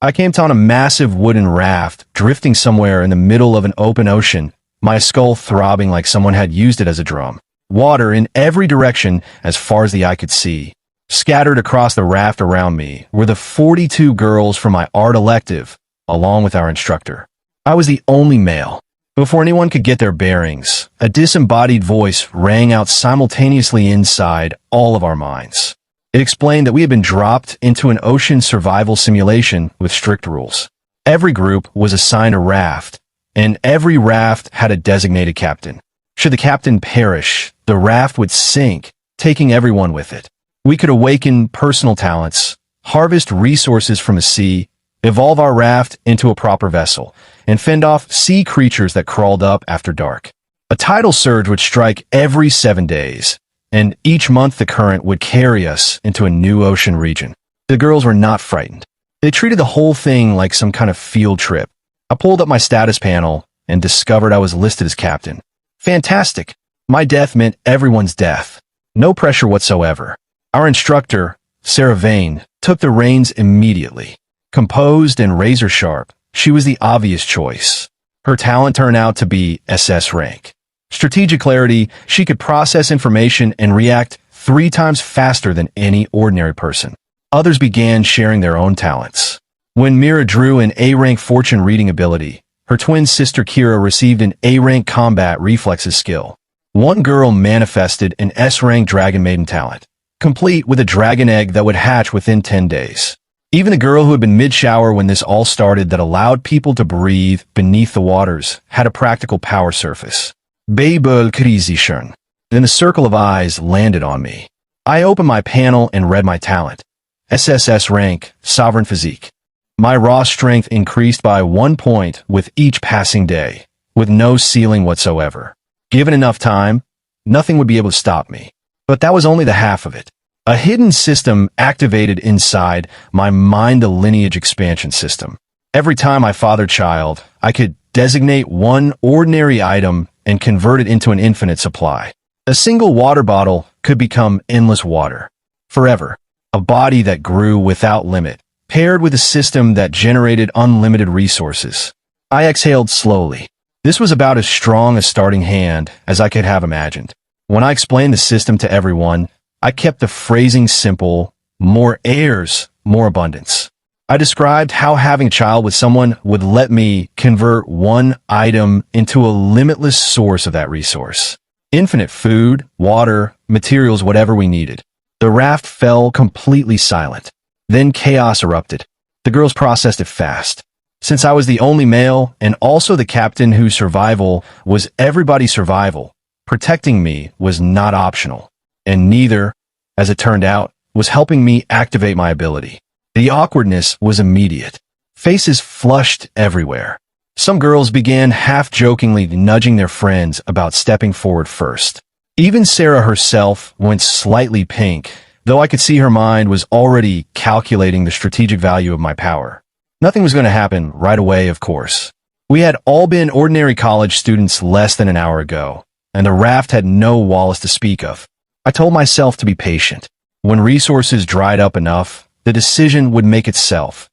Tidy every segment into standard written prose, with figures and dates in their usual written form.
I came on a massive wooden raft, drifting somewhere in the middle of an open ocean, my skull throbbing like someone had used it as a drum. Water in every direction as far as the eye could see. Scattered across the raft around me were the 42 girls from my art elective, along with our instructor. I was the only male. Before anyone could get their bearings, a disembodied voice rang out simultaneously inside all of our minds. It explained that we had been dropped into an ocean survival simulation with strict rules. Every group was assigned a raft, and every raft had a designated captain. Should the captain perish, the raft would sink, taking everyone with it. We could awaken personal talents, harvest resources from the sea, evolve our raft into a proper vessel, and fend off sea creatures that crawled up after dark. A tidal surge would strike every 7 days, and each month the current would carry us into a new ocean region. The girls were not frightened. They treated the whole thing like some kind of field trip. I pulled up my status panel and discovered I was listed as captain. Fantastic. My death meant everyone's death. No pressure whatsoever. Our instructor, Sarah Vane, took the reins immediately. Composed and razor sharp, she was the obvious choice. Her talent turned out to be SS rank. Strategic clarity, she could process information and react 3 times faster than any ordinary person. Others began sharing their own talents. When Mira drew an A-rank fortune reading ability, her twin sister Kira received an A-rank combat reflexes skill. One girl manifested an S-rank dragon maiden talent, complete with a dragon egg that would hatch within 10 days. Even the girl who had been mid-shower when this all started that allowed people to breathe beneath the waters had a practical power surface. Babel Krizishern. Then the circle of eyes landed on me. I opened my panel and read my talent. SSS rank, Sovereign Physique. My raw strength increased by 1 point with each passing day, with no ceiling whatsoever. Given enough time, nothing would be able to stop me. But that was only the half of it. A hidden system activated inside my mind, the lineage expansion system. Every time I fathered child, I could designate one ordinary item and convert it into an infinite supply. A single water bottle could become endless water. Forever. A body that grew without limit, paired with a system that generated unlimited resources. I exhaled slowly. This was about as strong a starting hand as I could have imagined. When I explained the system to everyone, I kept the phrasing simple: more heirs, more abundance. I described how having a child with someone would let me convert one item into a limitless source of that resource. Infinite food, water, materials, whatever we needed. The raft fell completely silent. Then chaos erupted. The girls processed it fast. Since I was the only male and also the captain whose survival was everybody's survival, protecting me was not optional. And neither, as it turned out, was helping me activate my ability. The awkwardness was immediate. Faces flushed everywhere. Some girls began half-jokingly nudging their friends about stepping forward first. Even Sarah herself went slightly pink, though I could see her mind was already calculating the strategic value of my power. Nothing was going to happen right away, of course. We had all been ordinary college students less than an hour ago, and the raft had no walls to speak of. I told myself to be patient. When resources dried up enough, the decision would make itself.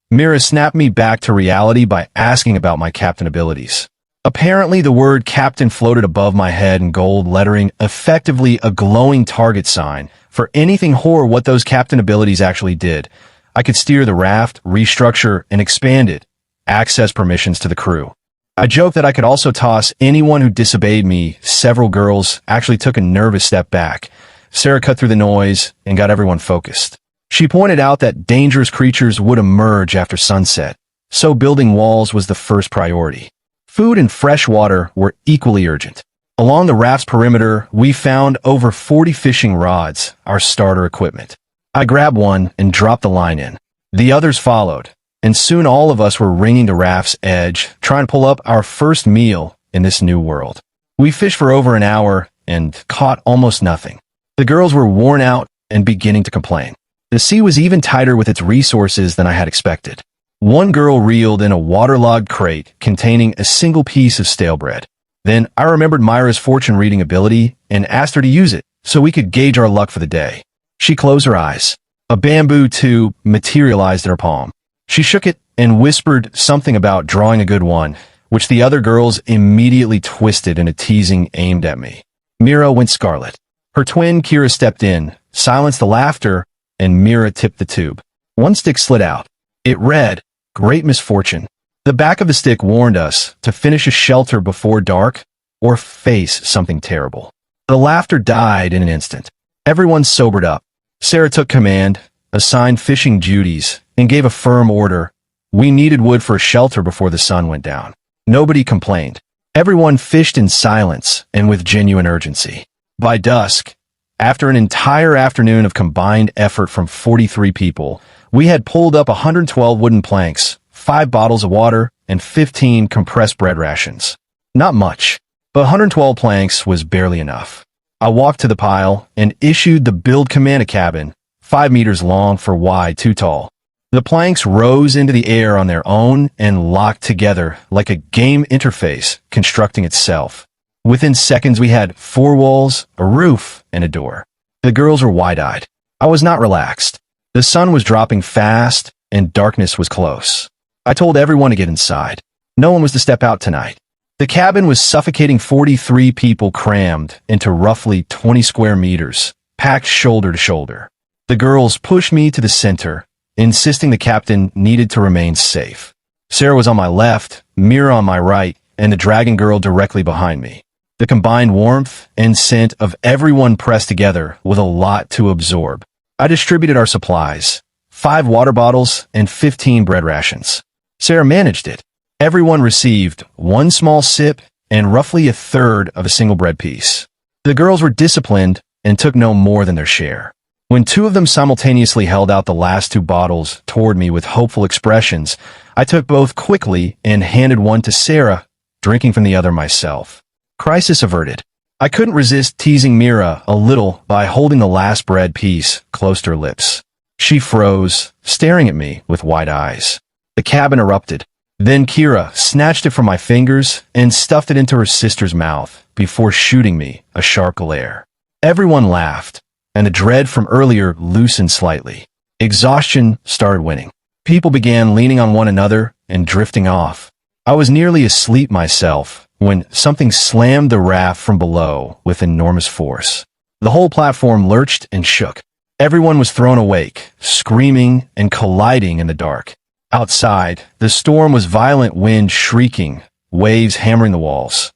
Mira snapped me back to reality by asking about my captain abilities. Apparently, the word captain floated above my head in gold lettering, effectively a glowing target sign for anything horror what those captain abilities actually did. I could steer the raft, restructure, and expand it, access permissions to the crew. I joked that I could also toss anyone who disobeyed me. Several girls actually took a nervous step back. Sarah cut through the noise and got everyone focused. She pointed out that dangerous creatures would emerge after sunset, so building walls was the first priority. Food and fresh water were equally urgent. Along the raft's perimeter, we found over 40 fishing rods, our starter equipment. I grabbed one and dropped the line in. The others followed, and soon all of us were ringing the raft's edge, trying to pull up our first meal in this new world. We fished for over an hour and caught almost nothing. The girls were worn out and beginning to complain. The sea was even tighter with its resources than I had expected. One girl reeled in a waterlogged crate containing a single piece of stale bread. Then I remembered Myra's fortune-reading ability and asked her to use it so we could gauge our luck for the day. She closed her eyes. A bamboo tube materialized in her palm. She shook it and whispered something about drawing a good one, which the other girls immediately twisted in a teasing aimed at me. Mira went scarlet. Her twin Kira stepped in, silenced the laughter, and Mira tipped the tube. One stick slid out. It read, "Great misfortune." The back of the stick warned us to finish a shelter before dark or face something terrible. The laughter died in an instant. Everyone sobered up. Sarah took command, assigned fishing duties, and gave a firm order. We needed wood for a shelter before the sun went down. Nobody complained. Everyone fished in silence and with genuine urgency. By dusk, after an entire afternoon of combined effort from 43 people, we had pulled up 112 wooden planks, 5 bottles of water, and 15 compressed bread rations. Not much, but 112 planks was barely enough. I walked to the pile and issued the build command cabin, 5 meters long for wide, too tall. The planks rose into the air on their own and locked together like a game interface constructing itself. Within seconds, we had 4 walls, a roof, and a door. The girls were wide-eyed. I was not relaxed. The sun was dropping fast, and darkness was close. I told everyone to get inside. No one was to step out tonight. The cabin was suffocating 43 people crammed into roughly 20 square meters, packed shoulder to shoulder. The girls pushed me to the center, insisting the captain needed to remain safe. Sarah was on my left, Mira on my right, and the dragon girl directly behind me. The combined warmth and scent of everyone pressed together with a lot to absorb. I distributed our supplies, 5 water bottles and 15 bread rations. Sarah managed it. Everyone received 1 small sip and roughly a third of a single bread piece. The girls were disciplined and took no more than their share. When 2 of them simultaneously held out the last 2 bottles toward me with hopeful expressions, I took both quickly and handed one to Sarah, drinking from the other myself. Crisis averted. I couldn't resist teasing Mira a little by holding the last bread piece close to her lips. She froze, staring at me with wide eyes. The cabin erupted. Then Kira snatched it from my fingers and stuffed it into her sister's mouth before shooting me a sharp glare. Everyone laughed, and the dread from earlier loosened slightly. Exhaustion started winning. People began leaning on one another and drifting off. I was nearly asleep myself when something slammed the raft from below with enormous force. The whole platform lurched and shook. Everyone was thrown awake, screaming and colliding in the dark. Outside, the storm was violent, wind shrieking, waves hammering the walls.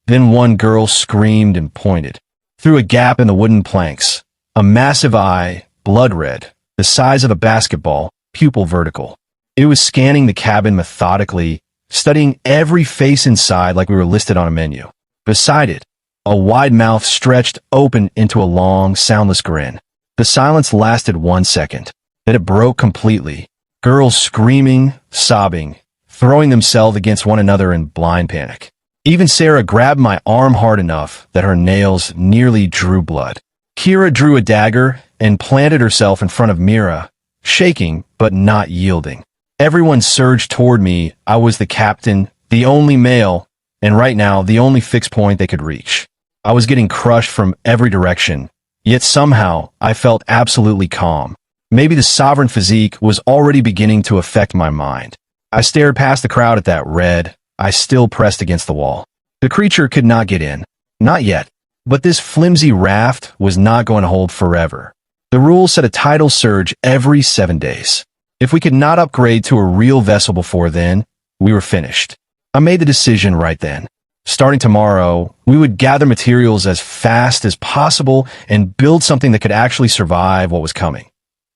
Then one girl screamed and pointed. Through a gap in the wooden planks, a massive eye, blood red, the size of a basketball, pupil vertical. It was scanning the cabin methodically, studying every face inside like we were listed on a menu. Beside it, a wide mouth stretched open into a long, soundless grin. The silence lasted 1 second. Then it broke completely. Girls screaming, sobbing, throwing themselves against one another in blind panic. Even Sarah grabbed my arm hard enough that her nails nearly drew blood. Kira drew a dagger and planted herself in front of Mira, shaking but not yielding. Everyone surged toward me. I was the captain, the only male, and right now the only fixed point they could reach. I was getting crushed from every direction, yet somehow I felt absolutely calm. Maybe the sovereign physique was already beginning to affect my mind. I stared past the crowd at that red. I still pressed against the wall. The creature could not get in. Not yet. But this flimsy raft was not going to hold forever. The rules said a tidal surge every 7 days. If we could not upgrade to a real vessel before then, we were finished. I made the decision right then. Starting tomorrow, we would gather materials as fast as possible and build something that could actually survive what was coming.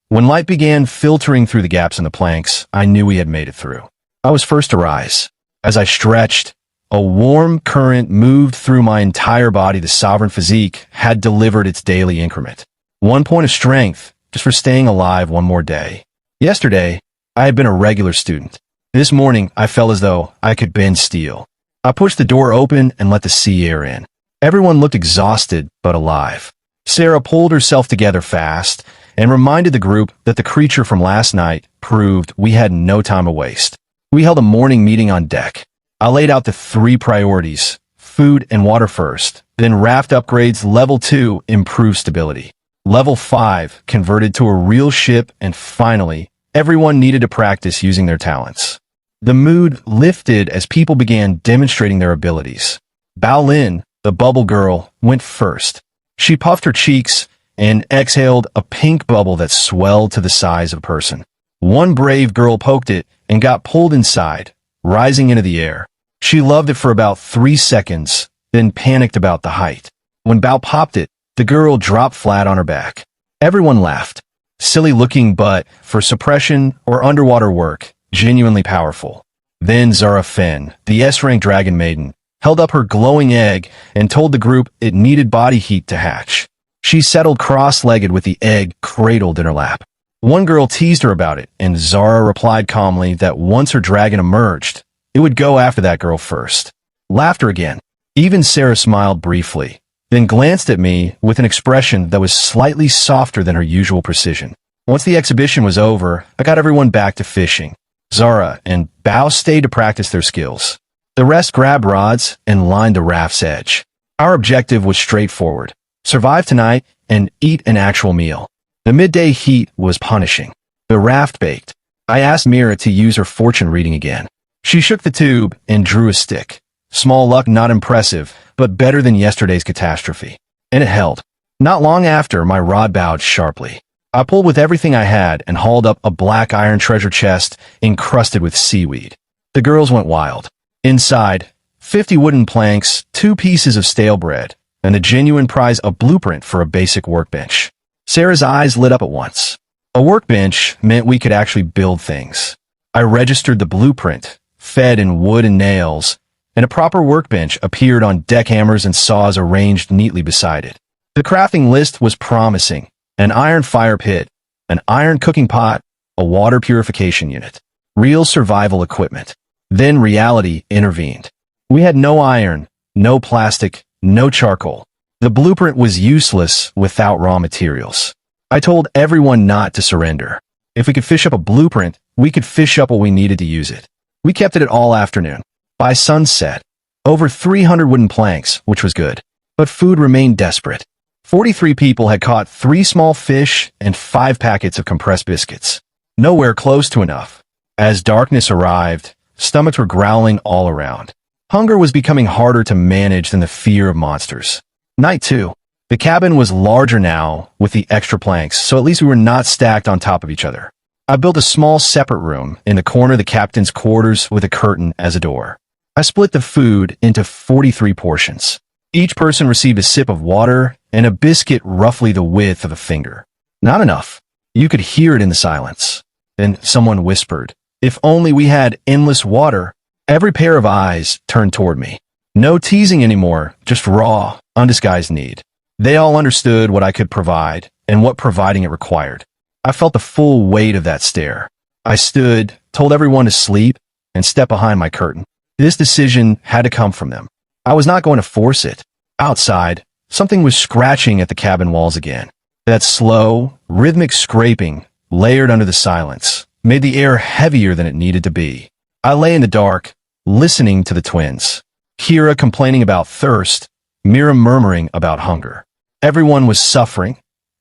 When light began filtering through the gaps in the planks, I knew we had made it through. I was first to rise. As I stretched, a warm current moved through my entire body. The sovereign physique had delivered its daily increment. 1 point of strength, just for staying alive one more day. Yesterday, I had been a regular student. This morning, I felt as though I could bend steel. I pushed the door open and let the sea air in. Everyone looked exhausted but alive. Sarah pulled herself together fast and reminded the group that the creature from last night proved we had no time to waste. We held a morning meeting on deck. I laid out the 3 priorities: food and water first, then raft upgrades. Level 2, improved stability. Level 5, converted to a real ship, and finally, Everyone needed to practice using their talents. The mood lifted as people began demonstrating their abilities. Bao Lin, the bubble girl, went first. She puffed her cheeks and exhaled a pink bubble that swelled to the size of a person. One brave girl poked it and got pulled inside, rising into the air. She loved it for about 3 seconds, then panicked about the height. When Bao popped it, the girl dropped flat on her back. Everyone laughed. Silly looking, but for suppression or underwater work, genuinely powerful. Then Zara Fen, the S-rank dragon maiden, held up her glowing egg and told the group it needed body heat to hatch. She settled cross-legged with the egg cradled in her lap. One girl teased her about it, and Zara replied calmly that once her dragon emerged, it would go after that girl first. Laughter again. Even Sarah smiled briefly, then glanced at me with an expression that was slightly softer than her usual precision. Once the exhibition was over, I got everyone back to fishing. Zara and Bao stayed to practice their skills. The rest grabbed rods and lined the raft's edge. Our objective was straightforward: survive tonight and eat an actual meal. The midday heat was punishing. The raft baked. I asked Mira to use her fortune reading again. She shook the tube and drew a stick. Small luck, not impressive, but better than yesterday's catastrophe. And it held. Not long after, my rod bowed sharply. I pulled with everything I had and hauled up a black iron treasure chest encrusted with seaweed. The girls went wild. Inside, 50 wooden planks, 2 pieces of stale bread, and the genuine prize, a blueprint for a basic workbench. Sarah's eyes lit up at once. A workbench meant we could actually build things. I registered the blueprint, fed in wood and nails, and a proper workbench appeared on deck, hammers and saws arranged neatly beside it. The crafting list was promising: an iron fire pit, an iron cooking pot, a water purification unit. Real survival equipment. Then reality intervened. We had no iron, no plastic, no charcoal. The blueprint was useless without raw materials. I told everyone not to surrender. If we could fish up a blueprint, we could fish up what we needed to use it. We kept at it all afternoon. By sunset, over 300 wooden planks, which was good. But food remained desperate. 43 people had caught 3 small fish and 5 packets of compressed biscuits. Nowhere close to enough. As darkness arrived, stomachs were growling all around. Hunger was becoming harder to manage than the fear of monsters. Night 2. The cabin was larger now with the extra planks, so at least we were not stacked on top of each other. I built a small separate room in the corner of the captain's quarters with a curtain as a door. I split the food into 43 portions. Each person received a sip of water and a biscuit roughly the width of a finger. Not enough. You could hear it in the silence. Then someone whispered, "If only we had endless water." Every pair of eyes turned toward me. No teasing anymore, just raw, undisguised need. They all understood what I could provide and what providing it required. I felt the full weight of that stare. I stood, told everyone to sleep, and stepped behind my curtain. This decision had to come from them. I was not going to force it. Outside, something was scratching at the cabin walls again. That slow, rhythmic scraping, layered under the silence, made the air heavier than it needed to be. I lay in the dark, listening to the twins. Kira complaining about thirst, Mira murmuring about hunger. Everyone was suffering.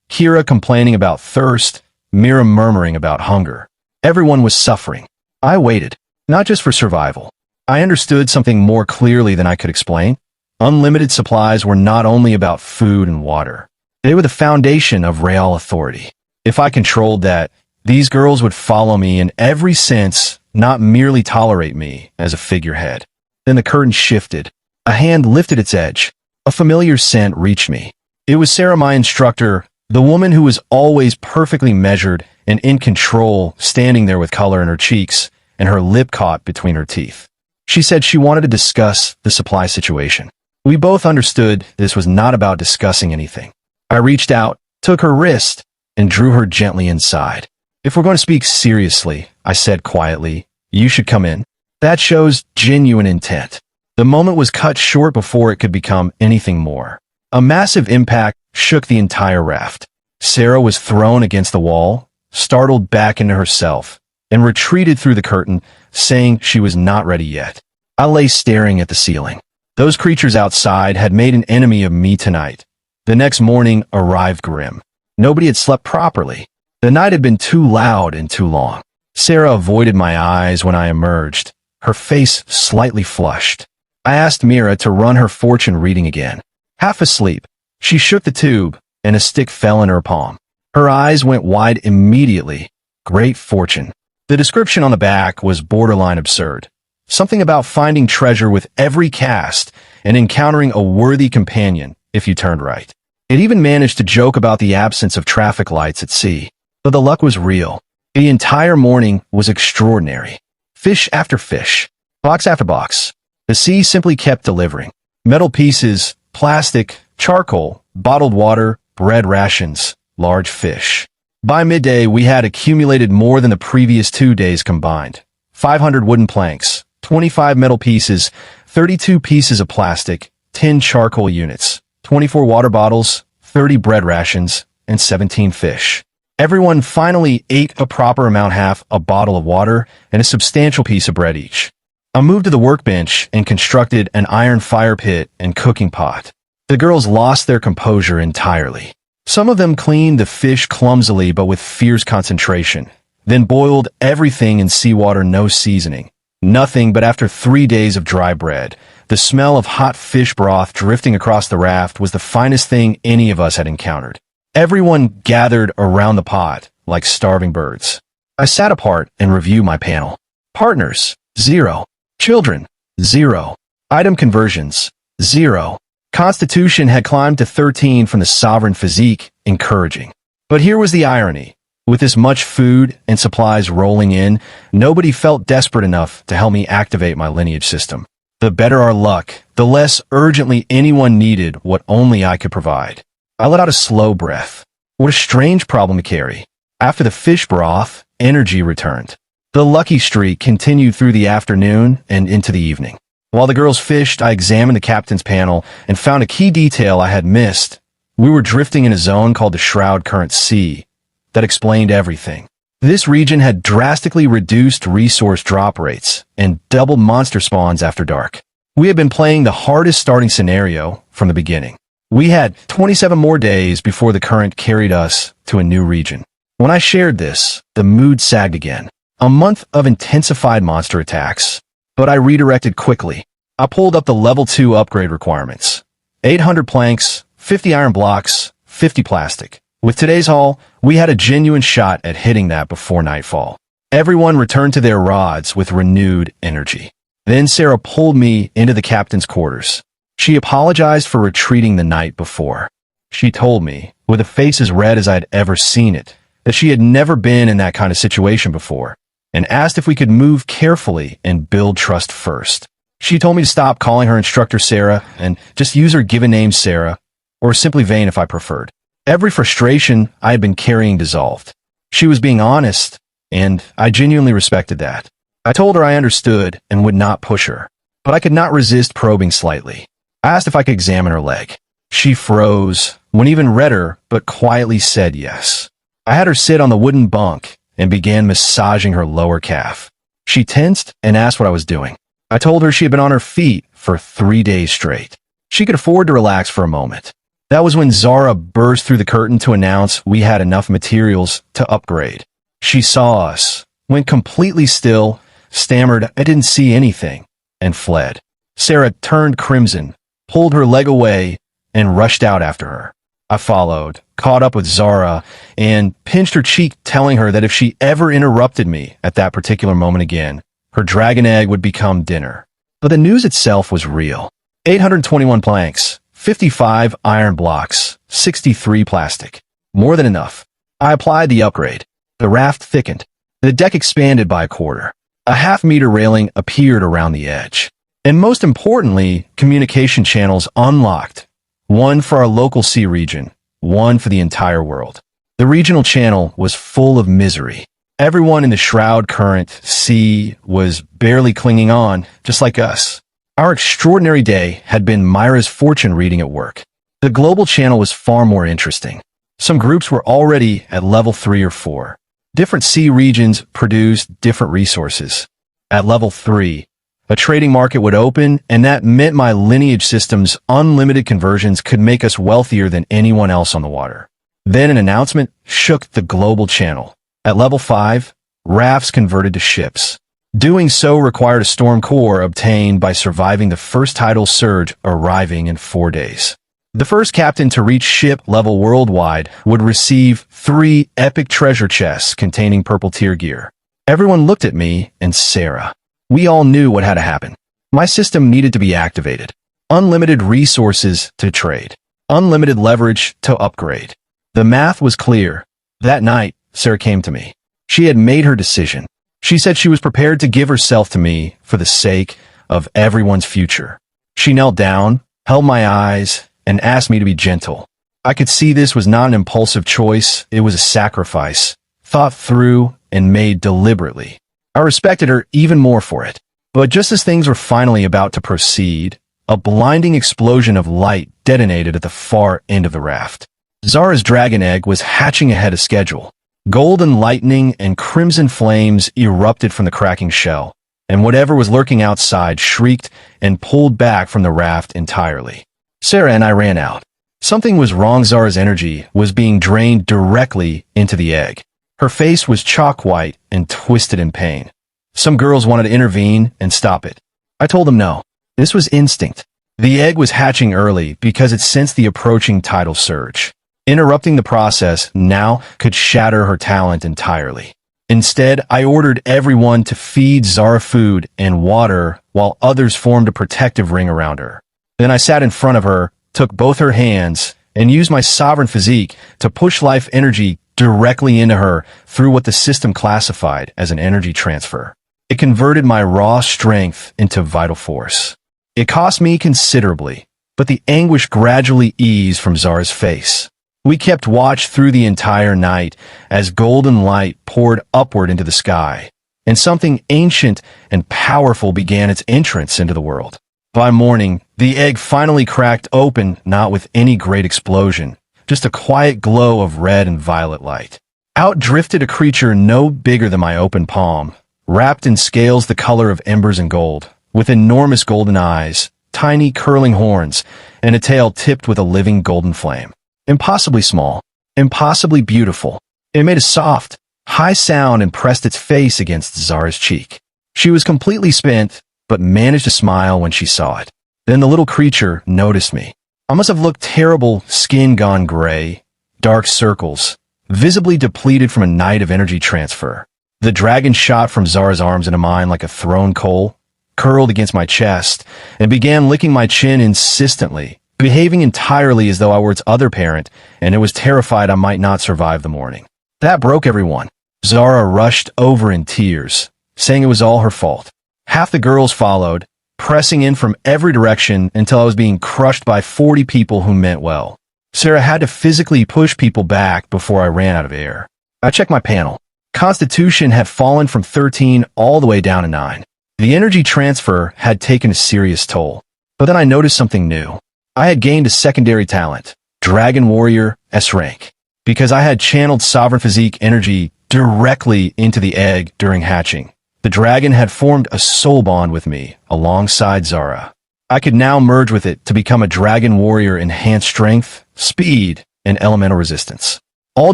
Kira complaining about thirst, Mira murmuring about hunger. Everyone was suffering. I waited, not just for survival. I understood something more clearly than I could explain. Unlimited supplies were not only about food and water. They were the foundation of real authority. If I controlled that, these girls would follow me in every sense, not merely tolerate me as a figurehead. Then the curtain shifted. A hand lifted its edge. A familiar scent reached me. It was Sarah, my instructor, the woman who was always perfectly measured and in control, standing there with color in her cheeks and her lip caught between her teeth. She said she wanted to discuss the supply situation. We both understood this was not about discussing anything. I reached out, took her wrist, and drew her gently inside. "If we're going to speak seriously," I said quietly, "you should come in." That shows genuine intent. The moment was cut short before it could become anything more. A massive impact shook the entire raft. Sarah was thrown against the wall, startled back into herself, and retreated through the curtain, saying she was not ready yet. I lay staring at the ceiling. Those creatures outside had made an enemy of me tonight. The next morning arrived grim. Nobody had slept properly. The night had been too loud and too long. Sarah avoided my eyes when I emerged, her face slightly flushed. I asked Mira to run her fortune reading again. Half asleep, she shook the tube, and a stick fell in her palm. Her eyes went wide immediately. Great fortune. The description on the back was borderline absurd. Something about finding treasure with every cast and encountering a worthy companion if you turned right. It even managed to joke about the absence of traffic lights at sea. But the luck was real. The entire morning was extraordinary. Fish after fish, box after box. The sea simply kept delivering. Metal pieces, plastic, charcoal, bottled water, bread rations, large fish. By midday, we had accumulated more than the previous 2 days combined. 500 wooden planks, 25 metal pieces, 32 pieces of plastic, 10 charcoal units, 24 water bottles, 30 bread rations, and 17 fish. Everyone finally ate a proper amount, half a bottle of water and a substantial piece of bread each. I moved to the workbench and constructed an iron fire pit and cooking pot. The girls lost their composure entirely. Some of them cleaned the fish clumsily but with fierce concentration, then boiled everything in seawater, no seasoning. Nothing, but after 3 days of dry bread, the smell of hot fish broth drifting across the raft was the finest thing any of us had encountered. Everyone gathered around the pot like starving birds. I sat apart and reviewed my panel. Partners, 0. Children, 0. Item conversions, 0. Constitution had climbed to 13 from the sovereign physique, encouraging. But here was the irony. With this much food and supplies rolling in, nobody felt desperate enough to help me activate my lineage system. The better our luck, the less urgently anyone needed what only I could provide. I let out a slow breath. What a strange problem to carry. After the fish broth, energy returned. The lucky streak continued through the afternoon and into the evening. While the girls fished, I examined the captain's panel and found a key detail I had missed. We were drifting in a zone called the Shroud Current Sea that explained everything. This region had drastically reduced resource drop rates and doubled monster spawns after dark. We had been playing the hardest starting scenario from the beginning. We had 27 more days before the current carried us to a new region. When I shared this, the mood sagged again. A month of intensified monster attacks, but I redirected quickly. I pulled up the level 2 upgrade requirements. 800 planks, 50 iron blocks, 50 plastic. With today's haul, we had a genuine shot at hitting that before nightfall. Everyone returned to their rods with renewed energy. Then Sarah pulled me into the captain's quarters. She apologized for retreating the night before. She told me, with a face as red as I'd ever seen it, that she had never been in that kind of situation before, and asked if we could move carefully and build trust first. She told me to stop calling her instructor Sarah and just use her given name Sarah, or simply Vane if I preferred. Every frustration I had been carrying dissolved. She was being honest, and I genuinely respected that. I told her I understood and would not push her, but I could not resist probing slightly. I asked if I could examine her leg. She froze, went even redder, but quietly said yes. I had her sit on the wooden bunk and began massaging her lower calf. She tensed and asked what I was doing. I told her she had been on her feet for 3 days straight. She could afford to relax for a moment. That was when Zara burst through the curtain to announce we had enough materials to upgrade. She saw us, went completely still, stammered, "I didn't see anything," and fled. Sarah turned crimson, pulled her leg away, and rushed out after her. I followed, caught up with Zara, and pinched her cheek, telling her that if she ever interrupted me at that particular moment again, her dragon egg would become dinner. But the news itself was real. 821 planks, 55 iron blocks, 63 plastic. More than enough. I applied the upgrade. The raft thickened. The deck expanded by a quarter. A half-meter railing appeared around the edge. And most importantly, communication channels unlocked. One for our local sea region, one for the entire world. The regional channel was full of misery. Everyone in the Shroud Current Sea was barely clinging on, just like us. Our extraordinary day had been Myra's fortune reading at work. The global channel was far more interesting. Some groups were already at level 3 or 4. Different sea regions produced different resources. At level 3, a trading market would open, and that meant my lineage system's unlimited conversions could make us wealthier than anyone else on the water. Then an announcement shook the global channel. At level 5, rafts converted to ships. Doing so required a storm core obtained by surviving the first tidal surge arriving in 4 days. The first captain to reach ship level worldwide would receive 3 epic treasure chests containing purple tier gear. Everyone looked at me and Sarah. We all knew what had to happen. My system needed to be activated. Unlimited resources to trade. Unlimited leverage to upgrade. The math was clear. That night, Sarah came to me. She had made her decision. She said she was prepared to give herself to me for the sake of everyone's future. She knelt down, held my eyes, and asked me to be gentle. I could see this was not an impulsive choice, it was a sacrifice, thought through and made deliberately. I respected her even more for it. But just as things were finally about to proceed, a blinding explosion of light detonated at the far end of the raft. Zara's dragon egg was hatching ahead of schedule. Golden lightning and crimson flames erupted from the cracking shell, and whatever was lurking outside shrieked and pulled back from the raft entirely. Sarah and I ran out. Something was wrong. Zara's energy was being drained directly into the egg. Her face was chalk white and twisted in pain. Some girls wanted to intervene and stop it. I told them no. This was instinct. The egg was hatching early because it sensed the approaching tidal surge. Interrupting the process now could shatter her talent entirely. Instead, I ordered everyone to feed Zara food and water while others formed a protective ring around her. Then I sat in front of her, took both her hands, and used my sovereign physique to push life energy directly into her through what the system classified as an energy transfer. It converted my raw strength into vital force. It cost me considerably, but the anguish gradually eased from Zara's face. We kept watch through the entire night as golden light poured upward into the sky, and something ancient and powerful began its entrance into the world. By morning, the egg finally cracked open, not with any great explosion, just a quiet glow of red and violet light. Out drifted a creature no bigger than my open palm, wrapped in scales the color of embers and gold, with enormous golden eyes, tiny curling horns, and a tail tipped with a living golden flame. Impossibly small, impossibly beautiful. It made a soft, high sound and pressed its face against Zara's cheek. She was completely spent, but managed to smile when she saw it. Then the little creature noticed me. I must have looked terrible, skin gone gray, dark circles, visibly depleted from a night of energy transfer. The dragon shot from Zara's arms into mine like a thrown coal, curled against my chest, and began licking my chin insistently, behaving entirely as though I were its other parent, and it was terrified I might not survive the morning. That broke everyone. Zara rushed over in tears, saying it was all her fault. Half the girls followed, pressing in from every direction until I was being crushed by 40 people who meant well. Sarah had to physically push people back before I ran out of air. I checked my panel. Constitution had fallen from 13 all the way down to 9. The energy transfer had taken a serious toll. But then I noticed something new. I had gained a secondary talent, Dragon Warrior S rank, because I had channeled Sovereign Physique energy directly into the egg during hatching. The dragon had formed a soul bond with me alongside Zara. I could now merge with it to become a Dragon Warrior enhanced strength, speed, and elemental resistance. All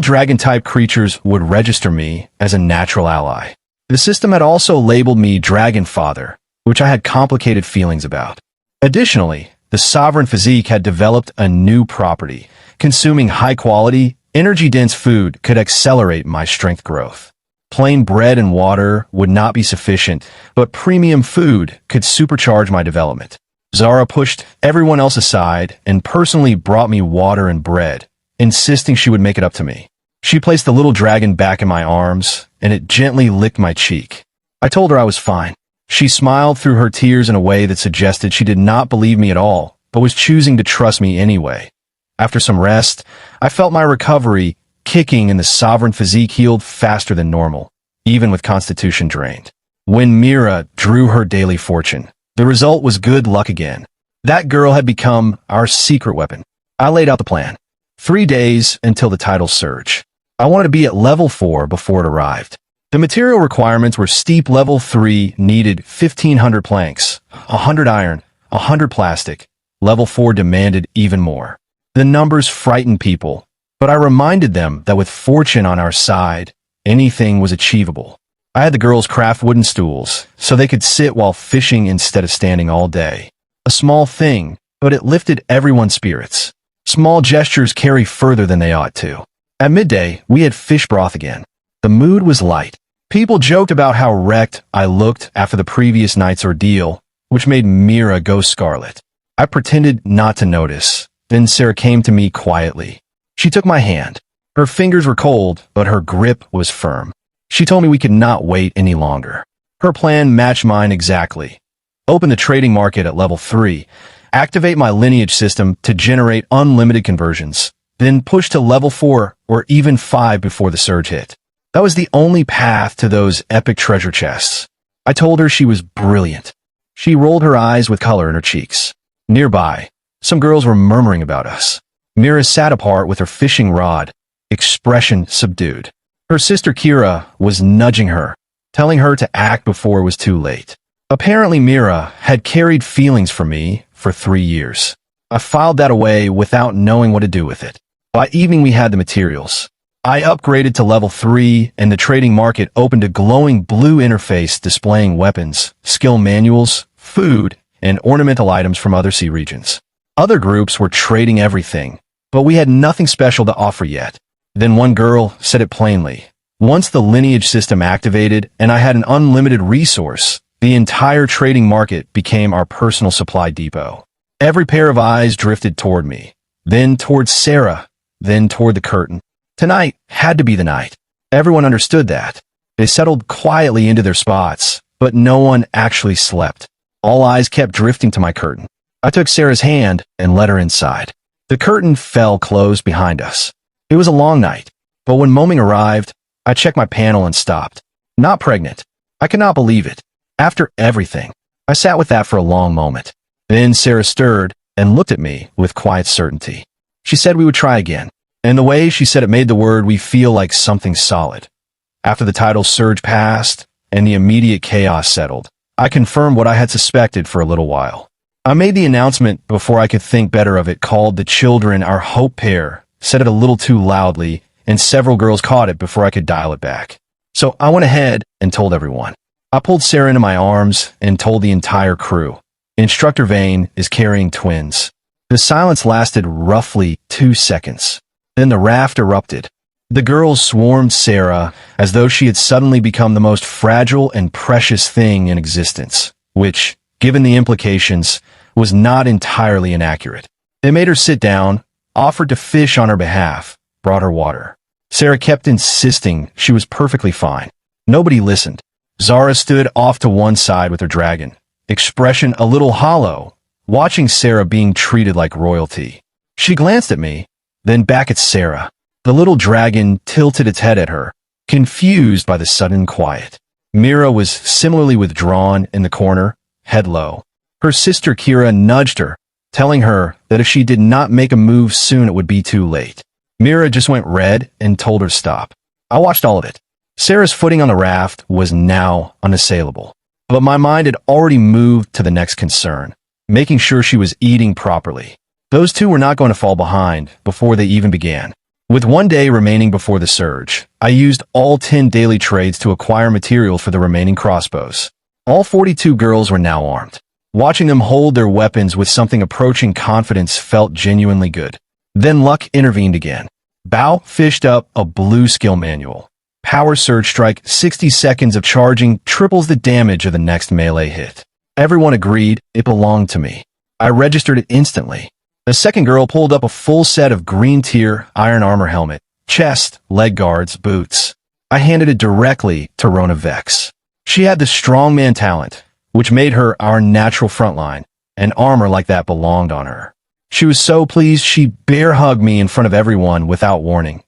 dragon-type creatures would register me as a natural ally. The system had also labeled me Dragon Father, which I had complicated feelings about. Additionally, the Sovereign Physique had developed a new property. Consuming high-quality, energy-dense food could accelerate my strength growth. Plain bread and water would not be sufficient, but premium food could supercharge my development. Zara pushed everyone else aside and personally brought me water and bread, insisting she would make it up to me. She placed the little dragon back in my arms, and it gently licked my cheek. I told her I was fine. She smiled through her tears in a way that suggested she did not believe me at all, but was choosing to trust me anyway. After some rest, I felt my recovery kicking and the Sovereign Physique healed faster than normal, even with Constitution drained. When Mira drew her daily fortune, the result was good luck again. That girl had become our secret weapon. I laid out the plan. 3 days until the tidal surge. I wanted to be at level 4 before it arrived. The material requirements were steep. Level 3 needed 1,500 planks, 100 iron, 100 plastic. Level 4 demanded even more. The numbers frightened people, But I reminded them that with fortune on our side, anything was achievable. I had the girls craft wooden stools so they could sit while fishing instead of standing all day. A small thing, but it lifted everyone's spirits. Small gestures carry further than they ought to. At midday, we had fish broth again. The mood was light. People joked about how wrecked I looked after the previous night's ordeal, which made Mira go scarlet. I pretended not to notice. Then Sarah came to me quietly. She took my hand. Her fingers were cold, but her grip was firm. She told me we could not wait any longer. Her plan matched mine exactly. Open the trading market at level 3, activate my lineage system to generate unlimited conversions, then push to level 4 or even 5 before the surge hit. That was the only path to those epic treasure chests. I told her she was brilliant. She rolled her eyes with color in her cheeks. Nearby, some girls were murmuring about us. Mira sat apart with her fishing rod, expression subdued. Her sister Kira was nudging her, telling her to act before it was too late. Apparently Mira had carried feelings for me for 3 years. I filed that away without knowing what to do with it. By evening we had the materials. I upgraded to level 3 and the trading market opened a glowing blue interface displaying weapons, skill manuals, food, and ornamental items from other sea regions. Other groups were trading everything, but we had nothing special to offer yet. Then one girl said it plainly. Once the lineage system activated and I had an unlimited resource, the entire trading market became our personal supply depot. Every pair of eyes drifted toward me, then toward Sarah, then toward the curtain. Tonight had to be the night. Everyone understood that. They settled quietly into their spots, but no one actually slept. All eyes kept drifting to my curtain. I took Sarah's hand and led her inside. The curtain fell closed behind us. It was a long night, but when morning arrived, I checked my panel and stopped. Not pregnant. I could not believe it. After everything, I sat with that for a long moment. Then Sarah stirred and looked at me with quiet certainty. She said we would try again, and the way she said it made the word we feel like something solid. After the tidal surge passed and the immediate chaos settled, I confirmed what I had suspected for a little while. I made the announcement before I could think better of it, called the children our hope pair, said it a little too loudly, and several girls caught it before I could dial it back. So I went ahead and told everyone. I pulled Sarah into my arms and told the entire crew. Instructor Vane is carrying twins. The silence lasted roughly 2 seconds. Then the raft erupted. The girls swarmed Sarah as though she had suddenly become the most fragile and precious thing in existence, which, given the implications, was not entirely inaccurate. They made her sit down, offered to fish on her behalf, brought her water. Sarah kept insisting she was perfectly fine. Nobody listened. Zara stood off to one side with her dragon, expression a little hollow, watching Sarah being treated like royalty. She glanced at me, then back at Sarah. The little dragon tilted its head at her, confused by the sudden quiet. Mira was similarly withdrawn in the corner, head low. Her sister Kira nudged her, telling her that if she did not make a move soon it would be too late. Mira just went red and told her stop. I watched all of it. Sarah's footing on the raft was now unassailable, but my mind had already moved to the next concern, making sure she was eating properly. Those two were not going to fall behind before they even began. With 1 day remaining before the surge, I used all 10 daily trades to acquire material for the remaining crossbows. All 42 girls were now armed. Watching them hold their weapons with something approaching confidence felt genuinely good. Then luck intervened again. Bao fished up a blue skill manual. Power Surge Strike, 60 seconds of charging triples the damage of the next melee hit. Everyone agreed it belonged to me. I registered it instantly. The second girl pulled up a full set of green tier iron armor helmet, chest, leg guards, boots. I handed it directly to Rona Vex. She had the strongman talent, which made her our natural frontline, and armor like that belonged on her. She was so pleased she bear hugged me in front of everyone without warning.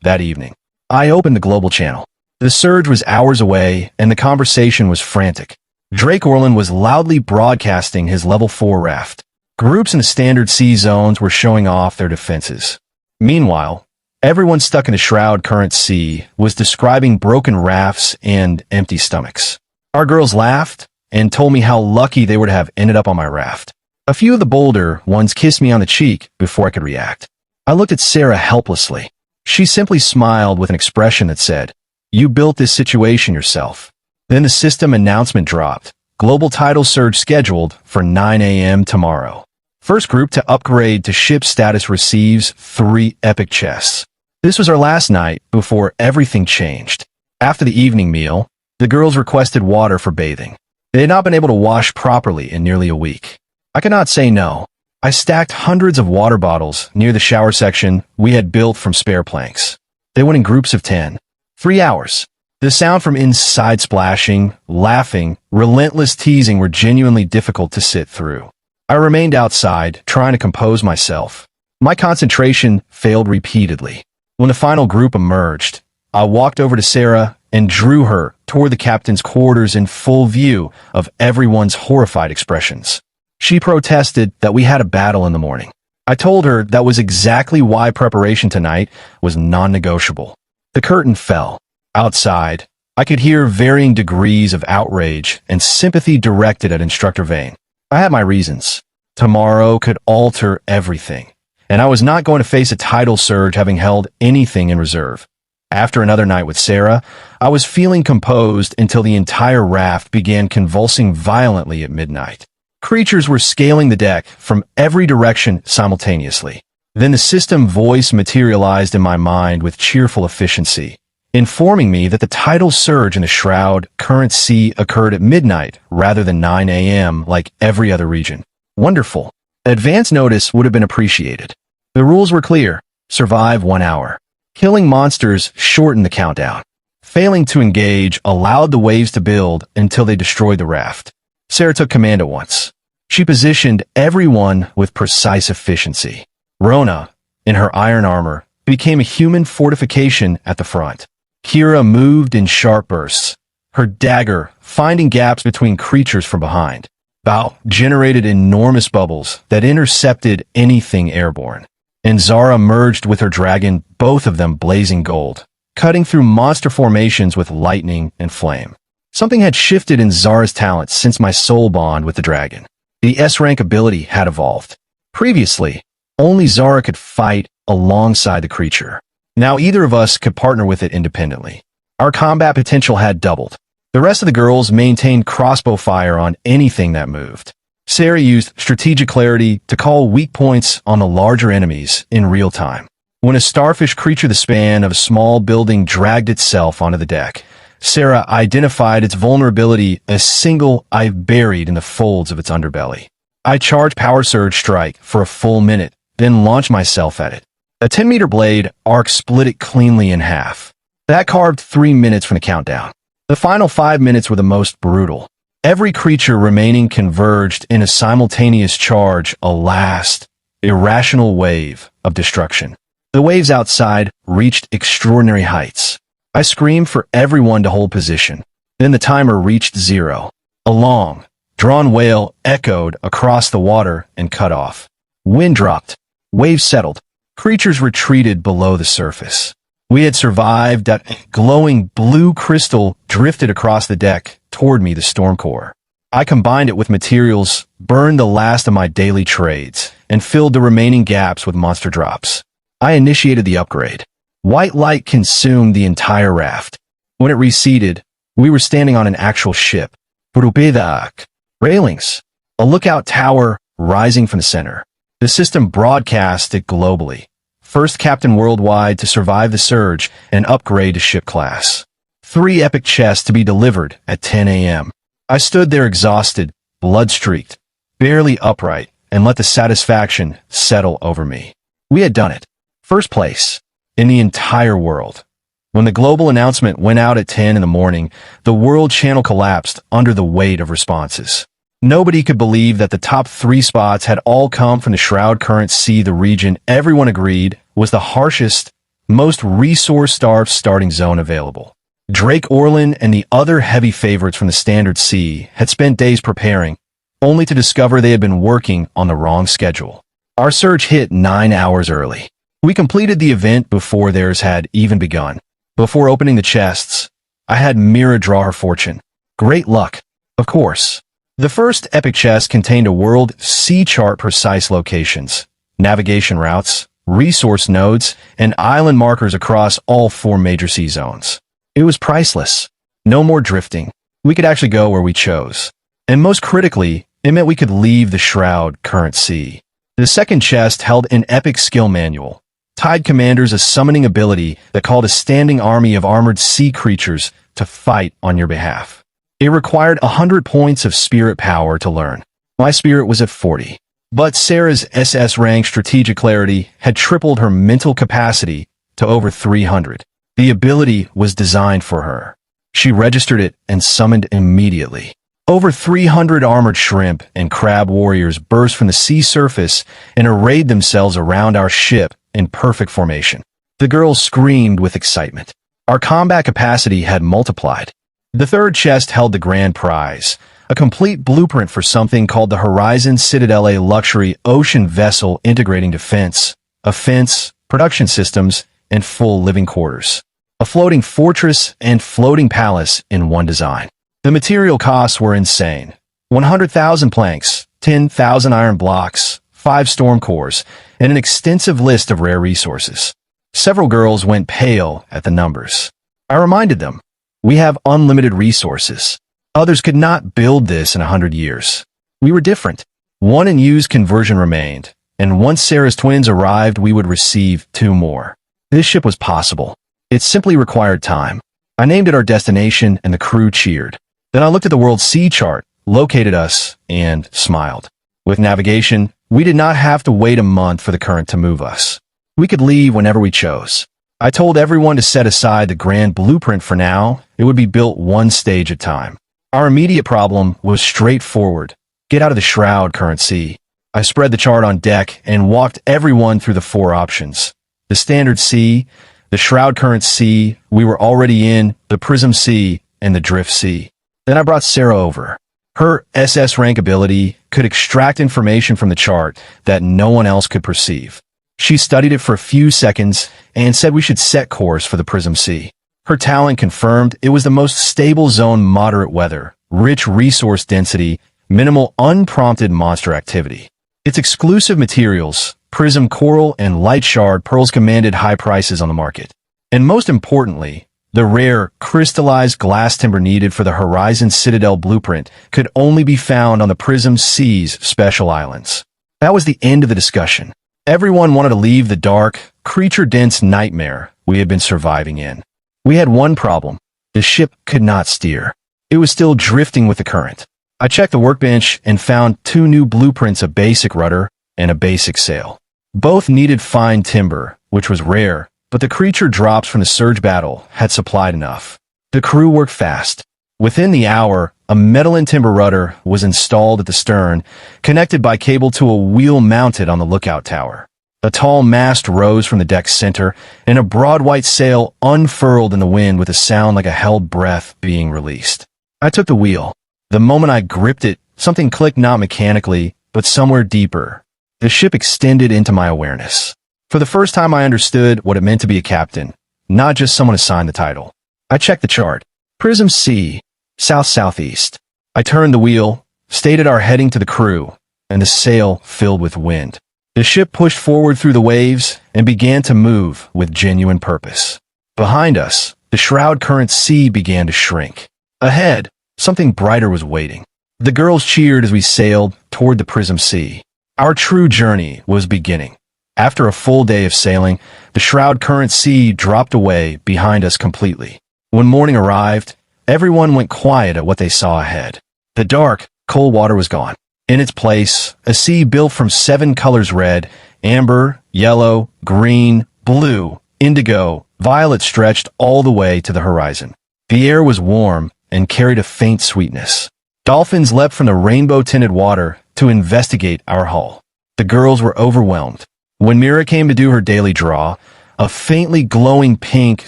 That evening, I opened the global channel. The surge was hours away, and the conversation was frantic. Drake Orland was loudly broadcasting his level 4 raft. Groups in the standard sea zones were showing off their defenses. Meanwhile, everyone stuck in the Shroud Current Sea was describing broken rafts and empty stomachs. Our girls laughed and told me how lucky they were to have ended up on my raft. A few of the bolder ones kissed me on the cheek before I could react. I looked at Sarah helplessly. She simply smiled with an expression that said, "You built this situation yourself." Then the system announcement dropped. Global title surge scheduled for 9 a.m. tomorrow. First group to upgrade to ship status receives 3 epic chests. This was our last night before everything changed. After the evening meal, the girls requested water for bathing. They had not been able to wash properly in nearly a week. I could not say no. I stacked hundreds of water bottles near the shower section we had built from spare planks. They went in groups of 10. 3 hours. The sound from inside splashing, laughing, relentless teasing were genuinely difficult to sit through. I remained outside, trying to compose myself. My concentration failed repeatedly. When the final group emerged, I walked over to Sarah and drew her toward the captain's quarters in full view of everyone's horrified expressions. She protested that we had a battle in the morning. I told her that was exactly why preparation tonight was non-negotiable. The curtain fell. Outside, I could hear varying degrees of outrage and sympathy directed at Instructor Vane. I had my reasons. Tomorrow could alter everything, and I was not going to face a title surge having held anything in reserve. After another night with Sarah, I was feeling composed until the entire raft began convulsing violently at midnight. Creatures were scaling the deck from every direction simultaneously. Then the system voice materialized in my mind with cheerful efficiency, informing me that the tidal surge in the Shroud Current Sea occurred at midnight rather than 9 a.m. like every other region. Wonderful. Advance notice would have been appreciated. The rules were clear. Survive 1 hour. Killing monsters shortened the countdown. Failing to engage allowed the waves to build until they destroyed the raft. Sarah took command at once. She positioned everyone with precise efficiency. Rona, in her iron armor, became a human fortification at the front. Kira moved in sharp bursts, her dagger finding gaps between creatures from behind. Bao generated enormous bubbles that intercepted anything airborne. And Zara merged with her dragon, both of them blazing gold, cutting through monster formations with lightning and flame. Something had shifted in Zara's talents since my soul bond with the dragon. The S-rank ability had evolved. Previously, only Zara could fight alongside the creature. Now either of us could partner with it independently. Our combat potential had doubled. The rest of the girls maintained crossbow fire on anything that moved. Sarah used strategic clarity to call weak points on the larger enemies in real time. When a starfish creature the span of a small building dragged itself onto the deck, Sarah identified its vulnerability as single eye buried in the folds of its underbelly. I charged Power Surge Strike for a full minute, then launched myself at it. A 10-meter blade arc split it cleanly in half. That carved 3 minutes from the countdown. The final 5 minutes were the most brutal. Every creature remaining converged in a simultaneous charge, a last, irrational wave of destruction. The waves outside reached extraordinary heights. I screamed for everyone to hold position. Then the timer reached 0. A long, drawn wail echoed across the water and cut off. Wind dropped. Waves settled. Creatures retreated below the surface. We had survived. That glowing blue crystal drifted across the deck toward me, the storm core. I combined it with materials, burned the last of my daily trades, and filled the remaining gaps with monster drops. I initiated the upgrade. White light consumed the entire raft. When it receded, we were standing on an actual ship. Railings. A lookout tower rising from the center. The system broadcast it globally. First captain worldwide to survive the surge and upgrade to ship class. 3 epic chests to be delivered at 10 a.m. I stood there exhausted, blood-streaked, barely upright, and let the satisfaction settle over me. We had done it. First place in the entire world. When the global announcement went out at 10 in the morning, the world channel collapsed under the weight of responses. Nobody could believe that the top 3 spots had all come from the Shroud Current Sea, the region everyone agreed was the harshest, most resource-starved starting zone available. Drake Orland and the other heavy favorites from the Standard Sea had spent days preparing, only to discover they had been working on the wrong schedule. Our surge hit 9 hours early. We completed the event before theirs had even begun. Before opening the chests, I had Mira draw her fortune. Great luck, of course. The first epic chest contained a world sea chart precise locations, navigation routes, resource nodes, and island markers across all 4 major sea zones. It was priceless. No more drifting. We could actually go where we chose. And most critically, it meant we could leave the Shroud Current Sea. The second chest held an epic skill manual. Tide Commander's a summoning ability that called a standing army of armored sea creatures to fight on your behalf. It required 100 points of spirit power to learn. My spirit was at 40. But Sarah's SS rank strategic clarity had tripled her mental capacity to over 300. The ability was designed for her. She registered it and summoned immediately. Over 300 armored shrimp and crab warriors burst from the sea surface and arrayed themselves around our ship in perfect formation. The girls screamed with excitement. Our combat capacity had multiplied. The third chest held the grand prize, a complete blueprint for something called the Horizon Citadel, a luxury ocean vessel integrating defense, offense, production systems, and full living quarters. A floating fortress and floating palace in one design. The material costs were insane. 100,000 planks, 10,000 iron blocks, 5 storm cores, and an extensive list of rare resources. Several girls went pale at the numbers. I reminded them, we have unlimited resources. Others could not build this in 100 years. We were different. 1 and use conversion remained, and once Sarah's twins arrived, we would receive 2 more. This ship was possible. It simply required time. I named it our destination, and the crew cheered. Then I looked at the world sea chart, located us, and smiled. With navigation, we did not have to wait a month for the current to move us. We could leave whenever we chose. I told everyone to set aside the grand blueprint for now. It would be built 1 stage at a time. Our immediate problem was straightforward. Get out of the Shroud Current Sea. I spread the chart on deck and walked everyone through the 4 options. The Standard Sea, the Shroud Current Sea we were already in, the Prism Sea, and the Drift Sea. Then I brought Sarah over. Her SS rank ability could extract information from the chart that no one else could perceive. She studied it for a few seconds and said we should set course for the Prism Sea. Her talent confirmed it was the most stable zone, moderate weather, rich resource density, minimal unprompted monster activity. Its exclusive materials, prism coral and light shard pearls, commanded high prices on the market. And most importantly, the rare, crystallized glass timber needed for the Horizon Citadel blueprint could only be found on the Prism Sea's special islands. That was the end of the discussion. Everyone wanted to leave the dark, creature-dense nightmare we had been surviving in. We had one problem. The ship could not steer. It was still drifting with the current. I checked the workbench and found 2 new blueprints, a basic rudder and a basic sail. Both needed fine timber, which was rare, but the creature drops from the surge battle had supplied enough. The crew worked fast. Within the hour, a metal and timber rudder was installed at the stern, connected by cable to a wheel mounted on the lookout tower. A tall mast rose from the deck's center, and a broad white sail unfurled in the wind with a sound like a held breath being released. I took the wheel. The moment I gripped it, something clicked, not mechanically, but somewhere deeper. The ship extended into my awareness. For the first time, I understood what it meant to be a captain, not just someone assigned the title. I checked the chart. Prism Sea, south-southeast. I turned the wheel, stated our heading to the crew, and the sail filled with wind. The ship pushed forward through the waves and began to move with genuine purpose. Behind us, the Shroud Current Sea began to shrink. Ahead, something brighter was waiting. The girls cheered as we sailed toward the Prism Sea. Our true journey was beginning. After a full day of sailing, the Shroud Current Sea dropped away behind us completely. When morning arrived, everyone went quiet at what they saw ahead. The dark, cold water was gone. In its place, a sea built from 7 colors: red, amber, yellow, green, blue, indigo, violet, stretched all the way to the horizon. The air was warm and carried a faint sweetness. Dolphins leapt from the rainbow-tinted water to investigate our hull. The girls were overwhelmed. When Mira came to do her daily draw, a faintly glowing pink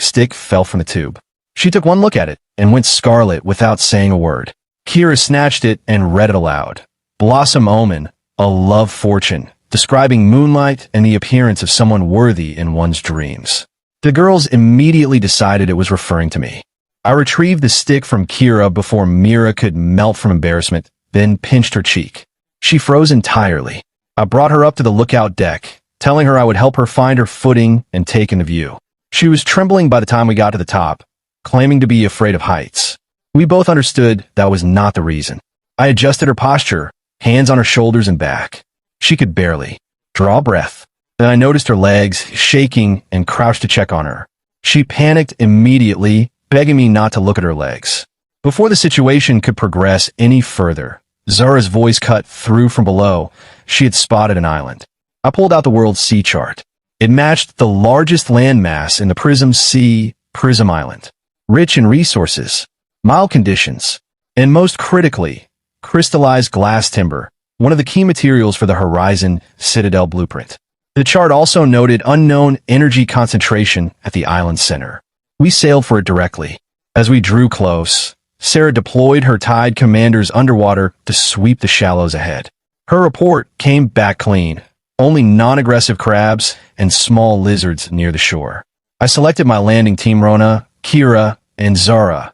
stick fell from the tube. She took one look at it and went scarlet without saying a word. Kira snatched it and read it aloud. Blossom Omen, a love fortune, describing moonlight and the appearance of someone worthy in one's dreams. The girls immediately decided it was referring to me. I retrieved the stick from Kira before Mira could melt from embarrassment, then pinched her cheek. She froze entirely. I brought her up to the lookout deck, telling her I would help her find her footing and take in the view. She was trembling by the time we got to the top, claiming to be afraid of heights. We both understood that was not the reason. I adjusted her posture, hands on her shoulders and back. She could barely draw breath. Then I noticed her legs shaking and crouched to check on her. She panicked immediately, begging me not to look at her legs. Before the situation could progress any further, Zara's voice cut through from below. She had spotted an island. I pulled out the world's sea chart. It matched the largest landmass in the Prism Sea, Prism Island. Rich in resources, mild conditions, and most critically, crystallized glass timber, one of the key materials for the Horizon Citadel blueprint. The chart also noted unknown energy concentration at the island's center. We sailed for it directly. As we drew close, Sarah deployed her Tide commanders underwater to sweep the shallows ahead. Her report came back clean, only non-aggressive crabs and small lizards near the shore. I selected my landing team, Rona, Kira, and Zara,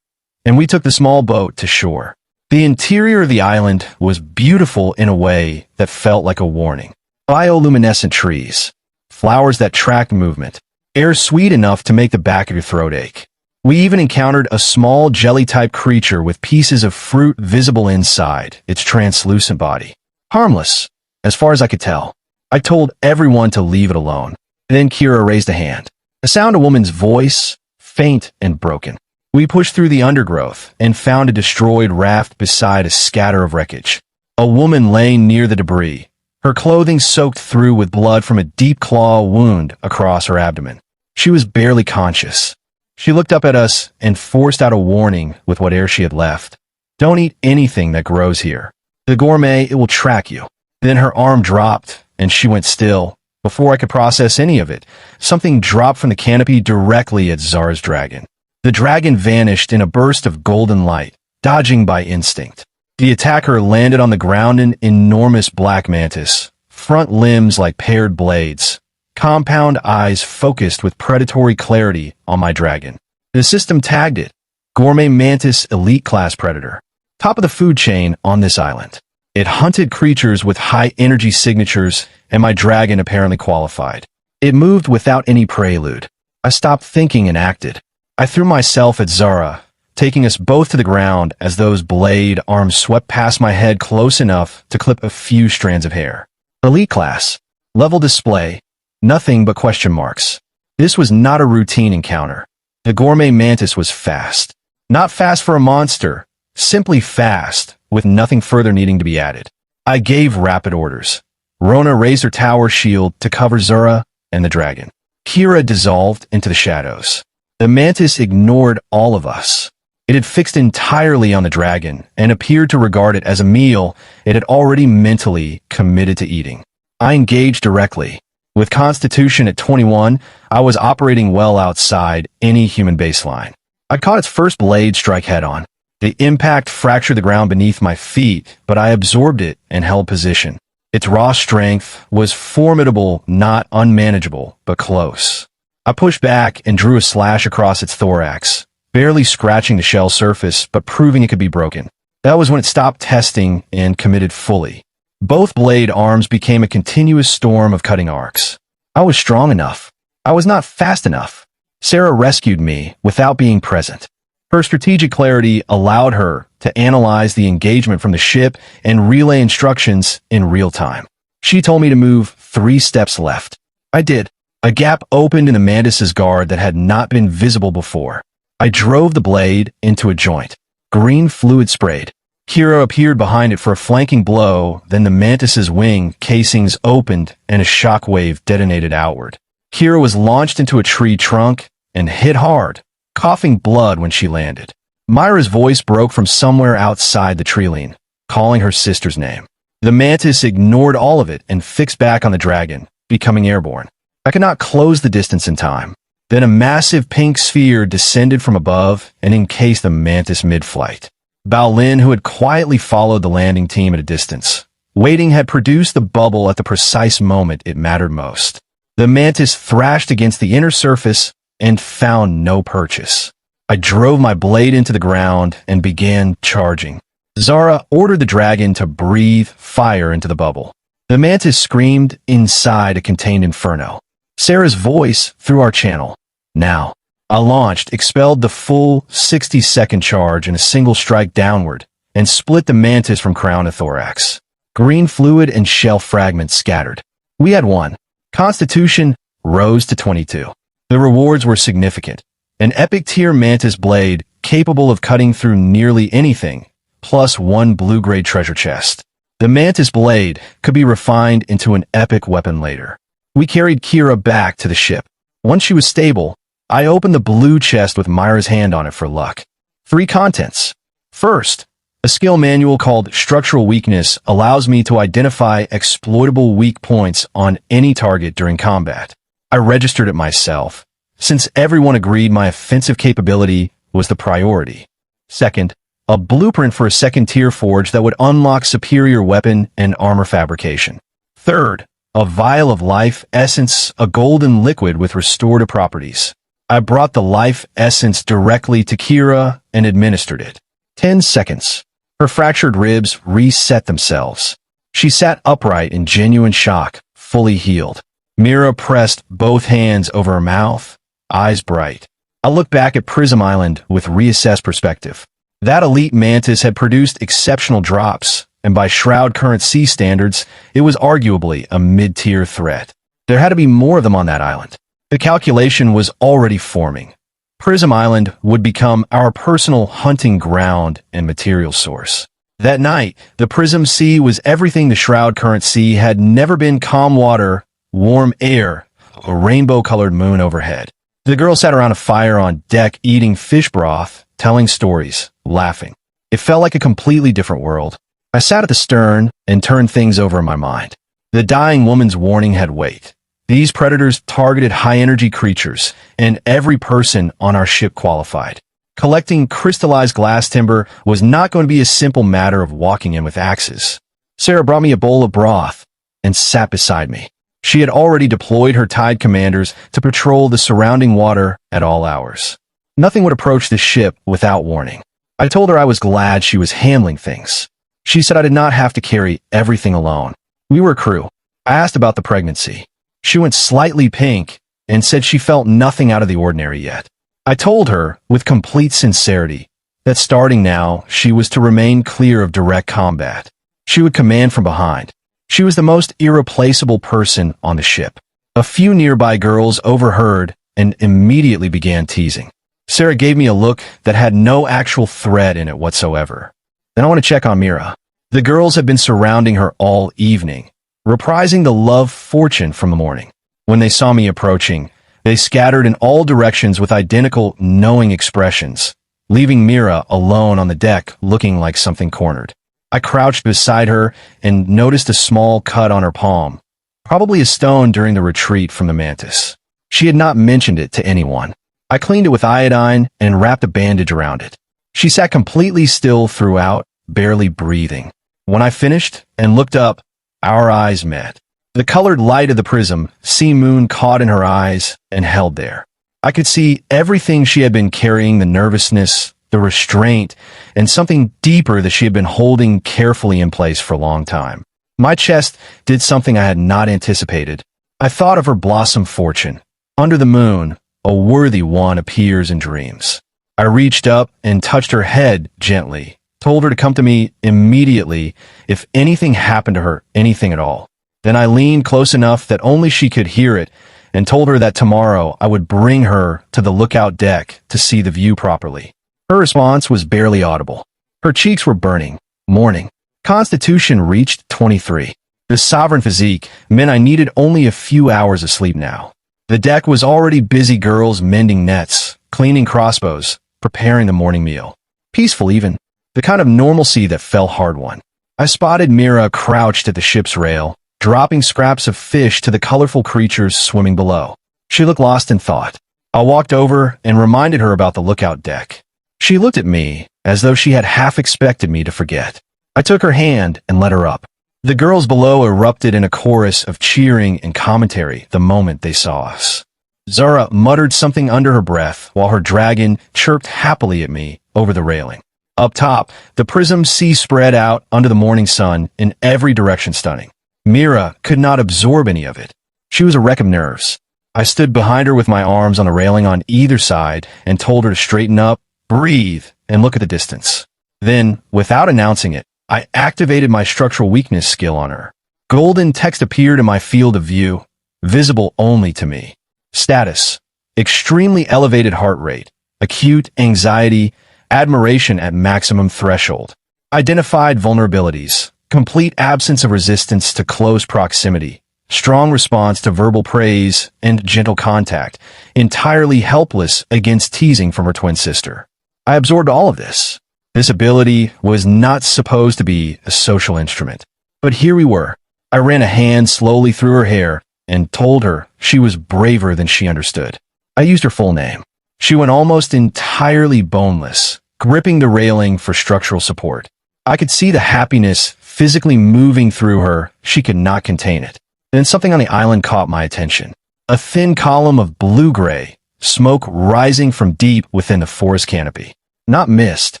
and we took the small boat to shore. The interior of the island was beautiful in a way that felt like a warning. Bioluminescent trees, flowers that tracked movement, air sweet enough to make the back of your throat ache. We even encountered a small jelly-type creature with pieces of fruit visible inside its translucent body. Harmless, as far as I could tell. I told everyone to leave it alone. Then Kira raised a hand. The sound of a woman's voice, faint and broken. We pushed through the undergrowth and found a destroyed raft beside a scatter of wreckage. A woman laying near the debris, her clothing soaked through with blood from a deep claw wound across her abdomen. She was barely conscious. She looked up at us and forced out a warning with what air she had left. Don't eat anything that grows here. The gourmet, it will track you. Then her arm dropped and she went still. Before I could process any of it, something dropped from the canopy directly at Zara's dragon. The dragon vanished in a burst of golden light, dodging by instinct. The attacker landed on the ground, an enormous black mantis, front limbs like paired blades, compound eyes focused with predatory clarity on my dragon. The system tagged it, Gourmet Mantis Elite Class Predator, top of the food chain on this island. It hunted creatures with high energy signatures, and my dragon apparently qualified. It moved without any prelude. I stopped thinking and acted. I threw myself at Zara, taking us both to the ground as those blade arms swept past my head close enough to clip a few strands of hair. Elite class, level display, nothing but question marks. This was not a routine encounter. The Gourmet Mantis was fast. Not fast for a monster, simply fast, with nothing further needing to be added. I gave rapid orders. Rona raised her tower shield to cover Zara and the dragon. Kira dissolved into the shadows. The mantis ignored all of us. It had fixed entirely on the dragon and appeared to regard it as a meal it had already mentally committed to eating. I engaged directly. With Constitution at 21, I was operating well outside any human baseline. I caught its first blade strike head-on. The impact fractured the ground beneath my feet, but I absorbed it and held position. Its raw strength was formidable, not unmanageable, but close. I pushed back and drew a slash across its thorax, barely scratching the shell surface, but proving it could be broken. That was when it stopped testing and committed fully. Both blade arms became a continuous storm of cutting arcs. I was strong enough. I was not fast enough. Sarah rescued me without being present. Her strategic clarity allowed her to analyze the engagement from the ship and relay instructions in real time. She told me to move 3 steps left. I did. A gap opened in the mantis's guard that had not been visible before. I drove the blade into a joint. Green fluid sprayed. Kira appeared behind it for a flanking blow, then the mantis's wing casings opened and a shockwave detonated outward. Kira was launched into a tree trunk and hit hard, coughing blood when she landed. Myra's voice broke from somewhere outside the treeline, calling her sister's name. The mantis ignored all of it and fixed back on the dragon, becoming airborne. I could not close the distance in time. Then a massive pink sphere descended from above and encased the mantis mid-flight. Bao Lin, who had quietly followed the landing team at a distance, waiting, had produced the bubble at the precise moment it mattered most. The mantis thrashed against the inner surface and found no purchase. I drove my blade into the ground and began charging. Zara ordered the dragon to breathe fire into the bubble. The mantis screamed inside a contained inferno. Sarah's voice through our channel. Now. I launched, expelled the full 60-second charge in a single strike downward, and split the mantis from crown to thorax. Green fluid and shell fragments scattered. We had won. Constitution rose to 22. The rewards were significant. An epic tier mantis blade capable of cutting through nearly anything, plus 1 blue-grade treasure chest. The mantis blade could be refined into an epic weapon later. We carried Kira back to the ship. Once she was stable, I opened the blue chest with Myra's hand on it for luck. 3 contents. First, a skill manual called Structural Weakness allows me to identify exploitable weak points on any target during combat. I registered it myself, since everyone agreed my offensive capability was the priority. Second, a blueprint for a second-tier forge that would unlock superior weapon and armor fabrication. Third, a vial of life essence, a golden liquid with restorative properties. I brought the life essence directly to Kira and administered it. 10 seconds. Her fractured ribs reset themselves. She sat upright in genuine shock, fully healed. Mira pressed both hands over her mouth, eyes bright. I looked back at Prism Island with reassessed perspective. That elite mantis had produced exceptional drops, and by Shroud Current Sea standards, it was arguably a mid-tier threat. There had to be more of them on that island. The calculation was already forming. Prism Island would become our personal hunting ground and material source. That night, the Prism Sea was everything the Shroud Current Sea had never been: calm water, warm air, a rainbow-colored moon overhead. The girls sat around a fire on deck eating fish broth, telling stories, laughing. It felt like a completely different world. I sat at the stern and turned things over in my mind. The dying woman's warning had weight. These predators targeted high-energy creatures, and every person on our ship qualified. Collecting crystallized glass timber was not going to be a simple matter of walking in with axes. Sarah brought me a bowl of broth and sat beside me. She had already deployed her Tide commanders to patrol the surrounding water at all hours. Nothing would approach the ship without warning. I told her I was glad she was handling things. She said I did not have to carry everything alone. We were a crew. I asked about the pregnancy. She went slightly pink and said she felt nothing out of the ordinary yet. I told her, with complete sincerity, that starting now, she was to remain clear of direct combat. She would command from behind. She was the most irreplaceable person on the ship. A few nearby girls overheard and immediately began teasing. Sarah gave me a look that had no actual threat in it whatsoever. Then I want to check on Mira. The girls have been surrounding her all evening, reprising the love fortune from the morning. When they saw me approaching, they scattered in all directions with identical knowing expressions, leaving Mira alone on the deck looking like something cornered. I crouched beside her and noticed a small cut on her palm, probably a stone during the retreat from the mantis. She had not mentioned it to anyone. I cleaned it with iodine and wrapped a bandage around it. She sat completely still throughout, barely breathing. When I finished and looked up, our eyes met. The colored light of the prism, sea moon, caught in her eyes and held there. I could see everything she had been carrying: the nervousness, the restraint, and something deeper that she had been holding carefully in place for a long time. My chest did something I had not anticipated. I thought of her blossom fortune. Under the moon, a worthy one appears in dreams. I reached up and touched her head gently, told her to come to me immediately if anything happened to her, anything at all. Then I leaned close enough that only she could hear it and told her that tomorrow I would bring her to the lookout deck to see the view properly. Her response was barely audible. Her cheeks were burning. Morning. Constitution reached 23. The sovereign physique meant I needed only a few hours of sleep now. The deck was already busy, girls mending nets, cleaning crossbows, preparing the morning meal. Peaceful even. The kind of normalcy that felt hard-won. I spotted Mira crouched at the ship's rail, dropping scraps of fish to the colorful creatures swimming below. She looked lost in thought. I walked over and reminded her about the lookout deck. She looked at me as though she had half expected me to forget. I took her hand and led her up. The girls below erupted in a chorus of cheering and commentary the moment they saw us. Zara muttered something under her breath while her dragon chirped happily at me over the railing. Up top, the prism sea spread out under the morning sun in every direction, stunning. Mira could not absorb any of it. She was a wreck of nerves. I stood behind her with my arms on the railing on either side and told her to straighten up, breathe, and look at the distance. Then, without announcing it, I activated my structural weakness skill on her. Golden text appeared in my field of view, visible only to me. Status: extremely elevated heart rate, acute anxiety, admiration at maximum threshold. Identified vulnerabilities: complete absence of resistance to close proximity, strong response to verbal praise and gentle contact, entirely helpless against teasing from her twin sister. I absorbed all of this. This ability was not supposed to be a social instrument. But here we were. I ran a hand slowly through her hair and told her she was braver than she understood. I used her full name. She went almost entirely boneless, gripping the railing for structural support. I could see the happiness physically moving through her. She could not contain it. Then something on the island caught my attention. A thin column of blue-gray, smoke rising from deep within the forest canopy. Not mist,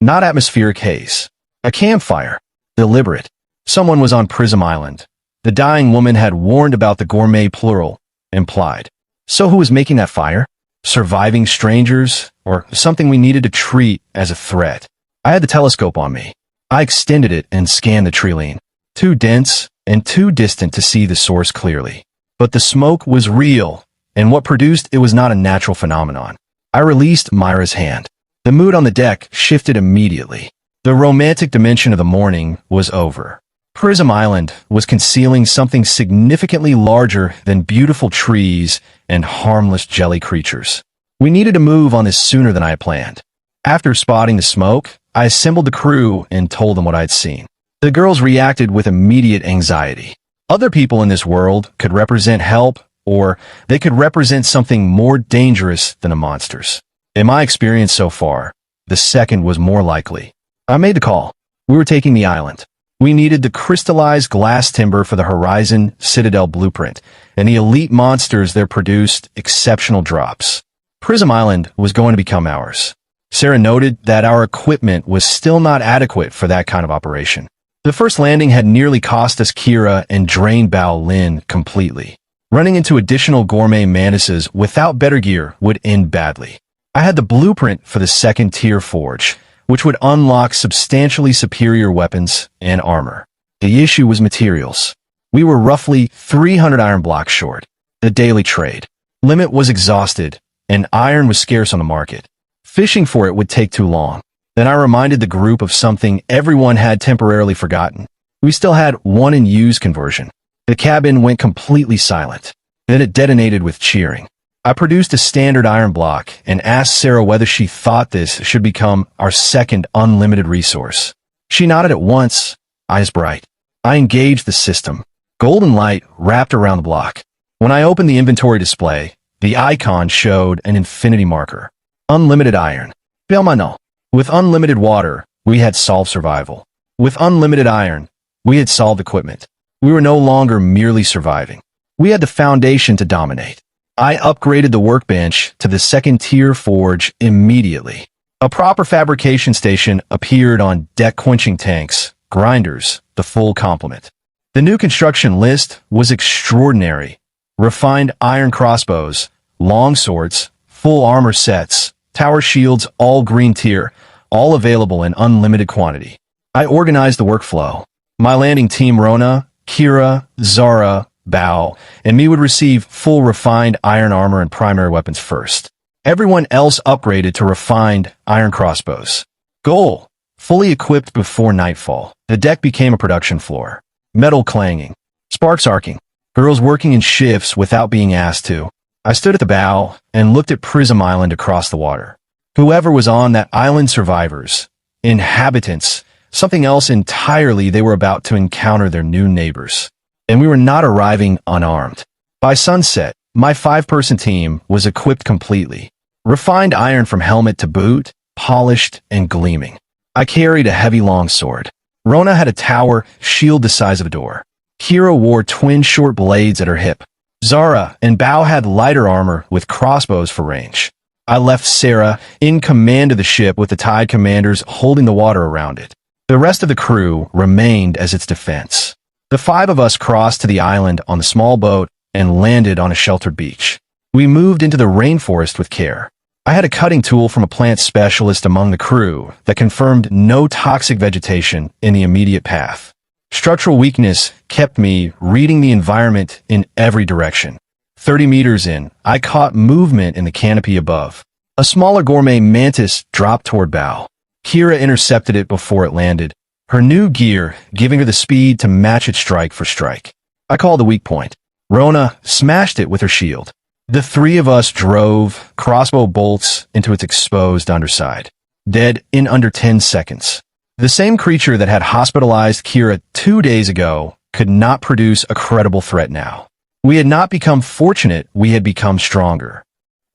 not atmospheric haze. A campfire. Deliberate. Someone was on Prism Island. The dying woman had warned about the gourmet plural, implied. So who was making that fire? Surviving strangers, or something we needed to treat as a threat? I had the telescope on me. I extended it and scanned the tree line. Too dense and too distant to see the source clearly. But the smoke was real, and what produced it was not a natural phenomenon. I released Myra's hand. The mood on the deck shifted immediately. The romantic dimension of the morning was over. Prism Island was concealing something significantly larger than beautiful trees and harmless jelly creatures. We needed to move on this sooner than I had planned. After spotting the smoke, I assembled the crew and told them what I had seen. The girls reacted with immediate anxiety. Other people in this world could represent help, or they could represent something more dangerous than the monsters. In my experience so far, the second was more likely. I made the call. We were taking the island. We needed the crystallized glass timber for the Horizon Citadel blueprint, and the elite monsters there produced exceptional drops. Prism Island was going to become ours. Sarah noted that our equipment was still not adequate for that kind of operation. The first landing had nearly cost us Kira and drained Bao Lin completely. Running into additional gourmet mantises without better gear would end badly. I had the blueprint for the second tier forge, which would unlock substantially superior weapons and armor. The issue was materials. We were roughly 300 iron blocks short. The daily trade limit was exhausted, and iron was scarce on the market. Fishing for it would take too long. Then I reminded the group of something everyone had temporarily forgotten. We still had one in use conversion. The cabin went completely silent. Then it detonated with cheering. I produced a standard iron block and asked Sarah whether she thought this should become our second unlimited resource. She nodded at once, eyes bright. I engaged the system. Golden light wrapped around the block. When I opened the inventory display, the icon showed an infinity marker. Unlimited iron. Belmano. With unlimited water, we had solved survival. With unlimited iron, we had solved equipment. We were no longer merely surviving. We had the foundation to dominate. I upgraded the workbench to the second tier forge immediately. A proper fabrication station appeared on deck, quenching tanks, grinders, the full complement. The new construction list was extraordinary. Refined iron crossbows, long swords, full armor sets, tower shields, all green tier, all available in unlimited quantity. I organized the workflow. My landing team, Rona, Kira, Zara, Bao, and me, would receive full refined iron armor and primary weapons first. Everyone else upgraded to refined iron crossbows. Goal: fully equipped before nightfall. The deck became a production floor. Metal clanging. Sparks arcing. Girls working in shifts without being asked to. I stood at the bow and looked at Prism Island across the water. Whoever was on that island, survivors, inhabitants, something else entirely. They were about to encounter their new neighbors. And we were not arriving unarmed. By sunset, my 5-person team was equipped completely. Refined iron from helmet to boot, polished and gleaming. I carried a heavy longsword. Rona had a tower shield the size of a door. Kira wore twin short blades at her hip. Zara and Bao had lighter armor with crossbows for range. I left Sarah in command of the ship with the Tide commanders holding the water around it. The rest of the crew remained as its defense. The five of us crossed to the island on the small boat and landed on a sheltered beach. We moved into the rainforest with care. I had a cutting tool from a plant specialist among the crew that confirmed no toxic vegetation in the immediate path. Structural weakness kept me reading the environment in every direction. 30 meters in, I caught movement in the canopy above. A smaller gourmet mantis dropped toward bow. Kira intercepted it before it landed, her new gear giving her the speed to match it strike for strike. I called the weak point. Rona smashed it with her shield. The three of us drove crossbow bolts into its exposed underside. Dead in under 10 seconds. The same creature that had hospitalized Kira 2 days ago could not produce a credible threat now. We had not become fortunate, we had become stronger.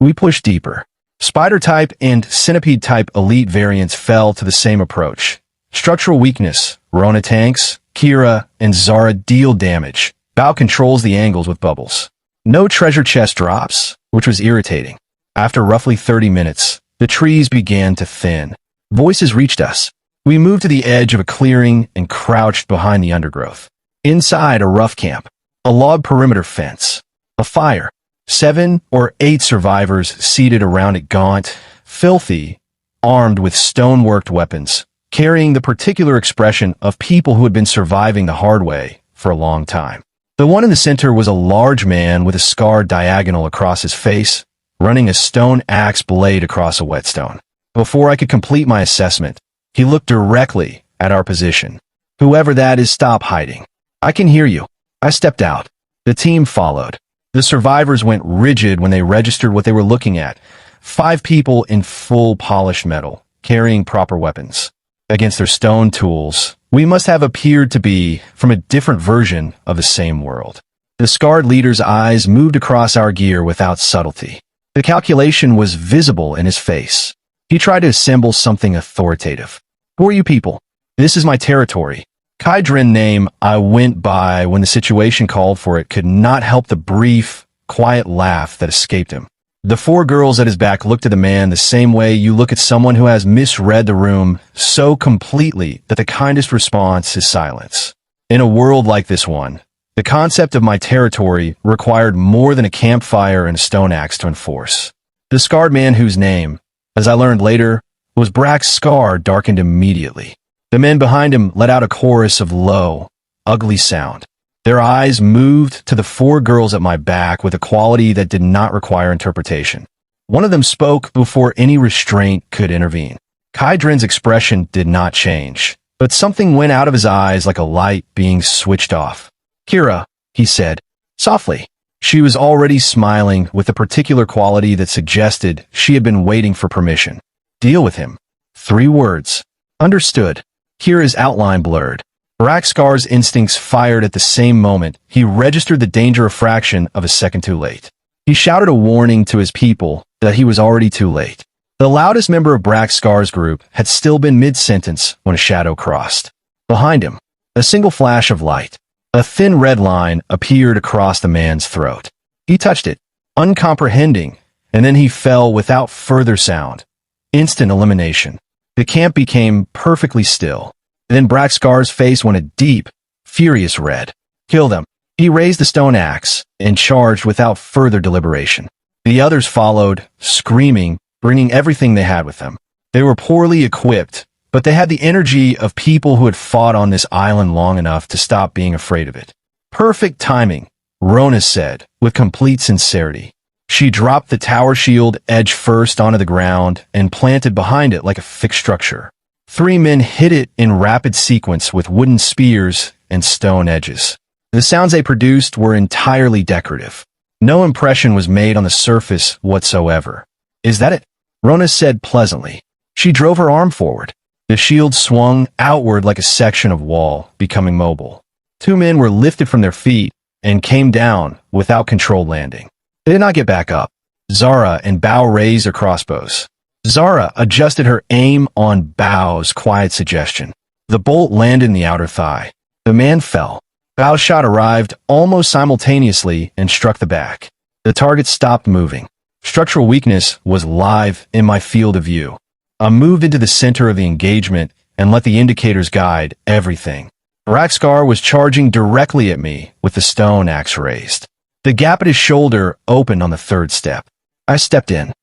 We pushed deeper. Spider-type and centipede-type elite variants fell to the same approach. Structural weakness, Rona tanks, Kira, and Zara deal damage. Bao controls the angles with bubbles. No treasure chest drops, which was irritating. After roughly 30 minutes, the trees began to thin. Voices reached us. We moved to the edge of a clearing and crouched behind the undergrowth. Inside a rough camp, a log perimeter fence, a fire, 7 or 8 survivors seated around it gaunt, filthy, armed with stone-worked weapons, carrying the particular expression of people who had been surviving the hard way for a long time. The one in the center was a large man with a scar diagonal across his face, running a stone axe blade across a whetstone. Before I could complete my assessment, he looked directly at our position. Whoever that is, stop hiding. I can hear you. I stepped out. The team followed. The survivors went rigid when they registered what they were looking at. 5 people in full polished metal, carrying proper weapons. Against their stone tools, we must have appeared to be from a different version of the same world. The scarred leader's eyes moved across our gear without subtlety. The calculation was visible in his face. He tried to assemble something authoritative. Who are you people? This is my territory. Kaidrin name I went by when the situation called for it could not help the brief, quiet laugh that escaped him. The 4 girls at his back looked at the man the same way you look at someone who has misread the room so completely that the kindest response is silence. In a world like this one, the concept of my territory required more than a campfire and a stone axe to enforce. The scarred man whose name, as I learned later, was Brack's scar darkened immediately. The men behind him let out a chorus of low, ugly sound. Their eyes moved to the 4 girls at my back with a quality that did not require interpretation. One of them spoke before any restraint could intervene. Kaidrin's expression did not change, but something went out of his eyes like a light being switched off. Kira, he said, softly. She was already smiling with a particular quality that suggested she had been waiting for permission. Deal with him. 3 words. Understood. Kira's outline blurred. Brackscar's instincts fired at the same moment. He registered the danger a fraction of a second too late. He shouted a warning to his people that he was already too late. The loudest member of Brackscar's group had still been mid-sentence when a shadow crossed. Behind him, a single flash of light. A thin red line appeared across the man's throat. He touched it, uncomprehending, and then he fell without further sound. Instant elimination. The camp became perfectly still. Then Brackscar's face went a deep, furious red. Kill them. He raised the stone axe and charged without further deliberation. The others followed, screaming, bringing everything they had with them. They were poorly equipped, but they had the energy of people who had fought on this island long enough to stop being afraid of it. Perfect timing, Rona said, with complete sincerity. She dropped the tower shield edge first onto the ground and planted behind it like a fixed structure. 3 men hit it in rapid sequence with wooden spears and stone edges. The sounds they produced were entirely decorative. No impression was made on the surface whatsoever. Is that it? Rona said pleasantly. She drove her arm forward. The shield swung outward like a section of wall, becoming mobile. 2 men were lifted from their feet and came down without controlled landing. They did not get back up. Zara and Bao raised their crossbows. Zara adjusted her aim on Bao's quiet suggestion. The bolt landed in the outer thigh. The man fell. Bao's shot arrived almost simultaneously and struck the back. The target stopped moving. Structural weakness was live in my field of view. I moved into the center of the engagement and let the indicators guide everything. Braxcar was charging directly at me with the stone axe raised. The gap at his shoulder opened on the third step. I stepped in.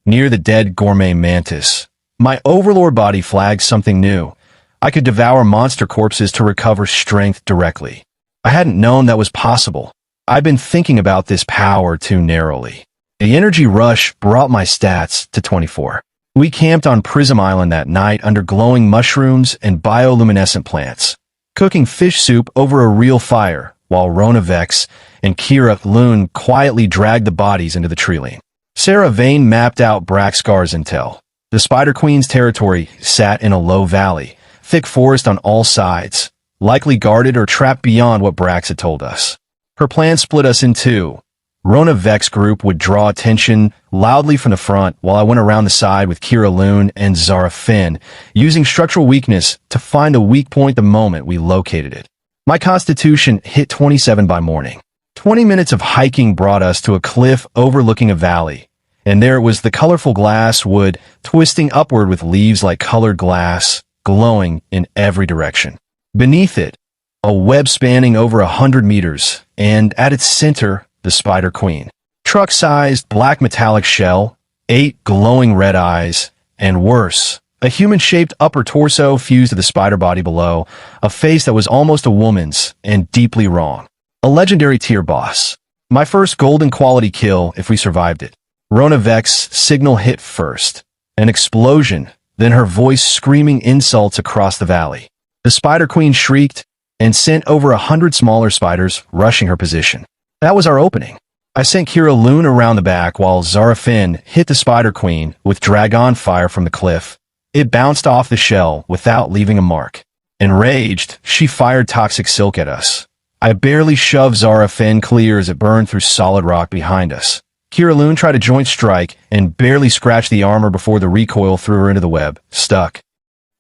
Near the dead gourmet mantis, my overlord body flagged something new. I could devour monster corpses to recover strength directly. I hadn't known that was possible. I'd been thinking about this power too narrowly. The energy rush brought my stats to 24. We camped on Prism Island that night under glowing mushrooms and bioluminescent plants, cooking fish soup over a real fire, while Rona Vex and Kira Loon quietly dragged the bodies into the treeline. Sarah Vane mapped out Braxcar's intel. The Spider Queen's territory sat in a low valley, thick forest on all sides, likely guarded or trapped beyond what Brax had told us. Her plan split us in two. Rona Vex group would draw attention loudly from the front while I went around the side with Kira Loon and Zara Finn, using structural weakness to find a weak point the moment we located it. My constitution hit 27 by morning. 20 minutes of hiking brought us to a cliff overlooking a valley, and there was the colorful glass wood twisting upward with leaves like colored glass, glowing in every direction. Beneath it, a web spanning over 100 meters, and at its center, the Spider Queen. Truck-sized black metallic shell, 8 glowing red eyes, and worse, a human-shaped upper torso fused to the spider body below, a face that was almost a woman's and deeply wrong. A legendary tier boss. My first golden quality kill if we survived it. Rona Vex signal hit first. An explosion, then her voice screaming insults across the valley. The Spider Queen shrieked and sent over 100 smaller spiders rushing her position. That was our opening. I sent Kira Loon around the back while Zara Finn hit the Spider Queen with Dragon Fire from the cliff. It bounced off the shell without leaving a mark. Enraged, she fired Toxic Silk at us. I barely shoved Zara Finn clear as it burned through solid rock behind us. Kira Loon tried a joint strike and barely scratched the armor before the recoil threw her into the web, stuck.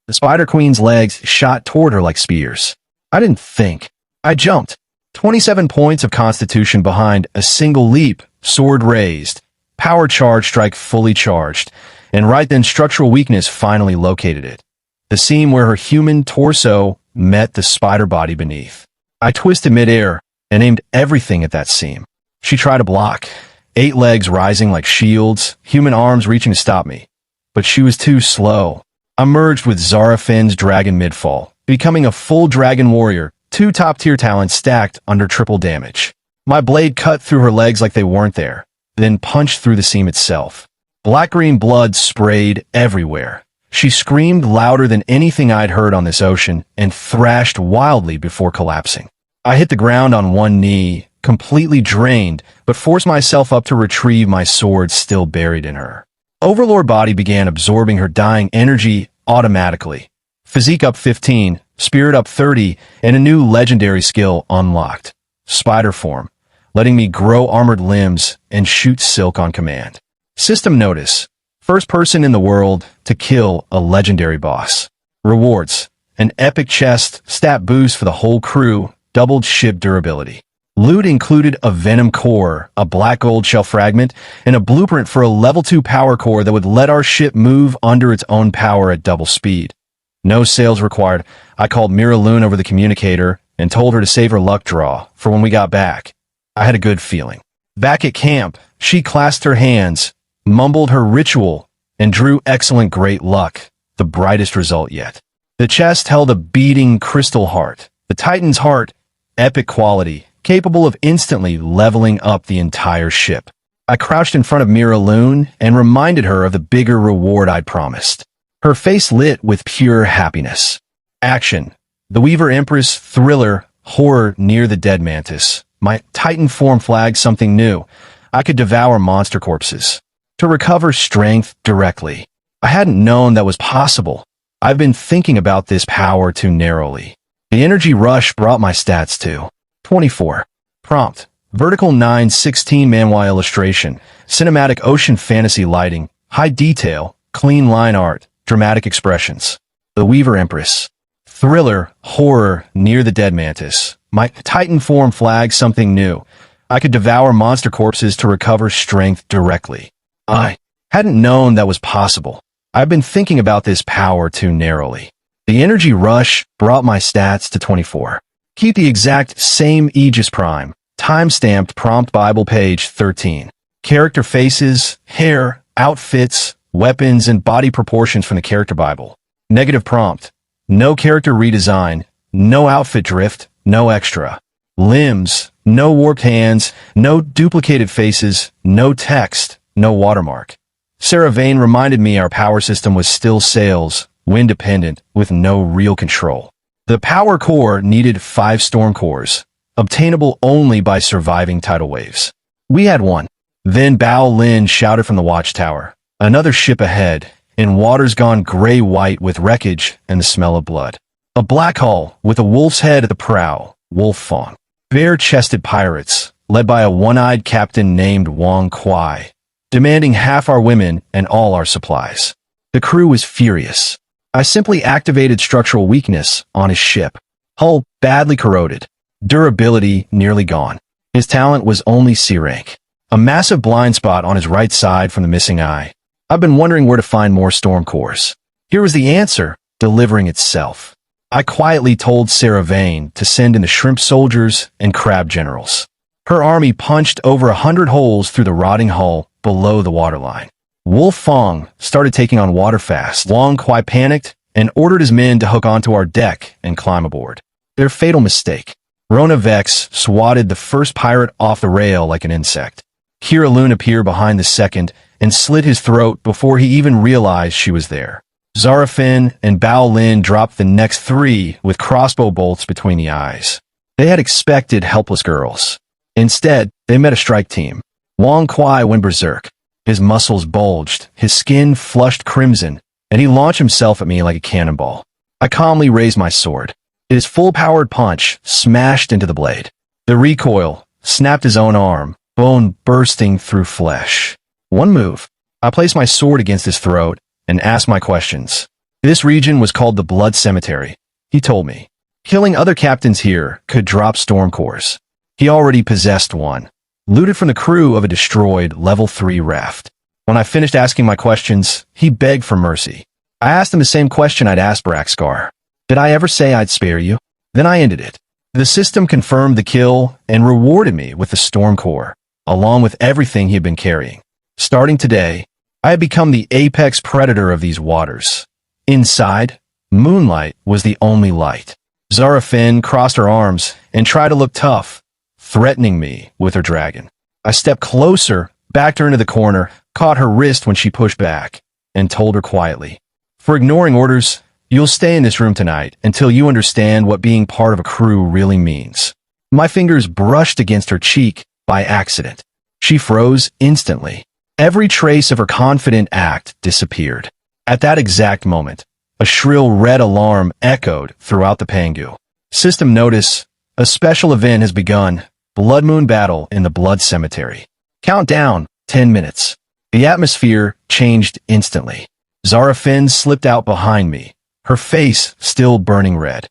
The Spider Queen's legs shot toward her like spears. I didn't think. I jumped. 27 points of constitution behind a single leap, sword raised, power charge strike fully charged, and right then structural weakness finally located it. The seam where her human torso met the spider body beneath. I twisted midair and aimed everything at that seam. She tried to block, 8 legs rising like shields, human arms reaching to stop me. But she was too slow. I merged with Zara Finn's dragon midfall, becoming a full dragon warrior, 2 top-tier talents stacked under triple damage. My blade cut through her legs like they weren't there, then punched through the seam itself. Black-green blood sprayed everywhere. She screamed louder than anything I'd heard on this ocean and thrashed wildly before collapsing. I hit the ground on one knee, completely drained, but forced myself up to retrieve my sword still buried in her. Overlord body began absorbing her dying energy automatically. Physique up 15, spirit up 30, and a new legendary skill unlocked. Spider form, letting me grow armored limbs and shoot silk on command. System notice, first person in the world to kill a legendary boss. Rewards, an epic chest, stat boost for the whole crew, doubled ship durability. Loot included a venom core, a black gold shell fragment, and a blueprint for a level 2 power core that would let our ship move under its own power at double speed. No sales required. I called Mira Loon over the communicator and told her to save her luck draw for when we got back. I had a good feeling. Back at camp, she clasped her hands, mumbled her ritual, and drew excellent great luck, the brightest result yet. The chest held a beating crystal heart, the Titan's heart, epic quality, capable of instantly leveling up the entire ship. I crouched in front of Mira Loon and reminded her of the bigger reward I'd promised. Her face lit with pure happiness. Action. The Weaver Empress, thriller, horror near the dead mantis. My Titan form flagged something new. I could devour monster corpses to recover strength directly. I hadn't known that was possible. I've been thinking about this power too narrowly. The energy rush brought my stats to 24. Prompt. Vertical 9:16 Manhwa illustration. Cinematic ocean fantasy lighting. High detail. Clean line art. Dramatic expressions. The Weaver Empress. Thriller, horror, near the dead mantis. My Titan form flagged something new. I could devour monster corpses to recover strength directly. I hadn't known that was possible. I've been thinking about this power too narrowly. The energy rush brought my stats to 24. Keep the exact same Aegis Prime. Time-stamped prompt Bible page 13. Character faces, hair, outfits, weapons, and body proportions from the character Bible. Negative prompt. No character redesign. No outfit drift. No extra. Limbs. No warped hands. No duplicated faces. No text. No watermark. Sarah Vane reminded me our power system was still sales, wind-dependent, with no real control. The power core needed 5 storm cores, obtainable only by surviving tidal waves. We had one. Then Bao Lin shouted from the watchtower. Another ship ahead, in waters gone gray-white with wreckage and the smell of blood. A black hull with a wolf's head at the prow, Wolf Fong. Bare-chested pirates, led by a one-eyed captain named Wang Kuai, demanding half our women and all our supplies. The crew was furious. I simply activated structural weakness on his ship. Hull badly corroded. Durability nearly gone. His talent was only C rank. A massive blind spot on his right side from the missing eye. I've been wondering where to find more storm cores. Here was the answer, delivering itself. I quietly told Sarah Vane to send in the shrimp soldiers and crab generals. Her army punched over 100 holes through the rotting hull below the waterline. Wolf Fong started taking on water fast. Wang Kuai panicked and ordered his men to hook onto our deck and climb aboard. Their fatal mistake. Rona Vex swatted the first pirate off the rail like an insect. Kira Loon appeared behind the second and slit his throat before he even realized she was there. Zarafin and Bao Lin dropped the next 3 with crossbow bolts between the eyes. They had expected helpless girls. Instead, they met a strike team. Wang Kuai went berserk. His muscles bulged, his skin flushed crimson, and he launched himself at me like a cannonball. I calmly raised my sword. His full-powered punch smashed into the blade. The recoil snapped his own arm, bone bursting through flesh. One move. I placed my sword against his throat and asked my questions. This region was called the Blood Cemetery, he told me. Killing other captains here could drop storm cores. He already possessed one. Looted from the crew of a destroyed level 3 raft. When I finished asking my questions, he begged for mercy. I asked him the same question I'd asked Braxcar. Did I ever say I'd spare you? Then I ended it. The system confirmed the kill and rewarded me with the storm core, along with everything he had been carrying. Starting today, I had become the apex predator of these waters. Inside, moonlight was the only light. Zarafin crossed her arms and tried to look tough, threatening me with her dragon. I stepped closer, backed her into the corner, caught her wrist when she pushed back, and told her quietly, "For ignoring orders, you'll stay in this room tonight until you understand what being part of a crew really means." My fingers brushed against her cheek by accident. She froze instantly. Every trace of her confident act disappeared. At that exact moment, a shrill red alarm echoed throughout the Pangu. System notice, a special event has begun. Blood Moon Battle in the Blood Cemetery. Countdown, 10 minutes. The atmosphere changed instantly. Zarafin slipped out behind me, her face still burning red.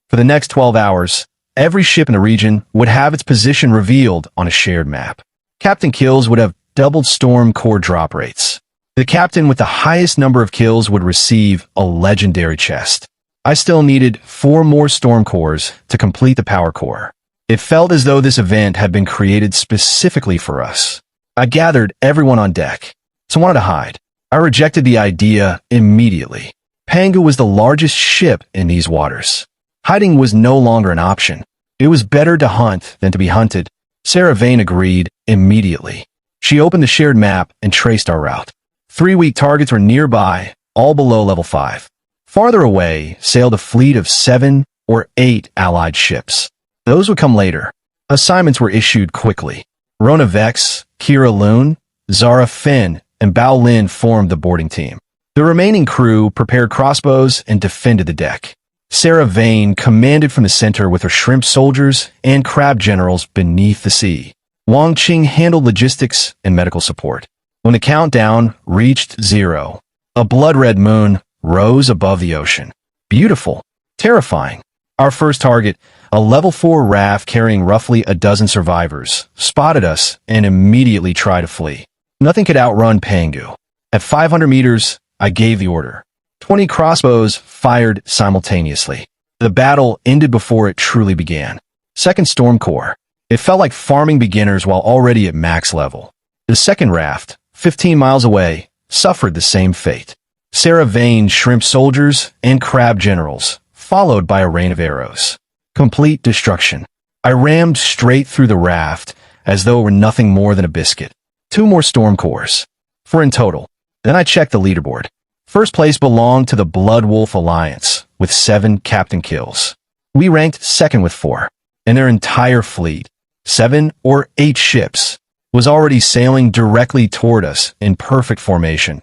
For the next 12 hours, every ship in the region would have its position revealed on a shared map. Captain kills would have doubled storm core drop rates. The captain with the highest number of kills would receive a legendary chest. I still needed 4 more storm cores to complete the power core. It felt as though this event had been created specifically for us. I gathered everyone on deck. Someone wanted to hide. I rejected the idea immediately. Pangu was the largest ship in these waters. Hiding was no longer an option. It was better to hunt than to be hunted. Sarah Vane agreed immediately. She opened the shared map and traced our route. 3 weak targets were nearby, all below level 5. Farther away sailed a fleet of 7 or 8 allied ships. Those would come later. Assignments were issued quickly. Rona Vex, Kira Loon, Zara Finn, and Bao Lin formed the boarding team. The remaining crew prepared crossbows and defended the deck. Sarah Vane commanded from the center with her shrimp soldiers and crab generals beneath the sea. Wang Qing handled logistics and medical support. When the countdown reached 0, a blood-red moon rose above the ocean. Beautiful, terrifying. Our first target, a level 4 raft carrying roughly a dozen survivors, spotted us and immediately tried to flee. Nothing could outrun Pangu. At 500 meters, I gave the order. 20 crossbows fired simultaneously. The battle ended before it truly began. Second Storm Corps. It felt like farming beginners while already at max level. The second raft, 15 miles away, suffered the same fate. Sarah Vane's shrimp soldiers and crab generals, followed by a rain of arrows. Complete destruction. I rammed straight through the raft as though it were nothing more than a biscuit. 2 more Storm Corps. 4 in total. Then I checked the leaderboard. First place belonged to the Blood Wolf Alliance, with 7 captain kills. We ranked second with 4, and their entire fleet, 7 or 8 ships, was already sailing directly toward us in perfect formation.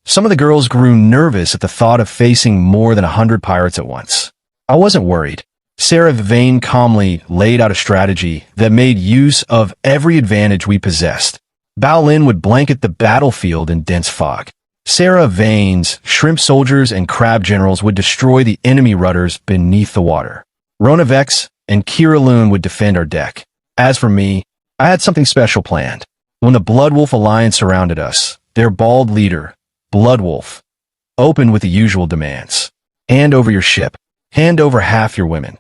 Some of the girls grew nervous at the thought of facing more than 100 pirates at once. I wasn't worried. Sarah Vane calmly laid out a strategy that made use of every advantage we possessed. Bao Lin would blanket the battlefield in dense fog. Sarah Vane's shrimp soldiers and crab generals would destroy the enemy rudders beneath the water. Rona Vex and Kira Loon would defend our deck. As for me, I had something special planned. When the Blood Wolf Alliance surrounded us, their bald leader, Blood Wolf, opened with the usual demands. Hand over your ship. Hand over half your women.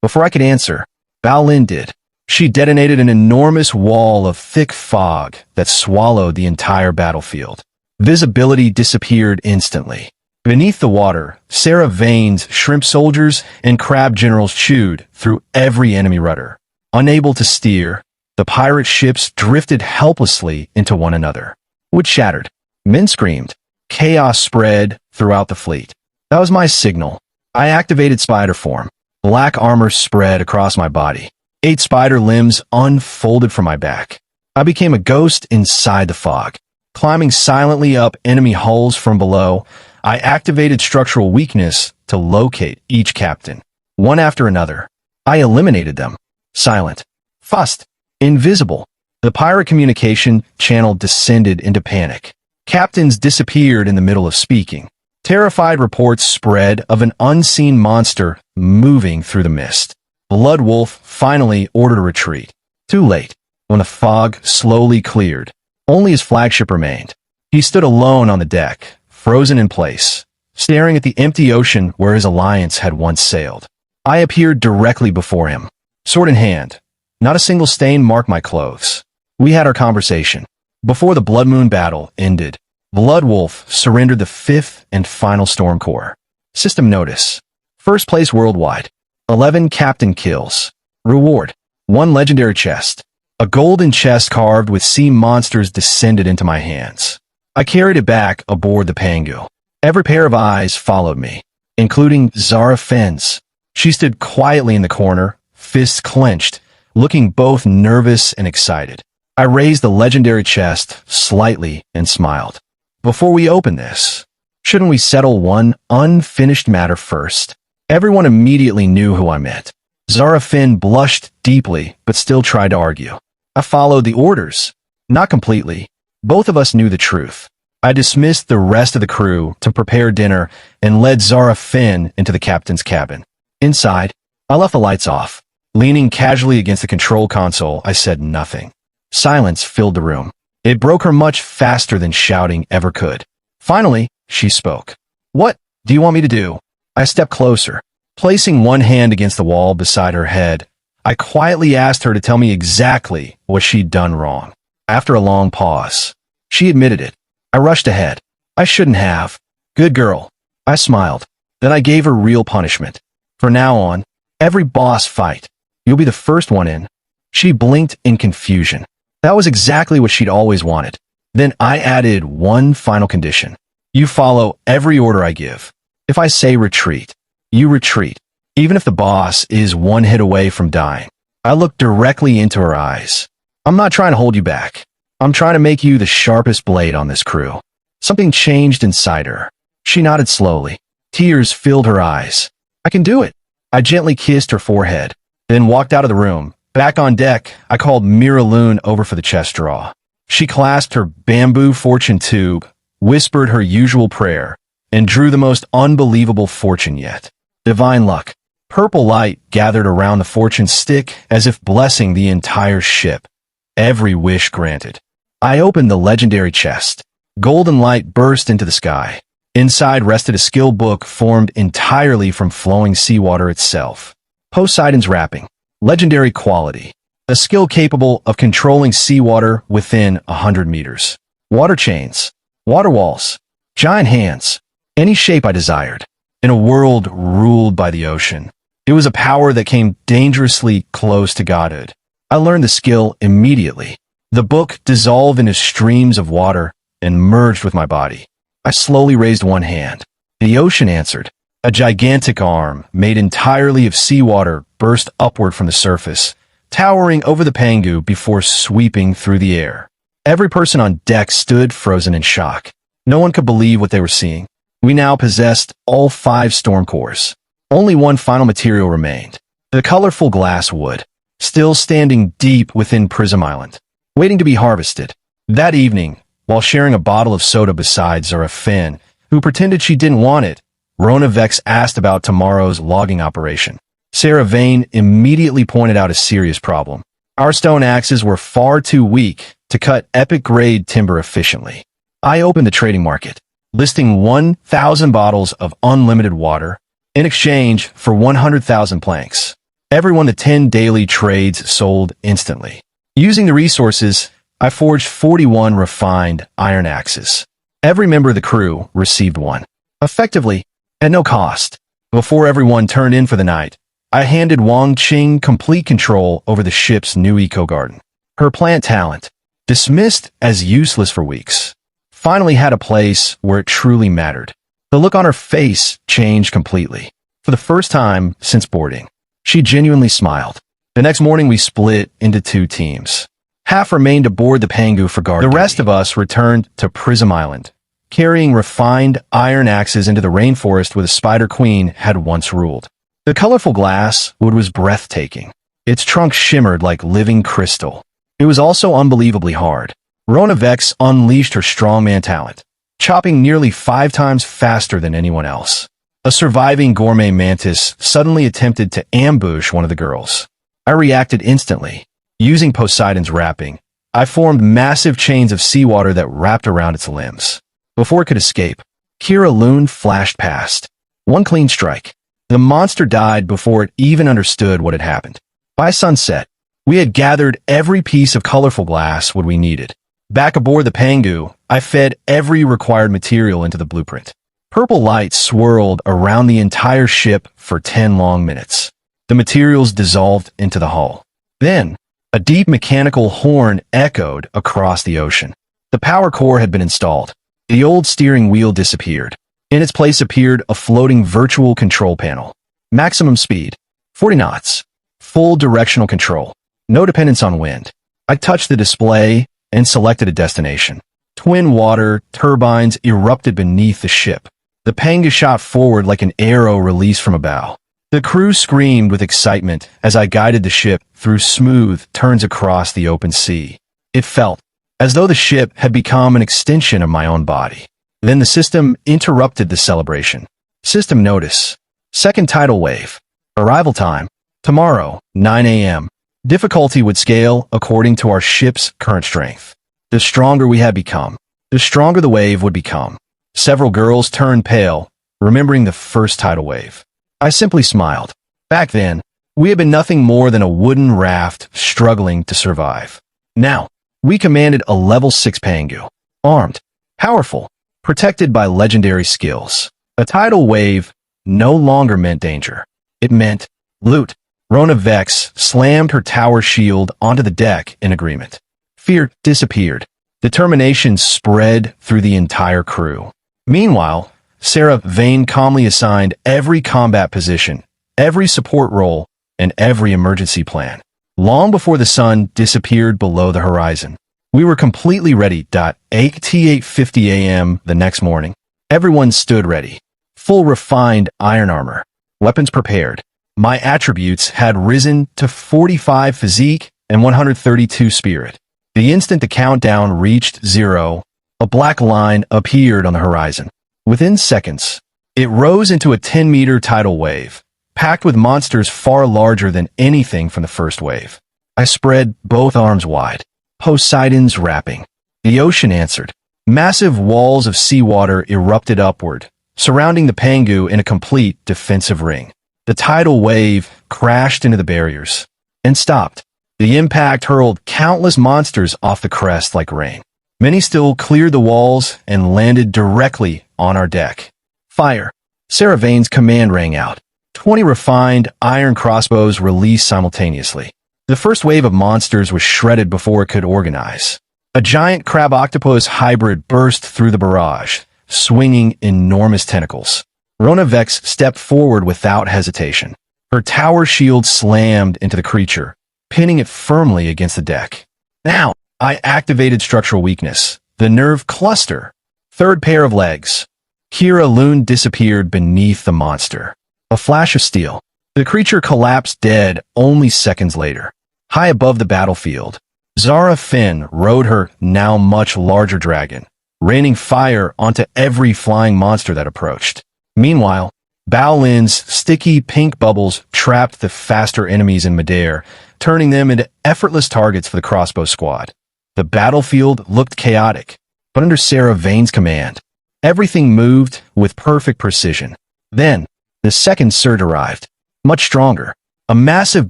Before I could answer, Bao Lin did. She detonated an enormous wall of thick fog that swallowed the entire battlefield. Visibility disappeared instantly. Beneath the water, Sarah Vane's shrimp soldiers and crab generals chewed through every enemy rudder. Unable to steer, the pirate ships drifted helplessly into one another. Wood shattered. Men screamed. Chaos spread throughout the fleet. That was my signal. I activated spider form. Black armor spread across my body. 8 spider limbs unfolded from my back. I became a ghost inside the fog. Climbing silently up enemy hulls from below, I activated structural weakness to locate each captain. One after another, I eliminated them. Silent. Fast. Invisible. The pirate communication channel descended into panic. Captains disappeared in the middle of speaking. Terrified reports spread of an unseen monster moving through the mist. Blood Wolf finally ordered a retreat. Too late. When the fog slowly cleared, only his flagship remained. He stood alone on the deck, frozen in place, staring at the empty ocean where his alliance had once sailed. I appeared directly before him, sword in hand. Not a single stain marked my clothes. We had our conversation. Before the Blood Moon battle ended, Blood Wolf surrendered the 5th and final Storm Corps. System notice. First place worldwide. 11 captain kills. Reward. 1 legendary chest. A golden chest carved with sea monsters descended into my hands. I carried it back aboard the Pangu. Every pair of eyes followed me, including Zara Fenn's. She stood quietly in the corner, fists clenched, looking both nervous and excited. I raised the legendary chest slightly and smiled. Before we open this, shouldn't we settle one unfinished matter first? Everyone immediately knew who I meant. Zara Finn blushed deeply, but still tried to argue. I followed the orders. Not completely. Both of us knew the truth. I dismissed the rest of the crew to prepare dinner and led Zara Finn into the captain's cabin. Inside, I left the lights off. Leaning casually against the control console, I said nothing. Silence filled the room. It broke her much faster than shouting ever could. Finally, she spoke. What do you want me to do? I stepped closer. Placing one hand against the wall beside her head, I quietly asked her to tell me exactly what she'd done wrong. After a long pause, she admitted it. I rushed ahead. I shouldn't have. Good girl. I smiled. Then I gave her real punishment. From now on, every boss fight, you'll be the first one in. She blinked in confusion. That was exactly what she'd always wanted. Then I added one final condition. You follow every order I give. If I say retreat, you retreat, even if the boss is one hit away from dying. I looked directly into her eyes. I'm not trying to hold you back. I'm trying to make you the sharpest blade on this crew. Something changed inside her. She nodded slowly. Tears filled her eyes. I can do it. I gently kissed her forehead, then walked out of the room. Back on deck, I called Mira Loon over for the chest draw. She clasped her bamboo fortune tube, whispered her usual prayer, and drew the most unbelievable fortune yet. Divine luck. Purple light gathered around the fortune stick as if blessing the entire ship. Every wish granted. I opened the legendary chest. Golden light burst into the sky. Inside rested a skill book formed entirely from flowing seawater itself. Poseidon's Wrapping. Legendary quality. A skill capable of controlling seawater within 100 meters. Water chains. Water walls. Giant hands. Any shape I desired. In a world ruled by the ocean. It was a power that came dangerously close to godhood. I learned the skill immediately. The book dissolved into streams of water and merged with my body. I slowly raised one hand. The ocean answered. A gigantic arm, made entirely of seawater, burst upward from the surface, towering over the Pangu before sweeping through the air. Every person on deck stood frozen in shock. No one could believe what they were seeing. We now possessed all 5 storm cores. Only one final material remained. The colorful glass wood, still standing deep within Prism Island, waiting to be harvested. That evening, while sharing a bottle of soda beside Zara Finn, who pretended she didn't want it, Rona Vex asked about tomorrow's logging operation. Sarah Vane immediately pointed out a serious problem. Our stone axes were far too weak to cut epic-grade timber efficiently. I opened the trading market, listing 1,000 bottles of unlimited water in exchange for 100,000 planks. Every 1 to 10 daily trades sold instantly. Using the resources, I forged 41 refined iron axes. Every member of the crew received one. Effectively, at no cost. Before everyone turned in for the night, I handed Wang Qing complete control over the ship's new eco-garden. Her plant talent, dismissed as useless for weeks, finally had a place where it truly mattered. The look on her face changed completely. For the first time since boarding, she genuinely smiled. The next morning we split into 2 teams. Half remained aboard the Pangu for guard duty. The rest of us returned to Prism Island, carrying refined iron axes into the rainforest where the Spider Queen had once ruled. The colorful glass wood was breathtaking. Its trunk shimmered like living crystal. It was also unbelievably hard. Rona Vex unleashed her strongman talent, chopping nearly 5 times faster than anyone else. A surviving gourmet mantis suddenly attempted to ambush one of the girls. I reacted instantly. Using Poseidon's Wrapping, I formed massive chains of seawater that wrapped around its limbs. Before it could escape, Kira Loon flashed past. One clean strike. The monster died before it even understood what had happened. By sunset, we had gathered every piece of colorful glass wood we needed. Back aboard the Pangu, I fed every required material into the blueprint. Purple light swirled around the entire ship for 10 long minutes. The materials dissolved into the hull. Then, a deep mechanical horn echoed across the ocean. The power core had been installed. The old steering wheel disappeared. In its place appeared a floating virtual control panel. Maximum speed, 40 knots. Full directional control. No dependence on wind. I touched the display and selected a destination. Twin water turbines erupted beneath the ship. The Panga shot forward like an arrow released from a bow. The crew screamed with excitement as I guided the ship through smooth turns across the open sea. It felt as though the ship had become an extension of my own body. Then the system interrupted the celebration. System notice. Second tidal wave. Arrival time. Tomorrow, 9 a.m. Difficulty would scale according to our ship's current strength. The stronger we had become, the stronger the wave would become. Several girls turned pale, remembering the first tidal wave. I simply smiled. Back then, we had been nothing more than a wooden raft struggling to survive. Now, we commanded a level 6 Pangu. Armed, powerful, protected by legendary skills. A tidal wave no longer meant danger. It meant loot. Rona Vex slammed her tower shield onto the deck in agreement. Fear disappeared. Determination spread through the entire crew. Meanwhile, Sarah Vane calmly assigned every combat position, every support role, and every emergency plan. Long before the sun disappeared below the horizon, we were completely ready. At 8:50 a.m. the next morning, everyone stood ready. Full refined iron armor, weapons prepared. My attributes had risen to 45 physique and 132 spirit. The instant the countdown reached 0, a black line appeared on the horizon. Within seconds, it rose into a 10-meter tidal wave, packed with monsters far larger than anything from the first wave. I spread both arms wide. Poseidon's Wrapping. The ocean answered. Massive walls of seawater erupted upward, surrounding the Pangu in a complete defensive ring. The tidal wave crashed into the barriers and stopped. The impact hurled countless monsters off the crest like rain. Many still cleared the walls and landed directly on our deck. Fire! Sarah Vane's command rang out. 20 refined iron crossbows released simultaneously. The first wave of monsters was shredded before it could organize. A giant crab-octopus hybrid burst through the barrage, swinging enormous tentacles. Rona Vex stepped forward without hesitation. Her tower shield slammed into the creature, pinning it firmly against the deck. Now, I activated structural weakness, the nerve cluster. Third pair of legs. Kira Loon disappeared beneath the monster. A flash of steel. The creature collapsed dead only seconds later. High above the battlefield, Zara Finn rode her now much larger dragon, raining fire onto every flying monster that approached. Meanwhile, Bao Lin's sticky pink bubbles trapped the faster enemies in midair, turning them into effortless targets for the crossbow squad. The battlefield looked chaotic, but under Sarah Vane's command, everything moved with perfect precision. Then, the second surge arrived, much stronger. A massive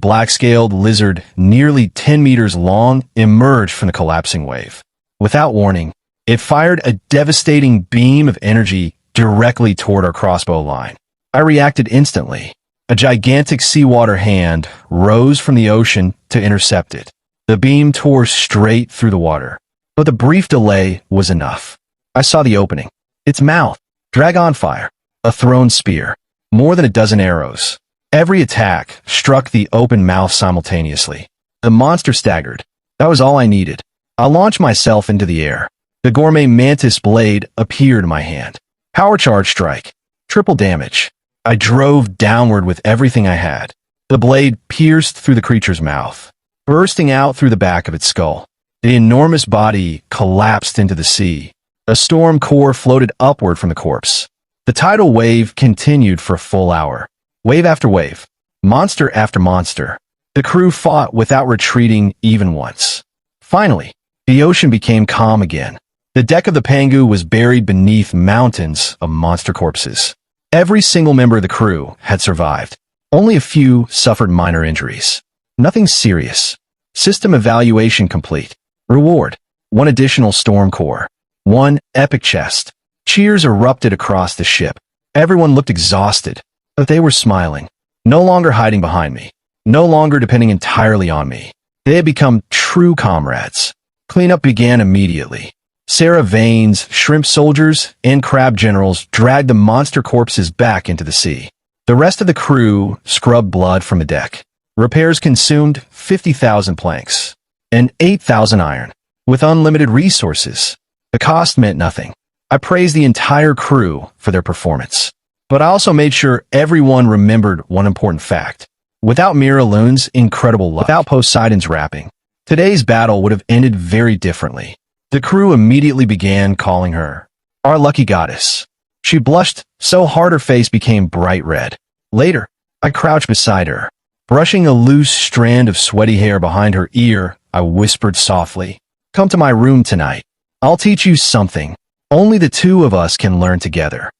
black-scaled lizard, nearly 10 meters long, emerged from the collapsing wave. Without warning, it fired a devastating beam of energy directly toward our crossbow line. I reacted instantly. A gigantic seawater hand rose from the ocean to intercept it. The beam tore straight through the water, but the brief delay was enough. I saw the opening. Its mouth, dragon fire, a thrown spear, more than a dozen arrows. Every attack struck the open mouth simultaneously. The monster staggered. That was all I needed. I launched myself into the air. The gourmet mantis blade appeared in my hand. Power charge strike. Triple damage. I drove downward with everything I had. The blade pierced through the creature's mouth, bursting out through the back of its skull. The enormous body collapsed into the sea. A storm core floated upward from the corpse. The tidal wave continued for a full hour. Wave after wave, monster after monster. The crew fought without retreating even once. Finally, the ocean became calm again. The deck of the Pangu was buried beneath mountains of monster corpses. Every single member of the crew had survived. Only a few suffered minor injuries. Nothing serious. System evaluation complete. Reward: 1 additional storm core. 1 epic chest. Cheers erupted across the ship. Everyone looked exhausted. But they were smiling, no longer hiding behind me, no longer depending entirely on me. They had become true comrades. Cleanup began immediately. Sarah Vane's shrimp soldiers and crab generals dragged the monster corpses back into the sea. The rest of the crew scrubbed blood from the deck. Repairs consumed 50,000 planks and 8,000 iron. With unlimited resources, the cost meant nothing. I praised the entire crew for their performance. But I also made sure everyone remembered one important fact. Without Mira Loon's incredible luck, without Poseidon's rapping, today's battle would have ended very differently. The crew immediately began calling her our lucky goddess. She blushed so hard her face became bright red. Later, I crouched beside her. Brushing a loose strand of sweaty hair behind her ear, I whispered softly, "Come to my room tonight. I'll teach you something. Only the two of us can learn together."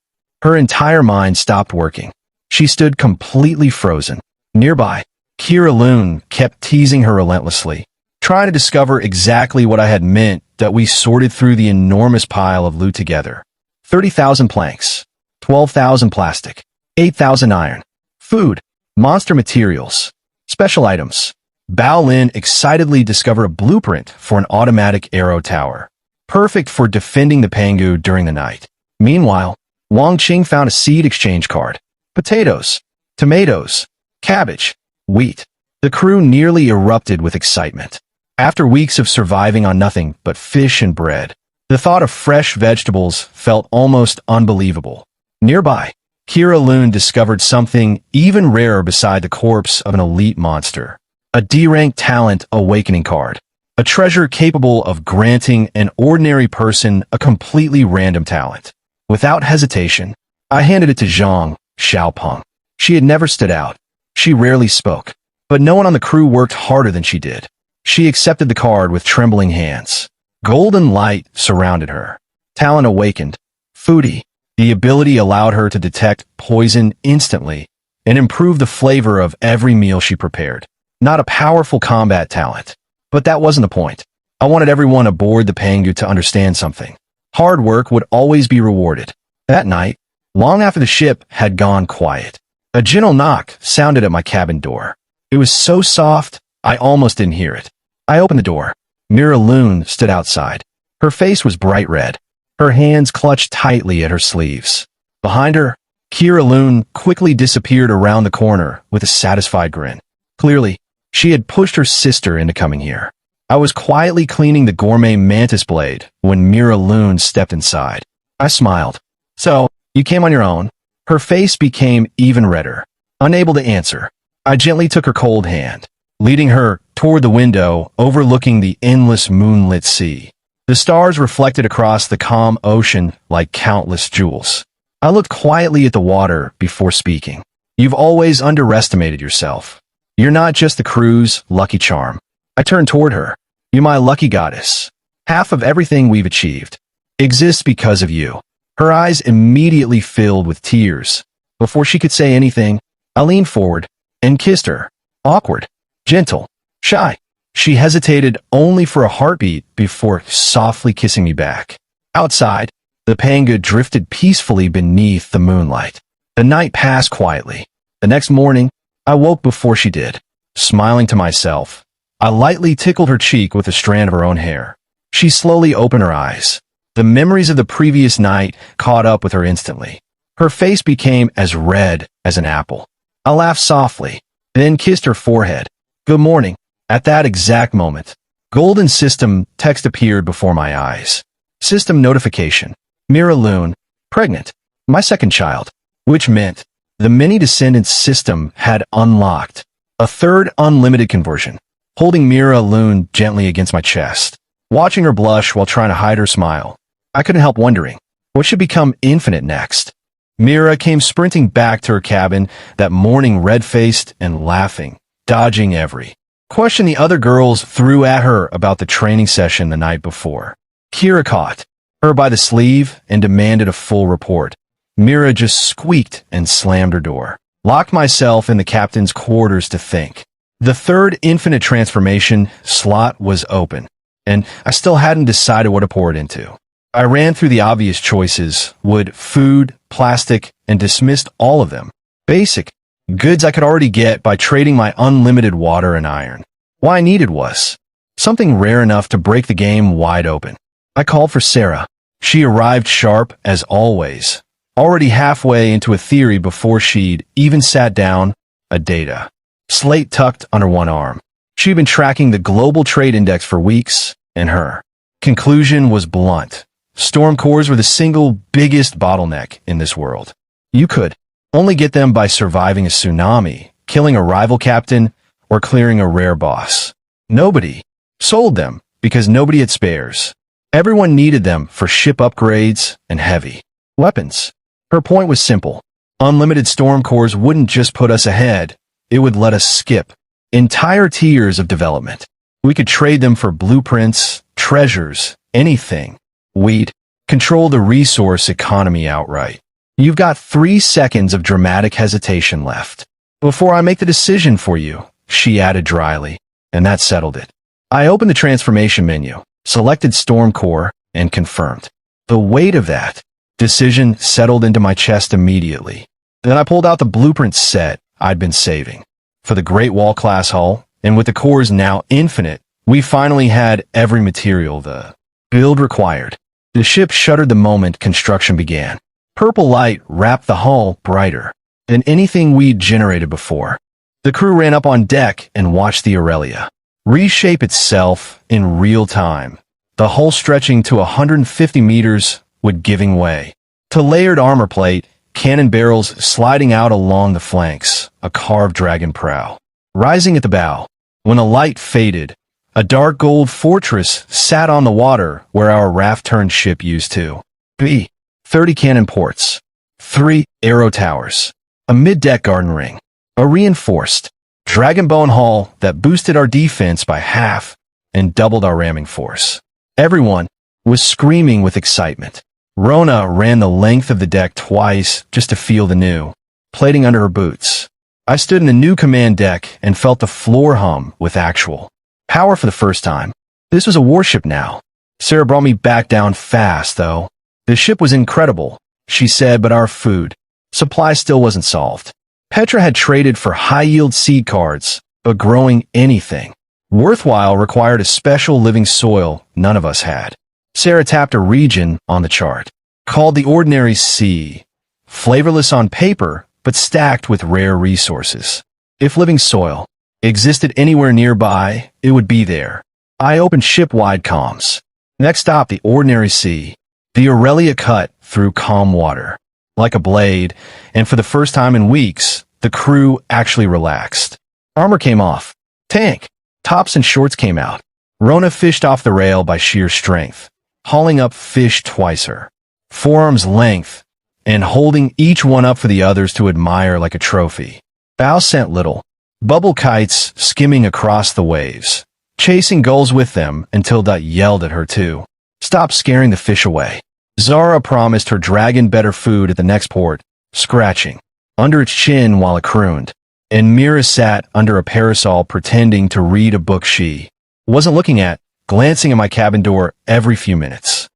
Her entire mind stopped working. She stood completely frozen. Nearby, Kira Loon kept teasing her relentlessly, trying to discover exactly what I had meant that we sorted through the enormous pile of loot together. 30,000 planks, 12,000 plastic, 8,000 iron, food, monster materials, special items. Bao Lin excitedly discovered a blueprint for an automatic arrow tower, perfect for defending the Pangu during the night. Meanwhile, Wang Qing found a seed exchange card. Potatoes, tomatoes, cabbage, wheat. The crew nearly erupted with excitement. After weeks of surviving on nothing but fish and bread, the thought of fresh vegetables felt almost unbelievable. Nearby, Kira Loon discovered something even rarer beside the corpse of an elite monster. A D-rank talent awakening card. A treasure capable of granting an ordinary person a completely random talent. Without hesitation, I handed it to Zhang Xiaopeng. She had never stood out. She rarely spoke, but no one on the crew worked harder than she did. She accepted the card with trembling hands. Golden light surrounded her. Talent awakened. Foodie. The ability allowed her to detect poison instantly and improve the flavor of every meal she prepared. Not a powerful combat talent. But that wasn't the point. I wanted everyone aboard the Pangu to understand something. Hard work would always be rewarded. That night, long after the ship had gone quiet, a gentle knock sounded at my cabin door. It was so soft, I almost didn't hear it. I opened the door. Mira Loon stood outside. Her face was bright red. Her hands clutched tightly at her sleeves. Behind her, Kira Loon quickly disappeared around the corner with a satisfied grin. Clearly, she had pushed her sister into coming here. I was quietly cleaning the gourmet mantis blade when Mira Loon stepped inside. I smiled. So, you came on your own? Her face became even redder. Unable to answer, I gently took her cold hand, leading her toward the window overlooking the endless moonlit sea. The stars reflected across the calm ocean like countless jewels. I looked quietly at the water before speaking. You've always underestimated yourself. You're not just the crew's lucky charm. I turned toward her. You're my lucky goddess. Half of everything we've achieved exists because of you. Her eyes immediately filled with tears. Before she could say anything, I leaned forward and kissed her. Awkward, gentle, shy. She hesitated only for a heartbeat before softly kissing me back. Outside, the Panga drifted peacefully beneath the moonlight. The night passed quietly. The next morning, I woke before she did. Smiling to myself, I lightly tickled her cheek with a strand of her own hair. She slowly opened her eyes. The memories of the previous night caught up with her instantly. Her face became as red as an apple. I laughed softly, then kissed her forehead. Good morning. At that exact moment, golden system text appeared before my eyes. System notification. Mira Loon, pregnant. My second child. Which meant the many descendants system had unlocked. A third unlimited conversion. Holding Mira Loon gently against my chest. Watching her blush while trying to hide her smile. I couldn't help wondering, what should become infinite next? Mira came sprinting back to her cabin that morning, red-faced and laughing, dodging every question the other girls threw at her about the training session the night before. Kira caught her by the sleeve and demanded a full report. Mira just squeaked and slammed her door. Locked myself in the captain's quarters to think. The third infinite transformation slot was open, and I still hadn't decided what to pour it into. I ran through the obvious choices, wood, food, plastic, and dismissed all of them. Basic goods I could already get by trading my unlimited water and iron. What I needed was something rare enough to break the game wide open. I called for Sarah. She arrived sharp as always, already halfway into a theory before she'd even sat down a data slate tucked under one arm. She'd been tracking the global trade index for weeks, and her conclusion was blunt. Storm cores were the single biggest bottleneck in this world. You could only get them by surviving a tsunami, killing a rival captain, or clearing a rare boss. Nobody sold them because nobody had spares. Everyone needed them for ship upgrades and heavy weapons. Her point was simple. Unlimited storm cores wouldn't just put us ahead, it would let us skip entire tiers of development. We could trade them for blueprints, treasures, anything. We'd control the resource economy outright. You've got 3 seconds of dramatic hesitation left before I make the decision for you, she added dryly, and that settled it. I opened the transformation menu, selected Storm Core, and confirmed. The weight of that decision settled into my chest immediately. Then I pulled out the blueprint set I'd been saving for the Great Wall class hull, and with the cores now infinite, we finally had every material the build required. The ship shuddered the moment construction began. Purple light wrapped the hull brighter than anything we'd generated before. The crew ran up on deck and watched the Aurelia reshape itself in real time, the hull stretching to 150 meters would giving way to layered armor plate, cannon barrels sliding out along the flanks, a carved dragon prow rising at the bow. When the light faded, a dark gold fortress sat on the water where our raft-turned ship used to be. 30 cannon ports, 3 arrow towers, a mid-deck garden ring, a reinforced dragon bone hull that boosted our defense by half and doubled our ramming force. Everyone was screaming with excitement. Rona ran the length of the deck twice just to feel the new plating under her boots. I stood in the new command deck and felt the floor hum with actual power for the first time. This was a warship now. Sarah brought me back down fast, though. The ship was incredible, she said, but our food supply still wasn't solved. Petra had traded for high-yield seed cards, but growing anything worthwhile required a special living soil none of us had. Sarah tapped a region on the chart, called the Ordinary Sea, flavorless on paper, but stacked with rare resources. If living soil existed anywhere nearby, it would be there. I opened ship-wide comms. Next stop, the Ordinary Sea. The Aurelia cut through calm water, like a blade, and for the first time in weeks, the crew actually relaxed. Armor came off. Tank, tops and shorts came out. Rona fished off the rail by sheer strength, hauling up fish twice her forearm's length, and holding each one up for the others to admire like a trophy. Bow sent little bubble kites skimming across the waves, chasing gulls with them until Dot yelled at her to stop scaring the fish away. Zara promised her dragon better food at the next port, scratching under its chin while it crooned, and Mira sat under a parasol pretending to read a book she wasn't looking at, glancing at my cabin door every few minutes.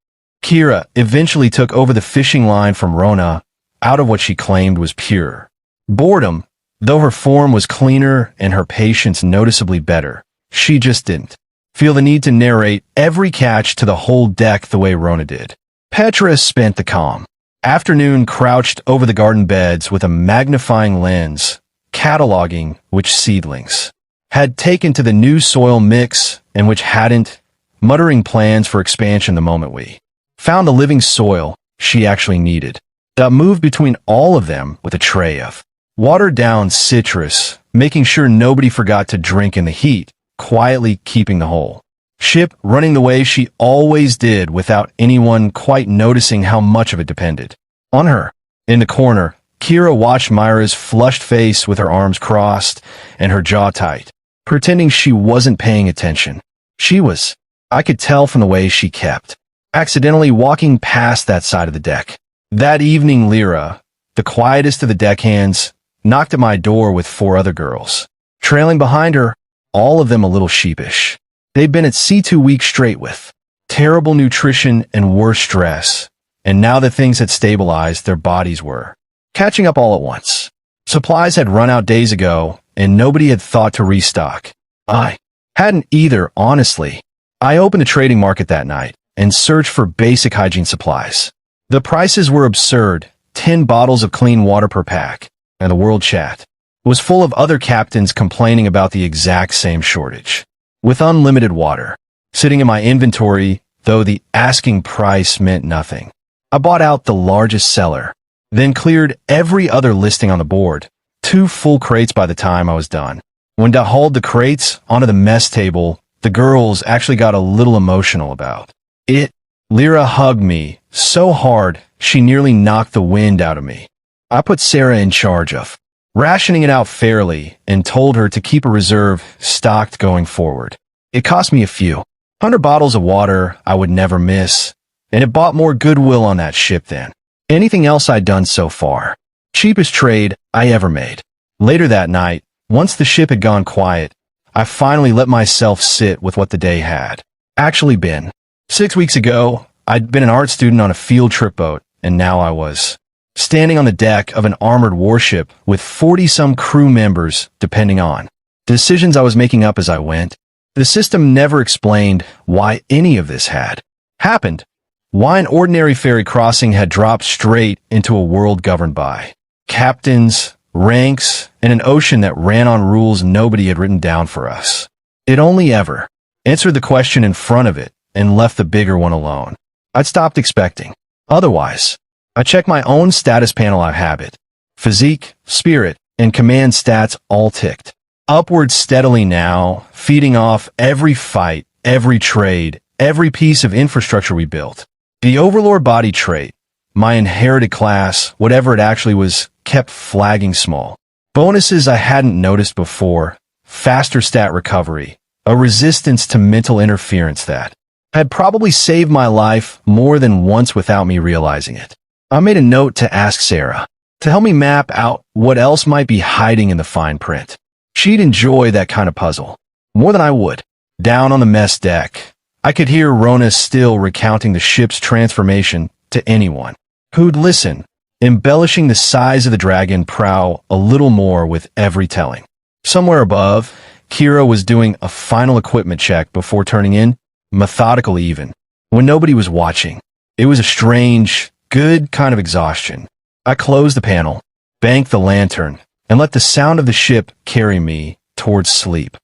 Kira eventually took over the fishing line from Rona out of what she claimed was pure boredom, though her form was cleaner and her patience noticeably better. She just didn't feel the need to narrate every catch to the whole deck the way Rona did. Petra spent the calm afternoon crouched over the garden beds with a magnifying lens, cataloging which seedlings had taken to the new soil mix and which hadn't, muttering plans for expansion the moment we found the living soil she actually needed. That moved between all of them with a tray of watered-down citrus, making sure nobody forgot to drink in the heat, quietly keeping the whole ship running the way she always did without anyone quite noticing how much of it depended on her. In the corner, Kira watched Myra's flushed face with her arms crossed and her jaw tight, pretending she wasn't paying attention. She was. I could tell from the way she kept accidentally walking past that side of the deck. That evening, Lyra, the quietest of the deckhands, knocked at my door with 4 other girls, trailing behind her, all of them a little sheepish. They'd been at sea 2 weeks straight with terrible nutrition and worse stress, and now that things had stabilized, their bodies were catching up all at once. Supplies had run out days ago, and nobody had thought to restock. I hadn't either, honestly. I opened a trading market that night and searched for basic hygiene supplies. The prices were absurd, 10 bottles of clean water per pack, and the world chat was full of other captains complaining about the exact same shortage. With unlimited water sitting in my inventory, though the asking price meant nothing, I bought out the largest seller, then cleared every other listing on the board, 2 full crates by the time I was done. When I hauled the crates onto the mess table, the girls actually got a little emotional about it. Lyra hugged me so hard she nearly knocked the wind out of me. I put Sarah in charge of rationing it out fairly and told her to keep a reserve stocked going forward. It cost me a few 100 bottles of water I would never miss, and it bought more goodwill on that ship than anything else I'd done so far. Cheapest trade I ever made. Later that night, once the ship had gone quiet, I finally let myself sit with what the day had actually been. 6 weeks ago, I'd been an art student on a field trip boat, and now I was standing on the deck of an armored warship with 40-some crew members depending on decisions I was making up as I went. The system never explained why any of this had happened, why an ordinary ferry crossing had dropped straight into a world governed by captains, ranks, and an ocean that ran on rules nobody had written down for us. It only ever answered the question in front of it and left the bigger one alone. I'd stopped expecting otherwise. I checked my own status panel of habit, physique, spirit, and command stats all ticked upward steadily now, feeding off every fight, every trade, every piece of infrastructure we built. The Overlord body trait, my inherited class, whatever it actually was, kept flagging small bonuses I hadn't noticed before, faster stat recovery, a resistance to mental interference that had probably saved my life more than once without me realizing it. I made a note to ask Sarah to help me map out what else might be hiding in the fine print. She'd enjoy that kind of puzzle more than I would. Down on the mess deck, I could hear Rona still recounting the ship's transformation to anyone who'd listen, embellishing the size of the dragon prow a little more with every telling. Somewhere above, Kira was doing a final equipment check before turning in, methodical even, when nobody was watching. It was a strange, good kind of exhaustion. I closed the panel, banked the lantern, and let the sound of the ship carry me towards sleep.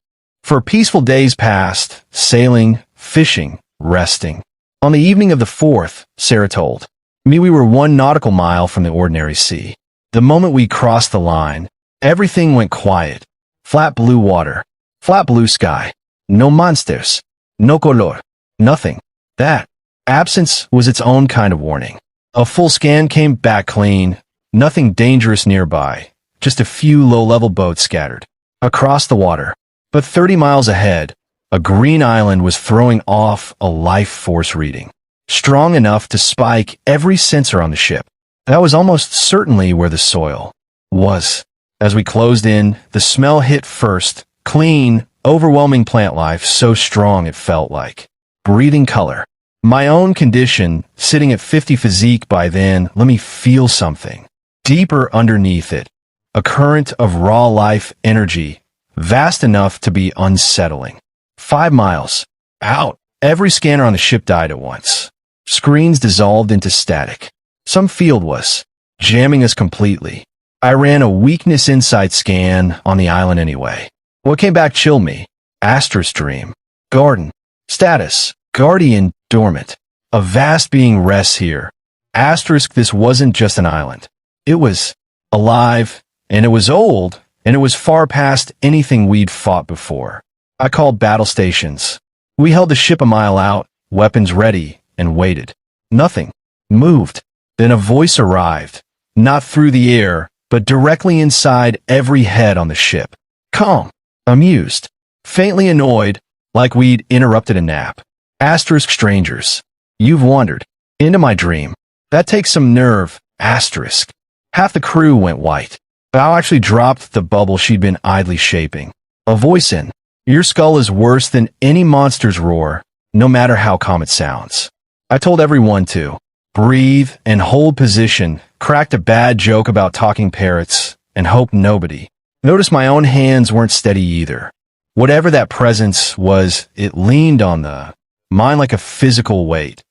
For peaceful days passed, sailing, fishing, resting. On the evening of the 4th, Sarah told me we were 1 nautical mile from the ordinary sea. The moment we crossed the line, everything went quiet. Flat blue water, flat blue sky, no monsters, no color, nothing. That absence was its own kind of warning. A full scan came back clean, nothing dangerous nearby, just a few low-level boats scattered across the water. But 30 miles ahead, a green island was throwing off a life force reading, strong enough to spike every sensor on the ship. That was almost certainly where the soil was. As we closed in, the smell hit first, clean, overwhelming plant life so strong it felt like breathing color. My own condition, sitting at 50 physique by then, let me feel something deeper underneath it, a current of raw life energy, vast enough to be unsettling. 5 miles out, every scanner on the ship died at once. Screens dissolved into static. Some field was jamming us completely. I ran a weakness insight scan on the island anyway. What came back chilled me. Asterisk dream. Garden. Status. Guardian dormant. A vast being rests here. Asterisk, this wasn't just an island. It was alive, and it was old, and it was far past anything we'd fought before. I called battle stations. We held the ship a mile out, weapons ready, and waited. Nothing moved. Then a voice arrived, not through the air, but directly inside every head on the ship. Calm, amused, faintly annoyed, like we'd interrupted a nap. Asterisk strangers. You've wandered into my dream. That takes some nerve. Asterisk. Half the crew went white. Bao actually dropped the bubble she'd been idly shaping. A voice in. Your skull is worse than any monster's roar, no matter how calm it sounds. I told everyone to breathe and hold position, cracked a bad joke about talking parrots, and hoped nobody noticed my own hands weren't steady either. Whatever that presence was, it leaned on the mind like a physical weight,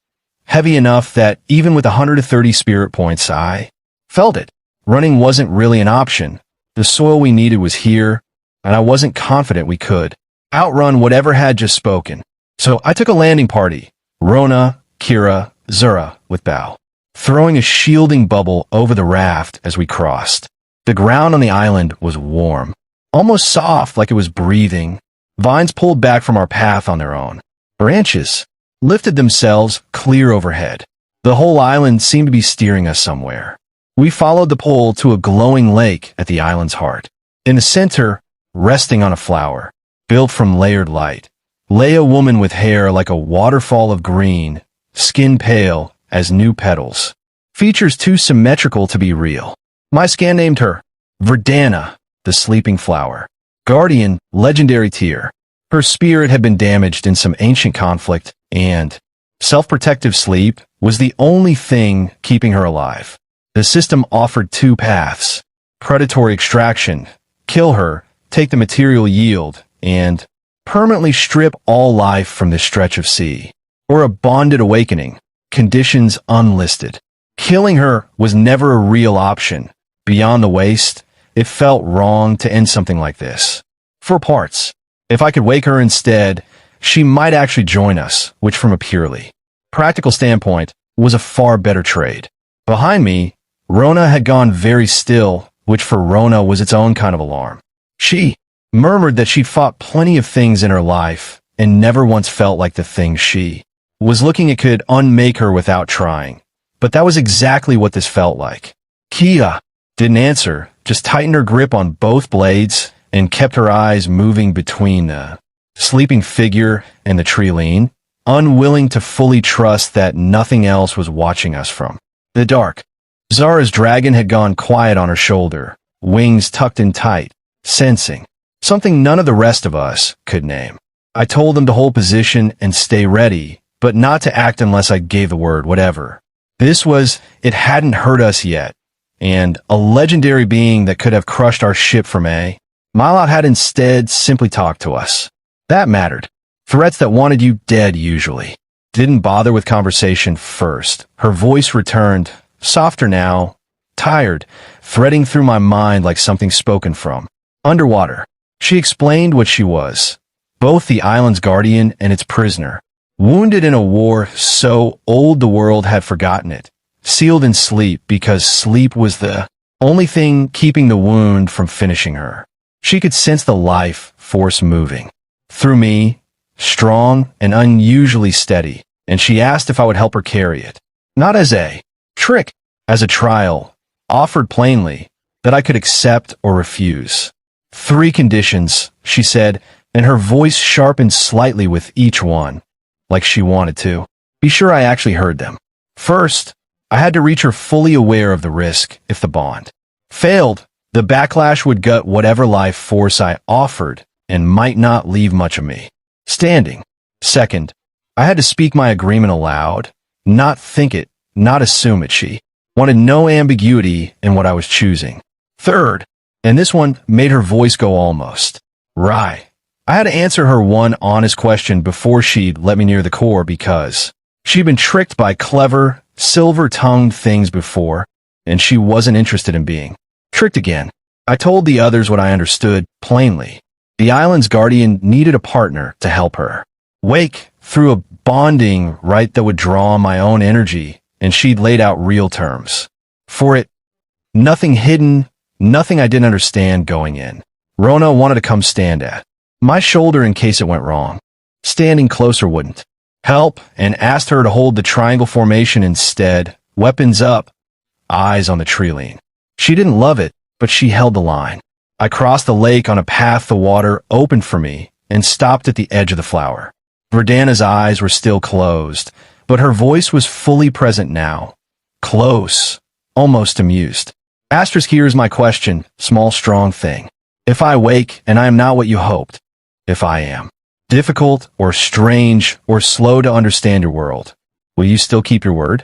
heavy enough that even with 130 spirit points, I felt it. Running wasn't really an option. The soil we needed was here, and I wasn't confident we could outrun whatever had just spoken. So I took a landing party, Rona, Kira, Zura, with Bao, throwing a shielding bubble over the raft as we crossed. The ground on the island was warm, almost soft like it was breathing. Vines pulled back from our path on their own. Branches lifted themselves clear overhead. The whole island seemed to be steering us somewhere. We followed the pole to a glowing lake at the island's heart. In the center, resting on a flower, built from layered light, lay a woman with hair like a waterfall of green, skin pale as new petals. Features too symmetrical to be real. My scan named her Verdana, the sleeping flower. Guardian, legendary tier. Her spirit had been damaged in some ancient conflict, and self-protective sleep was the only thing keeping her alive. The system offered 2 paths: predatory extraction, kill her, take the material yield, and permanently strip all life from this stretch of sea, or a bonded awakening, conditions unlisted. Killing her was never a real option. Beyond the waste, it felt wrong to end something like this. For parts, if I could wake her instead, she might actually join us, which from a purely practical standpoint was a far better trade. Behind me, Rona had gone very still, which for Rona was its own kind of alarm. She murmured that she'd fought plenty of things in her life and never once felt like the thing she was looking at could unmake her without trying. But that was exactly what this felt like. Kia didn't answer, just tightened her grip on both blades and kept her eyes moving between the sleeping figure and the tree lean. unwilling to fully trust that nothing else was watching us from the dark. Zara's dragon had gone quiet on her shoulder, wings tucked in tight, sensing something none of the rest of us could name. I told them to hold position and stay ready, but not to act unless I gave the word, whatever. It hadn't hurt us yet, and a legendary being that could have crushed our ship from Milot had instead simply talked to us. That mattered. Threats that wanted you dead usually didn't bother with conversation first. Her voice returned, softer now, tired, threading through my mind like something spoken from underwater. She explained what she was, both the island's guardian and its prisoner, wounded in a war so old the world had forgotten it, sealed in sleep because sleep was the only thing keeping the wound from finishing her. She could sense the life force moving through me, strong and unusually steady, and she asked if I would help her carry it. Not as a trick, as a trial, offered plainly, that I could accept or refuse. 3 conditions, she said, and her voice sharpened slightly with each one, like she wanted to be sure I actually heard them. First, I had to reach her fully aware of the risk if the bond failed. The backlash would gut whatever life force I offered and might not leave much of me standing. Second, I had to speak my agreement aloud, not think it, not assume it. She wanted no ambiguity in what I was choosing. Third, and this one made her voice go almost wry, I had to answer her one honest question before she'd let me near the core because she'd been tricked by clever, silver-tongued things before, and she wasn't interested in being tricked again. I told the others what I understood plainly. The island's guardian needed a partner to help her wake through a bonding rite that would draw on my own energy, and she'd laid out real terms for it. Nothing hidden, nothing I didn't understand going in. Rona wanted to come stand at my shoulder in case it went wrong. Standing closer wouldn't help, and asked her to hold the triangle formation instead, weapons up, eyes on the treeline. She didn't love it, but she held the line. I crossed the lake on a path the water opened for me and stopped at the edge of the flower. Verdana's eyes were still closed, but her voice was fully present now. Close, almost amused. Asterisk, here's my question, small strong thing. If I wake and I am not what you hoped, if I am difficult or strange or slow to understand your world, will you still keep your word?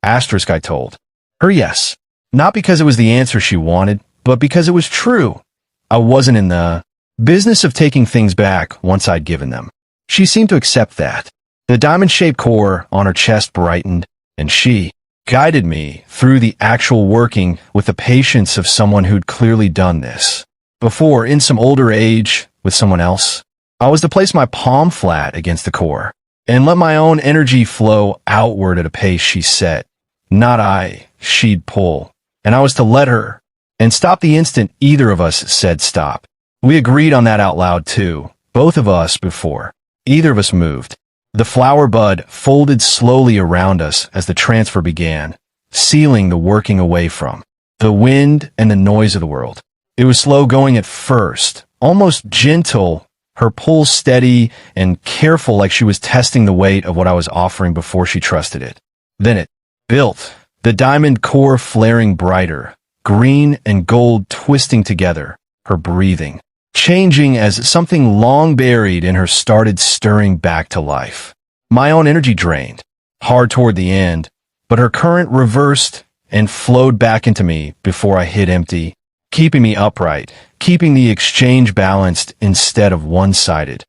Asterisk, I told her yes. Not because it was the answer she wanted, but because it was true. I wasn't in the business of taking things back once I'd given them. She seemed to accept that. The diamond-shaped core on her chest brightened, and she guided me through the actual working with the patience of someone who'd clearly done this before in some older age with someone else. I was to place my palm flat against the core and let my own energy flow outward at a pace she set. Not I, she'd pull, and I was to let her, and stop the instant either of us said stop. We agreed on that out loud too, both of us before either of us moved. The flower bud folded slowly around us as the transfer began, sealing the working away from the wind and the noise of the world. It was slow going at first, almost gentle, her pull steady and careful like she was testing the weight of what I was offering before she trusted it. Then it built, the diamond core flaring brighter, green and gold twisting together, her breathing changing as something long buried in her started stirring back to life. My own energy drained, hard toward the end, but her current reversed and flowed back into me before I hit empty, keeping me upright, keeping the exchange balanced instead of one-sided.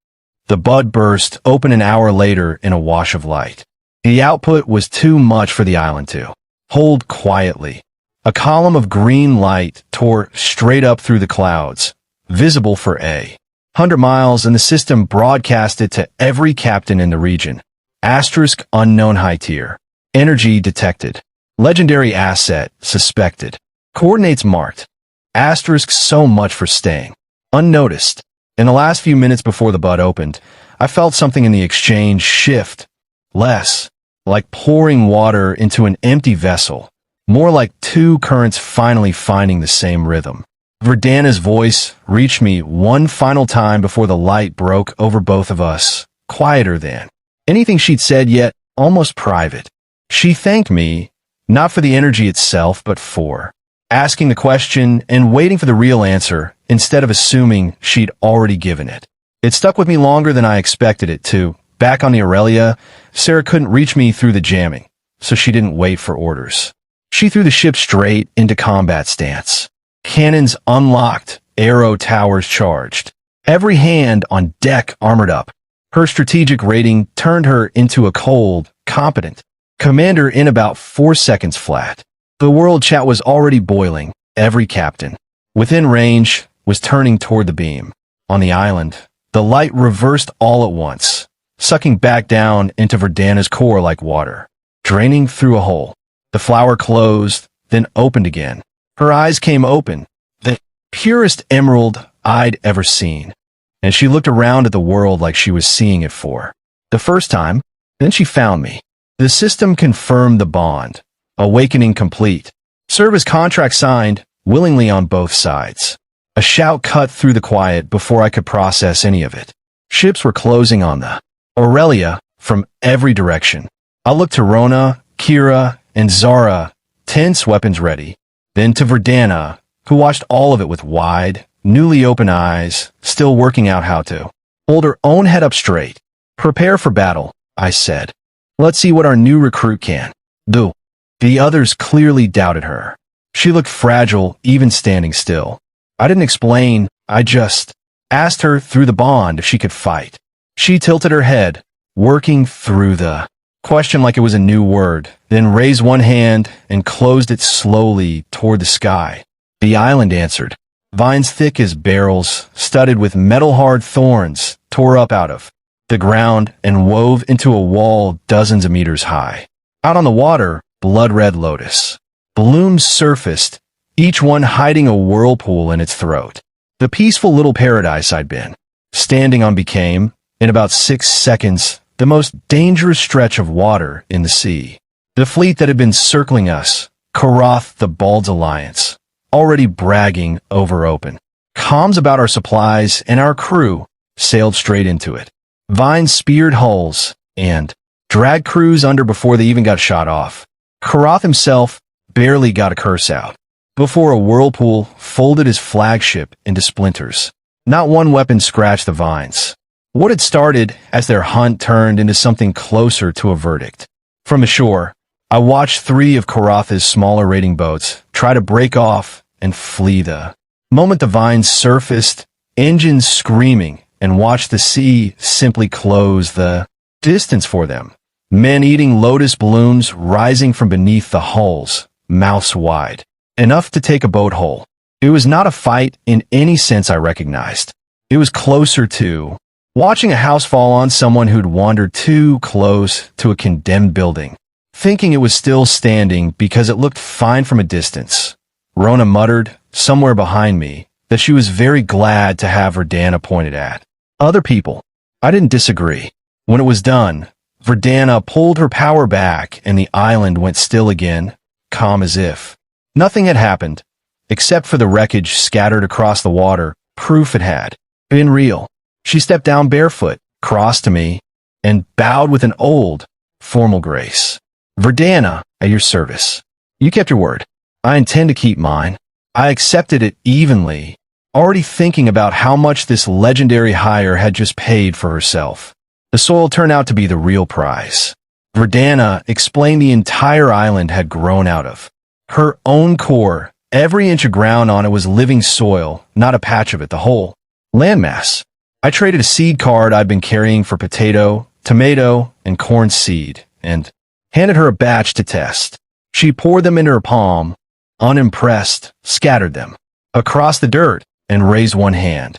The bud burst open an hour later in a wash of light. The output was too much for the island to hold quietly. A column of green light tore straight up through the clouds, visible for 100 miles, and the system broadcasted to every captain in the region. Asterisk unknown high tier. Energy detected. Legendary asset suspected. Coordinates marked. Asterisk so much for staying unnoticed. In the last few minutes before the bud opened, I felt something in the exchange shift. Less like pouring water into an empty vessel, more like two currents finally finding the same rhythm. Verdana's voice reached me one final time before the light broke over both of us, quieter than anything she'd said, yet almost private. She thanked me, not for the energy itself, but for asking the question and waiting for the real answer instead of assuming she'd already given it. It stuck with me longer than I expected it to. Back on the Aurelia, Sarah couldn't reach me through the jamming, so she didn't wait for orders. She threw the ship straight into combat stance. Cannons unlocked, arrow towers charged. Every hand on deck armored up. Her strategic rating turned her into a cold, competent commander in about 4 seconds flat. The world chat was already boiling. Every captain within range was turning toward the beam. On the island, the light reversed all at once, sucking back down into Verdana's core like water, draining through a hole. The flower closed, then opened again. Her eyes came open, the purest emerald I'd ever seen, and she looked around at the world like she was seeing it for the first time. Then she found me. The system confirmed the bond. Awakening complete. Service contract signed, willingly on both sides. A shout cut through the quiet before I could process any of it. Ships were closing on the Aurelia from every direction. I looked to Rona, Kira, and Zara, tense weapons ready. Then to Verdana, who watched all of it with wide, newly open eyes, still working out how to hold her own head up straight. Prepare for battle, I said. Let's see what our new recruit can do. The others clearly doubted her. She looked fragile, even standing still. I didn't explain, I just asked her through the bond if she could fight. She tilted her head, working through the question like it was a new word, then raised one hand and closed it slowly toward the sky. The island answered. Vines thick as barrels, studded with metal-hard thorns, tore up out of the ground and wove into a wall dozens of meters high. Out on the water, blood-red lotus blooms surfaced, each one hiding a whirlpool in its throat. The peaceful little paradise I'd been standing on became, in about 6 seconds, the most dangerous stretch of water in the sea. The fleet that had been circling us, Karath the Bald's Alliance, already bragging over open comms about our supplies, and our crew sailed straight into it. Vines speared hulls and dragged crews under before they even got shot off. Karath himself barely got a curse out before a whirlpool folded his flagship into splinters. Not one weapon scratched the vines. What had started as their hunt turned into something closer to a verdict. From the shore, I watched 3 of Karath's smaller raiding boats try to break off and flee the moment the vines surfaced, engines screaming, and watched the sea simply close the distance for them. Men eating lotus blooms rising from beneath the hulls, mouths wide, enough to take a boat whole. It was not a fight in any sense I recognized. It was closer to watching a house fall on someone who'd wandered too close to a condemned building, thinking it was still standing because it looked fine from a distance. Rona muttered, somewhere behind me, that she was very glad to have Verdana pointed at. Other people. I didn't disagree. When it was done, Verdana pulled her power back and the island went still again, calm as if nothing had happened, except for the wreckage scattered across the water, proof it had been real. She stepped down barefoot, crossed to me, and bowed with an old, formal grace. Verdana, at your service. You kept your word. I intend to keep mine. I accepted it evenly, already thinking about how much this legendary hire had just paid for herself. The soil turned out to be the real prize. Verdana explained the entire island had grown out of her own core. Every inch of ground on it was living soil, not a patch of it, the whole landmass. I traded a seed card I'd been carrying for potato, tomato, and corn seed, and handed her a batch to test. She poured them into her palm, unimpressed, scattered them across the dirt, and raised one hand.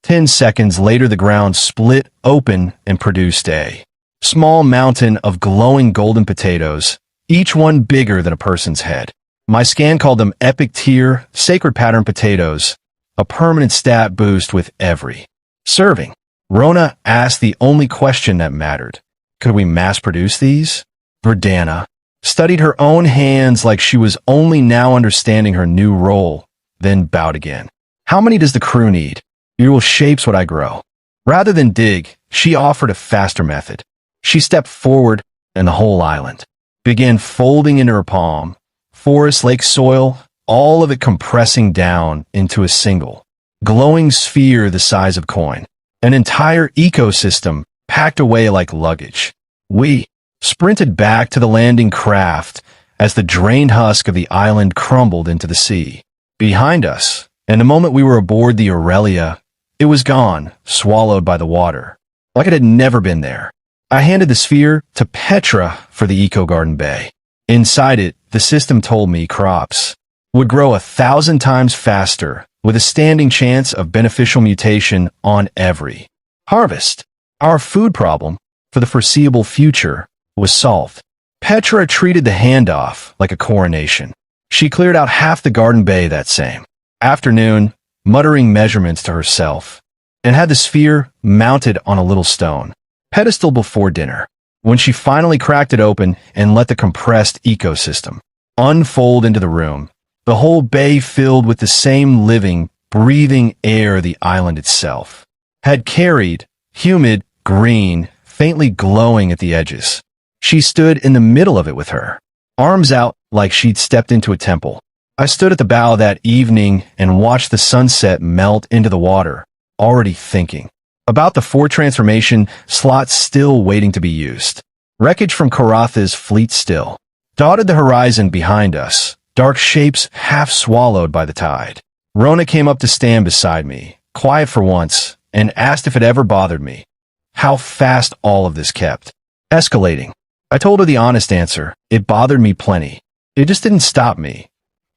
10 seconds later, the ground split open and produced a small mountain of glowing golden potatoes, each one bigger than a person's head. My scan called them epic tier, sacred pattern potatoes, a permanent stat boost with every serving. Rona asked the only question that mattered. Could we mass produce these? Verdana studied her own hands like she was only now understanding her new role, then bowed again. How many does the crew need? Your will shapes what I grow. Rather than dig, she offered a faster method. She stepped forward, and the whole island began folding into her palm. Forest, lake, soil, all of it compressing down into a single, glowing sphere the size of coin. An entire ecosystem packed away like luggage. We sprinted back to the landing craft as the drained husk of the island crumbled into the sea. Behind us, and the moment we were aboard the Aurelia, it was gone, swallowed by the water, like it had never been there. I handed the sphere to Petra for the Eco Garden Bay. Inside it, the system told me crops would grow 1,000 times faster, with a standing chance of beneficial mutation on every harvest. Our food problem, for the foreseeable future, was solved. Petra treated the handoff like a coronation. She cleared out half the garden bay that same afternoon, muttering measurements to herself, and had the sphere mounted on a little stone pedestal before dinner. When she finally cracked it open and let the compressed ecosystem unfold into the room, the whole bay filled with the same living, breathing air the island itself had carried, humid, green, faintly glowing at the edges. She stood in the middle of it with her arms out like she'd stepped into a temple. I stood at the bow that evening and watched the sunset melt into the water, already thinking about the 4 transformation slots still waiting to be used. Wreckage from Karatha's fleet still dotted the horizon behind us, dark shapes half swallowed by the tide. Rona came up to stand beside me, quiet for once, and asked if it ever bothered me how fast all of this kept escalating. I told her the honest answer. It bothered me plenty. It just didn't stop me.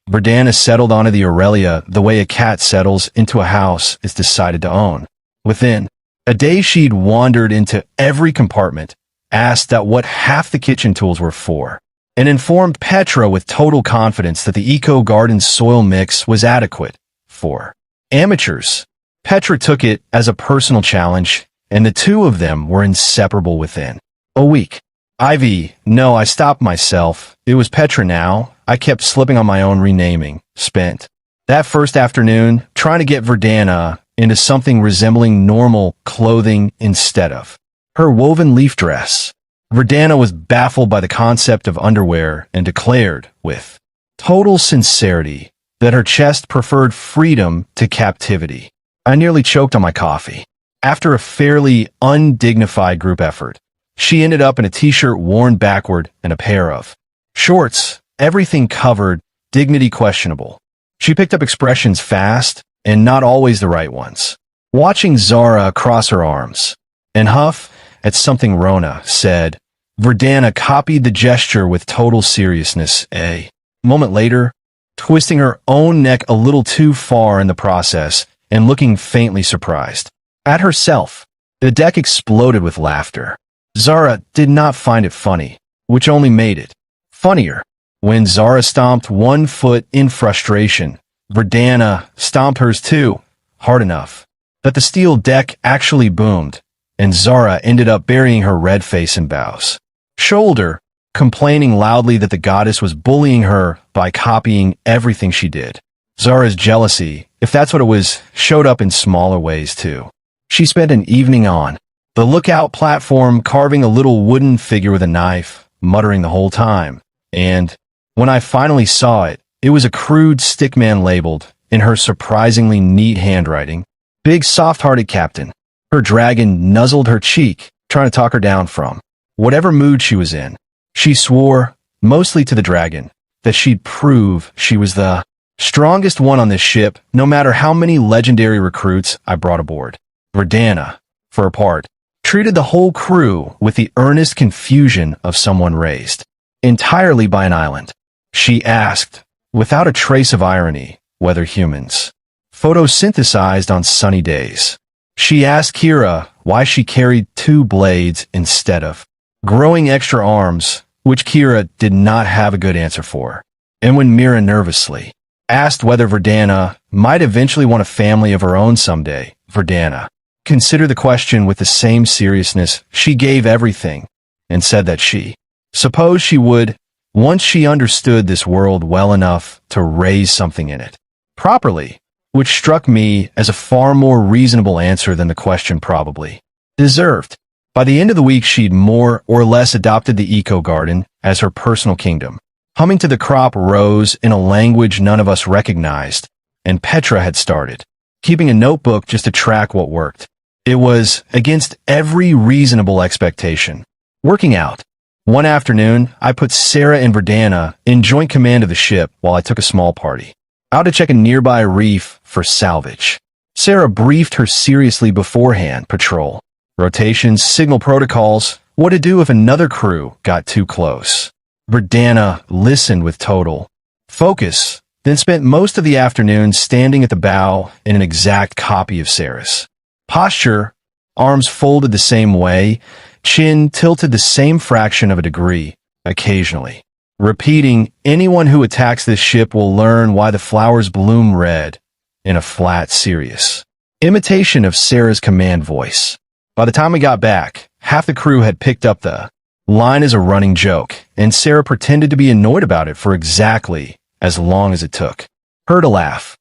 Verdana settled onto the Aurelia the way a cat settles into a house it's decided to own. Within a day, she'd wandered into every compartment, asked that what half the kitchen tools were for, and informed Petra with total confidence that the Eco Garden soil mix was adequate for amateurs. Petra took it as a personal challenge, and the two of them were inseparable within a week. Ivy, no, I stopped myself. It was Petra now. I kept slipping on my own renaming. Spent that first afternoon trying to get Verdana into something resembling normal clothing instead of her woven leaf dress. Verdana was baffled by the concept of underwear and declared, with total sincerity, that her chest preferred freedom to captivity. I nearly choked on my coffee. After a fairly undignified group effort, she ended up in a t-shirt worn backward and a pair of shorts, everything covered, dignity questionable. She picked up expressions fast, and not always the right ones. Watching Zara cross her arms and huff at something Rona said, Verdana copied the gesture with total seriousness. A moment later, twisting her own neck a little too far in the process and looking faintly surprised at herself. The deck exploded with laughter. Zara did not find it funny, which only made it funnier. When Zara stomped one foot in frustration, Verdana stomped hers too, hard enough that the steel deck actually boomed, and Zara ended up burying her red face in Bao's shoulder, complaining loudly that the goddess was bullying her by copying everything she did. Zara's jealousy, if that's what it was, showed up in smaller ways too. She spent an evening on the lookout platform carving a little wooden figure with a knife, muttering the whole time, and when I finally saw it, it was a crude stickman labeled, in her surprisingly neat handwriting, Big Soft-Hearted Captain. Her dragon nuzzled her cheek, trying to talk her down from whatever mood she was in. She swore, mostly to the dragon, that she'd prove she was the strongest one on this ship, no matter how many legendary recruits I brought aboard. Verdana, for her part, treated the whole crew with the earnest confusion of someone raised entirely by an island. She asked, without a trace of irony, whether humans photosynthesized on sunny days. She asked Kira why she carried 2 blades instead of growing extra arms, which Kira did not have a good answer for. And when Mira nervously asked whether Verdana might eventually want a family of her own someday, Verdana considered the question with the same seriousness she gave everything, and said that she supposed she would, once she understood this world well enough to raise something in it properly, which struck me as a far more reasonable answer than the question probably deserved. By the end of the week, she'd more or less adopted the eco-garden as her personal kingdom. Humming to the crop rose in a language none of us recognized, and Petra had started, keeping a notebook just to track what worked. It was against every reasonable expectation. Working out. One afternoon, I put Sarah and Verdana in joint command of the ship while I took a small party out to check a nearby reef for salvage. Sarah briefed her seriously beforehand: patrol, rotations, signal protocols, what to do if another crew got too close. Verdana listened with total focus, then spent most of the afternoon standing at the bow in an exact copy of Sarah's posture, arms folded the same way, chin tilted the same fraction of a degree, occasionally repeating, "Anyone who attacks this ship will learn why the flowers bloom red," in a flat, serious imitation of Sarah's command voice. By the time we got back, half the crew had picked up the line as a running joke, and Sarah pretended to be annoyed about it for exactly as long as it took her to laugh.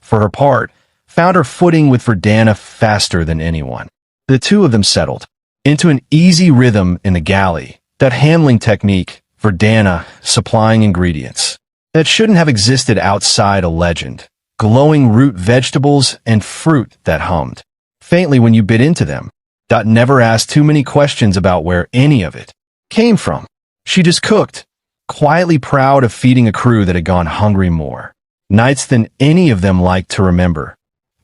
For her part, found her footing with Verdana faster than anyone. The two of them settled into an easy rhythm in the galley, that handling technique, Verdana supplying ingredients that shouldn't have existed outside a legend, glowing root vegetables and fruit that hummed faintly when you bit into them. Never asked too many questions about where any of it came from. She just cooked, quietly proud of feeding a crew that had gone hungry more nights than any of them liked to remember.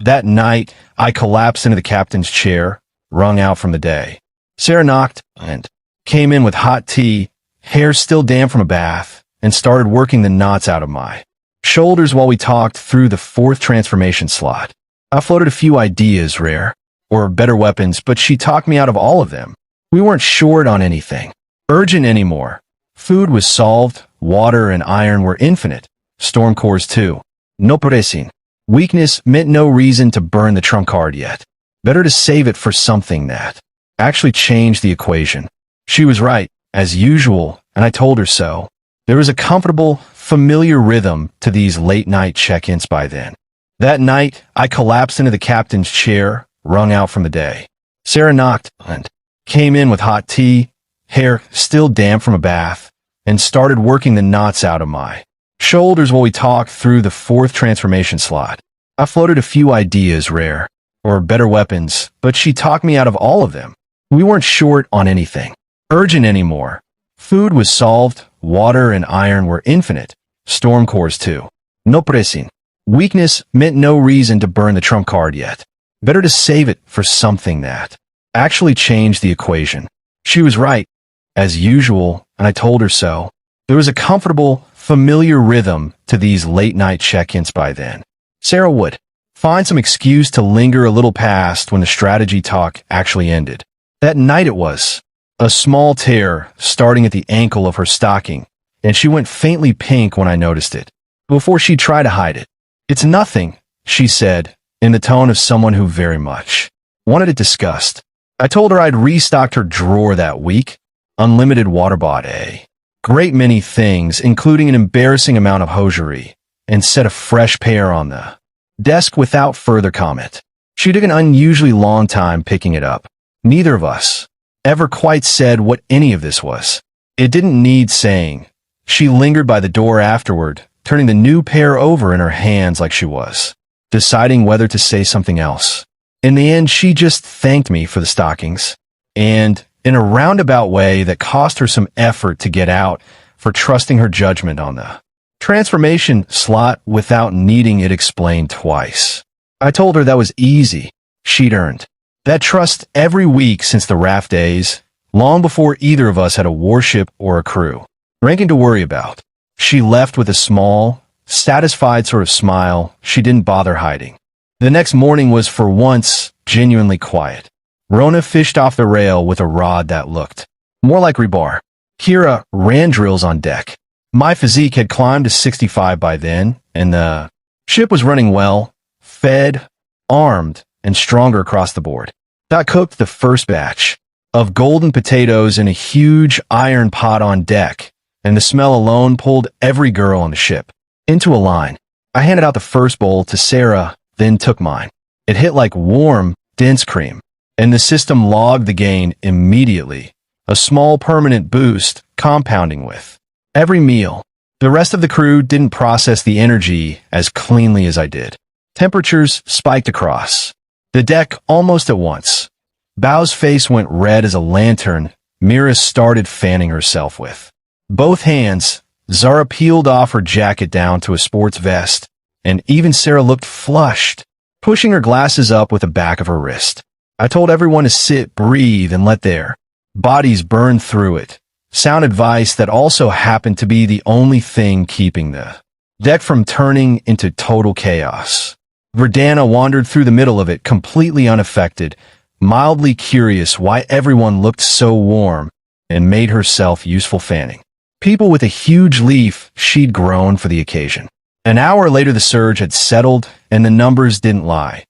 That night, I collapsed into the captain's chair, wrung out from the day. Sarah knocked and came in with hot tea, hair still damp from a bath, and started working the knots out of my shoulders while we talked through the fourth transformation slot. I floated a few ideas, rare, or better weapons, but she talked me out of all of them. We weren't short on anything urgent anymore. Food was solved, water and iron were infinite. Storm cores too. No pressing. Weakness meant no reason to burn the trump card yet. Better to save it for something that actually changed the equation. She was right, as usual, and I told her so. There was a comfortable, familiar rhythm to these late-night check-ins by then. That night, I collapsed into the captain's chair, wrung out from the day. Sarah knocked and came in with hot tea, hair still damp from a bath, and started working the knots out of my shoulders while we talked through the fourth transformation slot. I floated a few ideas, rare, or better weapons, but she talked me out of all of them. We weren't short on anything urgent anymore. Food was solved, water and iron were infinite. Storm cores too. No pressing. Weakness meant no reason to burn the trump card yet. Better to save it for something that actually changed the equation. She was right, as usual, and I told her so. There was a comfortable, familiar rhythm to these late-night check-ins by then. Sarah would find some excuse to linger a little past when the strategy talk actually ended. That night it was. A small tear starting at the ankle of her stocking, and she went faintly pink when I noticed it, before she tried to hide it. "It's nothing," she said, in the tone of someone who very much wanted it discussed. I told her I'd restocked her drawer that week. Unlimited water bought a great many things, including an embarrassing amount of hosiery, and set a fresh pair on the desk without further comment. She took an unusually long time picking it up. Neither of us ever quite said what any of this was. It didn't need saying. She lingered by the door afterward, turning the new pair over in her hands like she was deciding whether to say something else. In the end, she just thanked me for the stockings, and in a roundabout way that cost her some effort to get out, for trusting her judgment on the transformation slot without needing it explained twice. I told her that was easy. She'd earned that trust every week since the raft days, long before either of us had a warship or a crew ranking to worry about. She left with a small, satisfied sort of smile she didn't bother hiding. The next morning was for once genuinely quiet. Rona fished off the rail with a rod that looked more like rebar. Kira ran drills on deck. My physique had climbed to 65 by then, and the ship was running well, fed, armed, and stronger across the board. I cooked the first batch of golden potatoes in a huge iron pot on deck, and the smell alone pulled every girl on the ship into a line. I handed out the first bowl to Sarah, then took mine. It hit like warm, dense cream. and the system logged the gain immediately, a small permanent boost compounding with every meal. The rest of the crew didn't process the energy as cleanly as I did. Temperatures spiked across the deck almost at once. Bao's face went red as a lantern Mira started fanning herself with both hands. Zara peeled off her jacket down to a sports vest, and even Sarah looked flushed, pushing her glasses up with the back of her wrist. I told everyone to sit, breathe, and let their bodies burn through it. Sound advice that also happened to be the only thing keeping the deck from turning into total chaos. Verdana wandered through the middle of it completely unaffected, mildly curious why everyone looked so warm, and made herself useful fanning people with a huge leaf she'd grown for the occasion. An hour later the surge had settled, and the numbers didn't lie.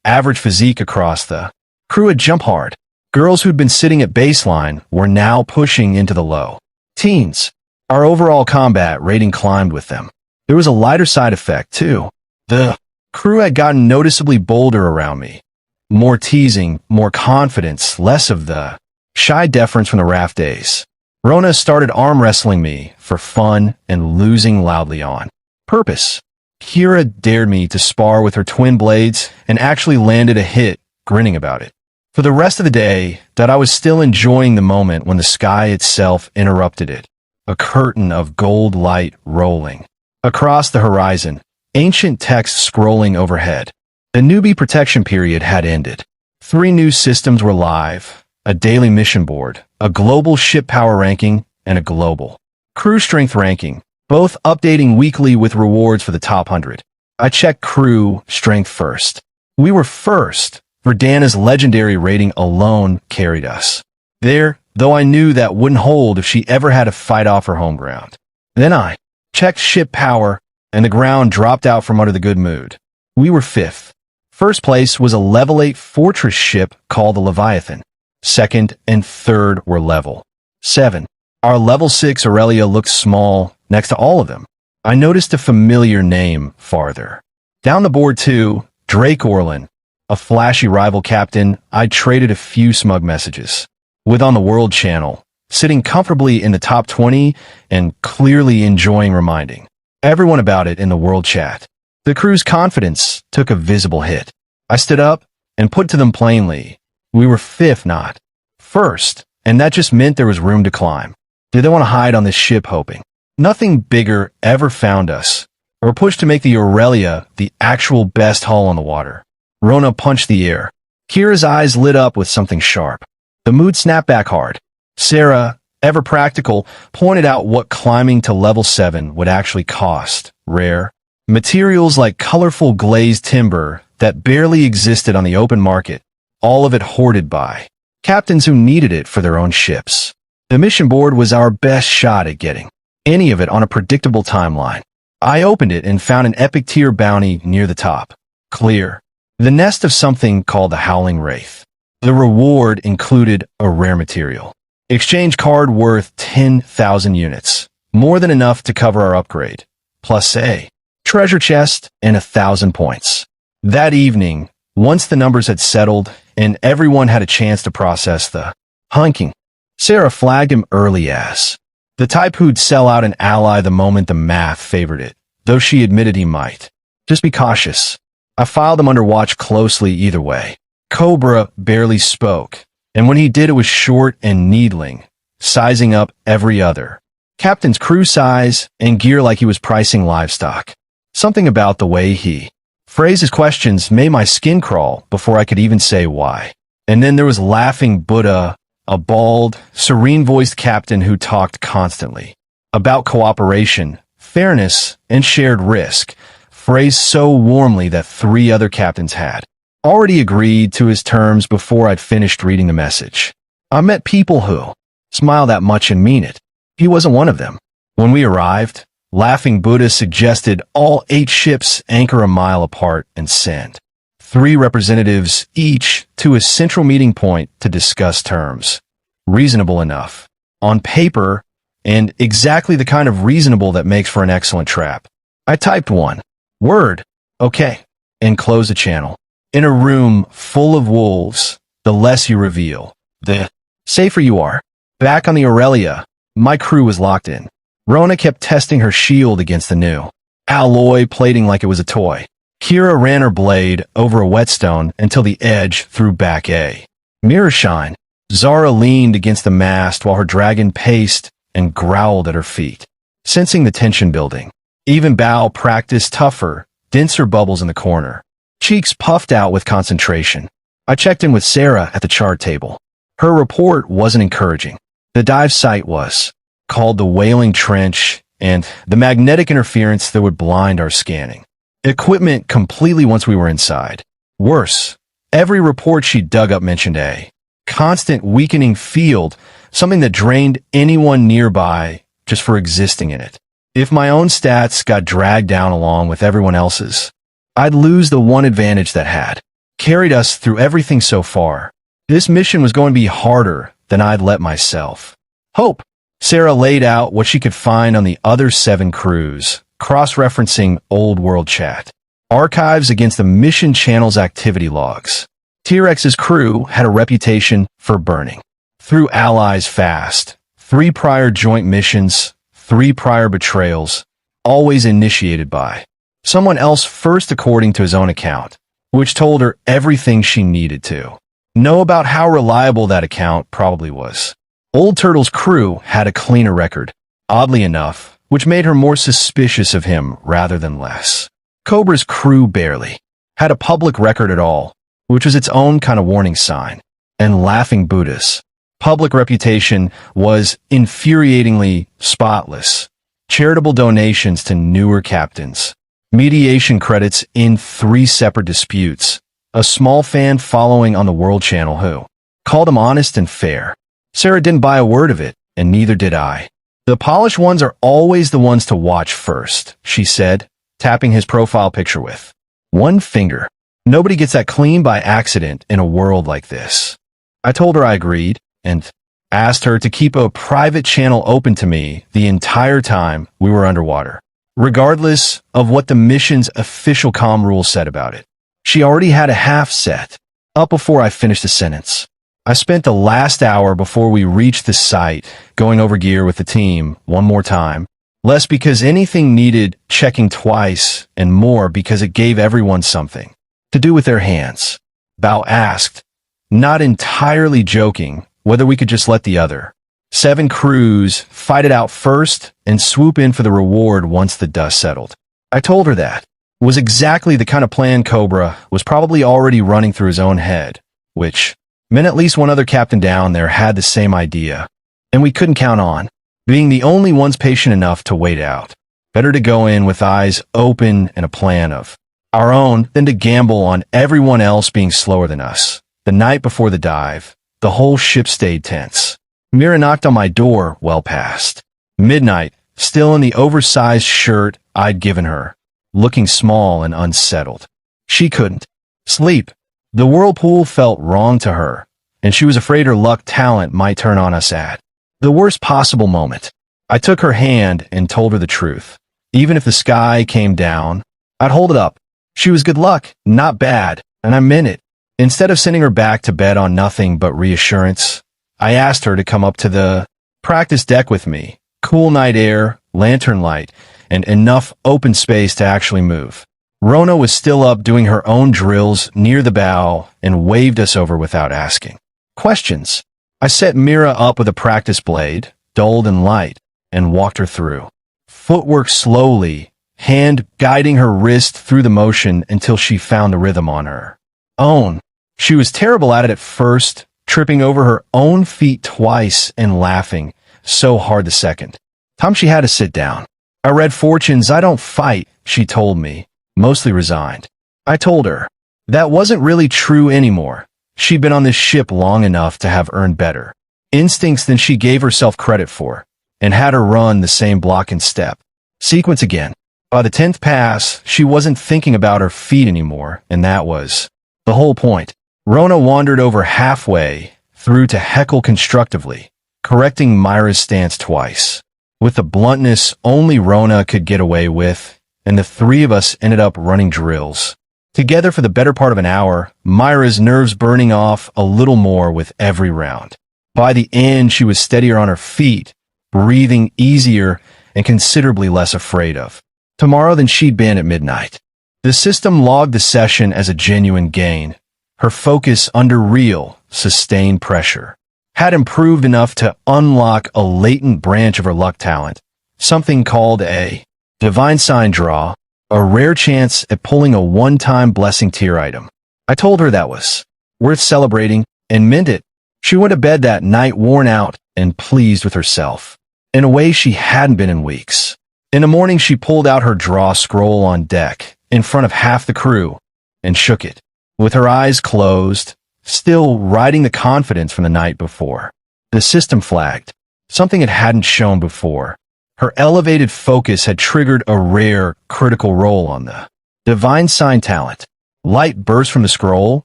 Average physique across the crew had jumped hard. Girls who'd been sitting at baseline were now pushing into the low teens. Our overall combat rating climbed with them. There was a lighter side effect, too. The crew had gotten noticeably bolder around me. More teasing, more confidence, less of the shy deference from the raft days. Rona started arm wrestling me for fun and losing loudly on purpose. Kira dared me to spar with her twin blades and actually landed a hit, grinning about it. For the rest of the day, that I was still enjoying the moment when the sky itself interrupted it. A curtain of gold light rolling across the horizon, ancient text scrolling overhead. The newbie protection period had ended. 3 new systems were live. A daily mission board, a global ship power ranking, and a global crew strength ranking, both updating weekly with rewards for the top 100. I checked crew strength first. We were first. Verdana's legendary rating alone carried us there, though I knew that wouldn't hold if she ever had to fight off her home ground. Then I checked ship power, and the ground dropped out from under the good mood. We were 5th. First place was a level 8 fortress ship called the Leviathan. 2nd and 3rd were level 7. Our level 6 Aurelia looked small next to all of them. I noticed a familiar name farther down the board too, Drake Orlin, a flashy rival captain I'd traded a few smug messages with on the World Channel, sitting comfortably in the top 20 and clearly enjoying reminding everyone about it in the world chat. The crew's confidence took a visible hit. I stood up and put to them plainly, we were 5th, not 1st, and that just meant there was room to climb. Did they want to hide on this ship hoping nothing bigger ever found us, or push to make the Aurelia the actual best hull on the water? Rona punched the air. Kira's eyes lit up with something sharp. The mood snapped back hard. Sarah, ever practical, pointed out what climbing to level 7 would actually cost. Rare materials like colorful glazed timber that barely existed on the open market, all of it hoarded by captains who needed it for their own ships. The mission board was our best shot at getting any of it on a predictable timeline. I opened it and found an epic tier bounty near the top. Clear. The nest of something called the Howling Wraith. The reward included a rare material exchange card worth 10,000 units, more than enough to cover our upgrade, plus a treasure chest and 1,000 points. That evening, once the numbers had settled and everyone had a chance to process the hunking, Sarah flagged him early as the type who'd sell out an ally the moment the math favored it, though she admitted he might just be cautious. I filed him under watch closely either way. Cobra barely spoke, and when he did it was short and needling, sizing up every other captain's crew size and gear like he was pricing livestock. Something about the way he phrased his questions made my skin crawl before I could even say why. And then there was Laughing Buddha, a bald, serene-voiced captain who talked constantly about cooperation, fairness, and shared risk, phrased so warmly that 3 other captains had already agreed to his terms before I'd finished reading the message. I met people who smile that much and mean it. He wasn't one of them. When we arrived, Laughing Buddha suggested all 8 ships anchor a mile apart and send 3 representatives each to a central meeting point to discuss terms. Reasonable enough on paper, and exactly the kind of reasonable that makes for an excellent trap. I typed one word, okay, and closed the channel. In a room full of wolves, the less you reveal, the safer you are. Back on the Aurelia, my crew was locked in. Rona kept testing her shield against the new alloy plating like it was a toy. Kira ran her blade over a whetstone until the edge threw back a mirror shine. Zara leaned against the mast while her dragon paced and growled at her feet, sensing the tension building. Even Bao practiced tougher, denser bubbles in the corner, cheeks puffed out with concentration. I checked in with Sarah at the chart table. Her report wasn't encouraging. The dive site was called the Whaling Trench, and the magnetic interference that would blind our scanning equipment completely once we were inside. Worse, every report she dug up mentioned a constant weakening field, something that drained anyone nearby just for existing in it. If my own stats got dragged down along with everyone else's, I'd lose the one advantage that had carried us through everything so far. This mission was going to be harder than I'd let myself hope. Sarah laid out what she could find on the other 7 crews, cross-referencing old world chat archives against the mission channel's activity logs. T-Rex's crew had a reputation for burning through allies fast. 3 prior joint missions, 3 prior betrayals, always initiated by someone else first according to his own account, which told her everything she needed to know about how reliable that account probably was. Old Turtle's crew had a cleaner record, oddly enough, which made her more suspicious of him rather than less. Cobra's crew barely had a public record at all, which was its own kind of warning sign. And Laughing Buddha's public reputation was infuriatingly spotless. Charitable donations to newer captains, mediation credits in 3 separate disputes, a small fan following on the World Channel who called him honest and fair. Sarah didn't buy a word of it, and neither did I. The polished ones are always the ones to watch first, she said, tapping his profile picture with one finger. Nobody gets that clean by accident in a world like this. I told her I agreed, and asked her to keep a private channel open to me the entire time we were underwater, regardless of what the mission's official comm rules said about it. She already had a half set up before I finished the sentence. I spent the last hour before we reached the site going over gear with the team one more time, less because anything needed checking twice and more because it gave everyone something to do with their hands. Bao asked, not entirely joking, whether we could just let the other 7 crews fight it out first and swoop in for the reward once the dust settled. I told her that was exactly the kind of plan Cobra was probably already running through his own head, which meant at least one other captain down there had the same idea, and we couldn't count on being the only ones patient enough to wait out. Better to go in with eyes open and a plan of our own than to gamble on everyone else being slower than us. The night before the dive, the whole ship stayed tense. Mira knocked on my door well past midnight, still in the oversized shirt I'd given her, looking small and unsettled. She couldn't sleep. The whirlpool felt wrong to her, and she was afraid her luck talent might turn on us at the worst possible moment. I took her hand and told her the truth. Even if the sky came down, I'd hold it up. She was good luck, not bad, and I meant it. Instead of sending her back to bed on nothing but reassurance, I asked her to come up to the practice deck with me. Cool night air, lantern light, and enough open space to actually move. Rona was still up doing her own drills near the bow and waved us over without asking questions. I set Mira up with a practice blade, dulled and light, and walked her through. Footwork slowly, hand guiding her wrist through the motion until she found a rhythm on her own. She was terrible at it at first, tripping over her own feet twice and laughing so hard the second time she had to sit down. I read fortunes, I don't fight, she told me, mostly resigned. I told her that wasn't really true anymore. She'd been on this ship long enough to have earned better instincts than she gave herself credit for, and had her run the same block and step sequence again. By the 10th pass, she wasn't thinking about her feet anymore, and that was the whole point. Rona wandered over halfway through to heckle constructively, correcting Myra's stance twice, with the bluntness only Rona could get away with, and the 3 of us ended up running drills Together for the better part of an hour, Myra's nerves burning off a little more with every round. By the end, she was steadier on her feet, breathing easier and considerably less afraid of tomorrow than she'd been at midnight. The system logged the session as a genuine gain. Her focus under real, sustained pressure had improved enough to unlock a latent branch of her luck talent, something called a divine sign draw, a rare chance at pulling a one-time blessing tier item. I told her that was worth celebrating and meant it. She went to bed that night worn out and pleased with herself, in a way she hadn't been in weeks. In the morning, she pulled out her draw scroll on deck in front of half the crew and shook it, with her eyes closed, still riding the confidence from the night before. The system flagged something it hadn't shown before. Her elevated focus had triggered a rare, critical roll on the divine sign talent. Light burst from the scroll,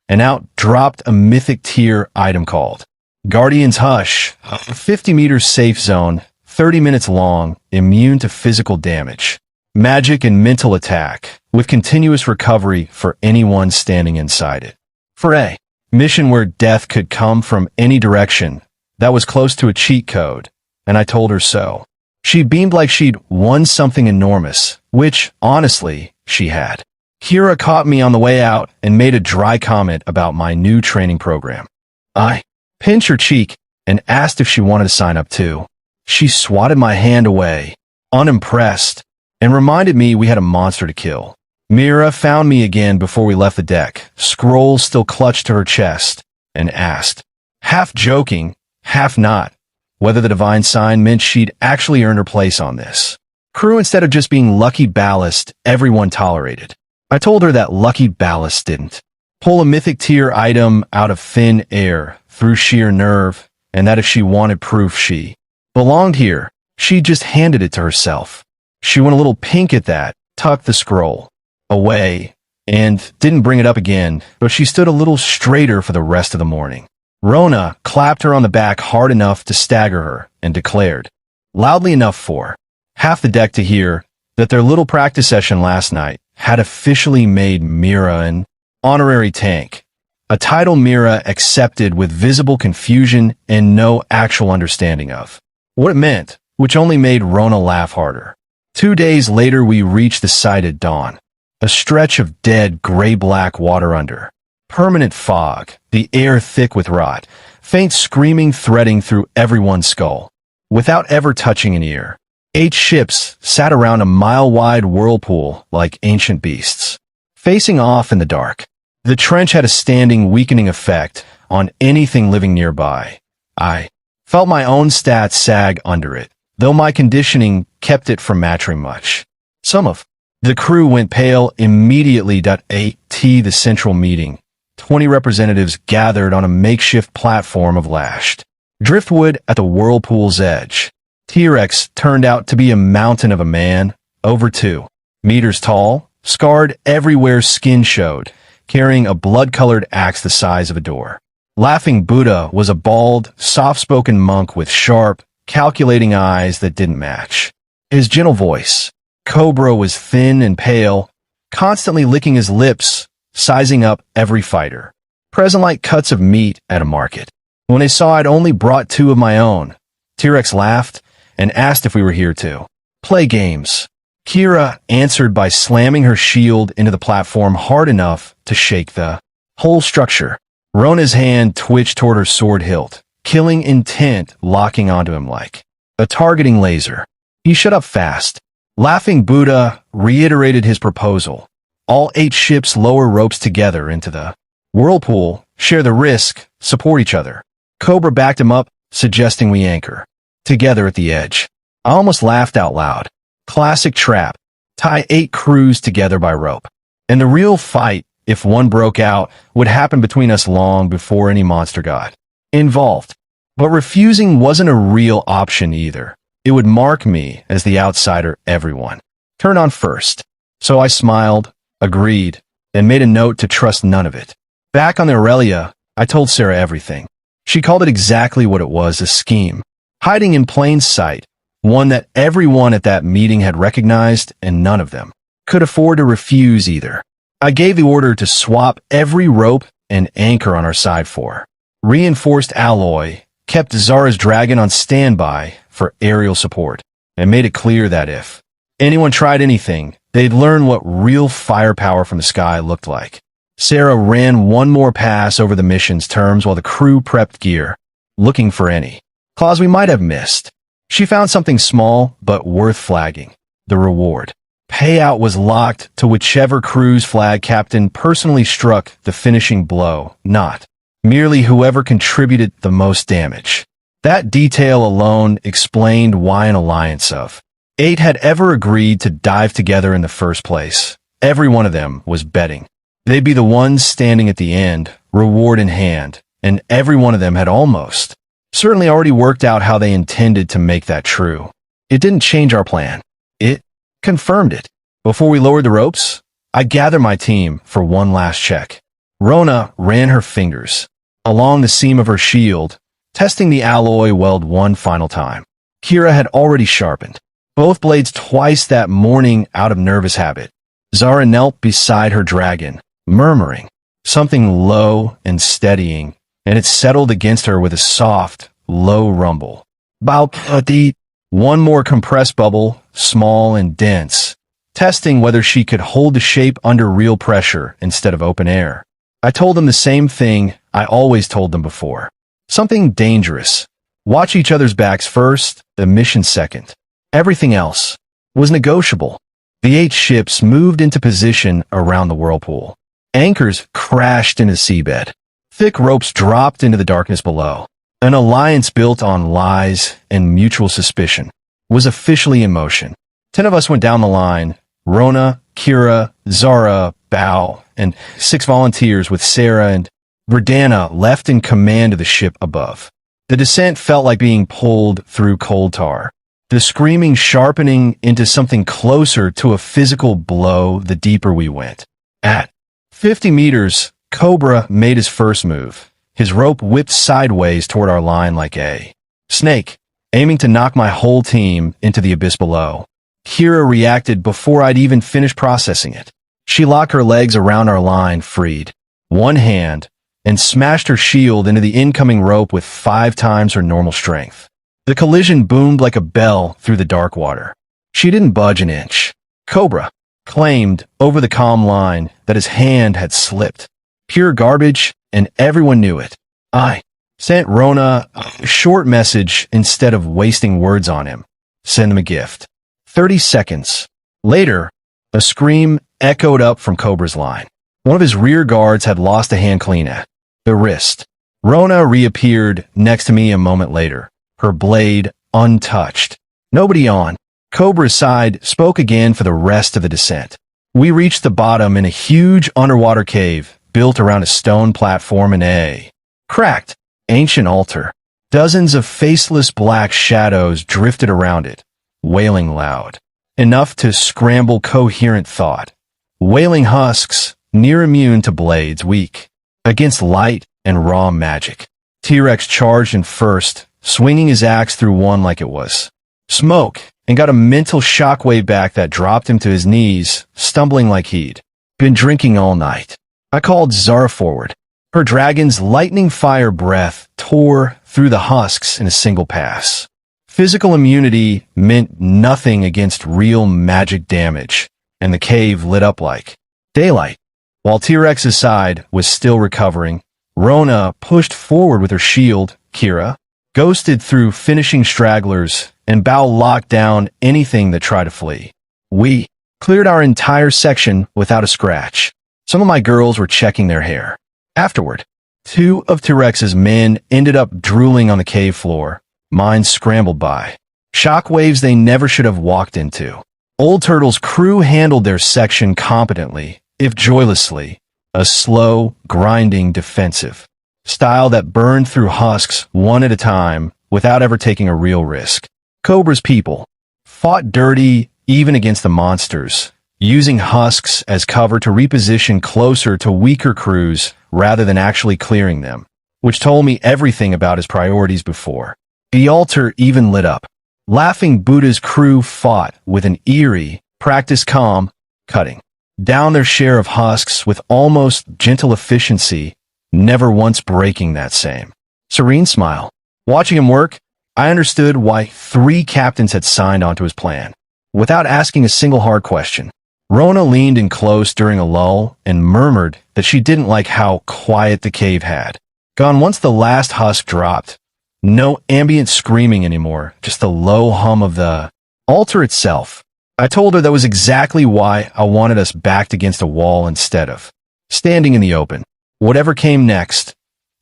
and out dropped a mythic tier item called Guardian's Hush, a 50-meter safe zone, 30 minutes long, immune to physical damage, magic and mental attack, with continuous recovery for anyone standing inside it. For a mission where death could come from any direction, that was close to a cheat code, and I told her so. She beamed like she'd won something enormous, which, honestly, she had. Kira caught me on the way out and made a dry comment about my new training program. I pinched her cheek and asked if she wanted to sign up too. She swatted my hand away, unimpressed, and reminded me we had a monster to kill. Mira found me again before we left the deck, scroll still clutched to her chest, and asked, half joking, half not, whether the divine sign meant she'd actually earned her place on this crew instead of just being lucky ballast everyone tolerated. I told her that lucky ballast didn't pull a mythic tier item out of thin air through sheer nerve, and that if she wanted proof she belonged here, she just handed it to herself. She went a little pink at that, tucked the scroll away, and didn't bring it up again, but she stood a little straighter for the rest of the morning. Rona clapped her on the back hard enough to stagger her and declared, loudly enough for half the deck to hear, that their little practice session last night had officially made Mira an honorary tank, a title Mira accepted with visible confusion and no actual understanding of what it meant, which only made Rona laugh harder. 2 days later, we reached the site at dawn, a stretch of dead gray-black water under permanent fog, the air thick with rot, faint screaming threading through everyone's skull. Without ever touching an ear, 8 ships sat around a mile-wide whirlpool like ancient beasts, facing off in the dark. The trench had a standing, weakening effect on anything living nearby. I felt my own stats sag under it, though my conditioning kept it from mattering much. Some of the crew went pale immediately. At the central meeting, 20 representatives gathered on a makeshift platform of lashed driftwood at the whirlpool's edge. T-Rex turned out to be a mountain of a man, over 2 meters tall, scarred everywhere, skin showed, carrying a blood-colored axe the size of a door. Laughing Buddha was a bald, soft-spoken monk with sharp, calculating eyes that didn't match his gentle voice. Cobra was thin and pale, constantly licking his lips, sizing up every fighter, present like cuts of meat at a market. When they saw I'd only brought 2 of my own, T-Rex laughed and asked if we were here to play games. Kira answered by slamming her shield into the platform hard enough to shake the whole structure. Rona's hand twitched toward her sword hilt, killing intent locking onto him like a targeting laser. He shut up fast. Laughing Buddha reiterated his proposal. All 8 ships lower ropes together into the whirlpool, share the risk, support each other. Cobra backed him up, suggesting we anchor together at the edge. I almost laughed out loud. Classic trap. Tie 8 crews together by rope. And the real fight, if one broke out, would happen between us long before any monster got involved. But refusing wasn't a real option either. It would mark me as the outsider everyone turned on first. So I smiled, agreed, and made a note to trust none of it. Back on the Aurelia, I told Sarah everything. She called it exactly what it was, a scheme, hiding in plain sight, one that everyone at that meeting had recognized, and none of them could afford to refuse either. I gave the order to swap every rope and anchor on our side fore. Reinforced alloy kept Zara's dragon on standby for aerial support, and made it clear that if anyone tried anything, they'd learn what real firepower from the sky looked like. Sarah ran one more pass over the mission's terms while the crew prepped gear, looking for any clause we might have missed. She found something small but worth flagging: the reward. Payout was locked to whichever crew's flag captain personally struck the finishing blow, not merely whoever contributed the most damage. That detail alone explained why an alliance of 8 had ever agreed to dive together in the first place. Every one of them was betting they'd be the ones standing at the end, reward in hand, and every one of them had almost certainly already worked out how they intended to make that true. It didn't change our plan. It confirmed it. Before we lowered the ropes, I gathered my team for one last check. Rona ran her fingers along the seam of her shield, testing the alloy weld one final time. Kira had already sharpened both blades twice that morning out of nervous habit. Zara knelt beside her dragon, murmuring something low and steadying, and it settled against her with a soft, low rumble. Bow-a-dee. One more compressed bubble, small and dense, testing whether she could hold the shape under real pressure instead of open air. I told them the same thing I always told them before. Something dangerous. Watch each other's backs first, the mission second. Everything else was negotiable. The 8 ships moved into position around the whirlpool. Anchors crashed into the seabed. Thick ropes dropped into the darkness below. An alliance built on lies and mutual suspicion was officially in motion. 10 of us went down the line: Rona, Kira, Zara, Bao, and 6 volunteers with Sarah and Verdana left in command of the ship above. The descent felt like being pulled through coal tar, the screaming sharpening into something closer to a physical blow the deeper we went. At 50 meters, Cobra made his first move. His rope whipped sideways toward our line like a snake, aiming to knock my whole team into the abyss below. Kira reacted before I'd even finished processing it. She locked her legs around our line, freed one hand, and smashed her shield into the incoming rope with 5 times her normal strength. The collision boomed like a bell through the dark water. She didn't budge an inch. Cobra claimed over the comm line that his hand had slipped. Pure garbage, and everyone knew it. I sent Rona a short message instead of wasting words on him. Send him a gift. 30 seconds later, a scream echoed up from Cobra's line. One of his rear guards had lost a hand clean at the wrist. Rona reappeared next to me a moment later, her blade untouched. Nobody on Cobra's side spoke again for the rest of the descent. We reached the bottom in a huge underwater cave built around a stone platform and a cracked, ancient altar. Dozens of faceless black shadows drifted around it, wailing loud, enough to scramble coherent thought. Wailing husks, near immune to blades, weak against light and raw magic. T-Rex charged in first, swinging his axe through one like it was smoke, and got a mental shockwave back that dropped him to his knees, stumbling like he'd been drinking all night. I called Zara forward. Her dragon's lightning fire breath tore through the husks in a single pass. Physical immunity meant nothing against real magic damage, and the cave lit up like daylight. While T-Rex's side was still recovering, Rona pushed forward with her shield. Kira ghosted through finishing stragglers, and Bao locked down anything that tried to flee. We cleared our entire section without a scratch. Some of my girls were checking their hair. Afterward, 2 of T-Rex's men ended up drooling on the cave floor. Mine scrambled by. Shockwaves they never should have walked into. Old Turtle's crew handled their section competently, if joylessly, a slow, grinding defensive style that burned through husks one at a time without ever taking a real risk. Cobra's people fought dirty even against the monsters, using husks as cover to reposition closer to weaker crews rather than actually clearing them, which told me everything about his priorities before. The altar even lit up. Laughing Buddha's crew fought with an eerie, practiced calm, cutting down their share of husks with almost gentle efficiency, never once breaking that same serene smile. Watching him work, I understood why 3 captains had signed onto his plan. Without asking a single hard question, Rona leaned in close during a lull and murmured that she didn't like how quiet the cave had gone once the last husk dropped. No ambient screaming anymore, just the low hum of the altar itself. I told her that was exactly why I wanted us backed against a wall instead of standing in the open. Whatever came next,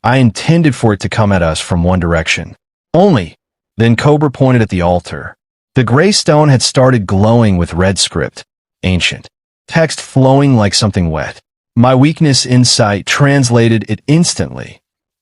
I intended for it to come at us from one direction. Only. Then Cobra pointed at the altar. The gray stone had started glowing with red script, ancient text flowing like something wet. My weakness insight translated it instantly.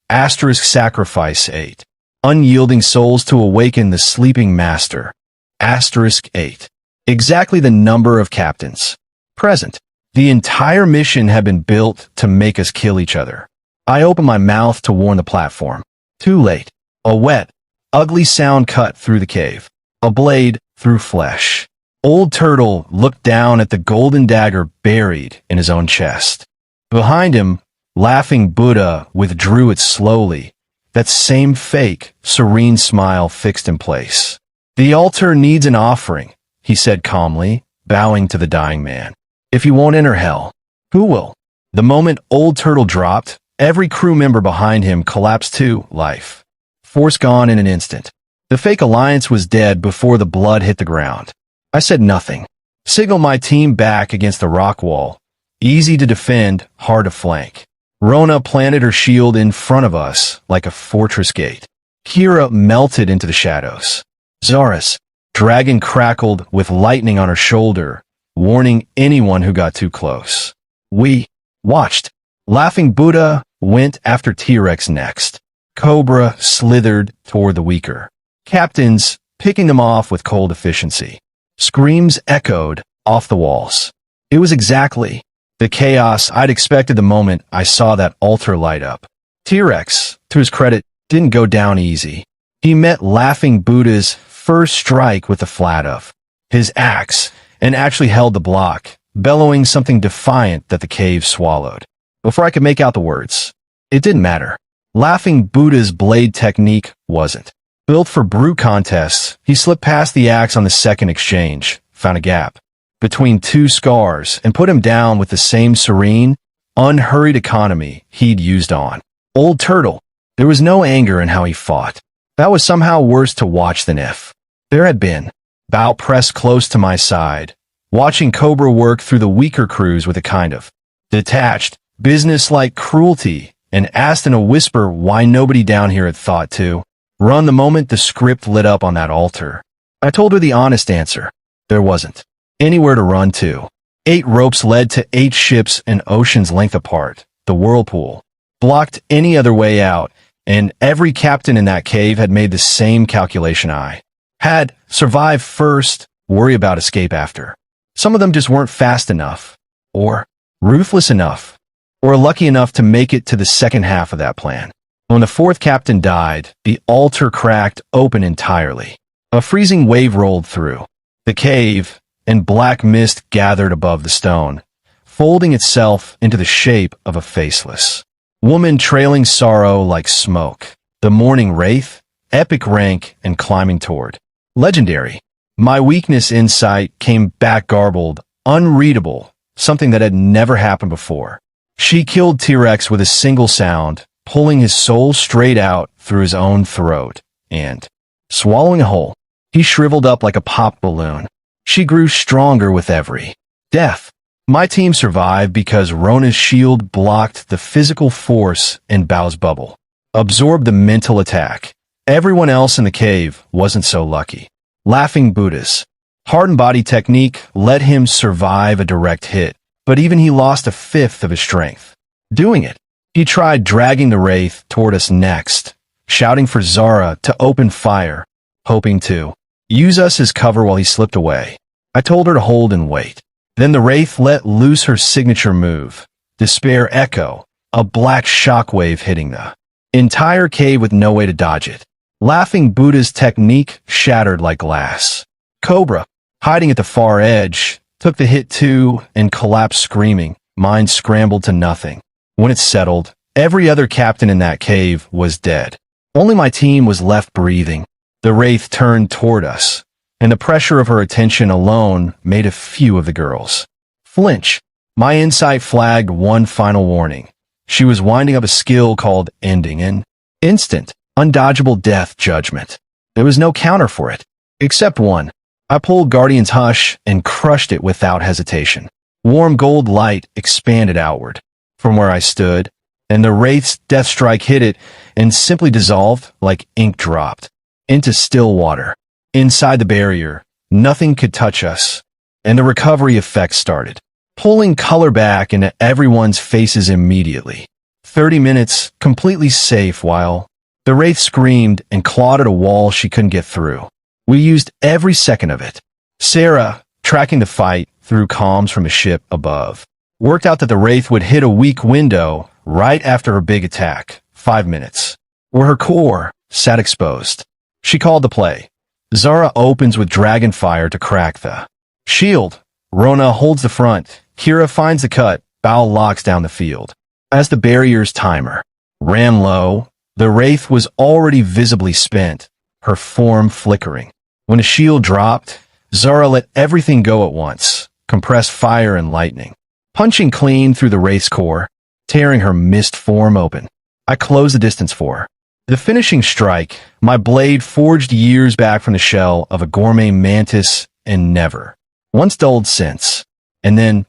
Asterisk sacrifice 8. Unyielding souls to awaken the sleeping master. Asterisk 8. Exactly the number of captains present. The entire mission had been built to make us kill each other. I opened my mouth to warn the platform. Too late. A wet, ugly sound cut through the cave. A blade through flesh. Old Turtle looked down at the golden dagger buried in his own chest. Behind him, laughing Buddha withdrew it slowly, that same fake, serene smile fixed in place. The altar needs an offering, he said calmly, bowing to the dying man. If you won't enter hell, who will? The moment Old Turtle dropped, every crew member behind him collapsed to life. Force gone in an instant. The fake alliance was dead before the blood hit the ground. I said nothing. Signaled my team back against the rock wall. Easy to defend, hard to flank. Rona planted her shield in front of us like a fortress gate. Kira melted into the shadows. Zara's dragon crackled with lightning on her shoulder, warning anyone who got too close. We watched. Laughing Buddha went after T-Rex next. Cobra slithered toward the weaker captains, picking them off with cold efficiency. Screams echoed off the walls. It was exactly the chaos I'd expected the moment I saw that altar light up. T-Rex, to his credit, didn't go down easy. He met Laughing Buddha's first strike with the flat of his axe and actually held the block, bellowing something defiant that the cave swallowed. Before I could make out the words, it didn't matter. Laughing Buddha's blade technique wasn't built for brute contests. He slipped past the axe on the second exchange, found a gap between 2 scars, and put him down with the same serene, unhurried economy he'd used on Old Turtle. There was no anger in how he fought. That was somehow worse to watch than if there had been. Bao pressed close to my side, watching Cobra work through the weaker crews with a kind of detached, business-like cruelty, and asked in a whisper why nobody down here had thought to run the moment the script lit up on that altar. I told her the honest answer. There wasn't anywhere to run to. 8 ropes led to 8 ships an ocean's length apart. The whirlpool blocked any other way out, and every captain in that cave had made the same calculation I had. Survive first, worry about escape after. Some of them just weren't fast enough, or ruthless enough, or lucky enough to make it to the second half of that plan. When the 4th captain died, the altar cracked open entirely. A freezing wave rolled through the cave, and black mist gathered above the stone, folding itself into the shape of a faceless woman trailing sorrow like smoke. The morning wraith, epic rank and climbing toward legendary. My weakness insight came back garbled, unreadable, something that had never happened before. She killed T-Rex with a single sound, pulling his soul straight out through his own throat, and swallowing a whole. He shriveled up like a pop balloon. She grew stronger with every death. My team survived because Rona's shield blocked the physical force in Bao's bubble, absorbed the mental attack. Everyone else in the cave wasn't so lucky. Laughing Buddha's hardened body technique let him survive a direct hit, but even he lost a fifth of his strength doing it. He tried dragging the wraith toward us next, shouting for Zara to open fire, hoping to use us as cover while he slipped away. I told her to hold and wait. Then the wraith let loose her signature move, Despair Echo, a black shockwave hitting the entire cave with no way to dodge it. Laughing Buddha's technique shattered like glass. Cobra, hiding at the far edge, took the hit too and collapsed screaming, mine scrambled to nothing. When it settled, every other captain in that cave was dead. Only my team was left breathing. The wraith turned toward us, and the pressure of her attention alone made a few of the girls flinch. My insight flagged one final warning. She was winding up a skill called ending an instant, undodgeable death judgment. There was no counter for it, except one. I pulled Guardian's Hush and crushed it without hesitation. Warm gold light expanded outward from where I stood, and the wraith's death strike hit it and simply dissolved like ink dropped into still water. Inside the barrier, nothing could touch us, and the recovery effect started, pulling color back into everyone's faces immediately. 30 minutes, completely safe while the wraith screamed and clawed at a wall she couldn't get through. We used every second of it. Sarah, tracking the fight through comms from a ship above, worked out that the wraith would hit a weak window right after her big attack, 5 minutes, where her core sat exposed. She called the play. Zara opens with dragon fire to crack the shield. Rona holds the front. Kira finds the cut. Bao locks down the field. As the barrier's timer ran low, the wraith was already visibly spent, her form flickering. When a shield dropped, Zara let everything go at once, compressed fire and lightning, punching clean through the wraith's core, tearing her mist form open. I closed the distance for her. The finishing strike, my blade forged years back from the shell of a gourmet mantis and never once dulled since. And then,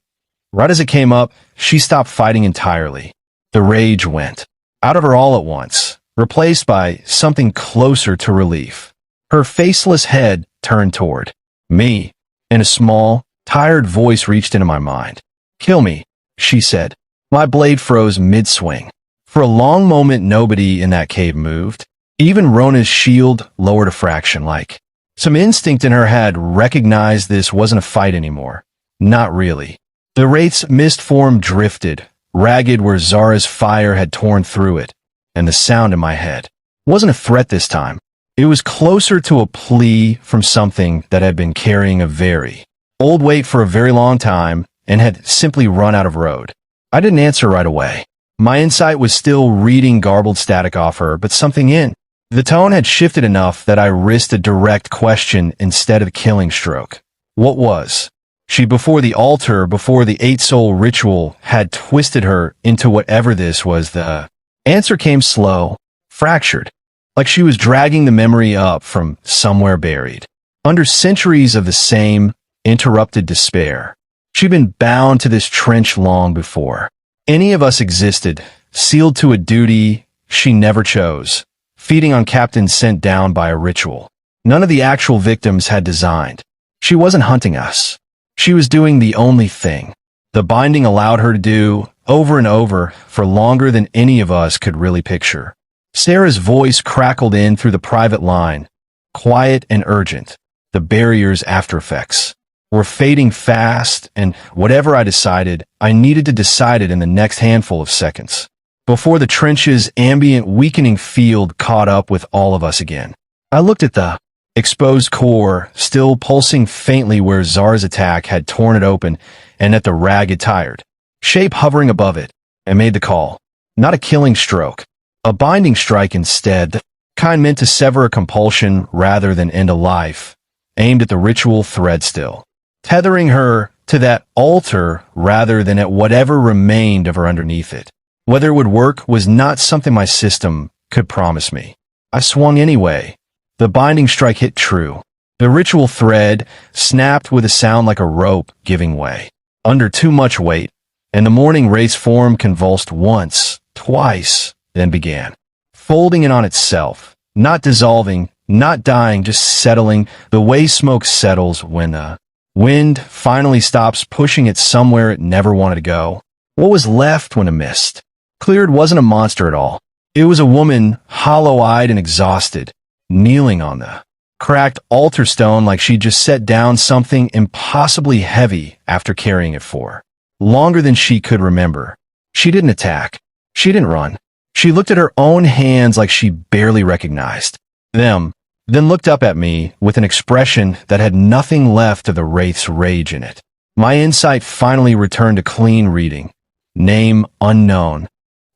right as it came up, she stopped fighting entirely. The rage went out of her all at once, replaced by something closer to relief. Her faceless head turned toward me, and a small, tired voice reached into my mind. "Kill me," she said. My blade froze mid-swing. For a long moment, nobody in that cave moved. Even Rona's shield lowered a fraction, like some instinct in her had recognized this wasn't a fight anymore. Not really. The wraith's mist form drifted, ragged where Zara's fire had torn through it, and the sound in my head wasn't a threat this time. It was closer to a plea from something that had been carrying a very old weight for a very long time and had simply run out of road. I didn't answer right away. My insight was still reading garbled static off her, but something in the tone had shifted enough that I risked a direct question instead of a killing stroke. What was she before the altar, before the 8-soul ritual had twisted her into whatever this was? The answer came slow, fractured, like she was dragging the memory up from somewhere buried. Under centuries of the same interrupted despair, she'd been bound to this trench long before any of us existed, sealed to a duty she never chose, feeding on captains sent down by a ritual none of the actual victims had designed. She wasn't hunting us. She was doing the only thing the binding allowed her to do, over and over, for longer than any of us could really picture. Sarah's voice crackled in through the private line, quiet and urgent. The barrier's aftereffects were fading fast, and whatever I decided, I needed to decide it in the next handful of seconds, before the trench's ambient weakening field caught up with all of us again. I looked at the exposed core, still pulsing faintly where Zara's attack had torn it open, and at the ragged, tired shape hovering above it, and made the call. Not a killing stroke, a binding strike instead, the kind meant to sever a compulsion rather than end a life, aimed at the ritual thread still, tethering her to that altar rather than at whatever remained of her underneath it. Whether it would work was not something my system could promise me. I swung anyway. The binding strike hit true. The ritual thread snapped with a sound like a rope giving way under too much weight, and the morning race form convulsed once, twice, then began folding in on itself, not dissolving, not dying, just settling, the way smoke settles when the wind finally stops pushing it somewhere it never wanted to go. What was left when a mist cleared wasn't a monster at all. It was a woman, hollow-eyed and exhausted, kneeling on the cracked altar stone like she'd just set down something impossibly heavy after carrying it for longer than she could remember. She didn't attack. She didn't run. She looked at her own hands like she barely recognized them, then looked up at me with an expression that had nothing left of the wraith's rage in it. My insight finally returned to clean reading. Name unknown.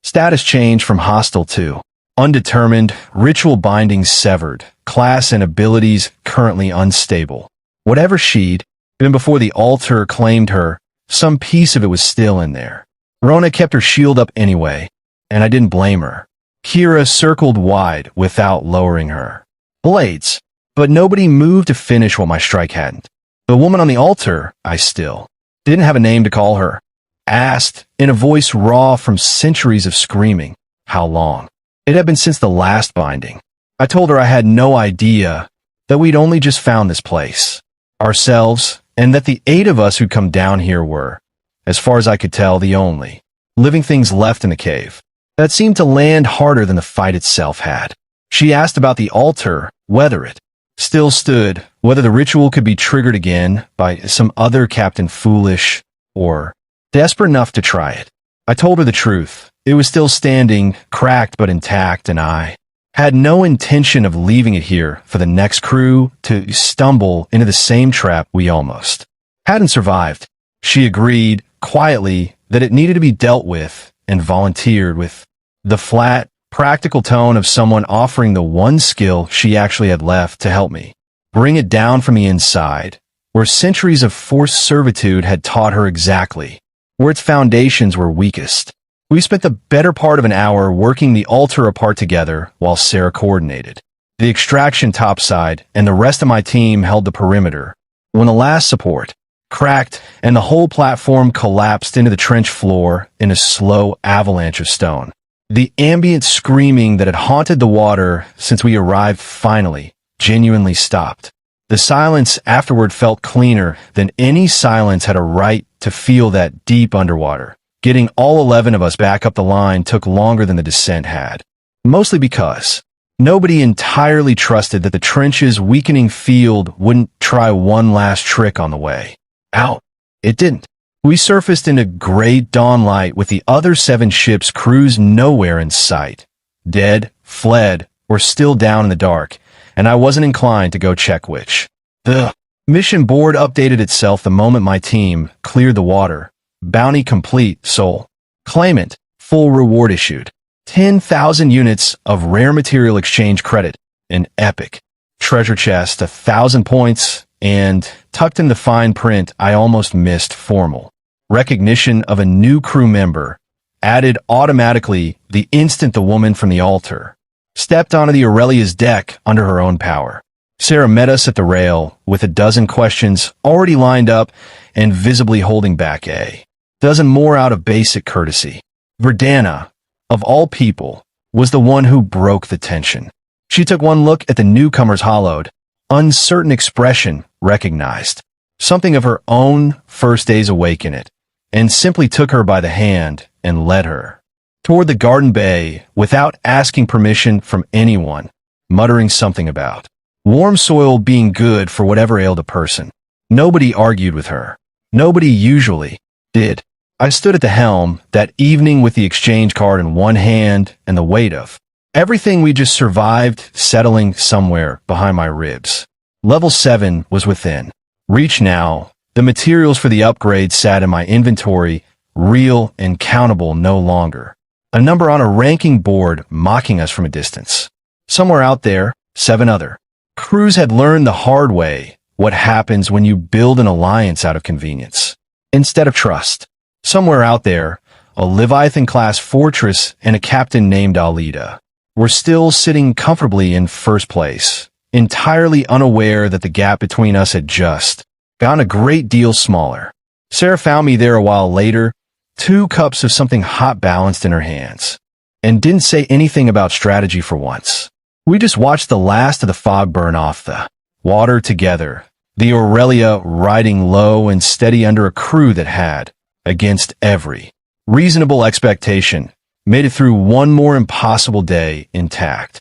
Status change from hostile to undetermined, ritual bindings severed, class and abilities currently unstable. Whatever she'd been before the altar claimed her, some piece of it was still in there. Rona kept her shield up anyway, and I didn't blame her. Kira circled wide without lowering her blades, but nobody moved to finish what my strike hadn't. The woman on the altar, I still didn't have a name to call her, asked in a voice raw from centuries of screaming, how long? It had been since the last binding. I told her I had no idea, that we'd only just found this place, ourselves, and that the 8 of us who'd come down here were, as far as I could tell, the only living things left in the cave. That seemed to land harder than the fight itself had. She asked about the altar, whether it still stood, whether the ritual could be triggered again by some other captain foolish or desperate enough to try it. I told her the truth. It was still standing, cracked but intact, and I had no intention of leaving it here for the next crew to stumble into the same trap we almost hadn't survived. She agreed, quietly, that it needed to be dealt with, and volunteered with the flat, practical tone of someone offering the one skill she actually had left to help me bring it down from the inside, where centuries of forced servitude had taught her exactly where its foundations were weakest. We spent the better part of an hour working the altar apart together while Sarah coordinated the extraction topside and the rest of my team held the perimeter. When the last support cracked and the whole platform collapsed into the trench floor in a slow avalanche of stone, the ambient screaming that had haunted the water since we arrived finally, genuinely stopped. The silence afterward felt cleaner than any silence had a right to feel that deep underwater. Getting all 11 of us back up the line took longer than the descent had. Mostly because nobody entirely trusted that the trench's weakening field wouldn't try one last trick on the way out. It didn't. We surfaced into great dawn light with the other 7 ships' crews nowhere in sight. Dead, fled, or still down in the dark, and I wasn't inclined to go check which. The mission board updated itself the moment my team cleared the water. Bounty complete, soul claimant, full reward issued. 10,000 units of rare material exchange credit, an epic treasure chest, 1,000 points, and, tucked in the fine print I almost missed, formal recognition of a new crew member, added automatically the instant the woman from the altar stepped onto the Aurelia's deck under her own power. Sarah met us at the rail with a dozen questions already lined up and visibly holding back a dozen more out of basic courtesy. Verdana, of all people, was the one who broke the tension. She took one look at the newcomer's hollowed, uncertain expression, recognized something of her own first days awake in it, and simply took her by the hand and led her toward the garden bay without asking permission from anyone, muttering something about warm soil being good for whatever ailed a person. Nobody argued with her. Nobody usually did. I stood at the helm that evening with the exchange card in one hand and the weight of everything we just survived settling somewhere behind my ribs. Level 7 was within reach now. The materials for the upgrade sat in my inventory, real and countable no longer. A number on a ranking board mocking us from a distance. Somewhere out there, 7 other crews had learned the hard way what happens when you build an alliance out of convenience instead of trust. Somewhere out there, a Leviathan-class fortress and a captain named Alida were still sitting comfortably in first place, entirely unaware that the gap between us had just gotten a great deal smaller. Sarah found me there a while later, 2 cups of something hot balanced in her hands, and didn't say anything about strategy for once. We just watched the last of the fog burn off the water together, the Aurelia riding low and steady under a crew that had, against every reasonable expectation, made it through one more impossible day intact.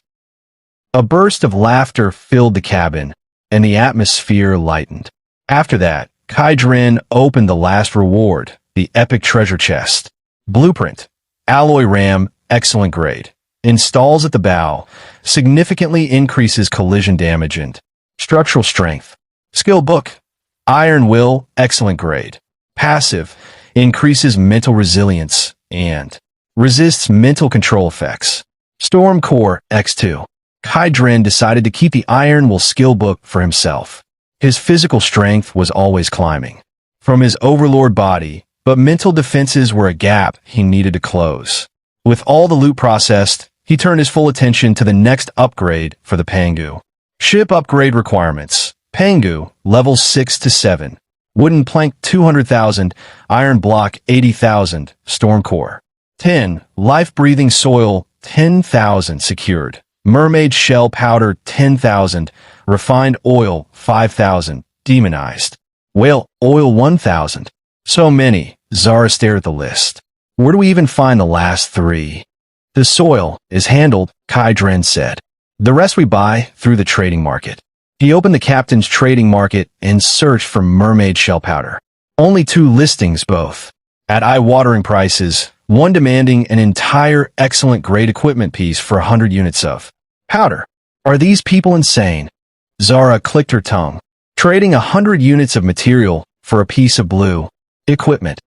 A burst of laughter filled the cabin, and the atmosphere lightened. After that, Kaidrin opened the last reward, the epic treasure chest. Blueprint, alloy ram, excellent grade. Installs at the bow, significantly increases collision damage and structural strength. Skill book, iron will, excellent grade. passive, increases mental resilience, and resists mental control effects. Storm Core X2. Kai decided to keep the Iron Will skill book for himself. His physical strength was always climbing from his overlord body, but mental defenses were a gap he needed to close. With all the loot processed, he turned his full attention to the next upgrade for the Pangu. Ship upgrade requirements. Pangu, levels 6 to 7. Wooden plank 200,000, iron block 80,000, storm core. 10. Life-breathing soil 10,000 secured. Mermaid shell powder 10,000, refined oil 5,000, demonized. Whale oil 1,000. So many. Zara stared at the list. Where do we even find the last 3? The soil is handled, Kai said. The rest we buy through the trading market. He opened the captain's trading market and searched for mermaid shell powder. Only 2 listings both. At eye-watering prices, one demanding an entire excellent grade equipment piece for 100 units of powder. Are these people insane? Zara clicked her tongue. Trading 100 units of material for a piece of blue equipment.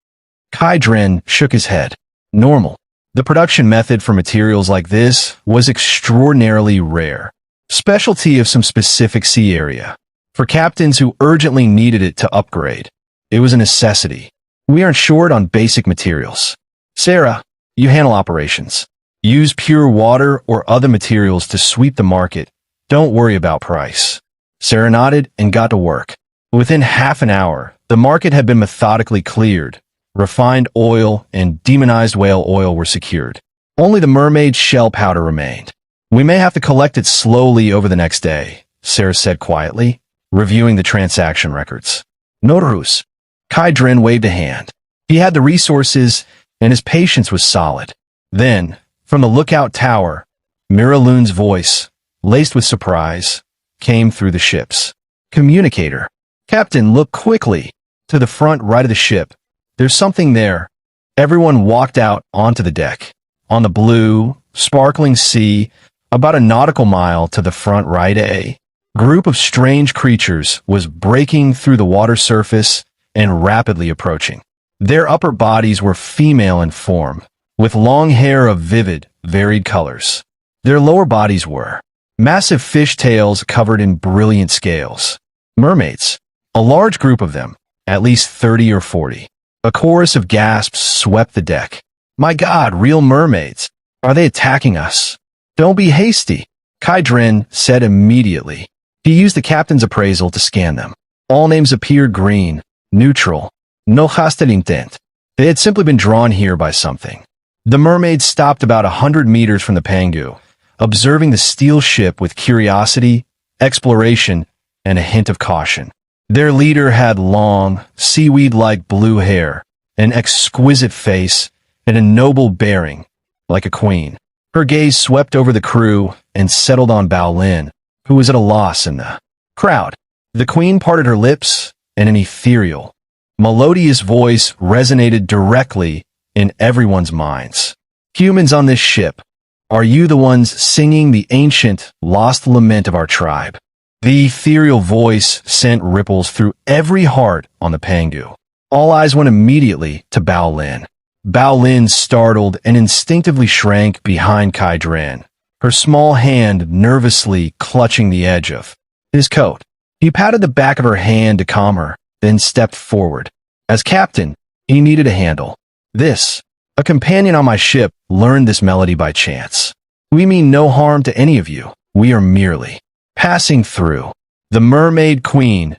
Kai shook his head. Normal. The production method for materials like this was extraordinarily rare. Specialty of some specific sea area. For captains who urgently needed it to upgrade. It was a necessity. We aren't short on basic materials. Sarah, you handle operations. Use pure water or other materials to sweep the market. Don't worry about price. Sarah nodded and got to work. Within half an hour, the market had been methodically cleared. Refined oil and demonized whale oil were secured. Only the mermaid shell powder remained. We may have to collect it slowly over the next day, Sarah said quietly, reviewing the transaction records. Notarus. Kai waved a hand. He had the resources, and his patience was solid. Then, from the lookout tower, Miraloon's voice, laced with surprise, came through the ships. Communicator. Captain, look quickly. To the front right of the ship. There's something there. Everyone walked out onto the deck. On the blue, sparkling sea, about a nautical mile to the front right, a group of strange creatures was breaking through the water surface and rapidly approaching. Their upper bodies were female in form, with long hair of vivid, varied colors. Their lower bodies were massive fish tails covered in brilliant scales. Mermaids. A large group of them, at least 30 or 40. A chorus of gasps swept the deck. My God, real mermaids. Are they attacking us? Don't be hasty, Kai said immediately. He used the captain's appraisal to scan them. All names appeared green, neutral, no hostile intent. They had simply been drawn here by something. The mermaids stopped about 100 meters from the Pangu, observing the steel ship with curiosity, exploration, and a hint of caution. Their leader had long, seaweed-like blue hair, an exquisite face, and a noble bearing, like a queen. Her gaze swept over the crew and settled on Baolin, who was at a loss in the crowd. The queen parted her lips, and an ethereal, melodious voice resonated directly in everyone's minds. Humans on this ship, are you the ones singing the ancient, lost lament of our tribe? The ethereal voice sent ripples through every heart on the Pangu. All eyes went immediately to Baolin. Baolin startled and instinctively shrank behind Kai, her small hand nervously clutching the edge of his coat. He patted the back of her hand to calm her, then stepped forward. As captain, he needed a handle. A companion on my ship, learned this melody by chance. We mean no harm to any of you. We are merely passing through. The mermaid queen,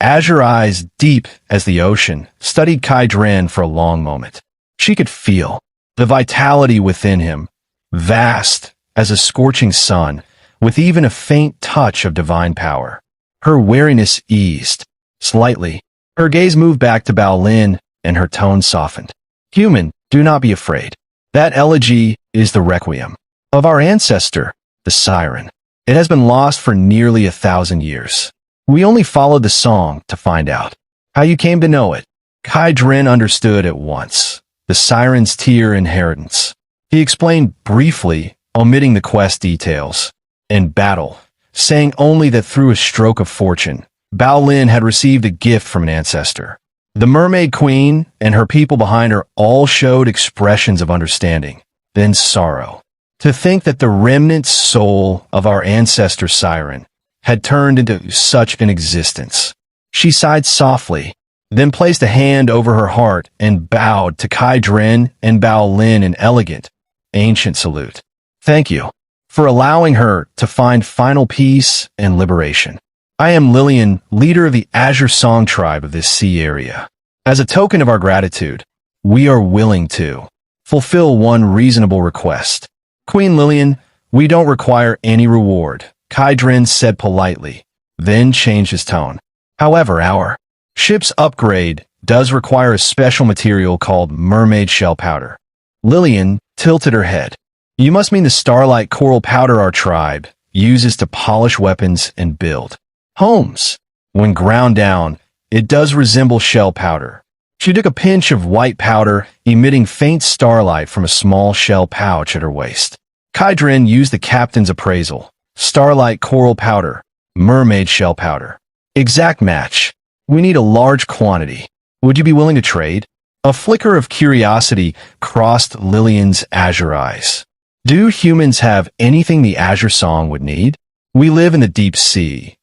azure eyes deep as the ocean, studied Kai for a long moment. She could feel the vitality within him, vast as a scorching sun, with even a faint touch of divine power. Her weariness eased slightly. Her gaze moved back to Baolin, and her tone softened. Human, do not be afraid. That elegy is the requiem of our ancestor, the siren. It has been lost for nearly 1,000 years. We only followed the song to find out how you came to know it. Kai understood at once. The siren's tear inheritance. He explained briefly, omitting the quest details. In battle, saying only that through a stroke of fortune, Baolin had received a gift from an ancestor. The Mermaid Queen and her people behind her all showed expressions of understanding, then sorrow. To think that the remnant soul of our ancestor Siren had turned into such an existence. She sighed softly, then placed a hand over her heart and bowed to Kai Dren and Bao Lin in elegant, ancient salute. Thank you for allowing her to find final peace and liberation. I am Lillian, leader of the Azure Song tribe of this sea area. As a token of our gratitude, we are willing to fulfill one reasonable request. Queen Lillian, we don't require any reward, Kai Dren said politely, then changed his tone. However, our ship's upgrade does require a special material called mermaid shell powder. Lillian tilted her head. You must mean the starlight coral powder our tribe uses to polish weapons and build homes. When ground down, it does resemble shell powder. She took a pinch of white powder, emitting faint starlight from a small shell pouch at her waist. Kai Dren used the captain's appraisal. Starlight coral powder, mermaid shell powder. Exact match. We need a large quantity. Would you be willing to trade? A flicker of curiosity crossed Lillian's azure eyes. Do humans have anything the Azure Song would need? We live in the deep sea.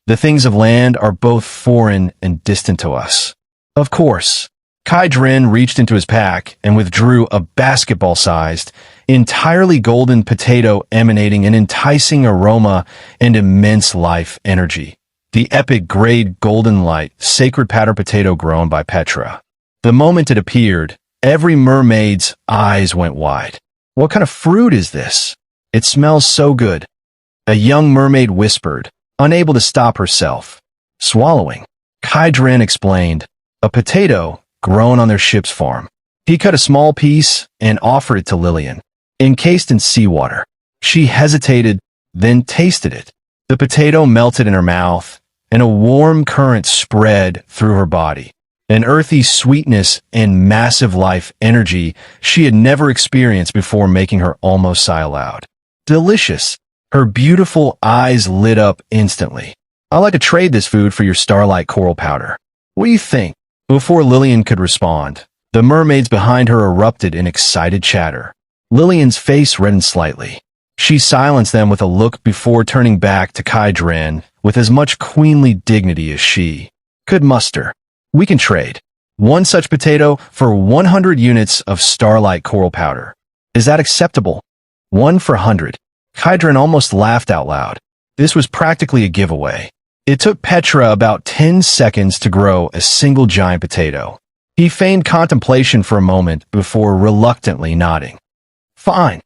The things of land are both foreign and distant to us. Of course. Kai Dren reached into his pack and withdrew a basketball-sized, entirely golden potato emanating an enticing aroma and immense life energy. The epic grade golden light, sacred powder potato grown by Petra. The moment it appeared, every mermaid's eyes went wide. What kind of fruit is this? It smells so good. A young mermaid whispered, unable to stop herself. Swallowing. Kai Dren explained, a potato grown on their ship's farm. He cut a small piece and offered it to Lillian, encased in seawater. She hesitated, then tasted it. The potato melted in her mouth, and a warm current spread through her body. An earthy sweetness and massive life energy she had never experienced before, making her almost sigh aloud. Delicious. Her beautiful eyes lit up instantly. I'd like to trade this food for your starlight coral powder. What do you think? Before Lillian could respond, the mermaids behind her erupted in excited chatter. Lillian's face reddened slightly. She silenced them with a look before turning back to Kai Dren with as much queenly dignity as she could muster. We can trade one such potato for 100 units of starlight coral powder. Is that acceptable? 1 for 100. Kai Dren almost laughed out loud. This was practically a giveaway. It took Petra about 10 seconds to grow a single giant potato. He feigned contemplation for a moment before reluctantly nodding. Fine.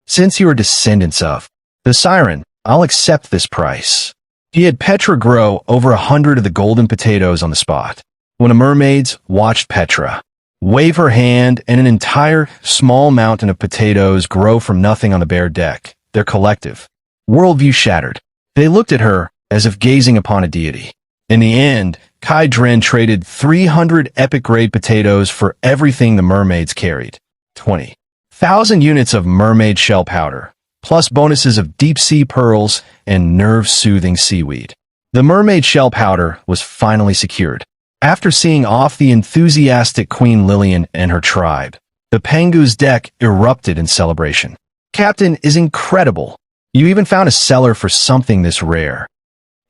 Since you are descendants of the Siren, I'll accept this price. He had Petra grow over 100 of the golden potatoes on the spot. When the mermaids watched Petra wave her hand and an entire small mountain of potatoes grow from nothing on the bare deck, their collective worldview shattered. They looked at her as if gazing upon a deity. In the end, Kai Dren traded 300 epic-grade potatoes for everything the mermaids carried. 20,000 units of mermaid shell powder, plus bonuses of deep-sea pearls and nerve-soothing seaweed. The mermaid shell powder was finally secured. After seeing off the enthusiastic Queen Lillian and her tribe, the Pengu's deck erupted in celebration. Captain is incredible. You even found a seller for something this rare.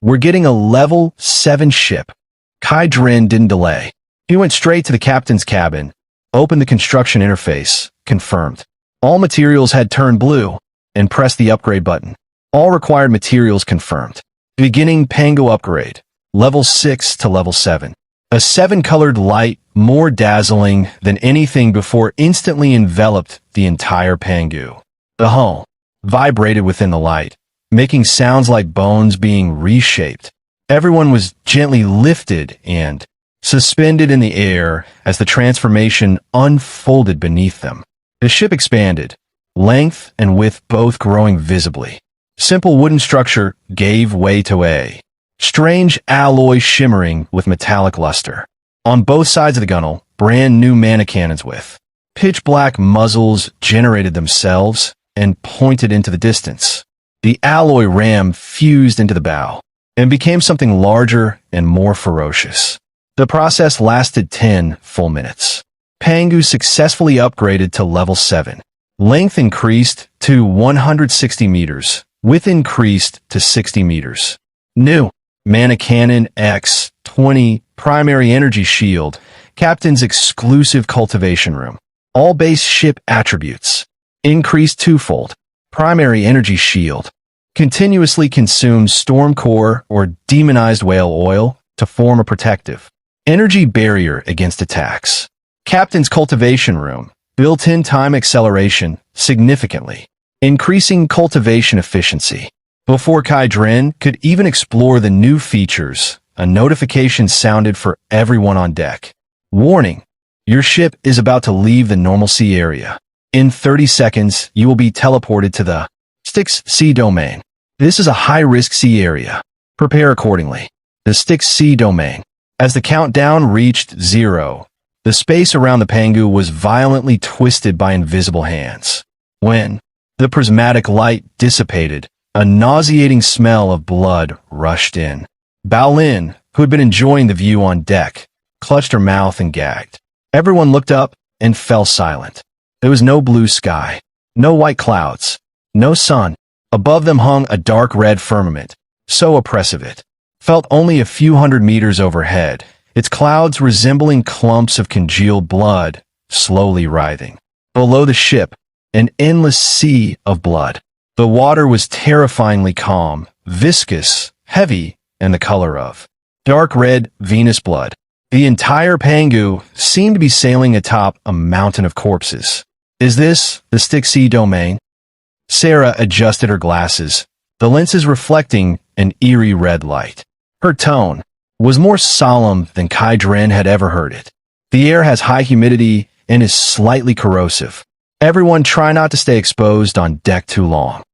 We're getting a level 7 ship. Kai Dren didn't delay. He went straight to the captain's cabin, opened the construction interface, confirmed. All materials had turned blue, and pressed the upgrade button. All required materials confirmed. Beginning Pango upgrade, level 6 to level 7. A 7-colored light, more dazzling than anything before, instantly enveloped the entire Pangu. The hull vibrated within the light, making sounds like bones being reshaped. Everyone was gently lifted and suspended in the air as the transformation unfolded beneath them. The ship expanded, length and width both growing visibly. Simple wooden structure gave way to a strange alloy shimmering with metallic luster. On both sides of the gunnel, brand new mana cannons with pitch-black muzzles generated themselves and pointed into the distance. The alloy ram fused into the bow and became something larger and more ferocious. The process lasted 10 full minutes. Pangu successfully upgraded to level 7. Length increased to 160 meters. Width increased to 60 meters. New. Mana Cannon X-20 Primary Energy Shield. Captain's exclusive cultivation room. All base ship attributes. Increased twofold. Primary Energy Shield. Continuously consumes storm core or demonized whale oil to form a protective energy barrier against attacks. Captain's cultivation room. Built-in time acceleration significantly, increasing cultivation efficiency. Before Kai Dren could even explore the new features, a notification sounded for everyone on deck. Warning, your ship is about to leave the normal sea area. In 30 seconds, you will be teleported to the Styx Sea Domain. This is a high-risk sea area. Prepare accordingly. The Styx Sea Domain. As the countdown reached 0, the space around the Pangu was violently twisted by invisible hands. When the prismatic light dissipated, a nauseating smell of blood rushed in. Bao Lin, who had been enjoying the view on deck, clutched her mouth and gagged. Everyone looked up and fell silent. There was no blue sky, no white clouds, no sun. Above them hung a dark red firmament, so oppressive it felt only a few hundred meters overhead, its clouds resembling clumps of congealed blood, slowly writhing. Below the ship, an endless sea of blood. The water was terrifyingly calm, viscous, heavy, and the color of dark red Venus blood. The entire Pangu seemed to be sailing atop a mountain of corpses. Is this the Styx Sea Domain? Sarah adjusted her glasses, the lenses reflecting an eerie red light. Her tone was more solemn than Kai Dren had ever heard it. The air has high humidity and is slightly corrosive. Everyone try not to stay exposed on deck too long.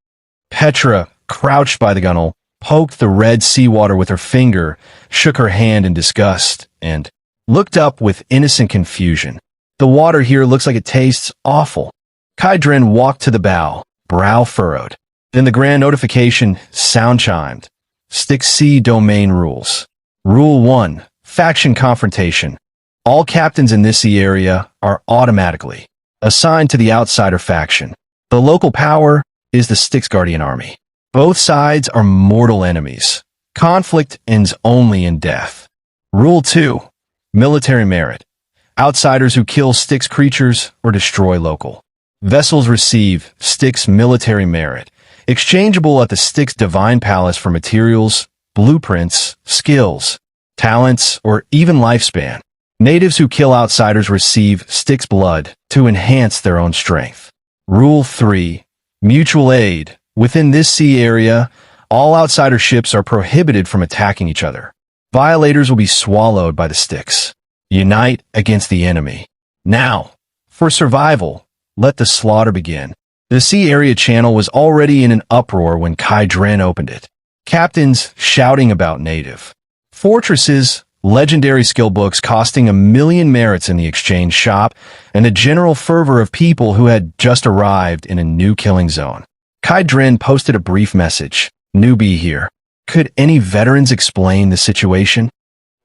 Petra, crouched by the gunwale, poked the red seawater with her finger, shook her hand in disgust, and looked up with innocent confusion. The water here looks like it tastes awful. Kai Dren walked to the bow, brow furrowed. Then the grand notification sound chimed. Styx Sea Domain Rules. Rule 1. Faction Confrontation. All captains in this sea area are automatically assigned to the outsider faction. The local power is the Styx Guardian Army. Both sides are mortal enemies. Conflict ends only in death. Rule 2. Military Merit. Outsiders who kill Styx creatures or destroy local vessels receive Styx Military Merit, exchangeable at the Styx Divine Palace for materials, blueprints, skills, talents, or even lifespan. Natives who kill outsiders receive Styx Blood to enhance their own strength. Rule 3. Mutual Aid. Within this sea area, all outsider ships are prohibited from attacking each other. Violators will be swallowed by the Styx. Unite against the enemy. Now, for survival, let the slaughter begin. The sea area channel was already in an uproar when Kai Dren opened it. Captains shouting about native fortresses, legendary skill books costing 1,000,000 merits in the exchange shop, and the general fervor of people who had just arrived in a new killing zone. Kai Dren posted a brief message. Newbie here. Could any veterans explain the situation?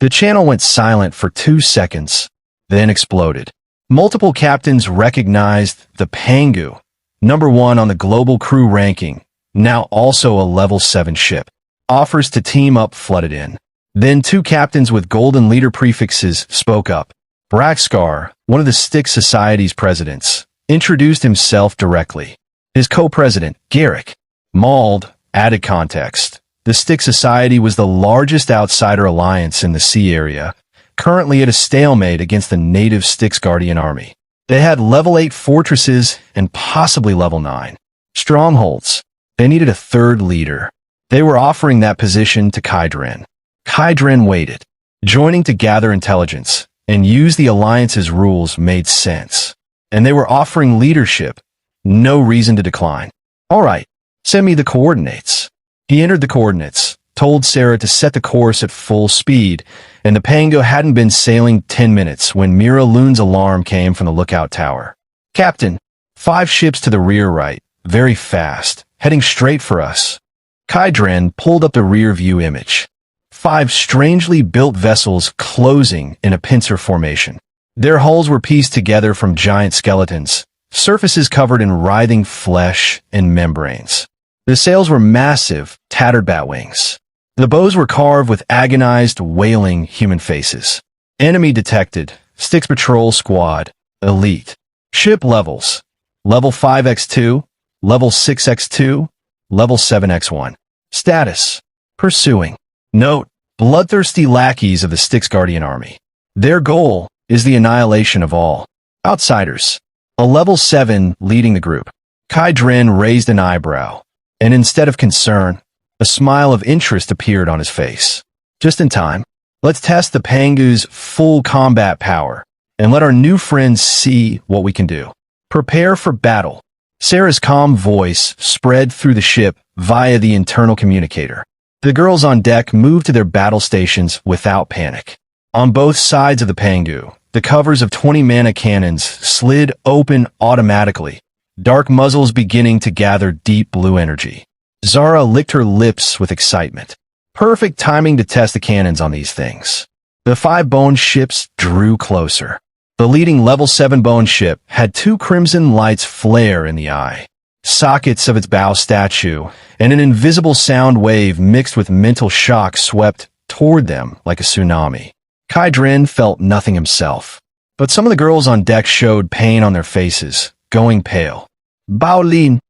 The channel went silent for 2 seconds, then exploded. Multiple captains recognized the Pangu, #1 on the global crew ranking, now also a level 7 ship. Offers to team up flooded in. Then 2 captains with golden leader prefixes spoke up. Braxcar, one of the Styx Society's presidents, introduced himself directly. His co-president, Garrick Mauld, added context. The Styx Society was the largest outsider alliance in the sea area, currently at a stalemate against the native Styx Guardian Army. They had level 8 fortresses and possibly level 9 strongholds. They needed a third leader. They were offering that position to Kai Dren. Kai Dren waited. Joining to gather intelligence and use the alliance's rules made sense. And they were offering leadership. No reason to decline. All right, send me the coordinates. He entered the coordinates, told Sarah to set the course at full speed, and the Pangu hadn't been sailing 10 minutes when Mira Loon's alarm came from the lookout tower. Captain, 5 ships to the rear right, very fast, heading straight for us. Kai Dren pulled up the rear view image. 5 strangely built vessels closing in a pincer formation. Their hulls were pieced together from giant skeletons, surfaces covered in writhing flesh and membranes. The sails were massive, tattered bat wings. The bows were carved with agonized, wailing human faces. Enemy detected. Styx Patrol Squad. Elite. Ship levels. Level 5x2, Level 6x2, Level 7x1. Status. Pursuing. Note, bloodthirsty lackeys of the Styx Guardian Army. Their goal is the annihilation of all outsiders. A Level 7 leading the group. Kai Dren raised an eyebrow, and instead of concern, a smile of interest appeared on his face. Just in time. Let's test the Pangu's full combat power, and let our new friends see what we can do. Prepare for battle. Sarah's calm voice spread through the ship via the internal communicator. The girls on deck moved to their battle stations without panic. On both sides of the Pangu, the covers of 20 mana cannons slid open automatically, dark muzzles beginning to gather deep blue energy. Zara licked her lips with excitement. Perfect timing to test the cannons on these things. The 5 bone ships drew closer. The leading level 7 bone ship had 2 crimson lights flare in the eye. Sockets of its bow statue, and an invisible sound wave mixed with mental shock swept toward them like a tsunami. Kai Dren felt nothing himself, but some of the girls on deck showed pain on their faces, going pale. Bao Lin.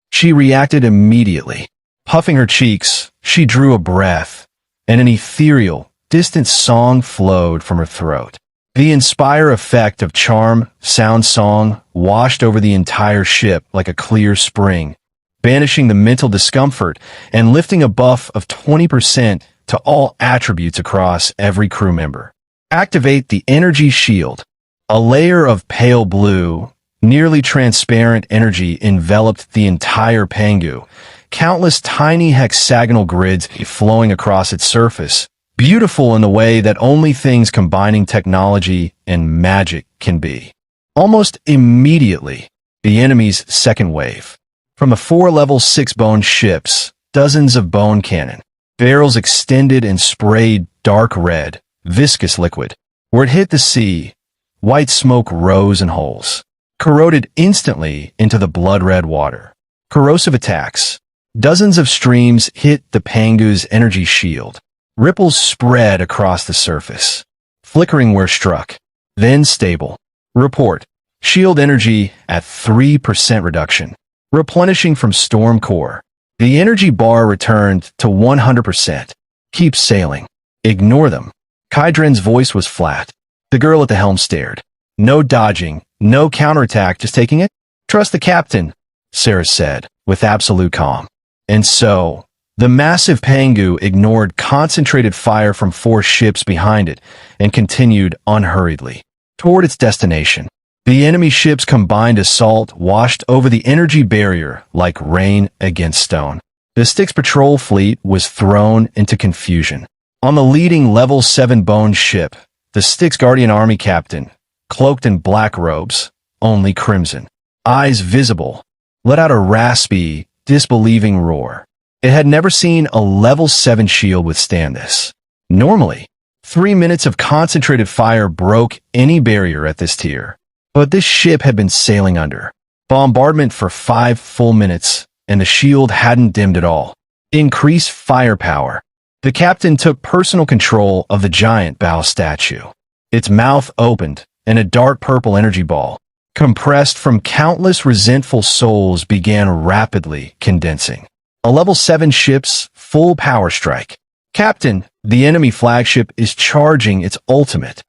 She reacted immediately. Puffing her cheeks, she drew a breath, and an ethereal, distant song flowed from her throat. The inspire effect of charm, sound song, washed over the entire ship like a clear spring, banishing the mental discomfort and lifting a buff of 20% to all attributes across every crew member. Activate the energy shield. A layer of pale blue, nearly transparent energy enveloped the entire Pangu, countless tiny hexagonal grids flowing across its surface, beautiful in the way that only things combining technology and magic can be. Almost immediately, the enemy's second wave. From the 4 level 6 bone ships, dozens of bone cannon, barrels extended and sprayed dark red, viscous liquid. Where it hit the sea, white smoke rose in holes, corroded instantly into the blood-red water. Corrosive attacks. Dozens of streams hit the Pangu's energy shield. Ripples spread across the surface, flickering where struck, then stable. Report. Shield energy at 3% reduction. Replenishing from storm core. The energy bar returned to 100%. Keep sailing. Ignore them. Kai Dren's voice was flat. The girl at the helm stared. No dodging, no counterattack, just taking it? Trust the captain, Sarah said, with absolute calm. And so, the massive Pangu ignored concentrated fire from 4 ships behind it and continued unhurriedly toward its destination. The enemy ship's combined assault washed over the energy barrier like rain against stone. The Styx patrol fleet was thrown into confusion. On the leading level 7 bone ship, the Styx Guardian Army captain, cloaked in black robes, only crimson, eyes visible, let out a raspy, disbelieving roar. It had never seen a level 7 shield withstand this. Normally, 3 minutes of concentrated fire broke any barrier at this tier. But this ship had been sailing under bombardment for 5 full minutes, and the shield hadn't dimmed at all. Increased firepower. The captain took personal control of the giant bow statue. Its mouth opened, and a dark purple energy ball, compressed from countless resentful souls, began rapidly condensing. A level 7 ship's full power strike. Captain, the enemy flagship is charging its ultimate.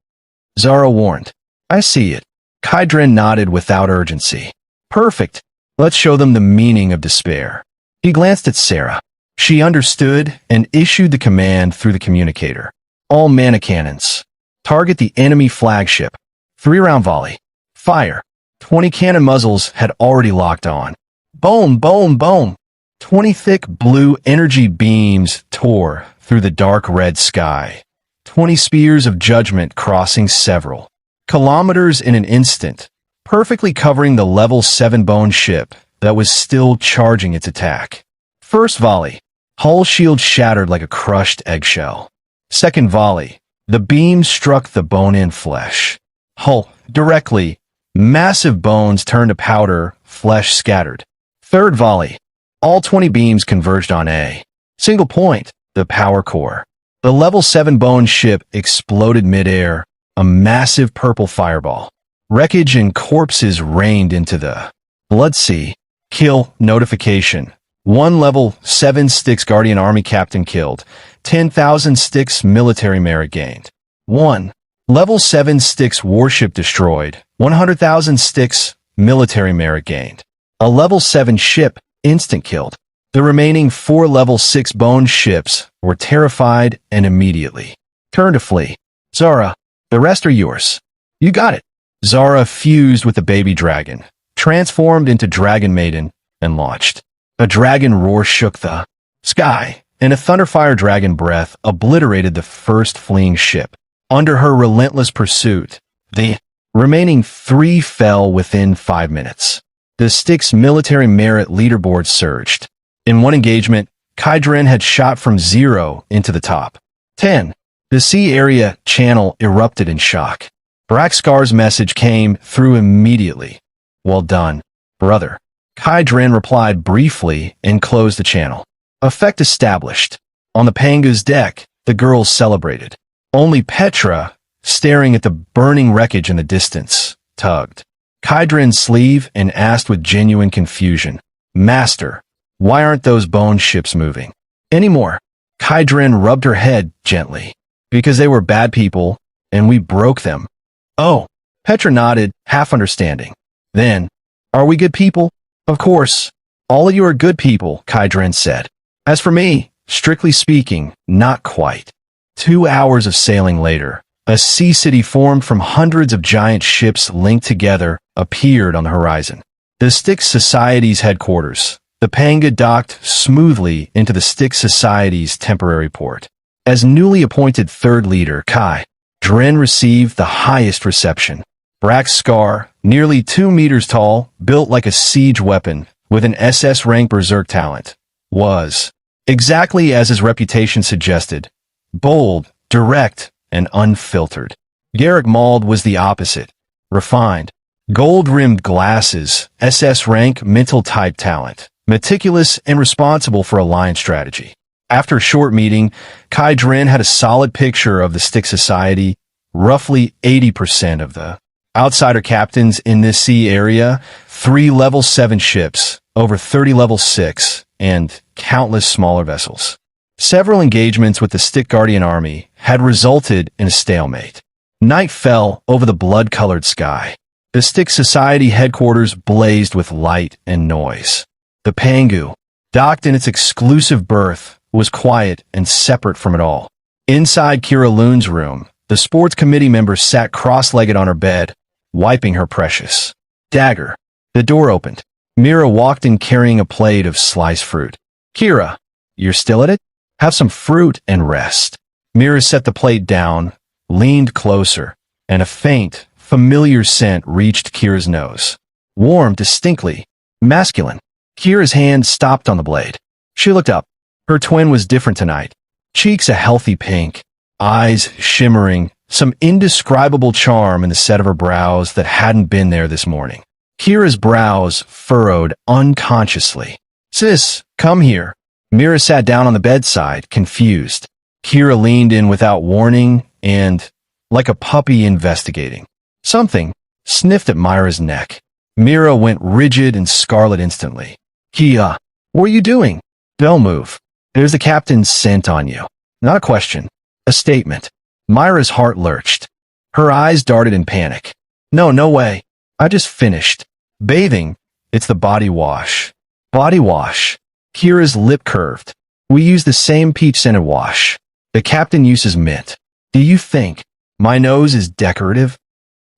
Zara warned. I see it. Kai Dren nodded without urgency. Perfect. Let's show them the meaning of despair. He glanced at Sarah. She understood and issued the command through the communicator. All mana cannons. Target the enemy flagship. 3-round volley. Fire. 20 cannon muzzles had already locked on. Boom, boom, boom. 20 thick blue energy beams tore through the dark red sky. 20 spears of judgment crossing several kilometers in an instant, perfectly covering the level 7 bone ship that was still charging its attack. First volley. Hull shield shattered like a crushed eggshell. Second volley. The beam struck the bone-in flesh. Hull, directly. Massive bones turned to powder, flesh scattered. Third volley. All 20 beams converged on a single point, the power core. The level 7 bone ship exploded midair, a massive purple fireball. Wreckage and corpses rained into the blood sea. Kill notification. 1 level 7 Styx Guardian Army Captain killed. 10,000 Styx military merit gained. 1. Level 7 Styx warship destroyed. 100,000 Styx military merit gained. A level 7 ship instant killed. The remaining 4 level 6 bone ships were terrified and immediately turned to flee. Zara, the rest are yours. You got it. Zara fused with the baby dragon, transformed into Dragon Maiden, and launched. A dragon roar shook the sky, and a thunderfire dragon breath obliterated the first fleeing ship. Under her relentless pursuit, the remaining 3 fell within 5 minutes. The Styx military merit leaderboard surged. In one engagement, Kydren had shot from 0 into the top 10. The sea area channel erupted in shock. Braxcar's message came through immediately. Well done, brother. Kydren replied briefly and closed the channel. Effect established. On the Panga's deck, the girls celebrated. Only Petra, staring at the burning wreckage in the distance, tugged Kydren's sleeve and asked with genuine confusion, Master, why aren't those bone ships moving anymore? Kydren rubbed her head gently. Because they were bad people, and we broke them. Oh, Petra nodded, half understanding. Then, are we good people? Of course. All of you are good people, Kydren said. As for me, strictly speaking, not quite. 2 hours of sailing later, a sea city formed from hundreds of giant ships linked together appeared on the horizon. The Styx Society's headquarters. The Panga docked smoothly into the Styx Society's temporary port. As newly appointed third leader, Kydren received the highest reception. Braxcar, nearly 2 meters tall, built like a siege weapon, with an SS rank berserk talent, was exactly as his reputation suggested. Bold, direct, and unfiltered. Garrick Mauld was the opposite. Refined, gold-rimmed glasses, SS rank mental type talent, meticulous and responsible for alliance strategy. After a short meeting, Kydren had a solid picture of the Styx Society. Roughly 80% of the outsider captains in this sea area, 3 level 7 ships, over 30 level 6, and countless smaller vessels. Several engagements with the Styx Guardian Army had resulted in a stalemate. Night fell over the blood-colored sky. The Styx Society headquarters blazed with light and noise. The Pangu, docked in its exclusive berth, was quiet and separate from it all. Inside Kira Loon's room, the sports committee member sat cross-legged on her bed, wiping her precious dagger. The door opened. Mira walked in carrying a plate of sliced fruit. Kira, you're still at it? Have some fruit and rest. Mira set the plate down, leaned closer, and a faint, familiar scent reached Kira's nose. Warm, distinctly masculine. Kira's hand stopped on the blade. She looked up. Her twin was different tonight. Cheeks a healthy pink, eyes shimmering, some indescribable charm in the set of her brows that hadn't been there this morning. Kira's brows furrowed unconsciously. Sis, come here. Mira sat down on the bedside, confused. Kira leaned in without warning and, like a puppy investigating something, sniffed at Myra's neck. Mira went rigid and scarlet instantly. Kia, what are you doing? Don't move. There's the captain's scent on you. Not a question. A statement. Myra's heart lurched. Her eyes darted in panic. No way. I just finished. Bathing. It's the body wash. Body wash. Kira's lip curved. We use the same peach-scented wash. The captain uses mint. Do you think my nose is decorative?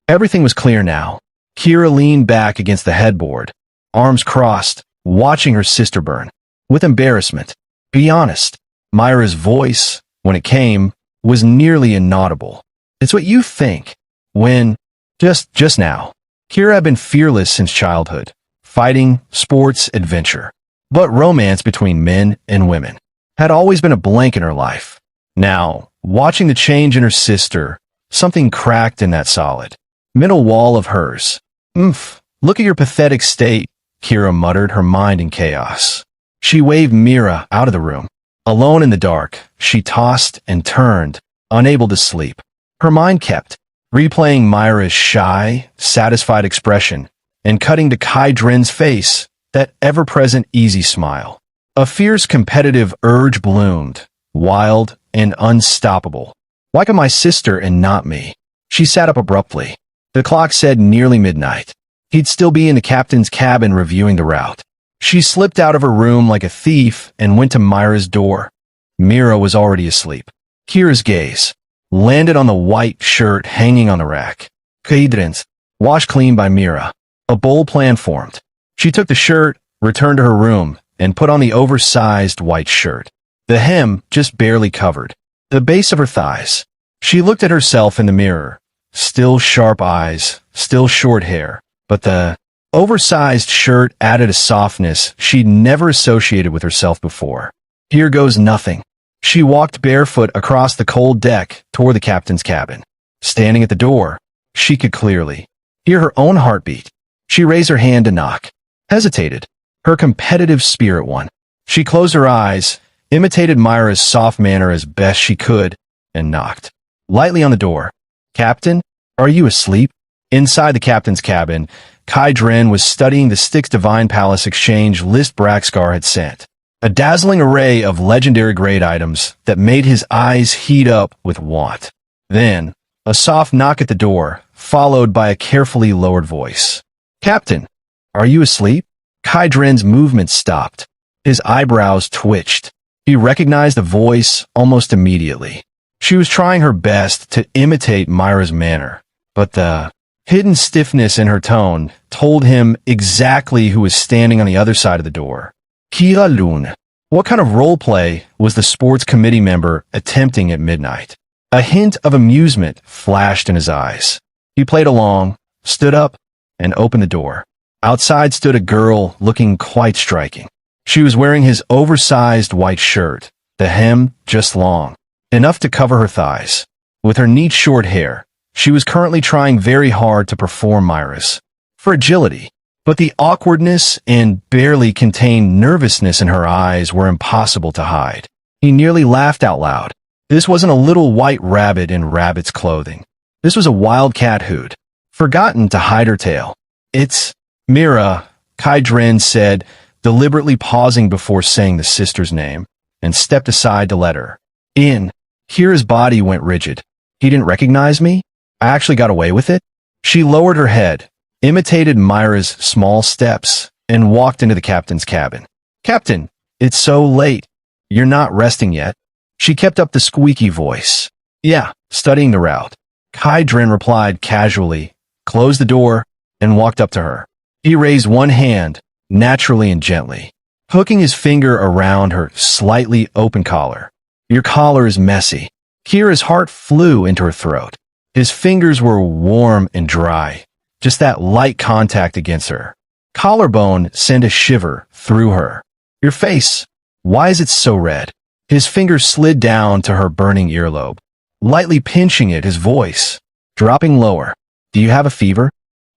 Everything was clear now. Kira leaned back against the headboard, arms crossed, watching her sister burn. With embarrassment. Be honest. Myra's voice, when it came, was nearly inaudible. It's what you think. When, just now. Kira had been fearless since childhood. Fighting, sports, adventure. But romance between men and women had always been a blank in her life. Now, watching the change in her sister. Something cracked in that solid middle wall of hers. Look at your pathetic state, Kira muttered, her mind in chaos. She waved Mira out of the room. Alone in the dark, she tossed and turned, unable to sleep. Her mind kept replaying Myra's shy, satisfied expression and cutting to Kai Dren's face, that ever-present easy smile. A fierce competitive urge bloomed, wild and unstoppable. Why could my sister and not me? She sat up abruptly. The clock said nearly midnight. He'd still be in the captain's cabin reviewing the route. She slipped out of her room like a thief and went to Myra's door. Mira was already asleep. Kira's gaze landed on the white shirt hanging on the rack. Kaidrins, washed clean by Mira. A bold plan formed. She took the shirt, returned to her room, and put on the oversized white shirt. The hem just barely covered the base of her thighs. She looked at herself in the mirror. Still sharp eyes, still short hair, but the oversized shirt added a softness she'd never associated with herself before. Here goes nothing. She walked barefoot across the cold deck toward the captain's cabin. Standing at the door, she could clearly hear her own heartbeat. She raised her hand to knock, hesitated. Her competitive spirit won. She closed her eyes, imitated Myra's soft manner as best she could, and knocked lightly on the door. Captain, are you asleep? Inside the captain's cabin, Kai Dren was studying the Styx Divine Palace exchange list Braxcar had sent. A dazzling array of legendary grade items that made his eyes heat up with want. Then, a soft knock at the door, followed by a carefully lowered voice. Captain, are you asleep? Kai Dren's movement stopped. His eyebrows twitched. He recognized the voice almost immediately. She was trying her best to imitate Myra's manner, but the hidden stiffness in her tone told him exactly who was standing on the other side of the door. Kira Lun. What kind of role play was the sports committee member attempting at midnight? A hint of amusement flashed in his eyes. He played along, stood up, and opened the door. Outside stood a girl looking quite striking. She was wearing his oversized white shirt, the hem just long, enough to cover her thighs. With her neat short hair, she was currently trying very hard to perform Myra's fragility, but the awkwardness and barely contained nervousness in her eyes were impossible to hide. He nearly laughed out loud. This wasn't a little white rabbit in rabbit's clothing. This was a wildcat who'd forgotten to hide her tail. It's Mira, Kai Dren said, deliberately pausing before saying the sister's name, and stepped aside to let her in. Kira's body went rigid. He didn't recognize me? I actually got away with it? She lowered her head, imitated Myra's small steps, and walked into the captain's cabin. Captain, it's so late. You're not resting yet. She kept up the squeaky voice. Yeah, studying the route. Kai Dren replied casually, closed the door, and walked up to her. He raised one hand, naturally and gently, hooking his finger around her slightly open collar. Your collar is messy. Kira's heart flew into her throat. His fingers were warm and dry, just that light contact against her collarbone sent a shiver through her. Your face, why is it so red? His fingers slid down to her burning earlobe, lightly pinching it, his voice dropping lower. Do you have a fever?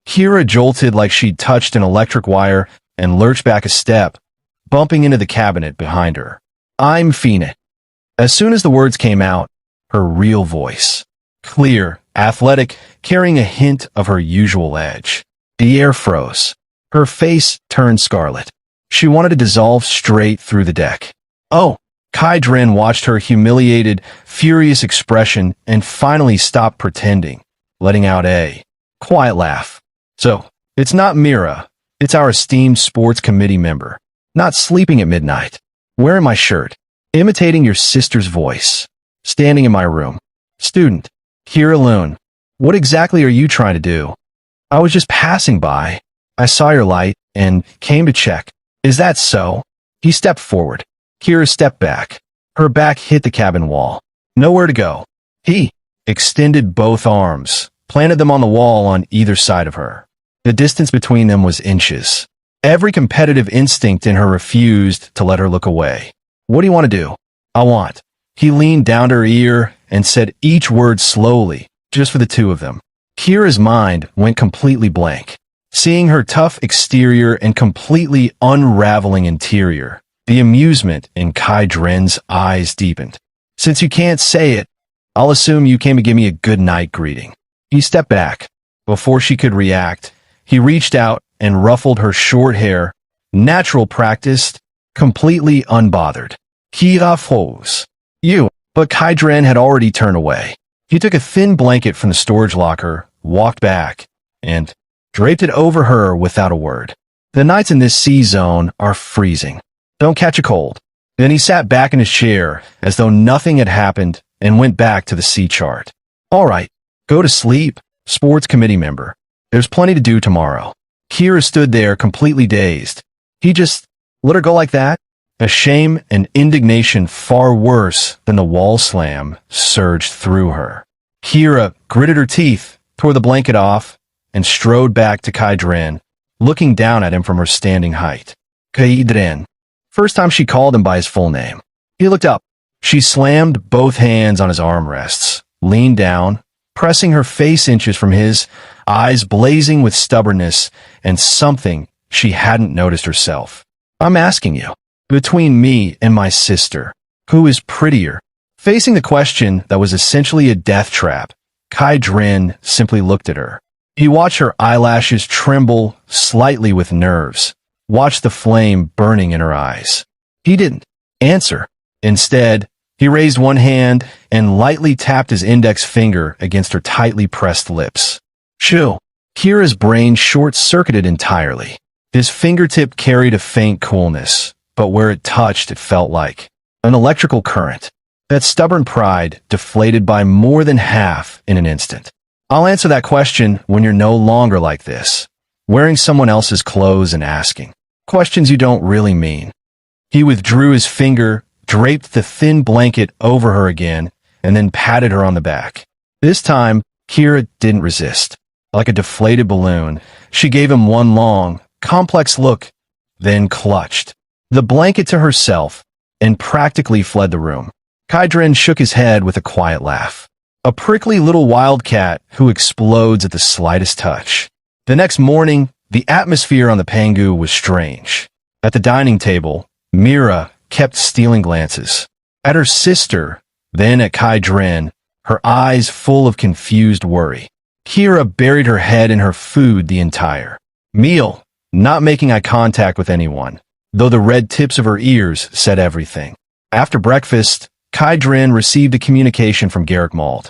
Kira jolted like she'd touched an electric wire and lurched back a step, bumping into the cabinet behind her. I'm Phoenix. As soon as the words came out, her real voice, clear, athletic, carrying a hint of her usual edge. The air froze. Her face turned scarlet. She wanted to dissolve straight through the deck. Oh, Kai Dren watched her humiliated, furious expression and finally stopped pretending, letting out a quiet laugh. So, it's not Mira. It's our esteemed sports committee member. Not sleeping at midnight. Wearing my shirt. Imitating your sister's voice. Standing in my room. Student. Kira Lun. What exactly are you trying to do? I was just passing by. I saw your light and came to check. Is that so? He stepped forward. Kira stepped back. Her back hit the cabin wall. Nowhere to go. He extended both arms, planted them on the wall on either side of her. The distance between them was inches. Every competitive instinct in her refused to let her look away. What do you want to do? I want. He leaned down to her ear and said each word slowly, just for the two of them. Kira's mind went completely blank. Seeing her tough exterior and completely unraveling interior, the amusement in Kai Dren's eyes deepened. Since you can't say it, I'll assume you came to give me a good night greeting. He stepped back. Before she could react, he reached out and ruffled her short hair, natural practiced, completely unbothered. Kira froze. You. But Kai Dren had already turned away. He took a thin blanket from the storage locker, walked back, and draped it over her without a word. The nights in this sea zone are freezing. Don't catch a cold. Then he sat back in his chair as though nothing had happened and went back to the sea chart. All right, go to sleep, sports committee member. There's plenty to do tomorrow. Kira stood there completely dazed. He just let her go like that? A shame and indignation far worse than the wall slam surged through her. Kira gritted her teeth, tore the blanket off, and strode back to Kai Dren, looking down at him from her standing height. Kai Dren. First time she called him by his full name. He looked up. She slammed both hands on his armrests, leaned down, pressing her face inches from his, eyes blazing with stubbornness and something she hadn't noticed herself. I'm asking you. Between me and my sister, who is prettier? Facing the question that was essentially a death trap, Kai Dren simply looked at her. He watched her eyelashes tremble slightly with nerves, watched the flame burning in her eyes. He didn't answer. Instead, he raised one hand and lightly tapped his index finger against her tightly pressed lips. Shoo! Kira's brain short-circuited entirely. His fingertip carried a faint coolness, but where it touched, it felt like an electrical current. That stubborn pride deflated by more than half in an instant. I'll answer that question when you're no longer like this, wearing someone else's clothes and asking questions you don't really mean. He withdrew his finger, draped the thin blanket over her again, and then patted her on the back. This time, Kira didn't resist. Like a deflated balloon, she gave him one long, complex look, then clutched the blanket to herself and practically fled the room. Kai Dren shook his head with a quiet laugh. A prickly little wildcat who explodes at the slightest touch. The next morning, the atmosphere on the Pangu was strange. At the dining table, Mira kept stealing glances. At her sister, then at Kai Dren, her eyes full of confused worry. Kira buried her head in her food the entire meal, not making eye contact with anyone, though the red tips of her ears said everything. After breakfast, Kai Dren received a communication from GIRLS.My.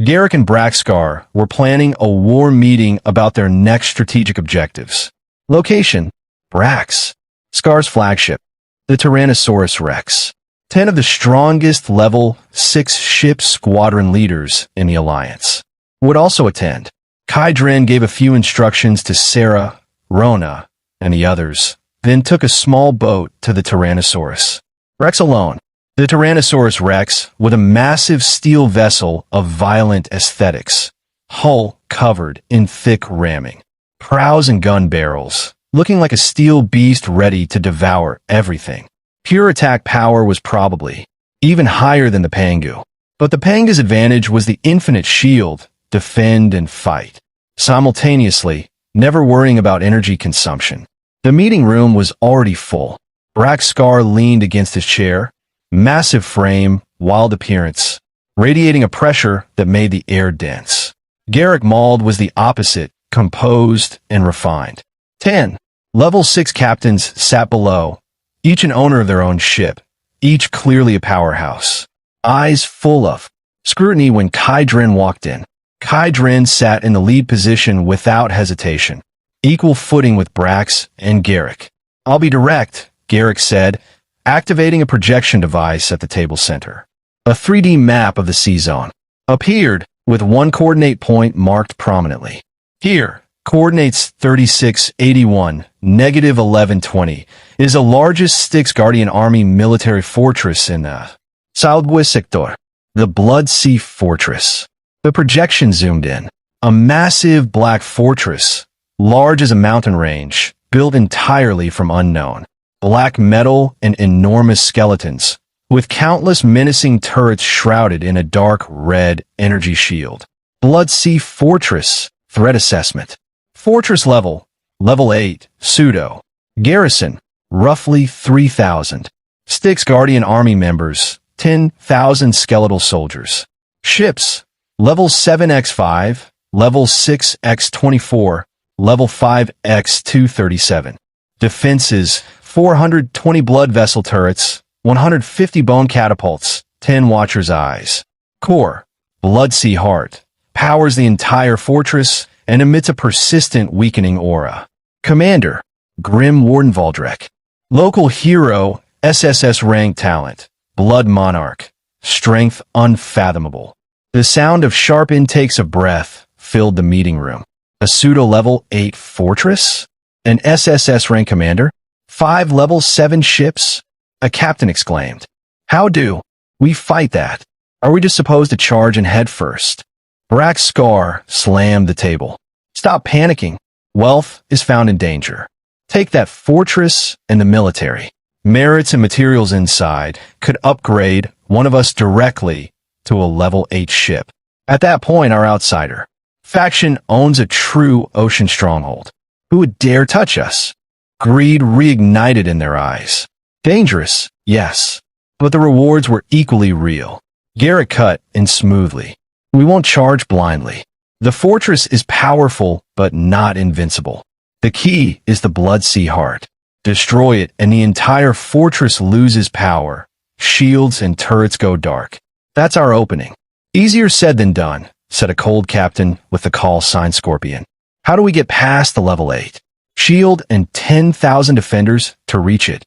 GIRLS and Braxcar were planning a war meeting about their next strategic objectives. Location: Brax. Scar's flagship, the Tyrannosaurus Rex. 10 of the strongest level 6 ship squadron leaders in the Alliance would also attend. Kai Dren gave a few instructions to Sarah, Rona, and the others, then took a small boat to the Tyrannosaurus Rex alone. The Tyrannosaurus Rex, with a massive steel vessel of violent aesthetics, hull covered in thick ramming, prows and gun barrels, looking like a steel beast ready to devour everything. Pure attack power was probably even higher than the Pangu. But the Panga's advantage was the infinite shield, defend and fight, simultaneously, never worrying about energy consumption. The meeting room was already full. Braxcar leaned against his chair, massive frame, wild appearance, radiating a pressure that made the air dense. GIRLS.My was the opposite, composed and refined. 10 level 6 captains sat below, each an owner of their own ship, each clearly a powerhouse. Eyes full of scrutiny when Kai Dren walked in. Kai Dren sat in the lead position without hesitation, equal footing with Brax and GIRLS. I'll be direct, GIRLS said, activating a projection device at the table center. A 3D map of the sea zone appeared, with one coordinate point marked prominently. Here, coordinates 3681, -1120, is the largest Styx Guardian Army military fortress in the Southwest Sector, the Blood Sea Fortress. The projection zoomed in. A massive black fortress, large as a mountain range, built entirely from unknown black metal and enormous skeletons, with countless menacing turrets shrouded in a dark red energy shield. Blood Sea Fortress, Threat Assessment. Fortress level, level 8, pseudo. Garrison, roughly 3,000. Styx Guardian Army members, 10,000 skeletal soldiers. Ships, level 7x5, level 6x24, level 5x237. Defenses, 420 blood vessel turrets, 150 bone catapults, 10 Watcher's Eyes. Core, Blood Sea Heart, powers the entire fortress and emits a persistent weakening aura. Commander, Grim Warden Valdrek. Local hero, SSS rank talent, Blood Monarch, strength unfathomable. The sound of sharp intakes of breath filled the meeting room. A pseudo-level 8 fortress? An SSS rank commander? 5 level 7 ships? A captain exclaimed. How do we fight that? Are we just supposed to charge and head first? Brack Scar slammed the table. Stop panicking. Wealth is found in danger. Take that fortress and the military. Merits and materials inside could upgrade one of us directly to a level 8 ship. At that point, our outsider faction owns a true ocean stronghold. Who would dare touch us? Greed reignited in their eyes. Dangerous, yes, but the rewards were equally real. Garrett cut in smoothly. We won't charge blindly. The fortress is powerful, but not invincible. The key is the Blood Sea Heart. Destroy it, and the entire fortress loses power. Shields and turrets go dark. That's our opening. Easier said than done, said a cold captain with the call sign Scorpion. How do we get past the level 8? Shield and 10,000 defenders to reach it.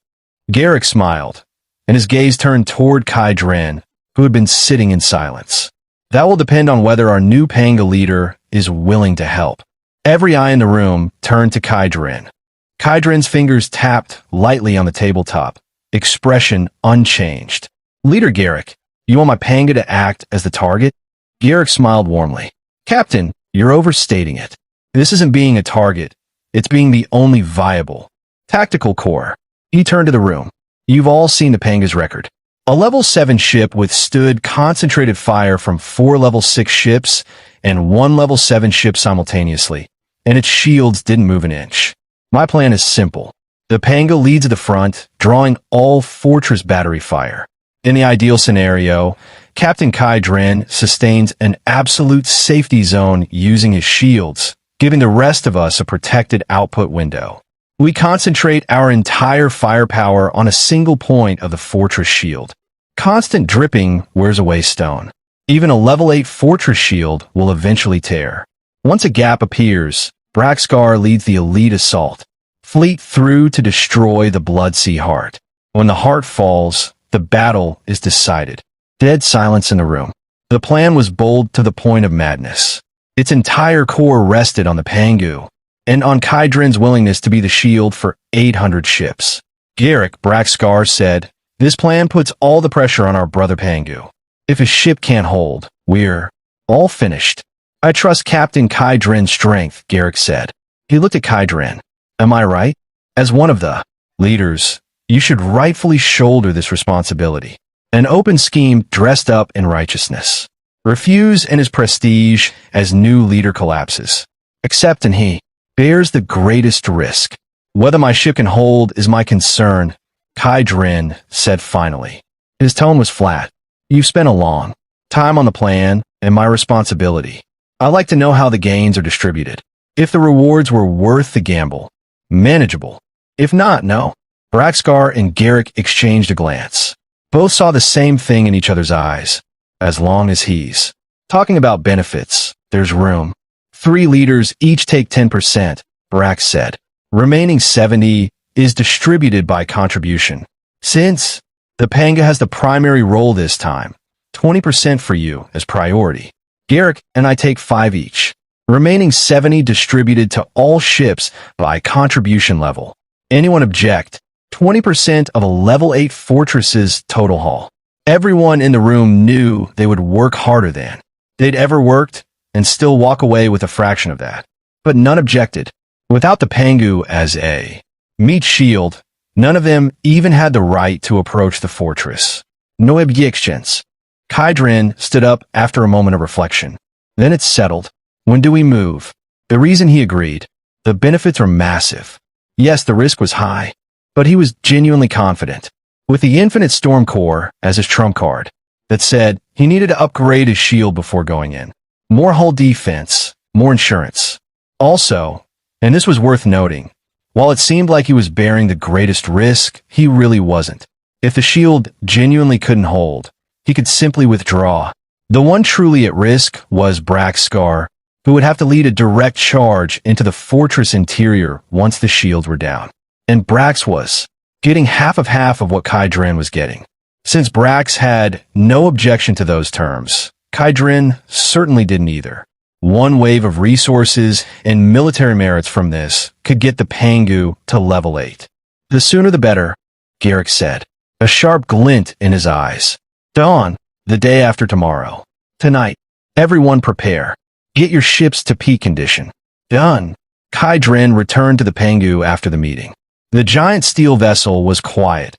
Garrick smiled, and his gaze turned toward Kai Dren, who had been sitting in silence. That will depend on whether our new Panga leader is willing to help. Every eye in the room turned to Kai Dren. Kai Dren's fingers tapped lightly on the tabletop, expression unchanged. Leader Garrick, you want my Panga to act as the target? Garrick smiled warmly. Captain, you're overstating it. This isn't being a target. It's being the only viable tactical core. He turned to the room. You've all seen the Panga's record. A level 7 ship withstood concentrated fire from 4 level 6 ships and 1 level 7 ship simultaneously, and its shields didn't move an inch. My plan is simple. The Panga leads at the front, drawing all fortress battery fire. In the ideal scenario, Captain Kai Dren sustains an absolute safety zone using his shields, giving the rest of us a protected output window. We concentrate our entire firepower on a single point of the fortress shield. Constant dripping wears away stone. Even a level 8 fortress shield will eventually tear. Once a gap appears, Braxcar leads the elite assault. Fleet through to destroy the Blood Sea Heart. When the heart falls, the battle is decided. Dead silence in the room. The plan was bold to the point of madness. Its entire core rested on the Pangu, and on Kai Dren's willingness to be the shield for 800 ships. Garrick Braxcar said, this plan puts all the pressure on our brother Pangu. If a ship can't hold, we're all finished. I trust Captain Kai Dren's strength, Garrick said. He looked at Kai Dren. Am I right? As one of the leaders, you should rightfully shoulder this responsibility. An open scheme dressed up in righteousness. Refuse and his prestige as new leader collapses. Accept and he bears the greatest risk. Whether my ship can hold is my concern, Kai Dren said finally. His tone was flat. You've spent a long time on the plan and my responsibility. I like to know how the gains are distributed. If the rewards were worth the gamble, manageable. If not, no. Braxcar and Garrick exchanged a glance. Both saw the same thing in each other's eyes. As long as he's talking about benefits, there's room. 3 leaders each take 10%, Brax said. Remaining 70 is distributed by contribution. Since the Panga has the primary role this time, 20% for you as priority. Garrick and I take 5 each. Remaining 70 distributed to all ships by contribution level. Anyone object? 20% of a level 8 fortress's total haul. Everyone in the room knew they would work harder than they'd ever worked and still walk away with a fraction of that. But none objected. Without the Pangu as a meat shield, none of them even had the right to approach the fortress. No objections. Kydrin stood up after a moment of reflection. Then it's settled. When do we move? The reason he agreed. The benefits are massive. Yes, the risk was high, but he was genuinely confident. With the Infinite Storm Core as his trump card, that said he needed to upgrade his shield before going in. More hull defense, more insurance. Also, and this was worth noting, while it seemed like he was bearing the greatest risk, he really wasn't. If the shield genuinely couldn't hold, he could simply withdraw. The one truly at risk was Brack's Scar, who would have to lead a direct charge into the fortress interior once the shields were down. And Brax was getting half of what Kydrin was getting. Since Brax had no objection to those terms, Kydrin certainly didn't either. One wave of resources and military merits from this could get the Pangu to level 8. The sooner the better, Garrick said, a sharp glint in his eyes. Dawn, the day after tomorrow. Tonight, everyone prepare. Get your ships to peak condition. Done. Kydrin returned to the Pangu after the meeting. The giant steel vessel was quiet,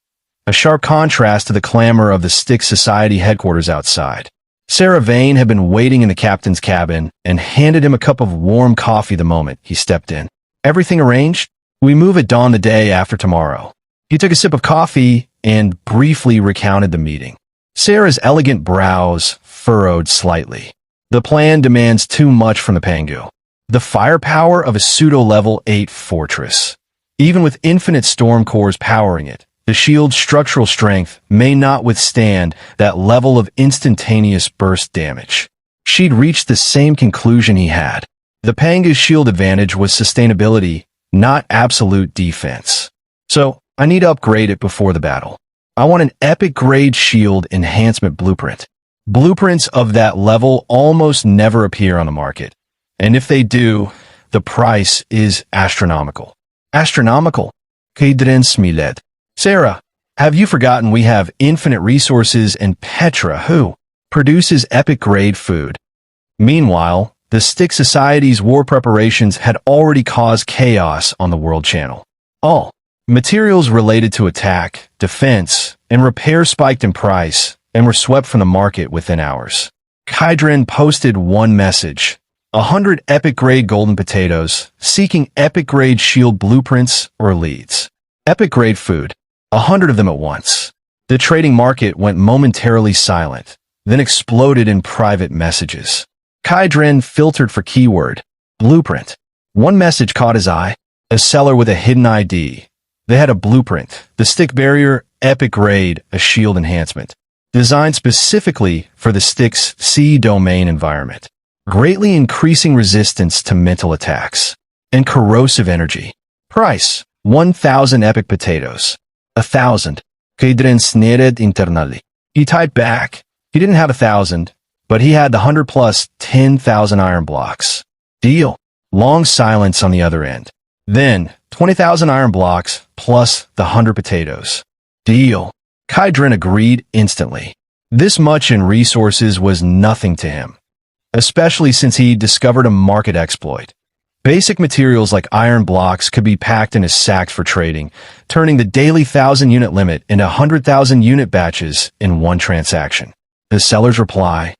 a sharp contrast to the clamor of the Styx Society headquarters outside. Sarah Vane had been waiting in the captain's cabin and handed him a cup of warm coffee the moment he stepped in. Everything arranged? We move at dawn the day after tomorrow. He took a sip of coffee and briefly recounted the meeting. Sarah's elegant brows furrowed slightly. The plan demands too much from the Pangu. The firepower of a pseudo-level 8 fortress. Even with infinite storm cores powering it, the shield's structural strength may not withstand that level of instantaneous burst damage. She'd reached the same conclusion he had. The Pangu's shield advantage was sustainability, not absolute defense. So, I need to upgrade it before the battle. I want an epic grade shield enhancement blueprint. Blueprints of that level almost never appear on the market. And if they do, the price is astronomical. Astronomical. Kydrin smiled. Sarah, have you forgotten we have infinite resources and Petra, who produces epic-grade food? Meanwhile, the Styx Society's war preparations had already caused chaos on the World Channel. All materials related to attack, defense, and repair spiked in price and were swept from the market within hours. Kydrin posted one message. 100 epic-grade golden potatoes, seeking epic-grade shield blueprints or leads. Epic-grade food. 100 of them at once. The trading market went momentarily silent, then exploded in private messages. Kydrin filtered for keyword, blueprint. One message caught his eye, a seller with a hidden ID. They had a blueprint, the stick barrier, epic grade, a shield enhancement, designed specifically for the Styx C domain environment, greatly increasing resistance to mental attacks and corrosive energy. Price, 1,000 epic potatoes. 1,000. Kydrin sneered internally. He typed back. He didn't have 1,000, but he had the 100 plus 10,000 iron blocks. Deal. Long silence on the other end. Then, 20,000 iron blocks plus the 100 potatoes. Deal. Kydrin agreed instantly. This much in resources was nothing to him, especially since he discovered a market exploit. Basic materials like iron blocks could be packed into sacks for trading, turning the daily 1,000-unit limit into 100,000-unit batches in one transaction. The seller's reply.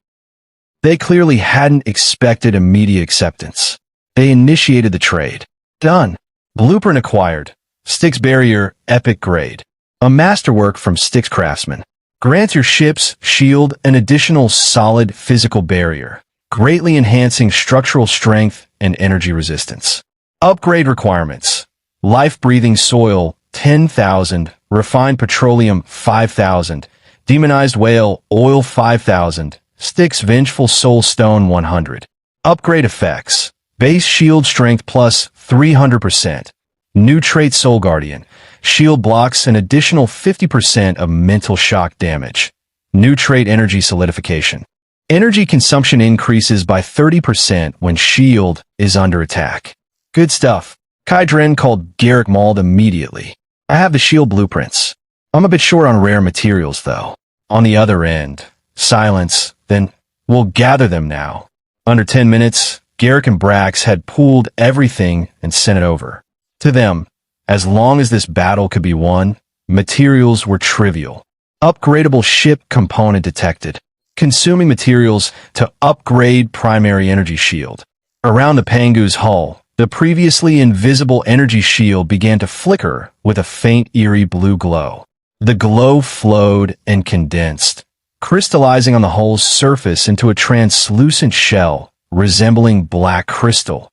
They clearly hadn't expected immediate acceptance. They initiated the trade. Done. Blueprint acquired. Styx barrier, epic grade. A masterwork from Styx craftsman. Grants your ship's shield an additional solid physical barrier, greatly enhancing structural strength and energy resistance. Upgrade requirements. Life-breathing soil, 10,000. Refined petroleum, 5,000. Demonized whale, oil, 5,000. Styx vengeful soul stone, 100. Upgrade effects. Base shield strength plus 300%. New trait soul guardian. Shield blocks an additional 50% of mental shock damage. New trait energy solidification. Energy consumption increases by 30% when shield is under attack. Good stuff. Kydrin called Garrick Mauld immediately. I have the shield blueprints. I'm a bit short on rare materials, though. On the other end, silence. Then, we'll gather them now. Under 10 minutes, Garrick and Brax had pooled everything and sent it over. To them, as long as this battle could be won, materials were trivial. Upgradable ship component detected. Consuming materials to upgrade primary energy shield. Around the Pangu's hull, the previously invisible energy shield began to flicker with a faint eerie blue glow. The glow flowed and condensed, crystallizing on the hull's surface into a translucent shell resembling black crystal,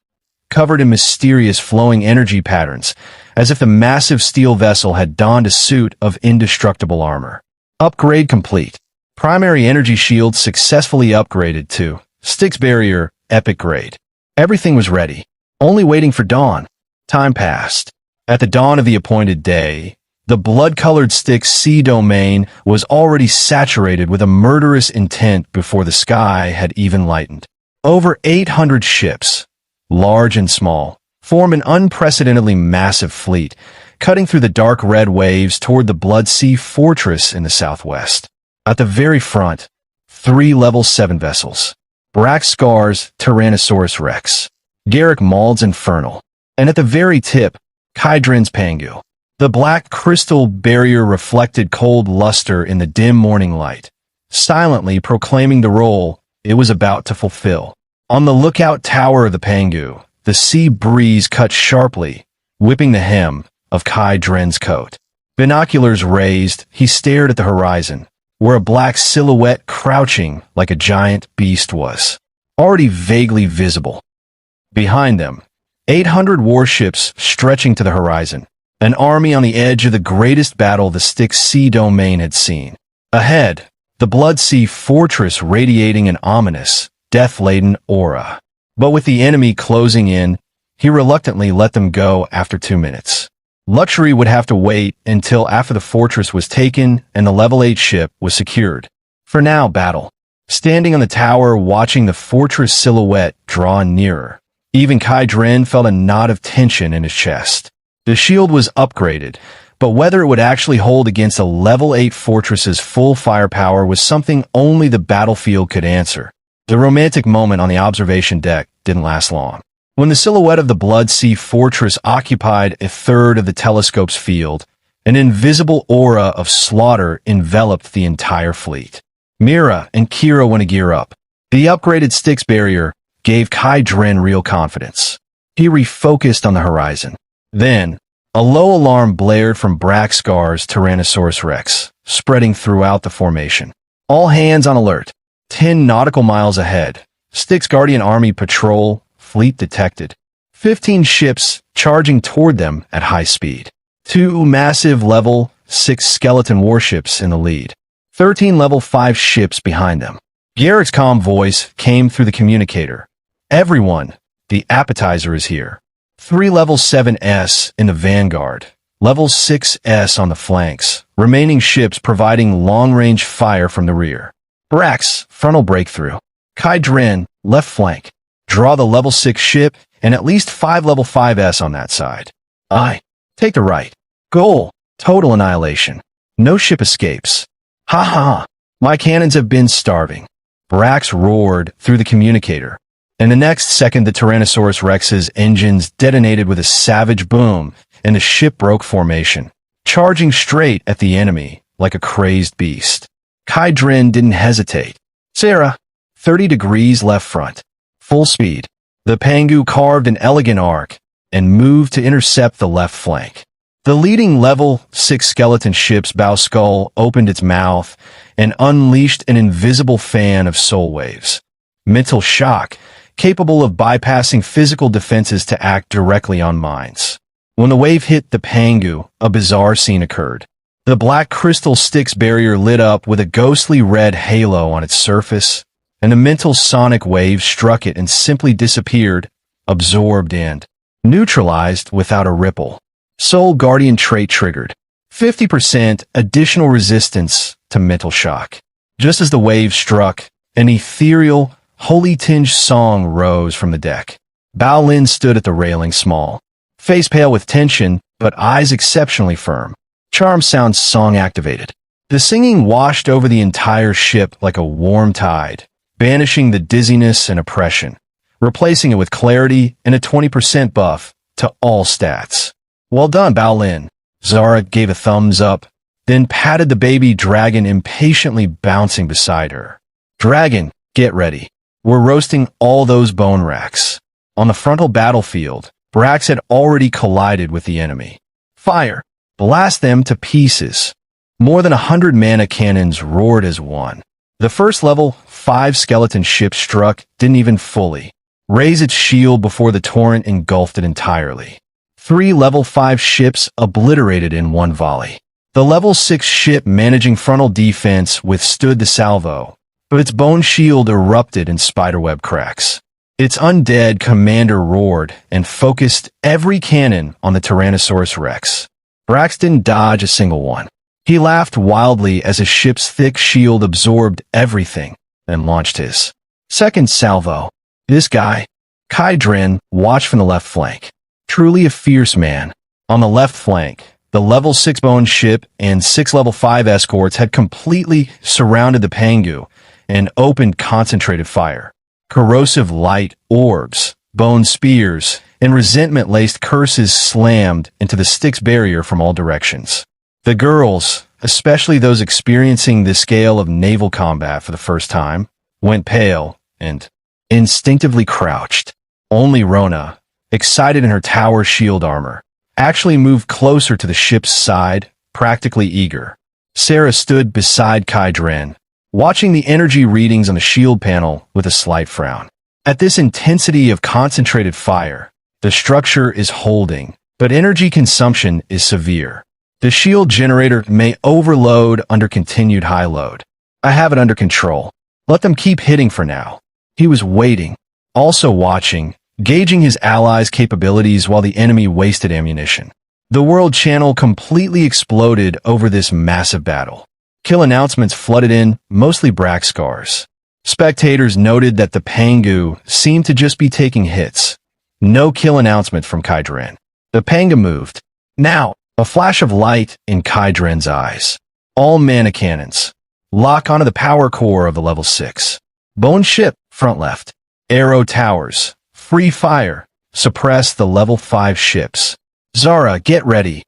covered in mysterious flowing energy patterns, as if the massive steel vessel had donned a suit of indestructible armor. Upgrade complete. Primary energy shield successfully upgraded to Styx Barrier Epic Grade. Everything was ready, only waiting for dawn. Time passed. At the dawn of the appointed day, the blood-colored Styx sea domain was already saturated with a murderous intent before the sky had even lightened. Over 800 ships, large and small, form an unprecedentedly massive fleet, cutting through the dark red waves toward the Blood Sea Fortress in the southwest. At the very front, 3 Level 7 vessels. Braxcar's Tyrannosaurus Rex, Garrick Mauld's Infernal, and at the very tip, Kydrin's Pangu. The black crystal barrier reflected cold luster in the dim morning light, silently proclaiming the role it was about to fulfill. On the lookout tower of the Pangu, the sea breeze cut sharply, whipping the hem of Kydrin's coat. Binoculars raised, he stared at the horizon, where a black silhouette crouching like a giant beast was already vaguely visible. Behind them, 800 warships stretching to the horizon, an army on the edge of the greatest battle the Styx sea domain had seen. Ahead, the Blood Sea Fortress radiating an ominous, death-laden aura. But with the enemy closing in, he reluctantly let them go after 2 minutes. Luxury would have to wait until after the fortress was taken and the level 8 ship was secured. For now, battle. Standing on the tower watching the fortress silhouette draw nearer, even Kydrin felt a knot of tension in his chest. The shield was upgraded, but whether it would actually hold against a level 8 fortress's full firepower was something only the battlefield could answer. The romantic moment on the observation deck didn't last long. When the silhouette of the Blood Sea Fortress occupied a third of the telescope's field, an invisible aura of slaughter enveloped the entire fleet. Mira and Kira went to gear up. The upgraded Styx barrier gave Kydrin real confidence. He refocused on the horizon. Then, a low alarm blared from Braxcar's Tyrannosaurus Rex, spreading throughout the formation. All hands on alert. 10 nautical miles ahead, Styx Guardian Army Patrol fleet detected. 15 ships charging toward them at high speed. 2 massive level 6 skeleton warships in the lead. 13 level 5 ships behind them. Garrick's calm voice came through the communicator. Everyone, the appetizer is here. 3 level 7s in the vanguard. Level 6s on the flanks. Remaining ships providing long-range fire from the rear. Brax, frontal breakthrough. Kydrin, left flank. Draw the level 6 ship and at least 5 level 5s on that side. Take the right. Goal, total annihilation. No ship escapes. Ha ha, my cannons have been starving. Brax roared through the communicator, and the next second the Tyrannosaurus Rex's engines detonated with a savage boom, and the ship broke formation, charging straight at the enemy like a crazed beast. Kydrin didn't hesitate. Sarah, 30 degrees left front. Full speed. The Pangu carved an elegant arc and moved to intercept the left flank. The leading level 6 skeleton ship's bow skull opened its mouth and unleashed an invisible fan of soul waves. Mental shock, capable of bypassing physical defenses to act directly on minds. When the wave hit the Pangu, a bizarre scene occurred. The black crystal Styx barrier lit up with a ghostly red halo on its surface, and a mental sonic wave struck it and simply disappeared, absorbed and neutralized without a ripple. Soul Guardian trait triggered. 50% additional resistance to mental shock. Just as the wave struck, an ethereal, holy-tinged song rose from the deck. Bao Lin stood at the railing small, face pale with tension, but eyes exceptionally firm. Charm sound song activated. The singing washed over the entire ship like a warm tide, banishing the dizziness and oppression, replacing it with clarity and a 20% buff to all stats. Well done, Bao Lin. Zara gave a thumbs up, then patted the baby dragon impatiently bouncing beside her. Dragon, get ready. We're roasting all those bone racks. On the frontal battlefield, Brax had already collided with the enemy. Fire! Blast them to pieces. More than 100 mana cannons roared as one. The first level 5 skeleton ship struck didn't even fully raise its shield before the torrent engulfed it entirely. 3 level 5 ships obliterated in one volley. The level 6 ship managing frontal defense withstood the salvo, but its bone shield erupted in spiderweb cracks. Its undead commander roared and focused every cannon on the Tyrannosaurus Rex. Brax didn't dodge a single one. He laughed wildly as his ship's thick shield absorbed everything and launched his second salvo. This guy, Kai Dren, watched from the left flank. Truly a fierce man. On the left flank, the level 6 bone ship and 6 level 5 escorts had completely surrounded the Pangu and opened concentrated fire. Corrosive light orbs, bone spears, and resentment-laced curses slammed into the Styx barrier from all directions. The girls, especially those experiencing this scale of naval combat for the first time, went pale and instinctively crouched. Only Rona, excited in her tower shield armor, actually moved closer to the ship's side, practically eager. Sarah stood beside Kai Dren, watching the energy readings on the shield panel with a slight frown. At this intensity of concentrated fire, the structure is holding, but energy consumption is severe. The shield generator may overload under continued high load. I have it under control. Let them keep hitting for now. He was waiting, also watching, gauging his allies' capabilities while the enemy wasted ammunition. The world channel completely exploded over this massive battle. Kill announcements flooded in, mostly Brax scars. Spectators noted that the Pangu seemed to just be taking hits. No kill announcement from Kai Dren. The Panga moved. Now, a flash of light in Kai Dren's eyes. All mana cannons. Lock onto the power core of the level 6. Bone ship, front left. Arrow towers. Free fire. Suppress the level 5 ships. Zara, get ready.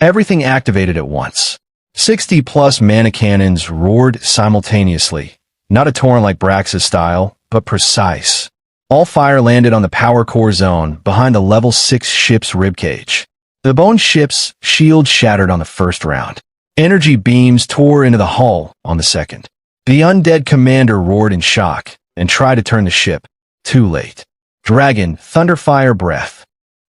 Everything activated at once. 60-plus mana cannons roared simultaneously. Not a torrent like Brax's style, but precise. All fire landed on the power core zone behind the level 6 ship's ribcage. The bone ship's shield shattered on the first round. Energy beams tore into the hull on the second. The undead commander roared in shock and tried to turn the ship. Too late. Dragon, thunderfire breath.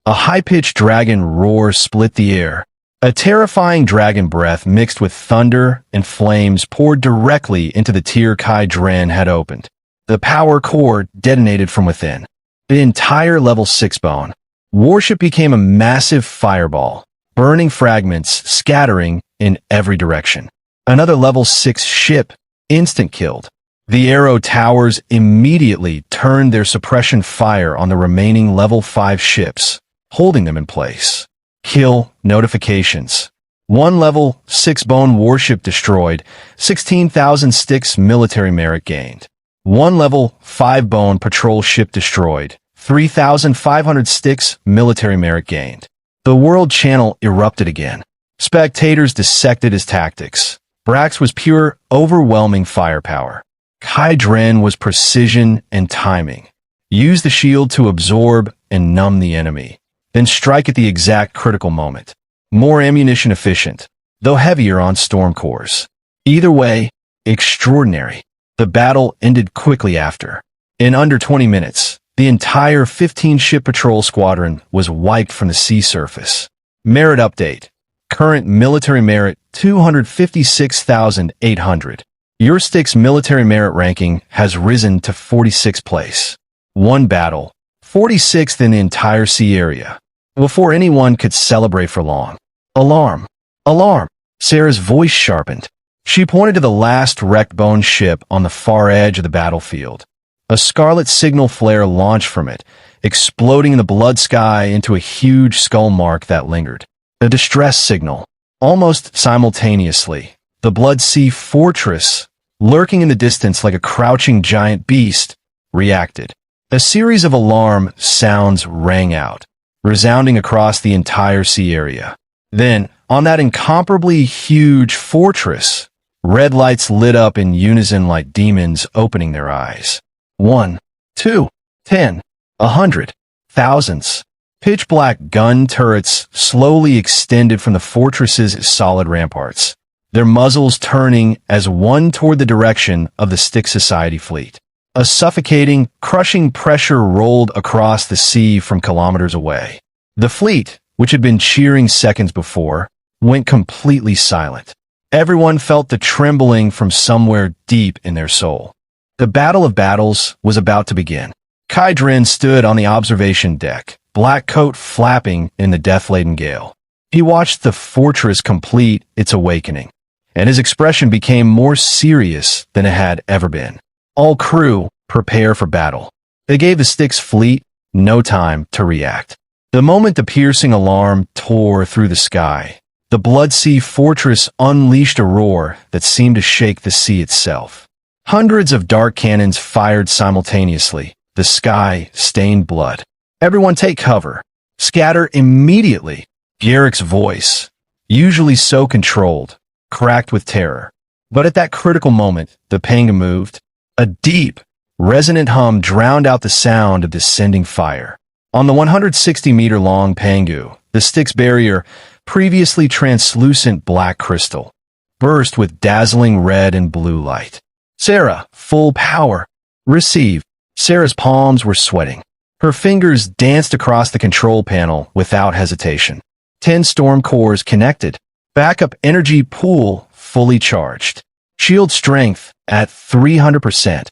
A high-pitched dragon roar split the air. A terrifying dragon breath mixed with thunder and flames poured directly into the tier Kai Dren had opened. The power core detonated from within. The entire level 6 bone warship became a massive fireball, burning fragments scattering in every direction. Another level 6 ship instant killed. The arrow towers immediately turned their suppression fire on the remaining level 5 ships, holding them in place. Kill notifications. 1 level 6 bone warship destroyed, 16,000 Styx military merit gained. 1 level 5 bone patrol ship destroyed, 3,500 Styx military merit gained. The world channel erupted again. Spectators dissected his tactics. Brax was pure, overwhelming firepower. Kai Dren was precision and timing. Use the shield to absorb and numb the enemy, then strike at the exact critical moment. More ammunition efficient, though heavier on storm cores. Either way, extraordinary. The battle ended quickly after. In under 20 minutes, the entire 15-ship patrol squadron was wiped from the sea surface. Merit update. Current military merit 256,800. Your Styx military merit ranking has risen to 46th place. 1 battle, 46th in the entire sea area. Before anyone could celebrate for long. Alarm! Alarm! Sarah's voice sharpened. She pointed to the last wrecked bone ship on the far edge of the battlefield. A scarlet signal flare launched from it, exploding in the blood sky into a huge skull mark that lingered. A distress signal. Almost simultaneously, the Blood Sea fortress, lurking in the distance like a crouching giant beast, reacted. A series of alarm sounds rang out, resounding across the entire sea area. Then, On that incomparably huge fortress, red lights lit up in unison like demons opening their eyes. 1, 2, 10, 100, thousands. Pitch-black gun turrets slowly extended from the fortress's solid ramparts, their muzzles turning as one toward the direction of the Stick Society fleet. A suffocating, crushing pressure rolled across the sea from kilometers away. The fleet, which had been cheering seconds before, went completely silent. Everyone felt the trembling from somewhere deep in their soul. The Battle of Battles was about to begin. Kai Dren stood on the observation deck, black coat flapping in the death-laden gale. He watched the fortress complete its awakening, and his expression became more serious than it had ever been. All crew, prepare for battle. They gave the Stick's fleet no time to react. The moment the piercing alarm tore through the sky, the Blood Sea fortress unleashed a roar that seemed to shake the sea itself. Hundreds of dark cannons fired simultaneously, the sky stained blood. Everyone take cover. Scatter immediately. Garrick's voice, usually so controlled, cracked with terror. But at that critical moment, the panga moved. A deep, resonant hum drowned out the sound of descending fire. On the 160-meter-long pangu, the Stick's barrier, previously translucent black crystal, burst with dazzling red and blue light. Sarah, full power. Receive. Sarah's palms were sweating. Her fingers danced across the control panel without hesitation. 10 storm cores connected. Backup energy pool fully charged. Shield strength at 300%.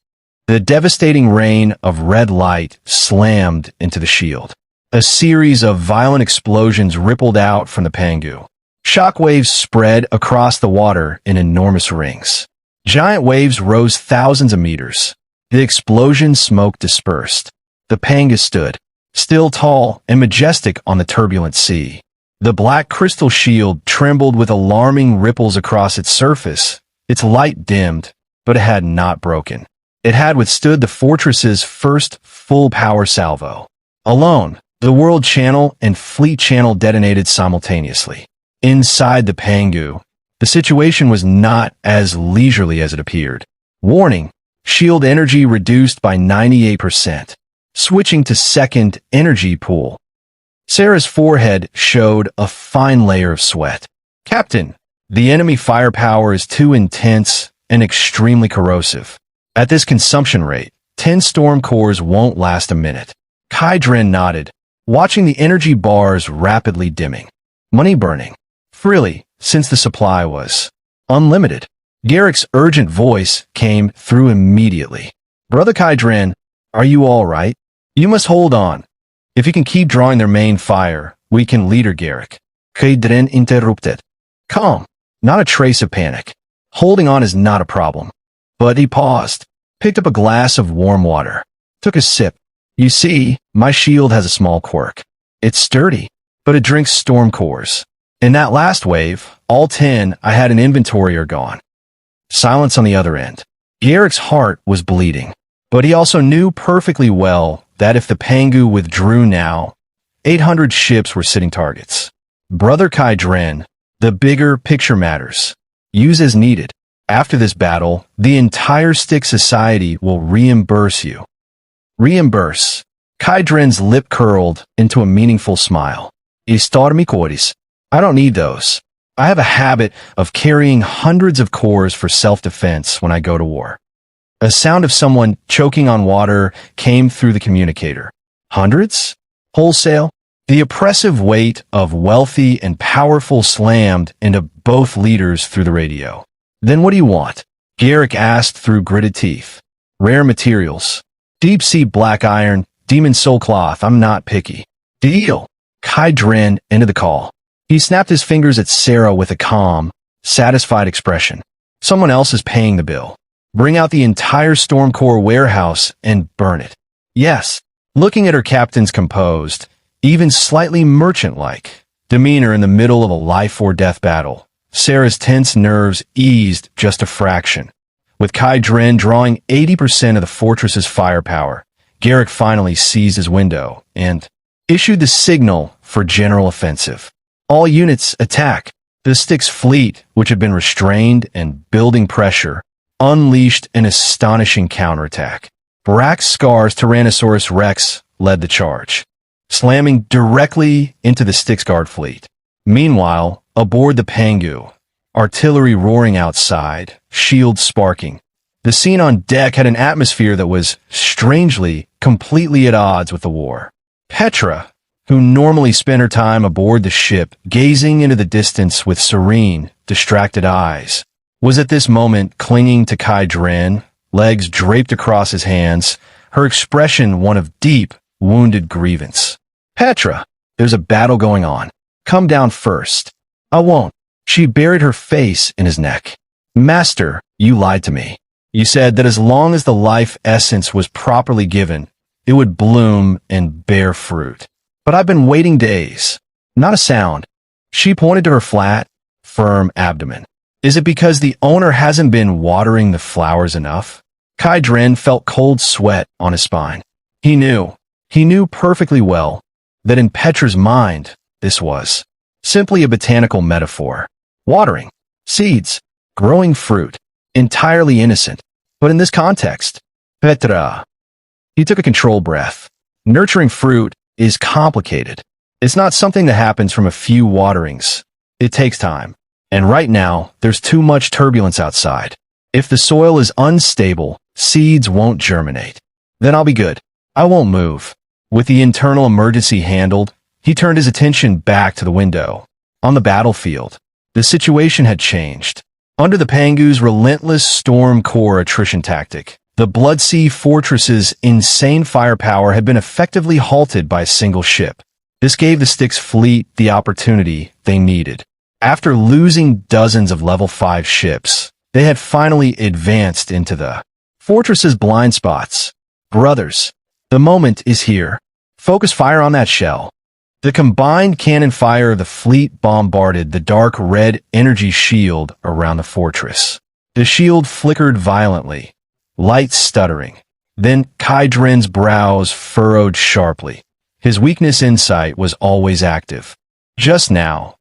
The devastating rain of red light slammed into the shield. A series of violent explosions rippled out from the pangu. Shockwaves spread across the water in enormous rings. Giant waves rose thousands of meters. The explosion smoke dispersed. The panga stood, still tall and majestic on the turbulent sea. The black crystal shield trembled with alarming ripples across its surface. Its light dimmed, but it had not broken. It had withstood the fortress's first full power salvo. Alone, the World Channel and Fleet Channel detonated simultaneously. Inside the pangu, the situation was not as leisurely as it appeared. Warning, shield energy reduced by 98%. Switching to second energy pool. Sarah's forehead showed a fine layer of sweat. Captain, the enemy firepower is too intense and extremely corrosive. At this consumption rate, 10 storm cores won't last a minute. Kai Dren nodded, watching the energy bars rapidly dimming. Money burning. Freely, since the supply was unlimited. Garrick's urgent voice came through immediately. Brother Kai Dren, are you all right? You must hold on. If you can keep drawing their main fire, we can leader Garrick. Kai Dren interrupted. Calm. Not a trace of panic. Holding on is not a problem. But he paused, picked up a glass of warm water, took a sip. You see, my shield has a small quirk. It's sturdy, but it drinks storm cores. In that last wave, all 10 I had in inventory are gone. Silence on the other end. Garrick's heart was bleeding, but he also knew perfectly well that if the pangu withdrew now, 800 ships were sitting targets. Brother Kai Dren, the bigger picture matters. Use as needed. After this battle, the entire Stick Society will reimburse you. Reimburse. Kai Dren's lip curled into a meaningful smile. Istormi cores. I don't need those. I have a habit of carrying hundreds of cores for self-defense when I go to war. A sound of someone choking on water came through the communicator. Hundreds? Wholesale? The oppressive weight of wealthy and powerful slammed into both leaders through the radio. Then what do you want? Garrick asked through gritted teeth. Rare materials. Deep-sea black iron, demon soul cloth. I'm not picky. Deal. Kai Dren ended the call. He snapped his fingers at Sarah with a calm, satisfied expression. Someone else is paying the bill. Bring out the entire Stormcore warehouse and burn it. Yes. Looking at her captain's composed, even slightly merchant-like demeanor in the middle of a life-or-death battle, Sarah's tense nerves eased just a fraction. With Kai Dren drawing 80% of the fortress's firepower, Garrick finally seized his window and issued the signal for general offensive. All units attack. The stick's fleet, which had been restrained and building pressure, unleashed an astonishing counterattack. Brax Tyrannosaurus Rex led the charge, slamming directly into the stick's guard fleet. Meanwhile, aboard the Pangu, artillery roaring outside, shields sparking. The scene on deck had an atmosphere that was, strangely, completely at odds with the war. Petra, who normally spent her time aboard the ship, gazing into the distance with serene, distracted eyes, was at this moment clinging to Kai Dren, legs draped across his hands, her expression one of deep, wounded grievance. Petra, there's a battle going on. Come down first. I won't. She buried her face in his neck. Master, you lied to me. You said that as long as the life essence was properly given, it would bloom and bear fruit. But I've been waiting days. Not a sound. She pointed to her flat, firm abdomen. Is it because the owner hasn't been watering the flowers enough? Kai Dren felt cold sweat on his spine. He knew perfectly well that in Petra's mind, this was simply a botanical metaphor. Watering, seeds, growing fruit, entirely innocent. But in this context, Petra. He took a controlled breath. Nurturing fruit is complicated. It's not something that happens from a few waterings. It takes time. And right now, there's too much turbulence outside. If the soil is unstable, seeds won't germinate. Then I'll be good. I won't move. With the internal emergency handled, he turned his attention back to the window. On the battlefield, the situation had changed. Under the Pangu's relentless storm core attrition tactic, the Bloodsea Fortress's insane firepower had been effectively halted by a single ship. This gave the Stick's fleet the opportunity they needed. After losing dozens of level 5 ships, they had finally advanced into the fortress's blind spots. Brothers, the moment is here. Focus fire on that shell. The combined cannon fire of the fleet bombarded the dark red energy shield around the fortress. The shield flickered violently, light stuttering. Then Kai Dren's brows furrowed sharply. His weakness insight was always active. Just now,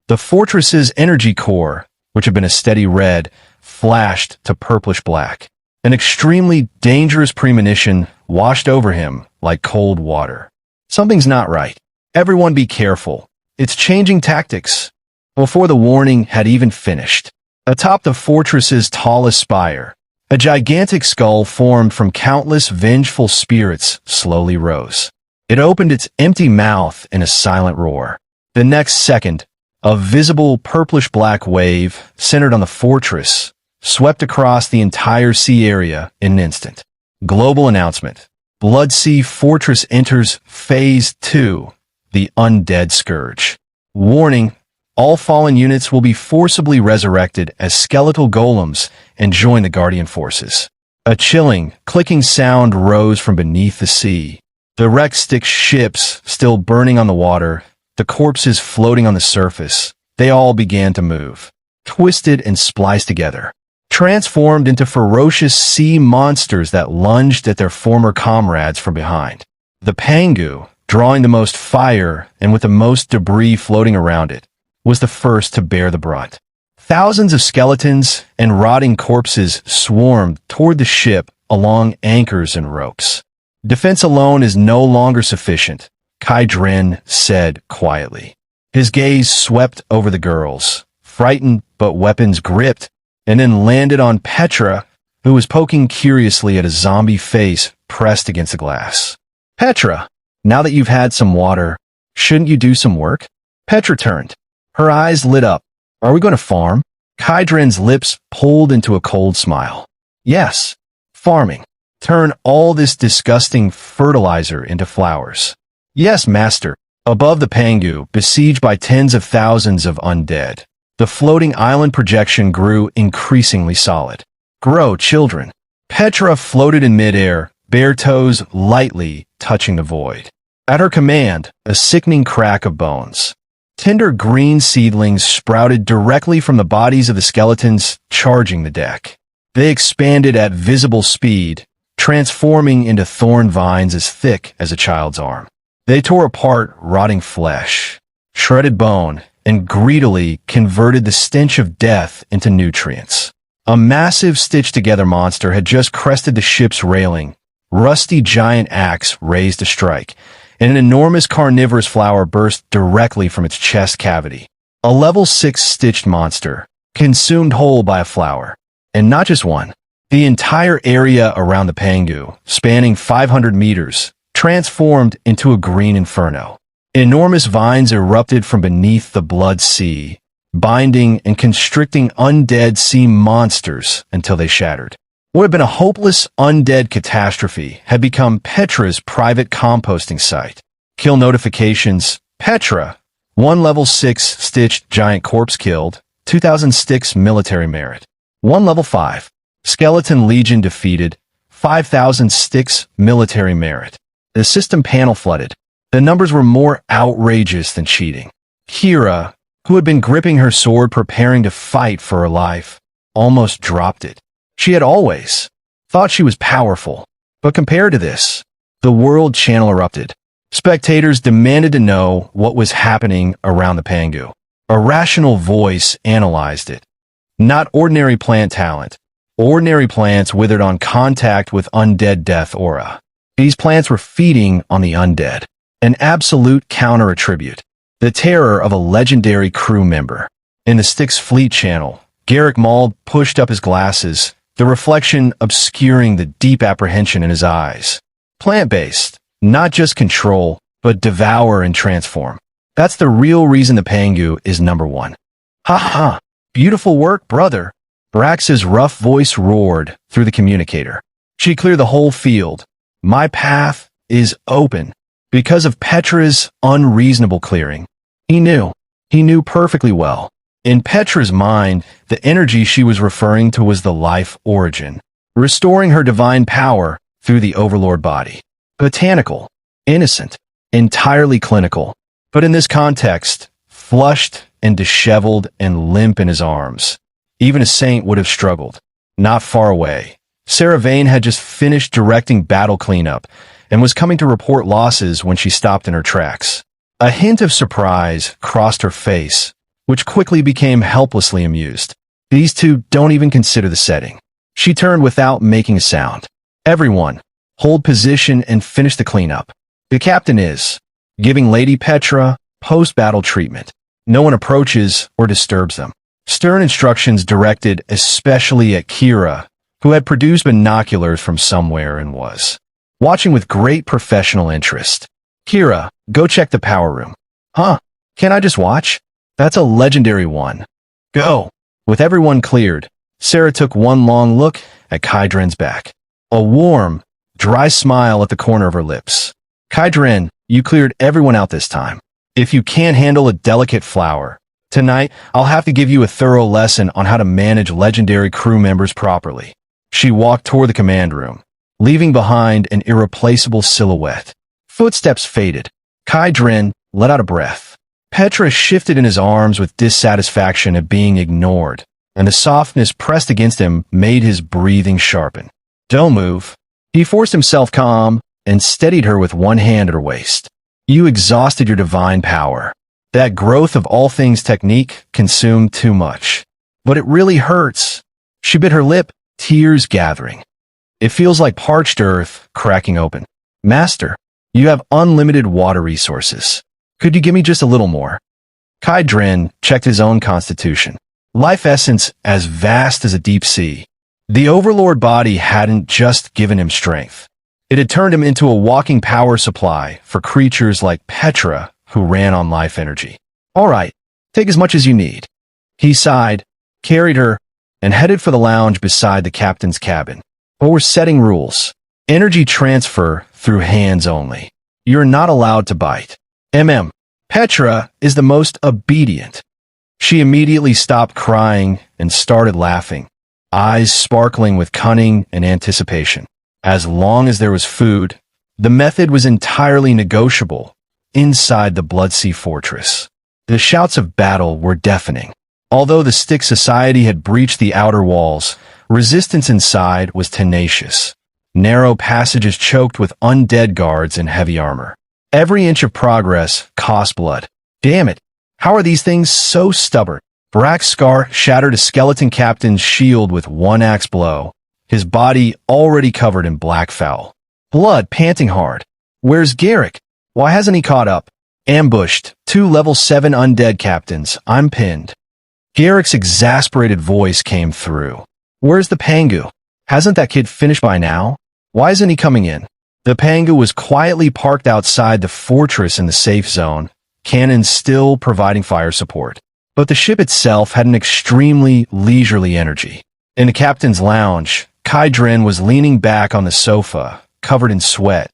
the fortress's energy core, which had been a steady red, flashed to purplish black. An extremely dangerous premonition washed over him like cold water. Something's not right. Everyone be careful. It's changing tactics. Before the warning had even finished, atop the fortress's tallest spire, a gigantic skull formed from countless vengeful spirits slowly rose. It opened its empty mouth in a silent roar. The next second, a visible purplish-black wave centered on the fortress swept across the entire sea area in an instant. Global announcement. Bloodsea Fortress enters Phase 2. The Undead Scourge. Warning, all fallen units will be forcibly resurrected as skeletal golems and join the Guardian forces. A chilling, clicking sound rose from beneath the sea. The wrecked stick ships still burning on the water, the corpses floating on the surface, they all began to move, twisted and spliced together, transformed into ferocious sea monsters that lunged at their former comrades from behind. The Pangu, drawing the most fire and with the most debris floating around it, was the first to bear the brunt. Thousands of skeletons and rotting corpses swarmed toward the ship along anchors and ropes. Defense alone is no longer sufficient, Kai Dren said quietly. His gaze swept over the girls, frightened but weapons gripped, and then landed on Petra, who was poking curiously at a zombie face pressed against the glass. Petra, now that you've had some water, shouldn't you do some work? Petra turned. Her eyes lit up. Are we going to farm? Kai Dren's lips pulled into a cold smile. Yes, farming. Turn all this disgusting fertilizer into flowers. Yes, master. Above the Pangu, besieged by tens of thousands of undead, the floating island projection grew increasingly solid. Grow, children. Petra floated in midair, bare toes lightly touching the void. At her command, a sickening crack of bones. Tender green seedlings sprouted directly from the bodies of the skeletons charging the deck. They expanded at visible speed, transforming into thorn vines as thick as a child's arm. They tore apart rotting flesh, shredded bone, and greedily converted the stench of death into nutrients. A massive stitched-together monster had just crested the ship's railing, rusty giant axe raised to strike, and an enormous carnivorous flower burst directly from its chest cavity. A level 6 stitched monster, consumed whole by a flower. And not just one. The entire area around the Pangu, spanning 500 meters, transformed into a green inferno. Enormous vines erupted from beneath the blood sea, binding and constricting undead sea monsters until they shattered. What had been a hopeless undead catastrophe had become Petra's private composting site. Kill notifications: Petra, 1 level 6 stitched giant corpse killed, 2,000 sticks military merit. 1 level 5 skeleton legion defeated, 5,000 sticks military merit. The system panel flooded. The numbers were more outrageous than cheating. Kira, who had been gripping her sword preparing to fight for her life, almost dropped it. She had always thought she was powerful, but compared to this, the world channel erupted. Spectators demanded to know what was happening around the Pangu. A rational voice analyzed it. Not ordinary plant talent. Ordinary plants withered on contact with undead death aura. These plants were feeding on the undead. An absolute counter-attribute. The terror of a legendary crew member. In the Styx Fleet channel, Garrick Mauld pushed up his glasses, the reflection obscuring the deep apprehension in his eyes. Plant-based, not just control, but devour and transform. That's the real reason the Pangu is number 1. Ha ha! Beautiful work, brother! Brax's rough voice roared through the communicator. She cleared the whole field. My path is open. Because of Petra's unreasonable clearing. He knew perfectly well. In Petra's mind, the energy she was referring to was the life origin, restoring her divine power through the overlord body. Botanical, innocent, entirely clinical, but in this context, flushed and disheveled and limp in his arms. Even a saint would have struggled. Not far away, Sarah Vane had just finished directing battle cleanup, and was coming to report losses when she stopped in her tracks. A hint of surprise crossed her face, which quickly became helplessly amused. These two don't even consider the setting. She turned without making a sound. Everyone, hold position and finish the cleanup. The captain is giving Lady Petra post-battle treatment. No one approaches or disturbs them. Stern instructions directed especially at Kira, who had produced binoculars from somewhere and was watching with great professional interest. Kira, go check the power room. Huh? Can I just watch? That's a legendary one. Go. With everyone cleared, Sarah took one long look at Kydren's back. A warm, dry smile at the corner of her lips. Kydren, you cleared everyone out this time. If you can't handle a delicate flower, tonight I'll have to give you a thorough lesson on how to manage legendary crew members properly. She walked toward the command room, leaving behind an irreplaceable silhouette. Footsteps faded. Kydren let out a breath. Petra shifted in his arms with dissatisfaction at being ignored, and the softness pressed against him made his breathing sharpen. Don't move. He forced himself calm and steadied her with one hand at her waist. You exhausted your divine power. That growth of all things technique consumed too much. But it really hurts. She bit her lip, tears gathering. It feels like parched earth cracking open. Master, you have unlimited water resources. Could you give me just a little more? Kydren checked his own constitution. Life essence as vast as a deep sea. The overlord body hadn't just given him strength. It had turned him into a walking power supply for creatures like Petra who ran on life energy. All right, take as much as you need. He sighed, carried her, and headed for the lounge beside the captain's cabin. But we're setting rules. Energy transfer through hands only. You're not allowed to bite. Petra is the most obedient. She immediately stopped crying and started laughing, eyes sparkling with cunning and anticipation. As long as there was food, the method was entirely negotiable inside the Bloodsea Fortress. The shouts of battle were deafening. Although the Styx Society had breached the outer walls, resistance inside was tenacious. Narrow passages choked with undead guards in heavy armor. Every inch of progress cost blood. Damn it! How are these things so stubborn? Barak's scar shattered a skeleton captain's shield with one axe blow, his body already covered in black foul. Blood panting hard. Where's Garrick? Why hasn't he caught up? Ambushed. 2 level 7 undead captains. I'm pinned. Garrick's exasperated voice came through. Where's the Pangu? Hasn't that kid finished by now? Why isn't he coming in? The Pangu was quietly parked outside the fortress in the safe zone, cannons still providing fire support. But the ship itself had an extremely leisurely energy. In the captain's lounge, Kai Dren was leaning back on the sofa, covered in sweat.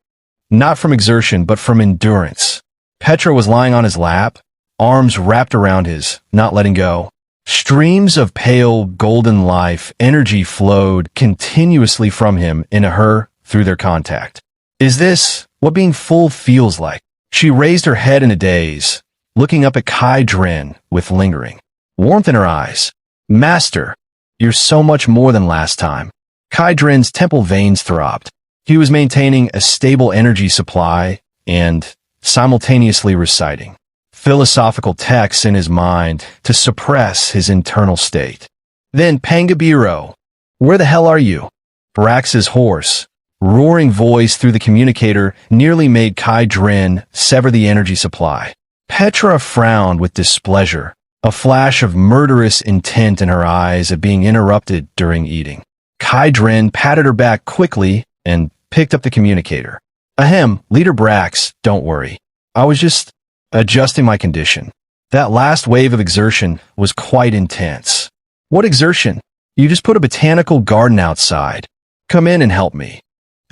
Not from exertion, but from endurance. Petra was lying on his lap, arms wrapped around his, not letting go. Streams of pale, golden life energy flowed continuously from him into her through their contact. Is this what being full feels like? She raised her head in a daze, looking up at Kai Dren with lingering warmth in her eyes. Master, you're so much more than last time. Kai Dren's temple veins throbbed. He was maintaining a stable energy supply and simultaneously reciting philosophical texts in his mind to suppress his internal state. Then Pangabiro, where the hell are you? Brax's hoarse, roaring voice through the communicator nearly made Kai Dren sever the energy supply. Petra frowned with displeasure, a flash of murderous intent in her eyes at being interrupted during eating. Kai Dren patted her back quickly and picked up the communicator. Ahem, Leader Brax, don't worry. I was just adjusting my condition. That last wave of exertion was quite intense. What exertion? You just put a botanical garden outside. Come in and help me.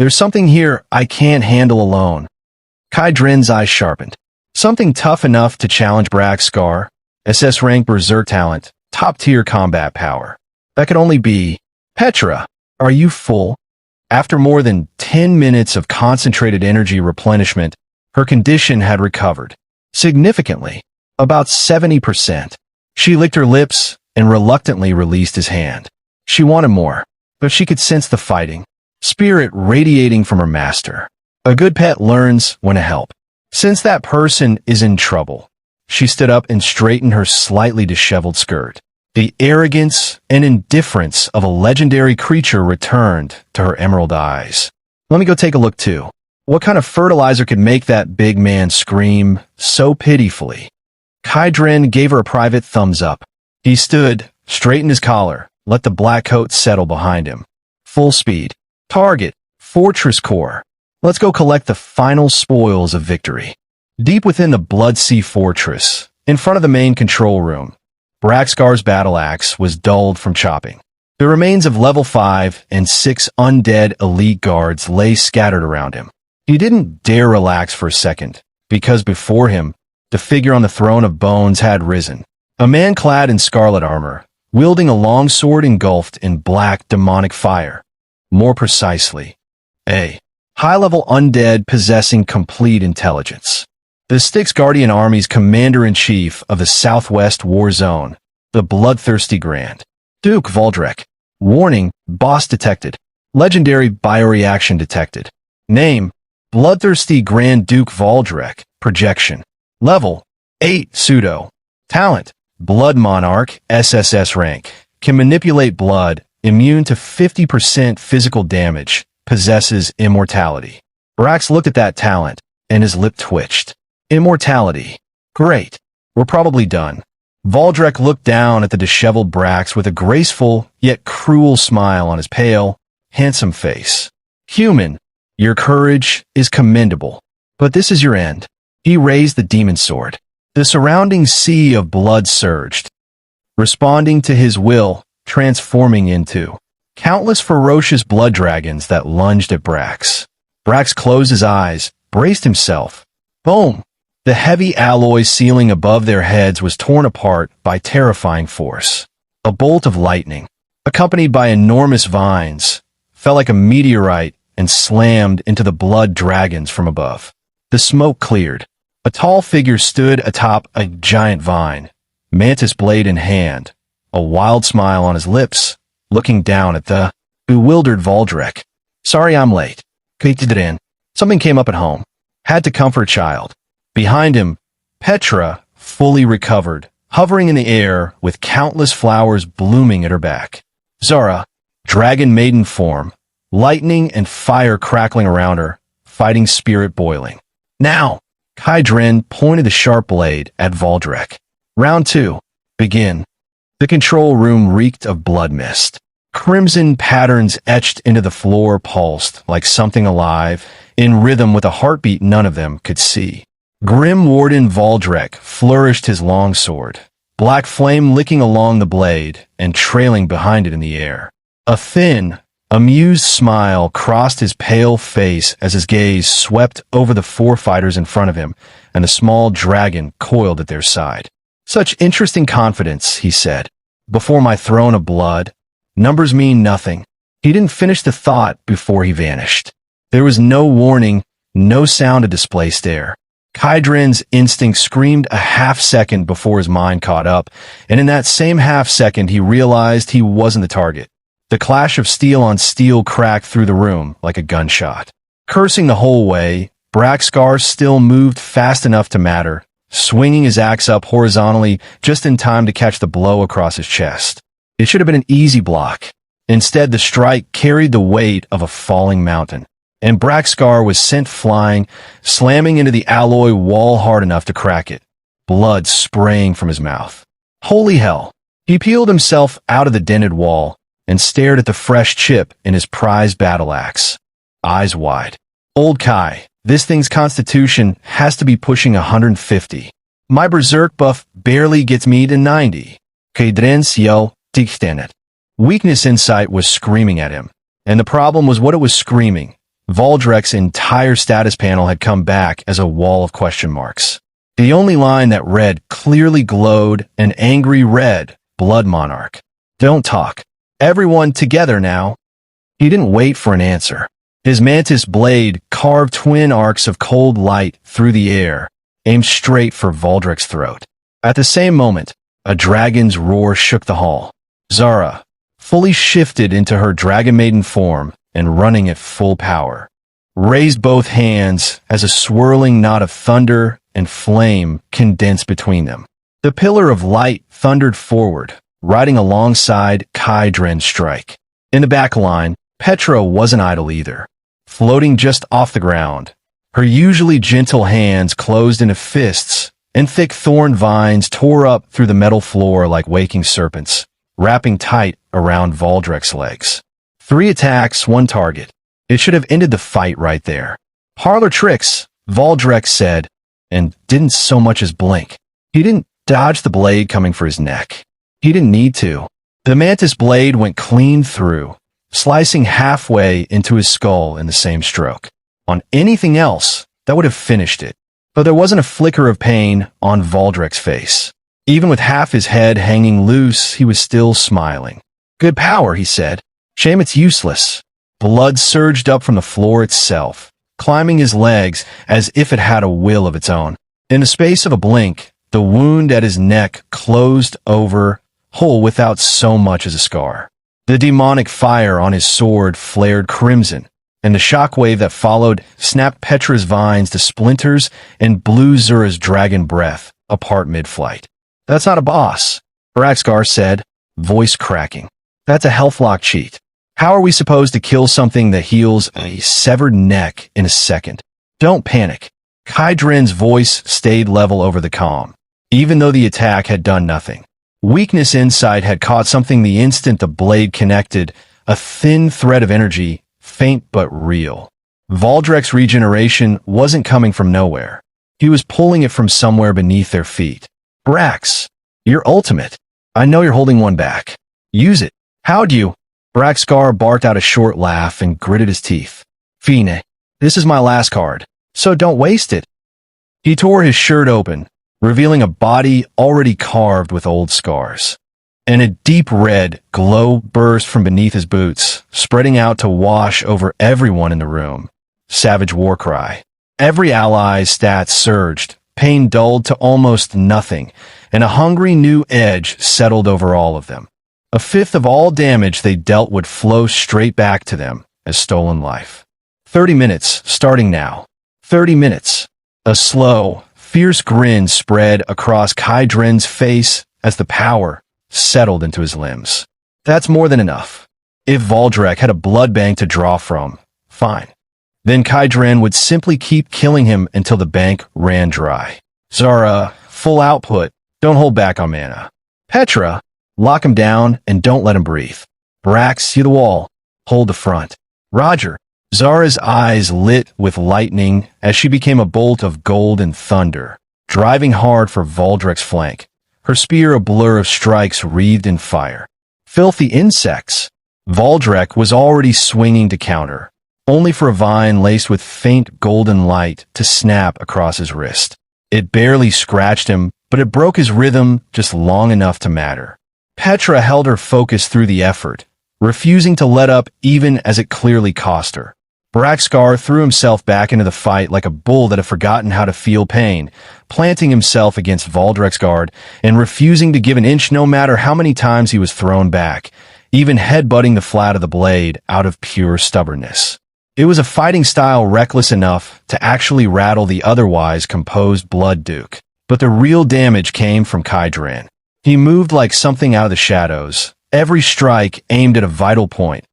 There's something here I can't handle alone. Kai Dren's eyes sharpened. Something tough enough to challenge Brax's scar, SS rank berserk talent, top tier combat power. That could only be Petra. Are you full? After more than 10 minutes of concentrated energy replenishment, her condition had recovered. Significantly, about 70%. She licked her lips and reluctantly released his hand. She wanted more, but she could sense the fighting spirit radiating from her master. A good pet learns when to help. Since that person is in trouble, she stood up and straightened her slightly disheveled skirt. The arrogance and indifference of a legendary creature returned to her emerald eyes. Let me go take a look too. What kind of fertilizer could make that big man scream so pitifully? Kai Dren gave her a private thumbs up. He stood, straightened his collar, let the black coat settle behind him. Full speed. Target, Fortress Core. Let's go collect the final spoils of victory. Deep within the Blood Sea Fortress, in front of the main control room, Braxcar's battle axe was dulled from chopping. The remains of level 5 and 6 undead elite guards lay scattered around him. He didn't dare relax for a second, because before him, the figure on the throne of bones had risen. A man clad in scarlet armor, wielding a long sword engulfed in black demonic fire. More precisely, a high-level undead possessing complete intelligence. The Styx Guardian Army's commander-in-chief of the Southwest War Zone, the bloodthirsty Grand Duke Valdrek. Warning, boss detected. Legendary bioreaction detected. Name, Bloodthirsty Grand Duke Valdrek. Projection. Level, 8 pseudo. Talent, Blood Monarch, SSS rank. Can manipulate blood, immune to 50% physical damage. Possesses immortality. Brax looked at that talent, and his lip twitched. Immortality. Great. We're probably done. Valdrek looked down at the disheveled Brax with a graceful, yet cruel smile on his pale, handsome face. Human, your courage is commendable, but this is your end. He raised the demon sword. The surrounding sea of blood surged, responding to his will, transforming into countless ferocious blood dragons that lunged at Brax. Brax closed his eyes, braced himself. Boom! The heavy alloy ceiling above their heads was torn apart by terrifying force. A bolt of lightning, accompanied by enormous vines, fell like a meteorite and slammed into the blood dragons from above. The smoke cleared. A tall figure stood atop a giant vine, mantis blade in hand, a wild smile on his lips, looking down at the bewildered Valdrek. Sorry I'm late. Something came up at home. Had to comfort a child. Behind him, Petra fully recovered, hovering in the air with countless flowers blooming at her back. Zara, dragon maiden form, lightning and fire crackling around her, fighting spirit boiling. Now, Kaidrin pointed the sharp blade at Valdrek. Round 2. Begin. The control room reeked of blood mist. Crimson patterns etched into the floor pulsed like something alive, in rhythm with a heartbeat none of them could see. Grim Warden Valdrek flourished his longsword, black flame licking along the blade and trailing behind it in the air. A thin, amused smile crossed his pale face as his gaze swept over the 4 fighters in front of him and the small dragon coiled at their side. Such interesting confidence, he said. Before my throne of blood, numbers mean nothing. He didn't finish the thought before he vanished. There was no warning, no sound of displaced air. Kaidrin's instinct screamed a half-second before his mind caught up, and in that same half-second he realized he wasn't the target. The clash of steel on steel cracked through the room like a gunshot. Cursing the whole way, Braxcar still moved fast enough to matter, swinging his axe up horizontally just in time to catch the blow across his chest. It should have been an easy block. Instead, the strike carried the weight of a falling mountain, and Braxcar was sent flying, slamming into the alloy wall hard enough to crack it, blood spraying from his mouth. Holy hell! He peeled himself out of the dented wall and stared at the fresh chip in his prized battle axe, eyes wide. Old Kai, this thing's constitution has to be pushing 150. My berserk buff barely gets me to 90. Kaidren's Tichtanet. Weakness Insight was screaming at him, and the problem was what it was screaming. Valdrek's entire status panel had come back as a wall of question marks. The only line that read clearly glowed an angry red, Blood Monarch. Don't talk. Everyone together now. He didn't wait for an answer. His mantis blade carved twin arcs of cold light through the air, aimed straight for Valdrek's throat. At the same moment, a dragon's roar shook the hall. Zara, fully shifted into her dragon maiden form and running at full power, raised both hands as a swirling knot of thunder and flame condensed between them. The pillar of light thundered forward, riding alongside Kaidren's strike. In the back line, Petra wasn't idle either. Floating just off the ground, her usually gentle hands closed into fists, and thick thorn vines tore up through the metal floor like waking serpents, wrapping tight around Valdrek's legs. 3 attacks, 1 target. It should have ended the fight right there. Parlor tricks, Valdrek said, and didn't so much as blink. He didn't dodge the blade coming for his neck. He didn't need to. The mantis blade went clean through, slicing halfway into his skull in the same stroke. On anything else, that would have finished it. But there wasn't a flicker of pain on Valdrek's face. Even with half his head hanging loose, he was still smiling. Good power, he said. Shame it's useless. Blood surged up from the floor itself, climbing his legs as if it had a will of its own. In the space of a blink, the wound at his neck closed over, whole without so much as a scar. The demonic fire on his sword flared crimson, and the shockwave that followed snapped Petra's vines to splinters and blew Zura's dragon breath apart mid-flight. That's not a boss, Braxcar said, voice cracking. That's a healthlock cheat. How are we supposed to kill something that heals a severed neck in a second? Don't panic. Kaidren's voice stayed level over the calm, even though the attack had done nothing. Weakness Insight had caught something the instant the blade connected, a thin thread of energy, faint but real. Valdrek's regeneration wasn't coming from nowhere. He was pulling it from somewhere beneath their feet. Brax, your ultimate. I know you're holding one back. Use it. How'd you? Braxcar barked out a short laugh and gritted his teeth. Fine, this is my last card, so don't waste it. He tore his shirt open, revealing a body already carved with old scars. And a deep red glow burst from beneath his boots, spreading out to wash over everyone in the room. Savage war cry. Every ally's stats surged, pain dulled to almost nothing, and a hungry new edge settled over all of them. A fifth of all damage they dealt would flow straight back to them as stolen life. 30 minutes, starting now. 30 minutes. A slow, fierce grin spread across Kai Dren's face as the power settled into his limbs. That's more than enough. If Valdrek had a blood bank to draw from, fine. Then Kai Dren would simply keep killing him until the bank ran dry. Zara, full output. Don't hold back on mana. Petra, lock him down and don't let him breathe. Brax, see the wall. Hold the front. Roger. Zara's eyes lit with lightning as she became a bolt of gold and thunder, driving hard for Valdrek's flank. Her spear a blur of strikes wreathed in fire. Filthy insects. Valdrek was already swinging to counter, only for a vine laced with faint golden light to snap across his wrist. It barely scratched him, but it broke his rhythm just long enough to matter. Petra held her focus through the effort, refusing to let up even as it clearly cost her. Braxcar threw himself back into the fight like a bull that had forgotten how to feel pain, planting himself against Valdrek's guard and refusing to give an inch no matter how many times he was thrown back, even headbutting the flat of the blade out of pure stubbornness. It was a fighting style reckless enough to actually rattle the otherwise composed Blood Duke. But the real damage came from Kai Dren. He moved like something out of the shadows, every strike aimed at a vital point.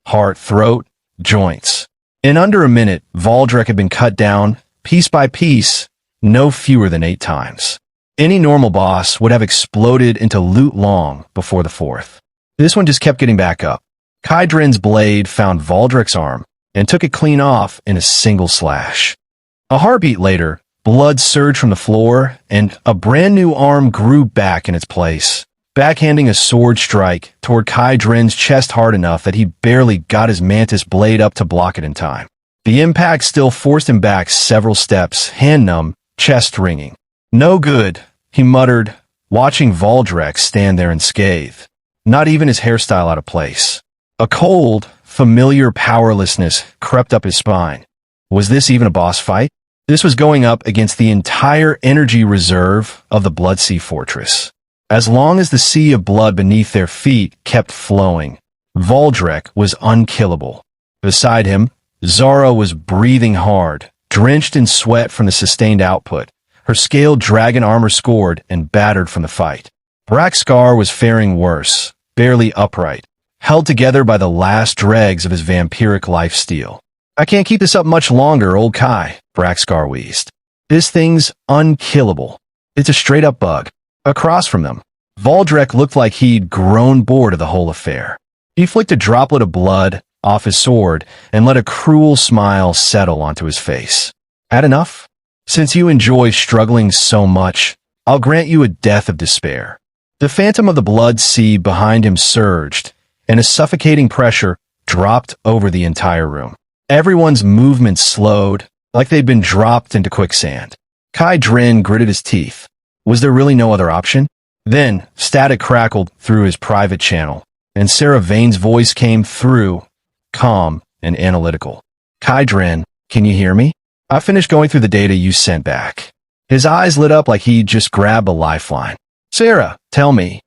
Heart, throat, joints. In under a minute, Valdrek had been cut down, piece by piece, no fewer than 8 times. Any normal boss would have exploded into loot long before the 4th. This one just kept getting back up. Kai Dren's blade found Valdrek's arm and took it clean off in a single slash. A heartbeat later, blood surged from the floor, and a brand new arm grew back in its place, backhanding a sword strike toward Kai Dren's chest hard enough that he barely got his mantis blade up to block it in time. The impact still forced him back several steps, hand numb, chest ringing. No good, he muttered, watching Valdrek stand there unscathed, not even his hairstyle out of place. A cold, familiar powerlessness crept up his spine. Was this even a boss fight? This was going up against the entire energy reserve of the Bloodsea Fortress. As long as the sea of blood beneath their feet kept flowing, Valdrek was unkillable. Beside him, Zara was breathing hard, drenched in sweat from the sustained output, her scaled dragon armor scored and battered from the fight. Braxcar was faring worse, barely upright, held together by the last dregs of his vampiric lifesteal. I can't keep this up much longer, old Kai, Braxcar wheezed. This thing's unkillable. It's a straight-up bug. Across from them, Valdrek looked like he'd grown bored of the whole affair. He flicked a droplet of blood off his sword and let a cruel smile settle onto his face. Had enough? Since you enjoy struggling so much, I'll grant you a death of despair. The phantom of the blood sea behind him surged, and a suffocating pressure dropped over the entire room. Everyone's movements slowed, like they'd been dropped into quicksand. Kai Dren gritted his teeth. Was there really no other option? Then, static crackled through his private channel, and Sarah Vane's voice came through, calm and analytical. Kai Dren, can you hear me? I finished going through the data you sent back. His eyes lit up like he'd just grabbed a lifeline. Sarah, tell me.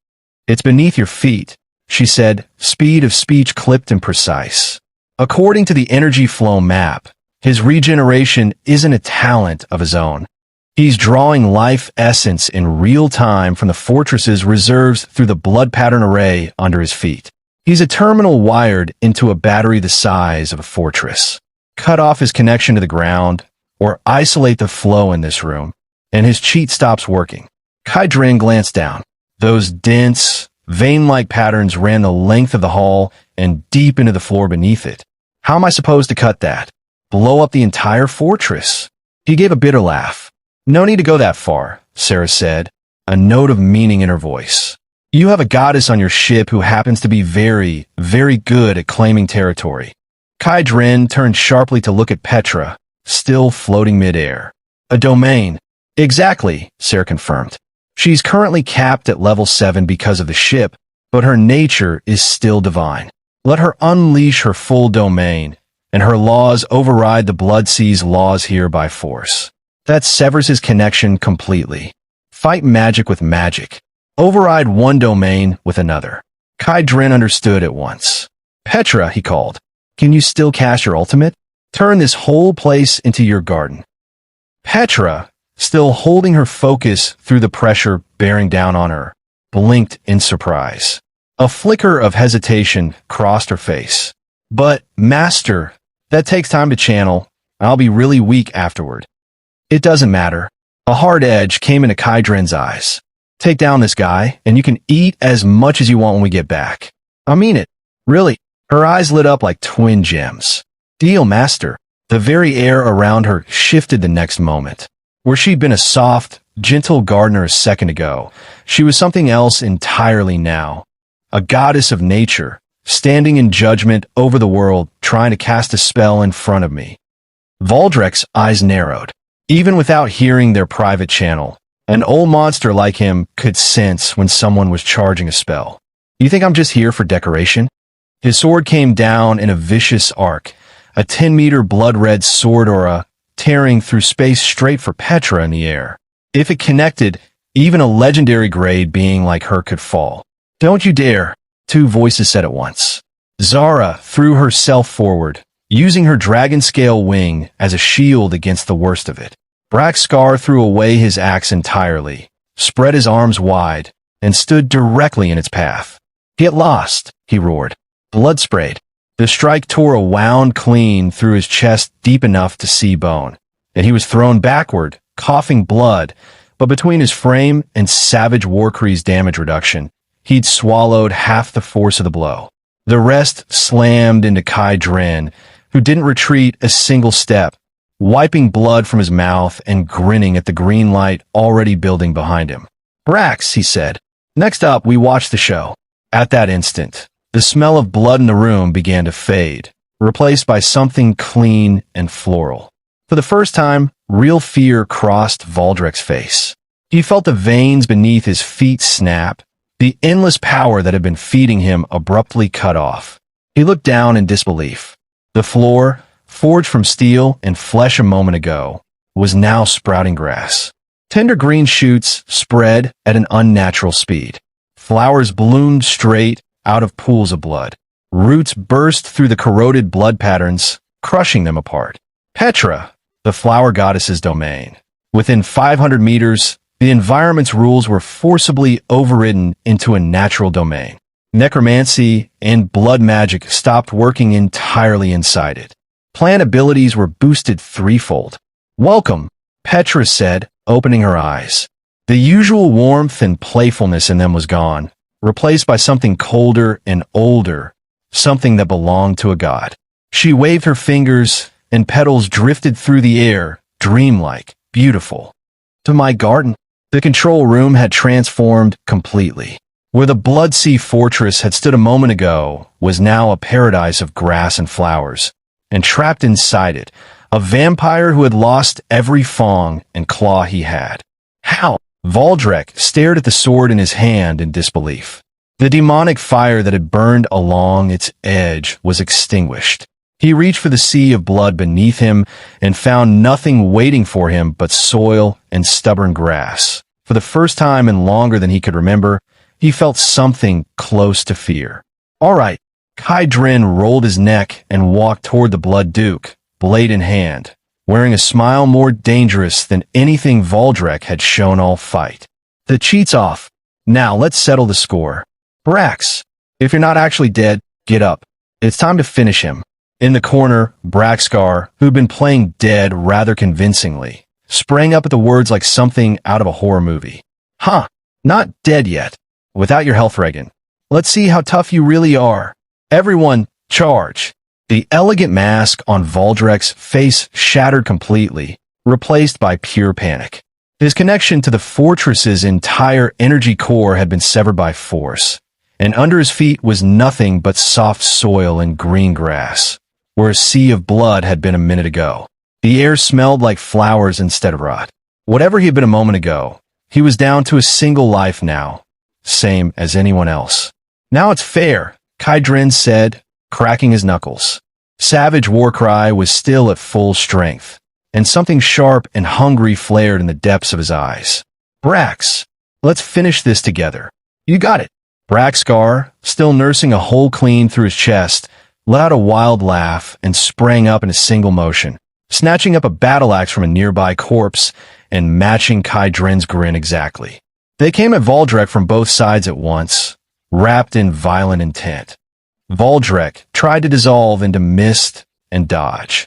It's beneath your feet, she said, speed of speech clipped and precise. According to the energy flow map, his regeneration isn't a talent of his own. He's drawing life essence in real time from the fortress's reserves through the blood pattern array under his feet. He's a terminal wired into a battery the size of a fortress. Cut off his connection to the ground, or isolate the flow in this room, and his cheat stops working. Kai Dren glanced down. Those dense, vein-like patterns ran the length of the hall and deep into the floor beneath it. How am I supposed to cut that? Blow up the entire fortress? He gave a bitter laugh. No need to go that far, Sarah said, a note of meaning in her voice. You have a goddess on your ship who happens to be very, very good at claiming territory. Kai Dren turned sharply to look at Petra, still floating midair. A domain. Exactly, Sarah confirmed. She's currently capped at level 7 because of the ship, but her nature is still divine. Let her unleash her full domain, and her laws override the Bloodsea's laws here by force. That severs his connection completely. Fight magic with magic. Override one domain with another. Kai Dren understood at once. Petra, he called. Can you still cast your ultimate? Turn this whole place into your garden. Petra, still holding her focus through the pressure bearing down on her, blinked in surprise. A flicker of hesitation crossed her face. But, Master, that takes time to channel. I'll be really weak afterward. It doesn't matter. A hard edge came into Kai Dren's eyes. Take down this guy, and you can eat as much as you want when we get back. I mean it. Really. Her eyes lit up like twin gems. Deal, Master. The very air around her shifted the next moment. Where she'd been a soft, gentle gardener a second ago, she was something else entirely now. A goddess of nature, standing in judgment over the world, trying to cast a spell in front of me. Valdrek's eyes narrowed. Even without hearing their private channel, an old monster like him could sense when someone was charging a spell. You think I'm just here for decoration? His sword came down in a vicious arc, a 10-meter blood-red sword aura tearing through space straight for Petra in the air. If it connected, even a legendary grade being like her could fall. Don't you dare, two voices said at once. Zara threw herself forward, using her dragon-scale wing as a shield against the worst of it. Braxcar threw away his axe entirely, spread his arms wide, and stood directly in its path. Get lost, he roared. Blood sprayed. The strike tore a wound clean through his chest deep enough to see bone, and he was thrown backward, coughing blood, but between his frame and Savage Warcree's damage reduction, he'd swallowed half the force of the blow. The rest slammed into Kai Dren, who didn't retreat a single step, wiping blood from his mouth and grinning at the green light already building behind him. Brax, he said. Next up, we watch the show. At that instant, the smell of blood in the room began to fade, replaced by something clean and floral. For the first time, real fear crossed Valdrek's face. He felt the veins beneath his feet snap, the endless power that had been feeding him abruptly cut off. He looked down in disbelief. The floor, forged from steel and flesh a moment ago, was now sprouting grass. Tender green shoots spread at an unnatural speed. Flowers bloomed straight out of pools of blood. Roots burst through the corroded blood patterns, crushing them apart. Petra, the flower goddess's domain. Within 500 meters, the environment's rules were forcibly overridden into a natural domain. Necromancy and blood magic stopped working entirely inside it. Plant abilities were boosted threefold. Welcome, Petra said, opening her eyes. The usual warmth and playfulness in them was gone, replaced by something colder and older, something that belonged to a god. She waved her fingers, and petals drifted through the air, dreamlike, beautiful. To my garden, the control room had transformed completely. Where the Bloodsea Fortress had stood a moment ago was now a paradise of grass and flowers, and trapped inside it, a vampire who had lost every fang and claw he had. How? Valdrek stared at the sword in his hand in disbelief. The demonic fire that had burned along its edge was extinguished. He reached for the sea of blood beneath him and found nothing waiting for him but soil and stubborn grass. For the first time in longer than he could remember, he felt something close to fear. All right, Kai Dren rolled his neck and walked toward the Blood Duke, blade in hand, wearing a smile more dangerous than anything Valdrek had shown all fight. The cheat's off. Now let's settle the score. Brax, if you're not actually dead, get up. It's time to finish him. In the corner, Braxcar, who'd been playing dead rather convincingly, sprang up at the words like something out of a horror movie. Huh, not dead yet. Without your health regen. Let's see how tough you really are. Everyone, charge. The elegant mask on Valdrek's face shattered completely, replaced by pure panic. His connection to the fortress's entire energy core had been severed by force, and under his feet was nothing but soft soil and green grass, where a sea of blood had been a minute ago. The air smelled like flowers instead of rot. Whatever he had been a moment ago, he was down to a single life now, same as anyone else. Now it's fair, Kai Dren said, cracking his knuckles. Savage Warcry was still at full strength, and something sharp and hungry flared in the depths of his eyes. Brax, let's finish this together. You got it. Braxcar, still nursing a hole clean through his chest, let out a wild laugh and sprang up in a single motion, snatching up a battle axe from a nearby corpse and matching Kai Dren's grin exactly. They came at Valdrek from both sides at once, wrapped in violent intent. Valdrek tried to dissolve into mist and dodge,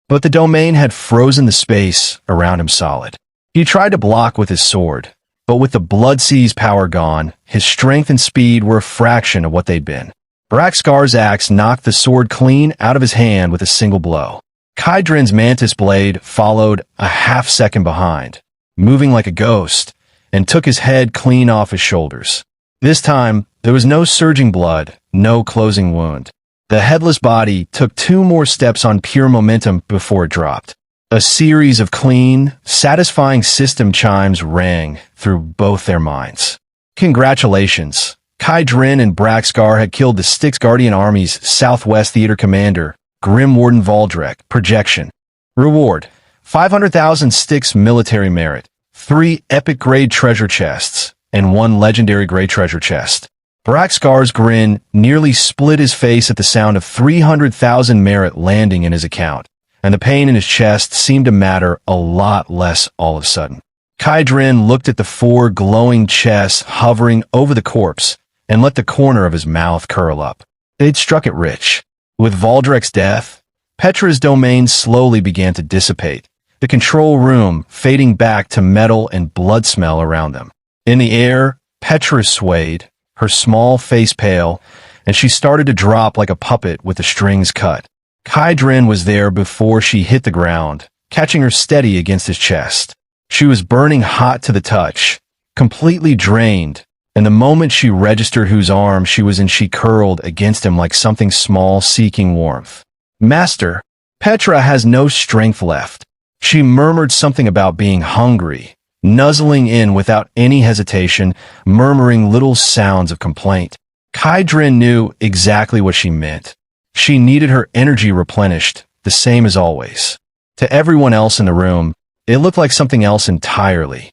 but the domain had frozen the space around him solid. He tried to block with his sword, but with the Blood Sea's power gone, his strength and speed were a fraction of what they'd been. Braxkar's axe knocked the sword clean out of his hand with a single blow. Kai Dren's mantis blade followed a half-second behind, moving like a ghost, and took his head clean off his shoulders. This time, there was no surging blood, no closing wound. The headless body took 2 more steps on pure momentum before it dropped. A series of clean, satisfying system chimes rang through both their minds. Congratulations! Kai Dren and Braxkar had killed the Styx Guardian Army's Southwest Theater commander, Grim Warden Valdrek. Projection. Reward: 500,000 Styx military merit, 3 epic-grade treasure chests, and 1 legendary-grade treasure chest. Braxkar's grin nearly split his face at the sound of 300,000 merit landing in his account, and the pain in his chest seemed to matter a lot less all of a sudden. Kai Dren looked at the 4 glowing chests hovering over the corpse and let the corner of his mouth curl up. They'd struck it rich. With Valdrek's death, Petra's domain slowly began to dissipate, the control room fading back to metal and blood smell around them. In the air, Petra swayed, her small face pale, and she started to drop like a puppet with the strings cut. Kai Dren was there before she hit the ground, catching her steady against his chest. She was burning hot to the touch, completely drained, and the moment she registered whose arm she was in, she curled against him like something small seeking warmth. "Master, Petra has no strength left." She murmured something about being hungry, nuzzling in without any hesitation, murmuring little sounds of complaint. Kai Dren knew exactly what she meant. She needed her energy replenished, the same as always. To everyone else in the room, it looked like something else entirely.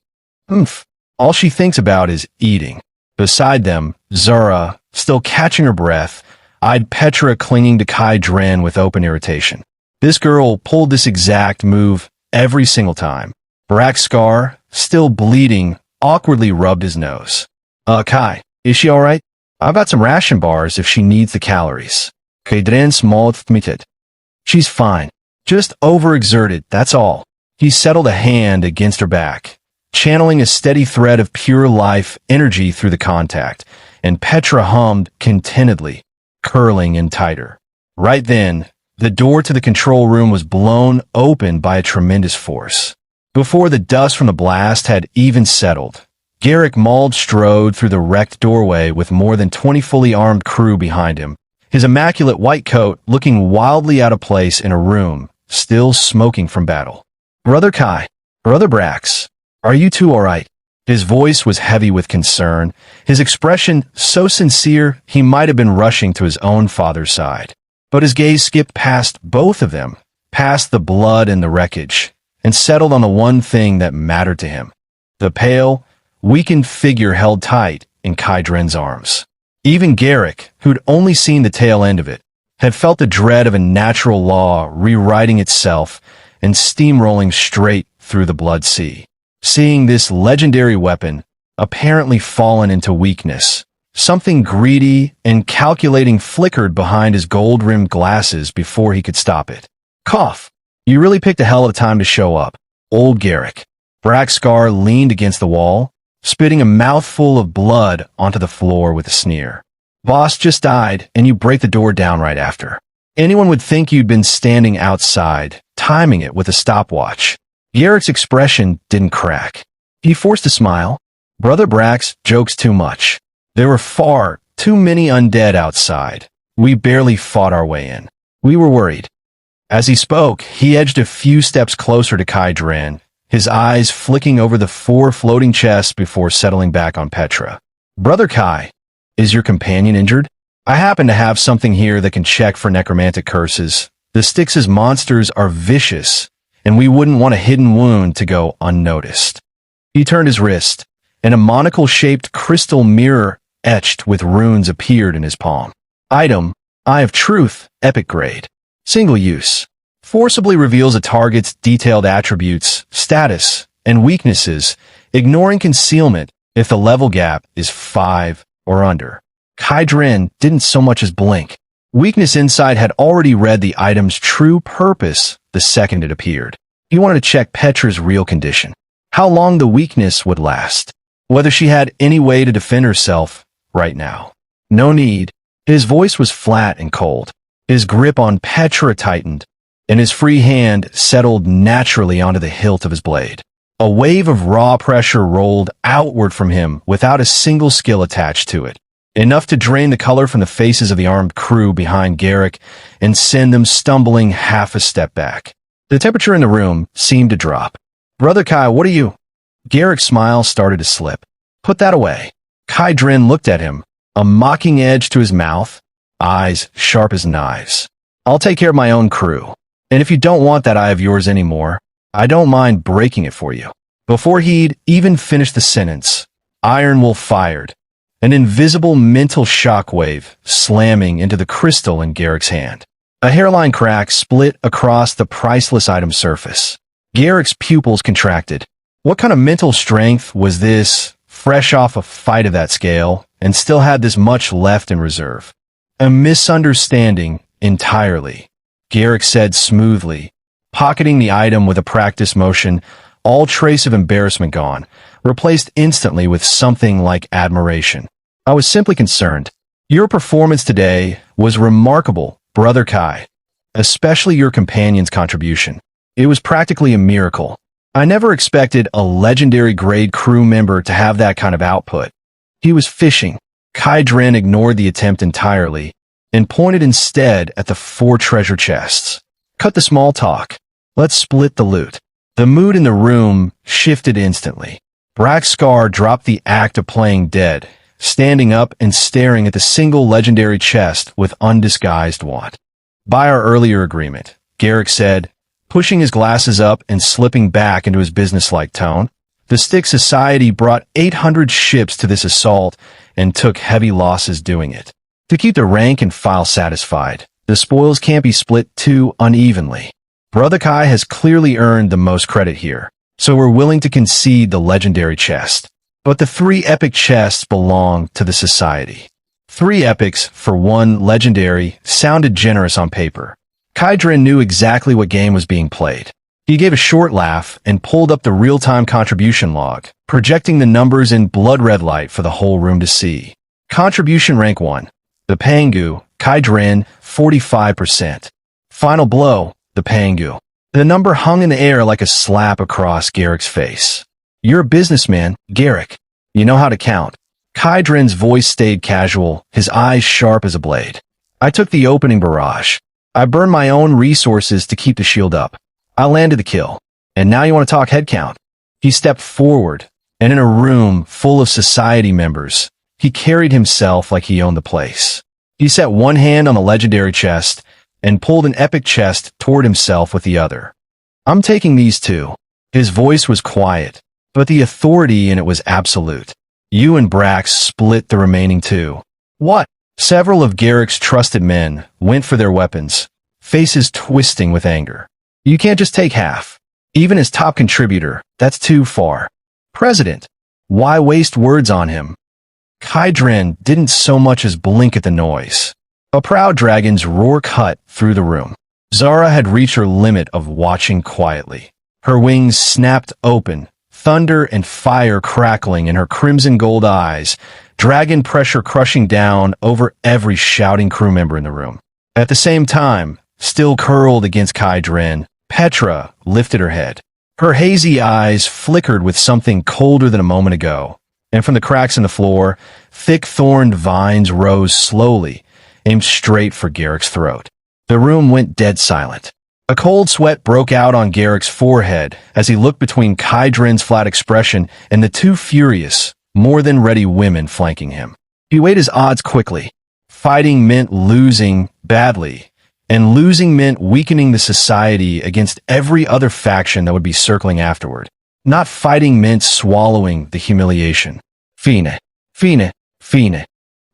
All she thinks about is eating. Beside them, Zura, still catching her breath, eyed Petra clinging to Kai Dren with open irritation. This girl pulled this exact move every single time. Braxkar, still bleeding, awkwardly rubbed his nose. Kai, is she alright? I've got some ration bars if she needs the calories." Kai Dren smiled. "She's fine. Just overexerted, that's all." He settled a hand against her back, channeling a steady thread of pure life energy through the contact, and Petra hummed contentedly, curling in tighter. Right then, the door to the control room was blown open by a tremendous force. Before the dust from the blast had even settled, Garrick Mauld strode through the wrecked doorway with more than 20 fully armed crew behind him, his immaculate white coat looking wildly out of place in a room still smoking from battle. "Brother Kai, Brother Brax, are you two all right?" His voice was heavy with concern, his expression so sincere he might have been rushing to his own father's side. But his gaze skipped past both of them, past the blood and the wreckage, and settled on the one thing that mattered to him: the pale, weakened figure held tight in Kai Dren's arms. Even Garrick, who'd only seen the tail end of it, had felt the dread of a natural law rewriting itself and steamrolling straight through the Blood Sea. Seeing this legendary weapon, apparently fallen into weakness, something greedy and calculating flickered behind his gold-rimmed glasses before he could stop it. "Cough! You really picked a hell of a time to show up, old Garrick." Braxkar leaned against the wall, spitting a mouthful of blood onto the floor with a sneer. "Boss just died, and you break the door down right after. Anyone would think you'd been standing outside, timing it with a stopwatch." Garrick's expression didn't crack. He forced a smile. "Brother Brax jokes too much. There were far too many undead outside. We barely fought our way in. We were worried." As he spoke, he edged a few steps closer to Kai Dren, his eyes flicking over the 4 floating chests before settling back on Petra. "Brother Kai, is your companion injured? I happen to have something here that can check for necromantic curses. The Styx's monsters are vicious, and we wouldn't want a hidden wound to go unnoticed." He turned his wrist, and a monocle-shaped crystal mirror etched with runes appeared in his palm. Item: Eye of Truth, Epic Grade. Single use. Forcibly reveals a target's detailed attributes, status, and weaknesses, ignoring concealment if the level gap is 5 or under. Kai Dren didn't so much as blink. Weakness Insight had already read the item's true purpose the second it appeared. He wanted to check Petra's real condition, how long the weakness would last, whether she had any way to defend herself right now. No need. His voice was flat and cold. His grip on Petra tightened, and his free hand settled naturally onto the hilt of his blade. A wave of raw pressure rolled outward from him without a single skill attached to it, enough to drain the color from the faces of the armed crew behind Garrick and send them stumbling half a step back. The temperature in the room seemed to drop. "Brother Kai, what are you?" Garrick's smile started to slip. "Put that away." Kai Dren looked at him, a mocking edge to his mouth, eyes sharp as knives. "I'll take care of my own crew. And if you don't want that eye of yours anymore, I don't mind breaking it for you." Before he'd even finished the sentence, Iron Wolf fired, an invisible mental shockwave slamming into the crystal in Garrick's hand. A hairline crack split across the priceless item's surface. Garrick's pupils contracted. What kind of mental strength was this, fresh off a fight of that scale, and still had this much left in reserve? "A misunderstanding entirely," Garrick said smoothly, pocketing the item with a practiced motion, all trace of embarrassment gone, replaced instantly with something like admiration. "I was simply concerned. Your performance today was remarkable, Brother Kai, especially your companion's contribution. It was practically a miracle. I never expected a legendary grade crew member to have that kind of output." He was fishing. Kai Dren ignored the attempt entirely and pointed instead at the 4 treasure chests. "Cut the small talk. Let's split the loot." The mood in the room shifted instantly. Braxcar dropped the act of playing dead, standing up and staring at the single legendary chest with undisguised want. "By our earlier agreement," Garrick said, pushing his glasses up and slipping back into his businesslike tone, "the Stick Society brought 800 ships to this assault and took heavy losses doing it. To keep the rank and file satisfied, the spoils can't be split too unevenly. Brother Kai has clearly earned the most credit here, so we're willing to concede the legendary chest. But the 3 epic chests belong to the Society." 3 epics for 1 legendary sounded generous on paper. Kai Dren knew exactly what game was being played. He gave a short laugh and pulled up the real-time contribution log, projecting the numbers in blood-red light for the whole room to see. Contribution rank 1. The Pangu, Kai Dren, 45%. Final blow, the Pangu. The number hung in the air like a slap across Garrick's face. "You're a businessman, Garrick. You know how to count." Kai Dren's voice stayed casual, his eyes sharp as a blade. "I took the opening barrage. I burned my own resources to keep the shield up. I landed the kill. And now you want to talk headcount?" He stepped forward, and in a room full of Society members, he carried himself like he owned the place. He set one hand on the legendary chest and pulled an epic chest toward himself with the other. "I'm taking these 2. His voice was quiet, but the authority in it was absolute. "You and Brax split the remaining 2. "What?" Several of Garrick's trusted men went for their weapons, faces twisting with anger. "You can't just take half. Even as top contributor, that's too far. President, why waste words on him?" Kai Dren didn't so much as blink at the noise. A proud dragon's roar cut through the room. Zara had reached her limit of watching quietly. Her wings snapped open, thunder and fire crackling in her crimson gold eyes, dragon pressure crushing down over every shouting crew member in the room. At the same time, still curled against Kai Dren, Petra lifted her head. Her hazy eyes flickered with something colder than a moment ago, and from the cracks in the floor, thick thorned vines rose slowly, aimed straight for Garrick's throat. The room went dead silent. A cold sweat broke out on Garrick's forehead as he looked between Kai Dren's flat expression and the 2 furious, more than ready women flanking him. He weighed his odds quickly. Fighting meant losing badly, and losing meant weakening the Society against every other faction that would be circling afterward. Not fighting meant swallowing the humiliation. "Fine, fine, fine."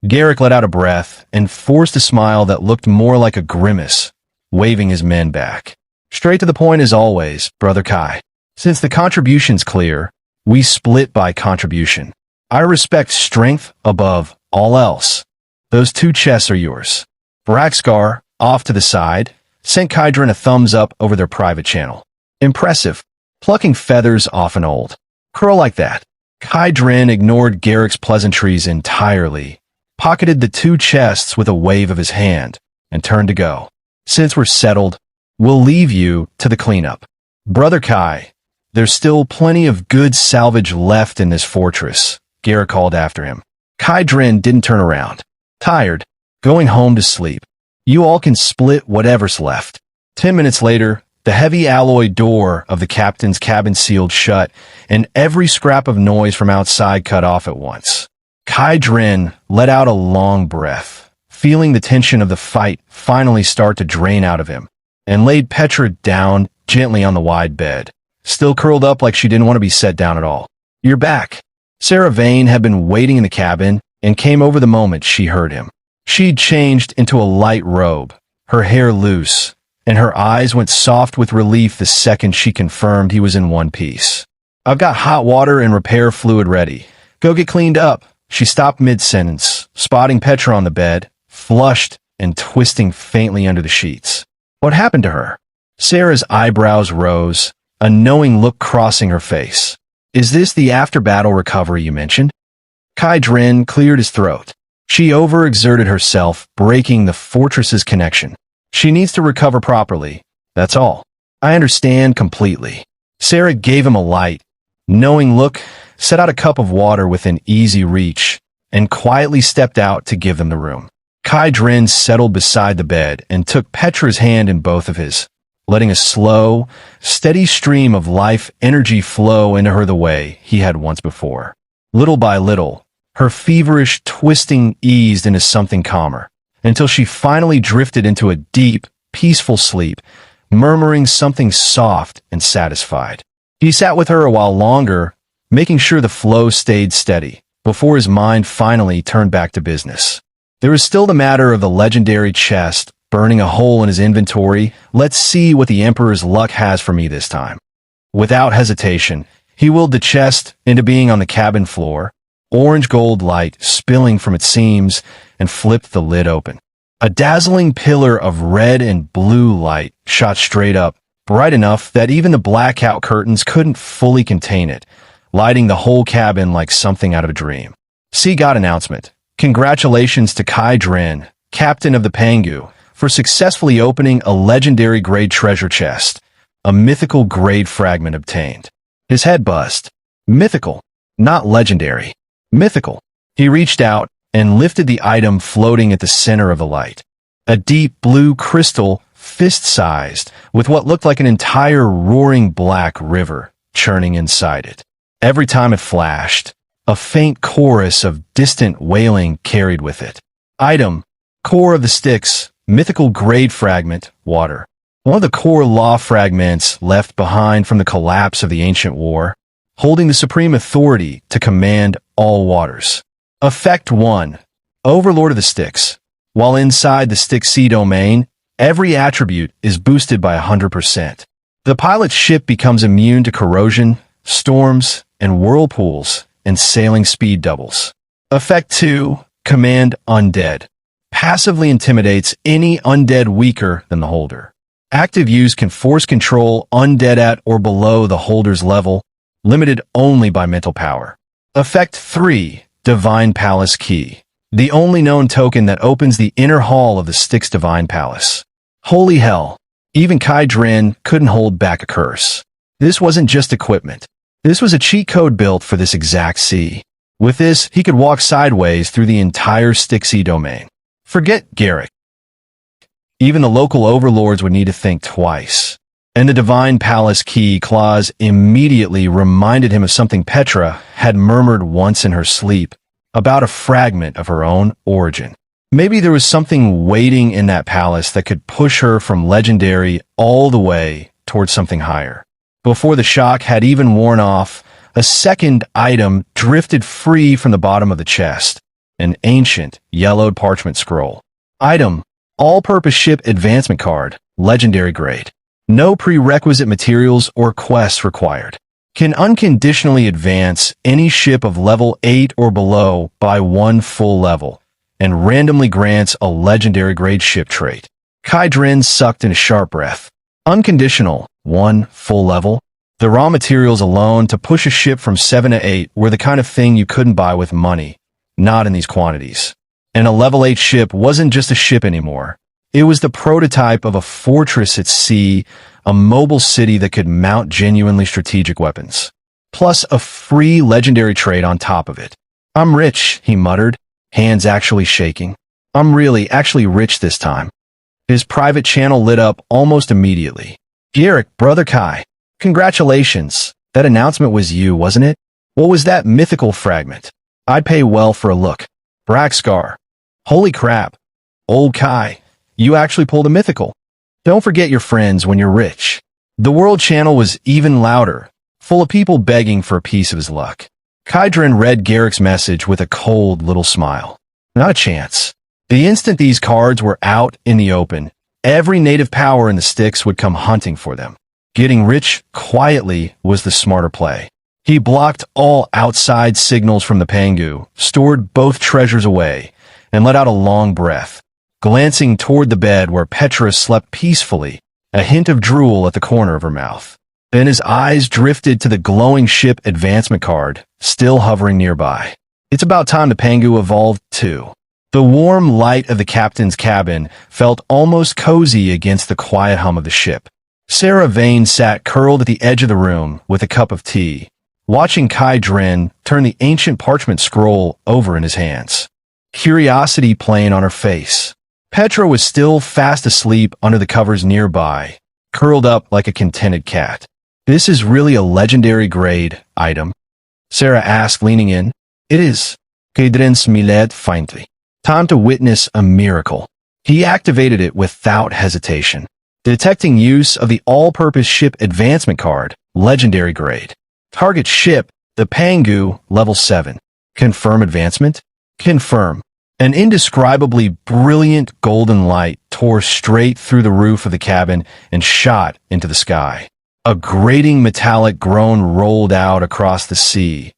Garrick let out a breath and forced a smile that looked more like a grimace, waving his men back. "Straight to the point as always, Brother Kai." Since the contribution's clear, we split by contribution. I respect strength above all else. Those 2 chests are yours. Braxcar, off to the side, sent Kydrin a thumbs up over their private channel. Impressive. Plucking feathers off an old curl like that. Kydrin ignored Garrick's pleasantries entirely, pocketed the 2 chests with a wave of his hand, and turned to go. Since we're settled, we'll leave you to the cleanup. Brother Kai, there's still plenty of good salvage left in this fortress, Garrick called after him. Kydrin didn't turn around. Tired, going home to sleep. You all can split whatever's left. 10 minutes later, the heavy alloy door of the captain's cabin sealed shut, and every scrap of noise from outside cut off at once. Kydrin let out a long breath, feeling the tension of the fight finally start to drain out of him, and laid Petra down gently on the wide bed, still curled up like she didn't want to be set down at all. You're back. Sarah Vane had been waiting in the cabin and came over the moment she heard him. She'd changed into a light robe, her hair loose, and her eyes went soft with relief the second she confirmed he was in one piece. I've got hot water and repair fluid ready. Go get cleaned up. She stopped mid-sentence, spotting Petra on the bed, flushed and twisting faintly under the sheets. What happened to her? Sarah's eyebrows rose, a knowing look crossing her face. Is this the after-battle recovery you mentioned? Kydrin cleared his throat. She overexerted herself, breaking the fortress's connection. She needs to recover properly. That's all. I understand completely. Sarah gave him a light, knowing look, set out a cup of water within easy reach, and quietly stepped out to give them the room. Kydrin settled beside the bed and took Petra's hand in both of his, letting a slow, steady stream of life energy flow into her the way he had once before. Little by little, her feverish twisting eased into something calmer, until she finally drifted into a deep, peaceful sleep, murmuring something soft and satisfied. He sat with her a while longer, making sure the flow stayed steady, before his mind finally turned back to business. There was still the matter of the legendary chest, burning a hole in his inventory. Let's see what the Emperor's luck has for me this time. Without hesitation, he willed the chest into being on the cabin floor, orange gold light spilling from its seams, and flipped the lid open. A dazzling pillar of red and blue light shot straight up, bright enough that even the blackout curtains couldn't fully contain it, lighting the whole cabin like something out of a dream. See God announcement. Congratulations to Kydrin, captain of the Pangu, for successfully opening a legendary grade treasure chest. A mythical grade fragment obtained. His head buzzed. Mythical, not legendary. Mythical. He reached out and lifted the item floating at the center of the light. A deep blue crystal, fist-sized, with what looked like an entire roaring black river churning inside it. Every time it flashed, a faint chorus of distant wailing carried with it. Item, core of the Styx, mythical grade fragment, water. One of the core law fragments left behind from the collapse of the ancient war, holding the supreme authority to command all waters. Effect 1. Overlord of the Styx. While inside the Styx Sea domain, every attribute is boosted by 100%. The pilot's ship becomes immune to corrosion, storms, and whirlpools, and sailing speed doubles. Effect 2. Command Undead. Passively intimidates any undead weaker than the holder. Active use can force control undead at or below the holder's level, limited only by mental power. Effect 3. Divine Palace Key. The only known token that opens the inner hall of the Styx Divine Palace. Holy hell, even Kydrin couldn't hold back a curse. This wasn't just equipment. This was a cheat code built for this exact sea. With this, he could walk sideways through the entire Styxy domain. Forget Garrick. Even the local overlords would need to think twice. And the Divine Palace Key clause immediately reminded him of something Petra had murmured once in her sleep, about a fragment of her own origin. Maybe there was something waiting in that palace that could push her from legendary all the way towards something higher. Before the shock had even worn off, a second item drifted free from the bottom of the chest. An ancient, yellowed parchment scroll. Item, all-purpose ship advancement card, legendary grade. No prerequisite materials or quests required. Can unconditionally advance any ship of level 8 or below by 1 full level, and randomly grants a legendary grade ship trait. Kai Dren sucked in a sharp breath. Unconditional, 1 full level. The raw materials alone to push a ship from 7 to 8 were the kind of thing you couldn't buy with money, not in these quantities. And a level 8 ship wasn't just a ship anymore. It was the prototype of a fortress at sea, a mobile city that could mount genuinely strategic weapons. Plus a free legendary trait on top of it. I'm rich, he muttered, hands actually shaking. I'm actually rich this time. His private channel lit up almost immediately. Garrick, brother Kai. Congratulations. That announcement was you, wasn't it? What was that mythical fragment? I'd pay well for a look. Braxcar. Holy crap. Old Kai. You actually pulled a mythical. Don't forget your friends when you're rich. The world channel was even louder, full of people begging for a piece of his luck. Kai Dren read Garrick's message with a cold little smile. Not a chance. The instant these cards were out in the open, every native power in the sticks would come hunting for them. Getting rich quietly was the smarter play. He blocked all outside signals from the Pangu, stored both treasures away, and let out a long breath, glancing toward the bed where Petra slept peacefully, a hint of drool at the corner of her mouth. Then his eyes drifted to the glowing ship advancement card, still hovering nearby. It's about time the Pangu evolved too. The warm light of the captain's cabin felt almost cozy against the quiet hum of the ship. Sarah Vane sat curled at the edge of the room with a cup of tea, watching Kai Dren turn the ancient parchment scroll over in his hands. Curiosity playing on her face. Petra was still fast asleep under the covers nearby, curled up like a contented cat. This is really a legendary grade item? Sarah asked, leaning in. It is. Kai Dren smiled faintly. Time to witness a miracle. He activated it without hesitation, detecting use of the all-purpose ship advancement card, legendary grade. Target ship, the Pangu, level 7. Confirm advancement? Confirm. An indescribably brilliant golden light tore straight through the roof of the cabin and shot into the sky. A grating metallic groan rolled out across the sea.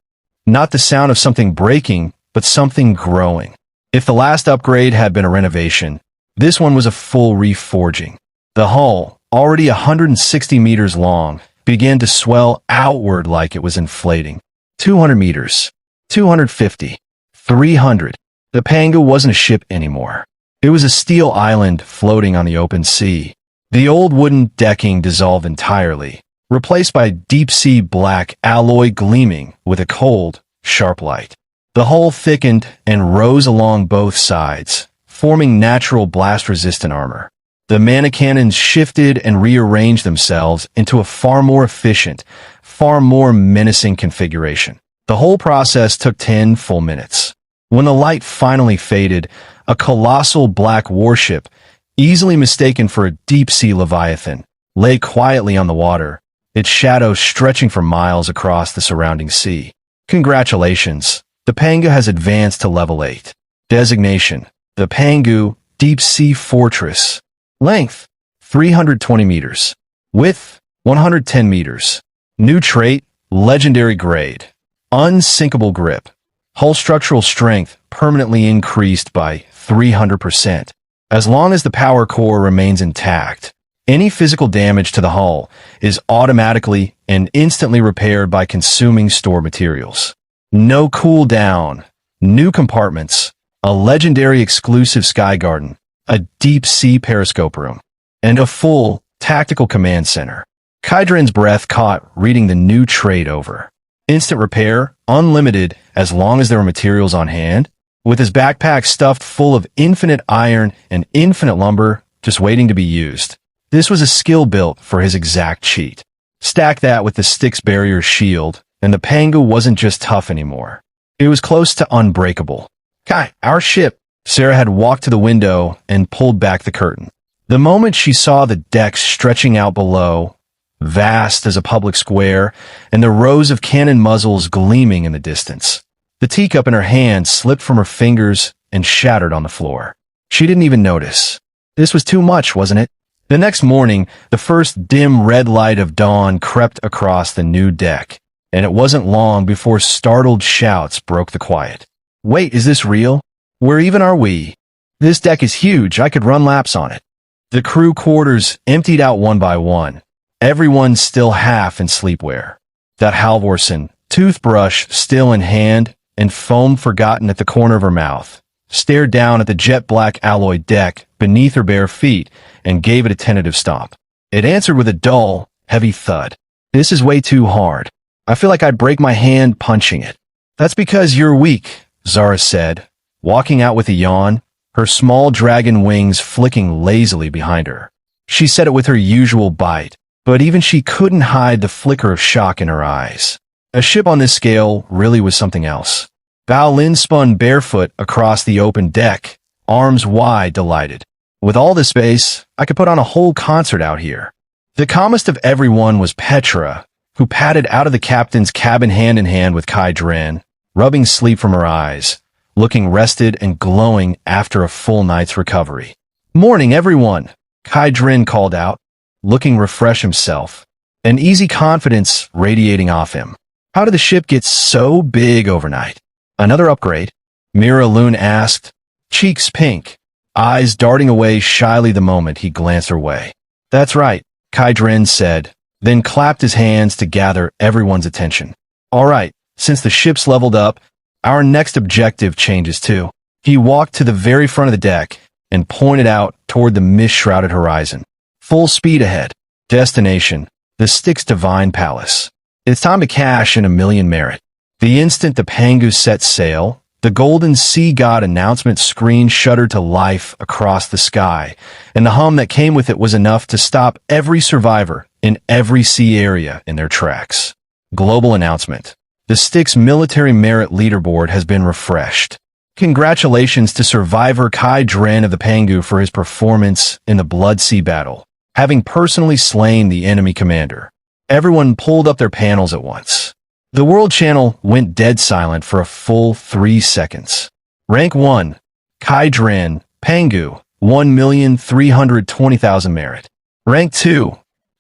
Not the sound of something breaking, but something growing. If the last upgrade had been a renovation, this one was a full reforging. The hull, already 160 meters long, began to swell outward like it was inflating. 200 meters, 250, 300. The Pangu wasn't a ship anymore. It was a steel island floating on the open sea. The old wooden decking dissolved entirely, replaced by deep-sea black alloy gleaming with a cold, sharp light. The hull thickened and rose along both sides, forming natural blast-resistant armor. The mana cannons shifted and rearranged themselves into a far more efficient, far more menacing configuration. The whole process took 10 full minutes. When the light finally faded, a colossal black warship, easily mistaken for a deep-sea leviathan, lay quietly on the water, its shadow stretching for miles across the surrounding sea. Congratulations, the Pangu has advanced to level 8. Designation, the Pangu Deep Sea Fortress. Length, 320 meters. Width, 110 meters. New trait, legendary grade. Unsinkable grip. Hull structural strength permanently increased by 300%. As long as the power core remains intact, any physical damage to the hull is automatically and instantly repaired by consuming stored materials. No cooldown, new compartments, a legendary exclusive sky garden, a deep-sea periscope room, and a full tactical command center. Kai Dren's breath caught reading the new trait over. Instant repair, unlimited as long as there were materials on hand, with his backpack stuffed full of infinite iron and infinite lumber just waiting to be used. This was a skill built for his exact cheat. Stack that with the Styx barrier shield, and the Pangu wasn't just tough anymore. It was close to unbreakable. Kai, our ship. Sarah had walked to the window and pulled back the curtain. The moment she saw the decks stretching out below, vast as a public square, and the rows of cannon muzzles gleaming in the distance, the teacup in her hand slipped from her fingers and shattered on the floor. She didn't even notice. This was too much, wasn't it? The next morning, the first dim red light of dawn crept across the new deck, and it wasn't long before startled shouts broke the quiet. Wait, is this real? Where even are we? This deck is huge, I could run laps on it. The crew quarters emptied out one by one, everyone still half in sleepwear. That Halvorsen, toothbrush still in hand and foam forgotten at the corner of her mouth, stared down at the jet-black alloy deck beneath her bare feet and gave it a tentative stomp. It answered with a dull, heavy thud. This is way too hard. I feel like I'd break my hand punching it. That's because you're weak, Zara said, walking out with a yawn, her small dragon wings flicking lazily behind her. She said it with her usual bite, but even she couldn't hide the flicker of shock in her eyes. A ship on this scale really was something else. Bao Lin spun barefoot across the open deck, arms wide, delighted. With all this space, I could put on a whole concert out here. The calmest of everyone was Petra, who padded out of the captain's cabin hand in hand with Kai Dren, rubbing sleep from her eyes, looking rested and glowing after a full night's recovery. Morning, everyone, Kai Dren called out, looking refreshed himself, an easy confidence radiating off him. How did the ship get so big overnight? Another upgrade? Mira Loon asked, cheeks pink, eyes darting away shyly the moment he glanced her way. That's right, Kai Dren said, then clapped his hands to gather everyone's attention. All right, since the ship's leveled up, our next objective changes too. He walked to the very front of the deck and pointed out toward the mist-shrouded horizon. Full speed ahead. Destination, the Styx Divine Palace. It's time to cash in 1,000,000 merit. The instant the Pangu set sail, the Golden Sea God announcement screen shuddered to life across the sky, and the hum that came with it was enough to stop every survivor in every sea area in their tracks. Global announcement. The Styx Military Merit Leaderboard has been refreshed. Congratulations to survivor Kai Dren of the Pangu for his performance in the Blood Sea battle, having personally slain the enemy commander. Everyone pulled up their panels at once. The World Channel went dead silent for a full 3 seconds. Rank 1, Kai Dren, Pangu, 1,320,000 merit. Rank 2,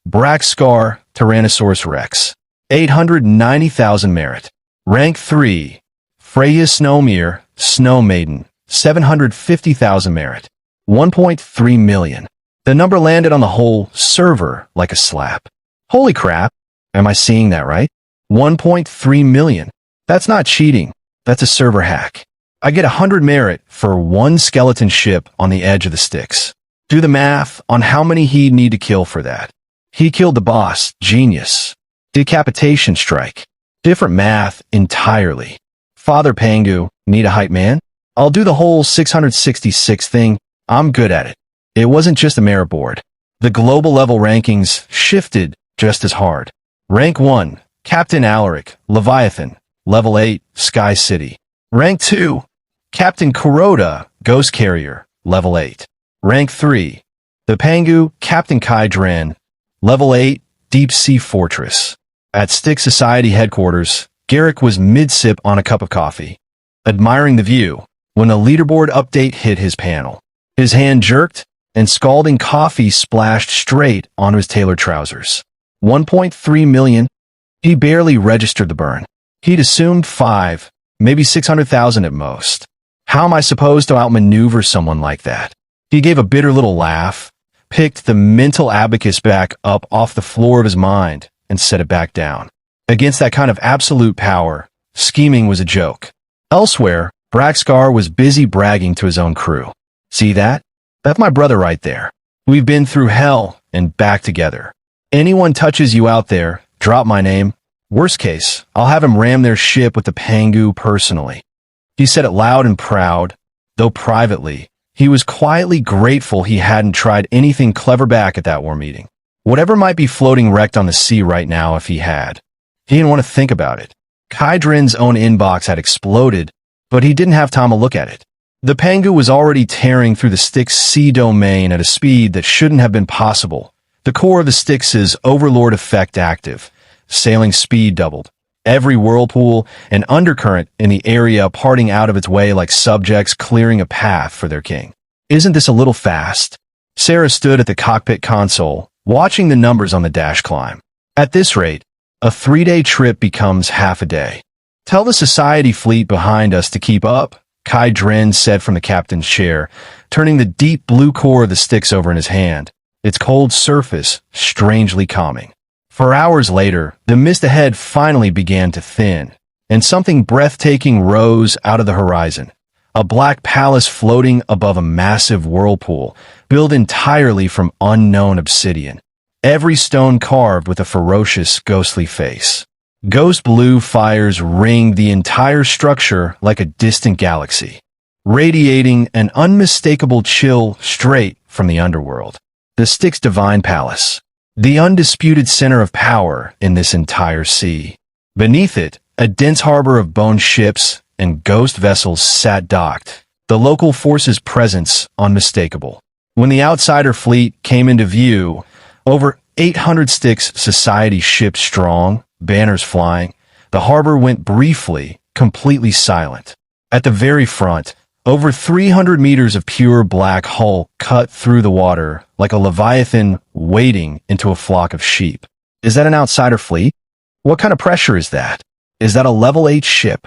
Braxcar, Tyrannosaurus Rex, 890,000 merit. Rank 3, Freya Snowmere, Snow Maiden, 750,000 merit. 1.3 million. The number landed on the whole server like a slap. Holy crap, am I seeing that right? 1.3 million. That's not cheating, that's a server hack. I get 100 merit for one skeleton ship on the edge of the Styx. Do the math on how many he'd need to kill for that. He killed the boss, genius. Decapitation strike. Different math entirely. Father Pangu, need a hype man? I'll do the whole 666 thing, I'm good at it. It wasn't just a merit board. The global level rankings shifted just as hard. Rank 1, Captain Alaric, Leviathan, Level 8, Sky City. Rank 2, Captain Kuroda, Ghost Carrier, Level 8. Rank 3, the Pangu, Captain Kai Dren, Level 8, Deep Sea Fortress. At Styx Society headquarters, Garrick was mid-sip on a cup of coffee, admiring the view, when a leaderboard update hit his panel. His hand jerked, and scalding coffee splashed straight onto his tailored trousers. 1.3 million. He barely registered the burn. He'd assumed 5, maybe 600,000 at most. How am I supposed to outmaneuver someone like that? He gave a bitter little laugh, picked the mental abacus back up off the floor of his mind, and set it back down. Against that kind of absolute power, scheming was a joke. Elsewhere, Braxcar was busy bragging to his own crew. See that? That's my brother right there. We've been through hell and back together. Anyone touches you out there, drop my name. Worst case, I'll have him ram their ship with the Pangu personally. He said it loud and proud, though privately, he was quietly grateful he hadn't tried anything clever back at that war meeting. Whatever might be floating wrecked on the sea right now if he had. He didn't want to think about it. Kai Dren's own inbox had exploded, but he didn't have time to look at it. The Pangu was already tearing through the Styx sea domain at a speed that shouldn't have been possible. The core of the Styx's overlord effect active. Sailing speed doubled. Every whirlpool and undercurrent in the area parting out of its way like subjects clearing a path for their king. Isn't this a little fast? Sarah stood at the cockpit console, watching the numbers on the dash climb. At this rate, a 3-day trip becomes half a day. Tell the society fleet behind us to keep up, Kai Dren said from the captain's chair, turning the deep blue core of the sticks over in his hand, its cold surface strangely calming. 4 hours later, the mist ahead finally began to thin, and something breathtaking rose out of the horizon. A black palace floating above a massive whirlpool, built entirely from unknown obsidian. Every stone carved with a ferocious, ghostly face. Ghost blue fires ringed the entire structure like a distant galaxy, radiating an unmistakable chill straight from the underworld. The Styx Divine Palace, the undisputed center of power in this entire sea. Beneath it, a dense harbor of bone ships and ghost vessels sat docked, the local force's presence unmistakable. When the outsider fleet came into view, over 800 Styx Society ships strong, banners flying, the harbor went briefly, completely silent. At the very front, over 300 meters of pure black hull cut through the water like a leviathan wading into a flock of sheep. Is that an outsider fleet? What kind of pressure is that? Is that a level 8 ship?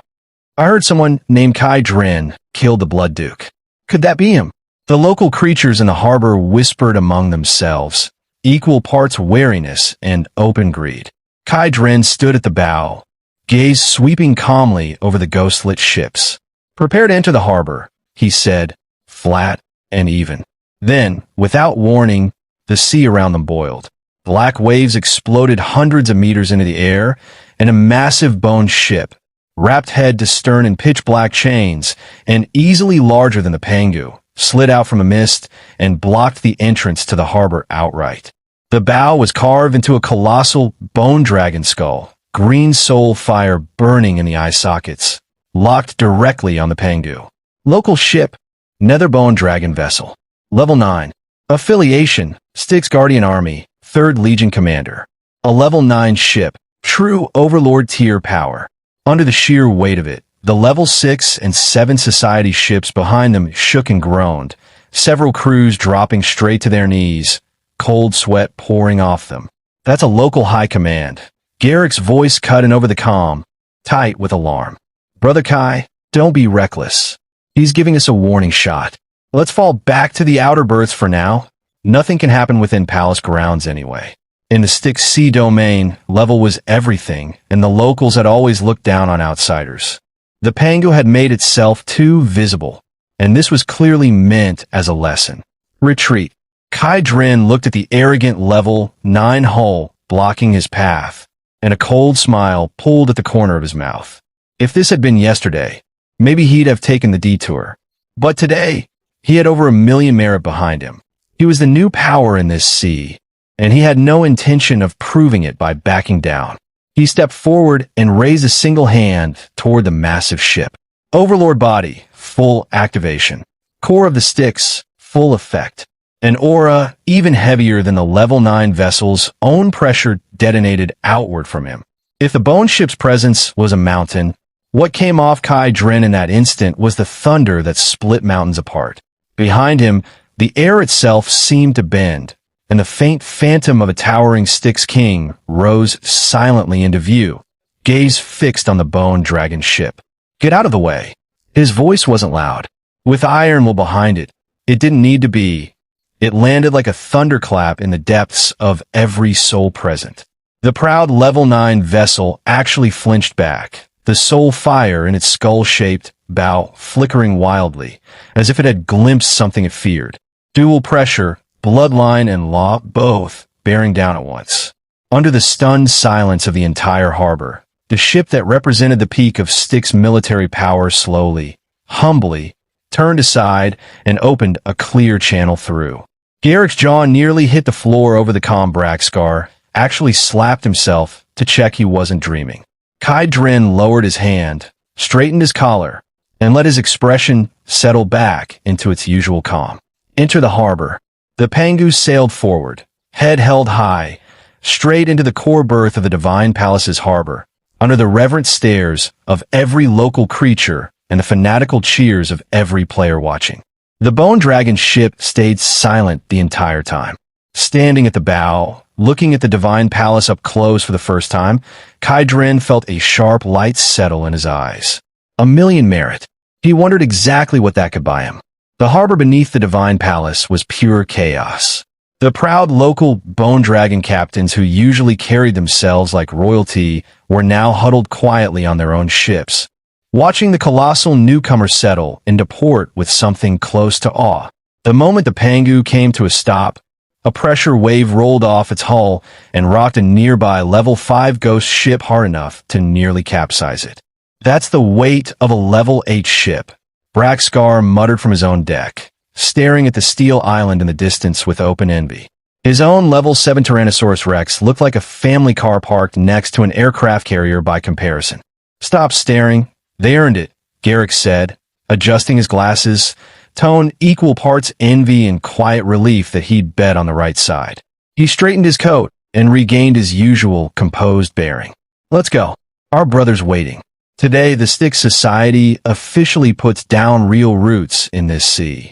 I heard someone named Kai Dren killed the Blood Duke. Could that be him? The local creatures in the harbor whispered among themselves, equal parts wariness and open greed. Kai Dren stood at the bow, gaze sweeping calmly over the ghost-lit ships. Prepare to enter the harbor, he said, flat and even. Then, without warning, the sea around them boiled. Black waves exploded hundreds of meters into the air, and a massive bone ship, wrapped head to stern in pitch-black chains and easily larger than the Pangu, slid out from the mist and blocked the entrance to the harbor outright. The bow was carved into a colossal bone dragon skull, green soul fire burning in the eye sockets, locked directly on the Pangu. Local ship, Nether Bone Dragon Vessel. Level 9. Affiliation, Styx Guardian Army, 3rd Legion Commander. A Level 9 ship, true Overlord tier power. Under the sheer weight of it, the Level 6 and 7 Society ships behind them shook and groaned, several crews dropping straight to their knees, cold sweat pouring off them. That's a local high command. Garrick's voice cut in over the comm, tight with alarm. Brother Kai, don't be reckless. He's giving us a warning shot. Let's fall back to the outer berths for now. Nothing can happen within palace grounds anyway. In the Styx Sea domain, level was everything, and the locals had always looked down on outsiders. The Pangu had made itself too visible, and this was clearly meant as a lesson. Retreat. Kai Dren looked at the arrogant level 9 hull blocking his path, and a cold smile pulled at the corner of his mouth. If this had been yesterday, maybe he'd have taken the detour. But today, he had over 1 million merit behind him. He was the new power in this sea, and he had no intention of proving it by backing down. He stepped forward and raised a single hand toward the massive ship. Overlord body, full activation. Core of the Styx, full effect. An aura even heavier than the level 9 vessel's own pressure detonated outward from him. If the bone ship's presence was a mountain, what came off Kai Dren in that instant was the thunder that split mountains apart. Behind him, the air itself seemed to bend, and the faint phantom of a towering Styx king rose silently into view, gaze fixed on the bone dragon ship. Get out of the way. His voice wasn't loud. With iron will behind it, it didn't need to be. It landed like a thunderclap in the depths of every soul present. The proud level 9 vessel actually flinched back, the soul fire in its skull-shaped bow flickering wildly, as if it had glimpsed something it feared. Dual pressure, bloodline and law both bearing down at once. Under the stunned silence of the entire harbor, the ship that represented the peak of Styx military power slowly, humbly, turned aside and opened a clear channel through. Garrick's jaw nearly hit the floor over the comm Braxcar, actually slapped himself to check he wasn't dreaming. Kai Dren lowered his hand, straightened his collar, and let his expression settle back into its usual calm. Enter the harbor. The Pangu sailed forward, head held high, straight into the core berth of the Divine Palace's harbor, under the reverent stares of every local creature and the fanatical cheers of every player watching. The Bone Dragon ship stayed silent the entire time. Standing at the bow, looking at the Divine Palace up close for the first time, Kai Dren felt a sharp light settle in his eyes. A million merit. He wondered exactly what that could buy him. The harbor beneath the Divine Palace was pure chaos. The proud local Bone Dragon captains who usually carried themselves like royalty were now huddled quietly on their own ships, watching the colossal newcomer settle into port with something close to awe. The moment the Pangu came to a stop, a pressure wave rolled off its hull and rocked a nearby level 5 ghost ship hard enough to nearly capsize it. That's the weight of a level 8 ship, Braxcar muttered from his own deck, staring at the steel island in the distance with open envy. His own level 7 Tyrannosaurus Rex looked like a family car parked next to an aircraft carrier by comparison. Stop staring. They earned it, Garrick said, adjusting his glasses, tone equal parts envy and quiet relief that he'd bet on the right side. He straightened his coat and regained his usual composed bearing. Let's go. Our brother's waiting. Today, the Styx Society officially puts down real roots in this sea.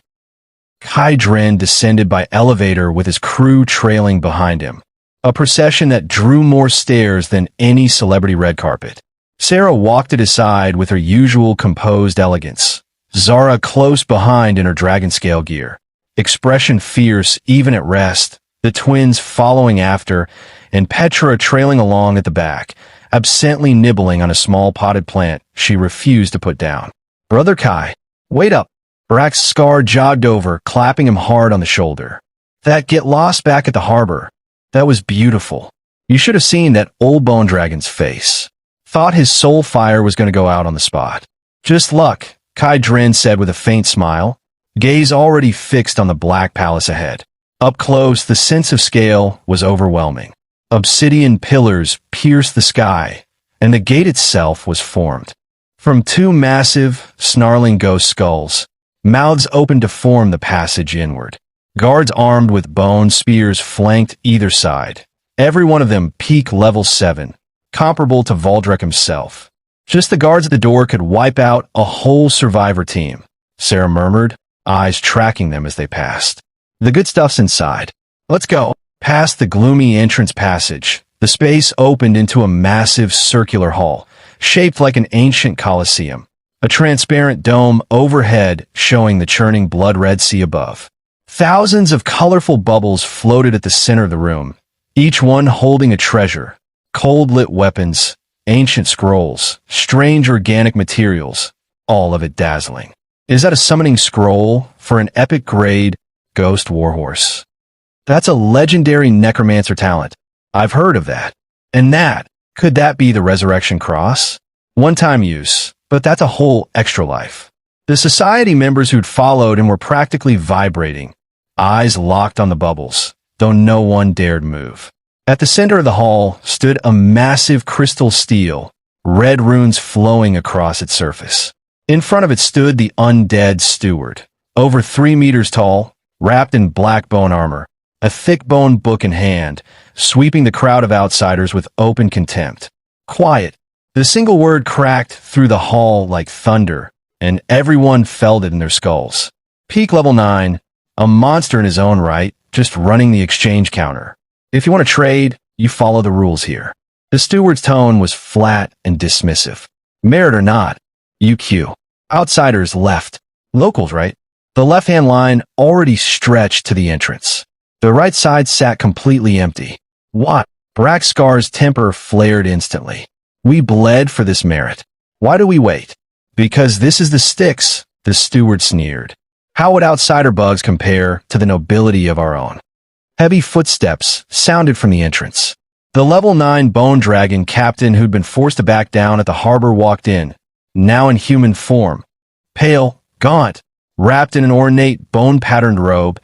Kai Dren descended by elevator with his crew trailing behind him, a procession that drew more stares than any celebrity red carpet. Sarah walked at his side with her usual composed elegance, Zara close behind in her dragon scale gear, expression fierce even at rest, the twins following after, and Petra trailing along at the back, absently nibbling on a small potted plant she refused to put down. Brother Kai, wait up. Braxcar jogged over, clapping him hard on the shoulder. That get lost back at the harbor. That was beautiful. You should have seen that old Bone Dragon's face. Thought his soul fire was going to go out on the spot. Just luck, Kai Dren said with a faint smile, gaze already fixed on the black palace ahead. Up close, the sense of scale was overwhelming. Obsidian pillars pierced the sky, and the gate itself was formed from two massive, snarling ghost skulls. Mouths opened to form the passage inward. Guards armed with bone spears flanked either side, every one of them peak level 7, comparable to Valdrek himself. Just the guards at the door could wipe out a whole survivor team, Sarah murmured, eyes tracking them as they passed. The good stuff's inside. Let's go. Past the gloomy entrance passage, the space opened into a massive circular hall, shaped like an ancient coliseum. A transparent dome overhead showing the churning blood-red sea above. Thousands of colorful bubbles floated at the center of the room, each one holding a treasure. Cold-lit weapons, ancient scrolls, strange organic materials, all of it dazzling. Is that a summoning scroll for an epic-grade ghost warhorse? That's a legendary necromancer talent. I've heard of that. And could that be the resurrection cross? One-time use. But that's a whole extra life. The society members who'd followed and were practically vibrating, eyes locked on the bubbles, though no one dared move. At the center of the hall stood a massive crystal stele, red runes flowing across its surface. In front of it stood the undead steward, over 3 meters tall, wrapped in black bone armor, a thick bone book in hand, sweeping the crowd of outsiders with open contempt. Quiet. The single word cracked through the hall like thunder, and everyone felt it in their skulls. Peak level 9, a monster in his own right, just running the exchange counter. If you want to trade, you follow the rules here. The steward's tone was flat and dismissive. Merit or not, UQ. Outsiders left. Locals, right? The left-hand line already stretched to the entrance. The right side sat completely empty. What? Braxcar's temper flared instantly. We bled for this merit. Why do we wait? Because this is the Styx, the steward sneered. How would outsider bugs compare to the nobility of our own? Heavy footsteps sounded from the entrance. The level 9 Bone Dragon captain who'd been forced to back down at the harbor walked in, now in human form. Pale, gaunt, wrapped in an ornate bone-patterned robe,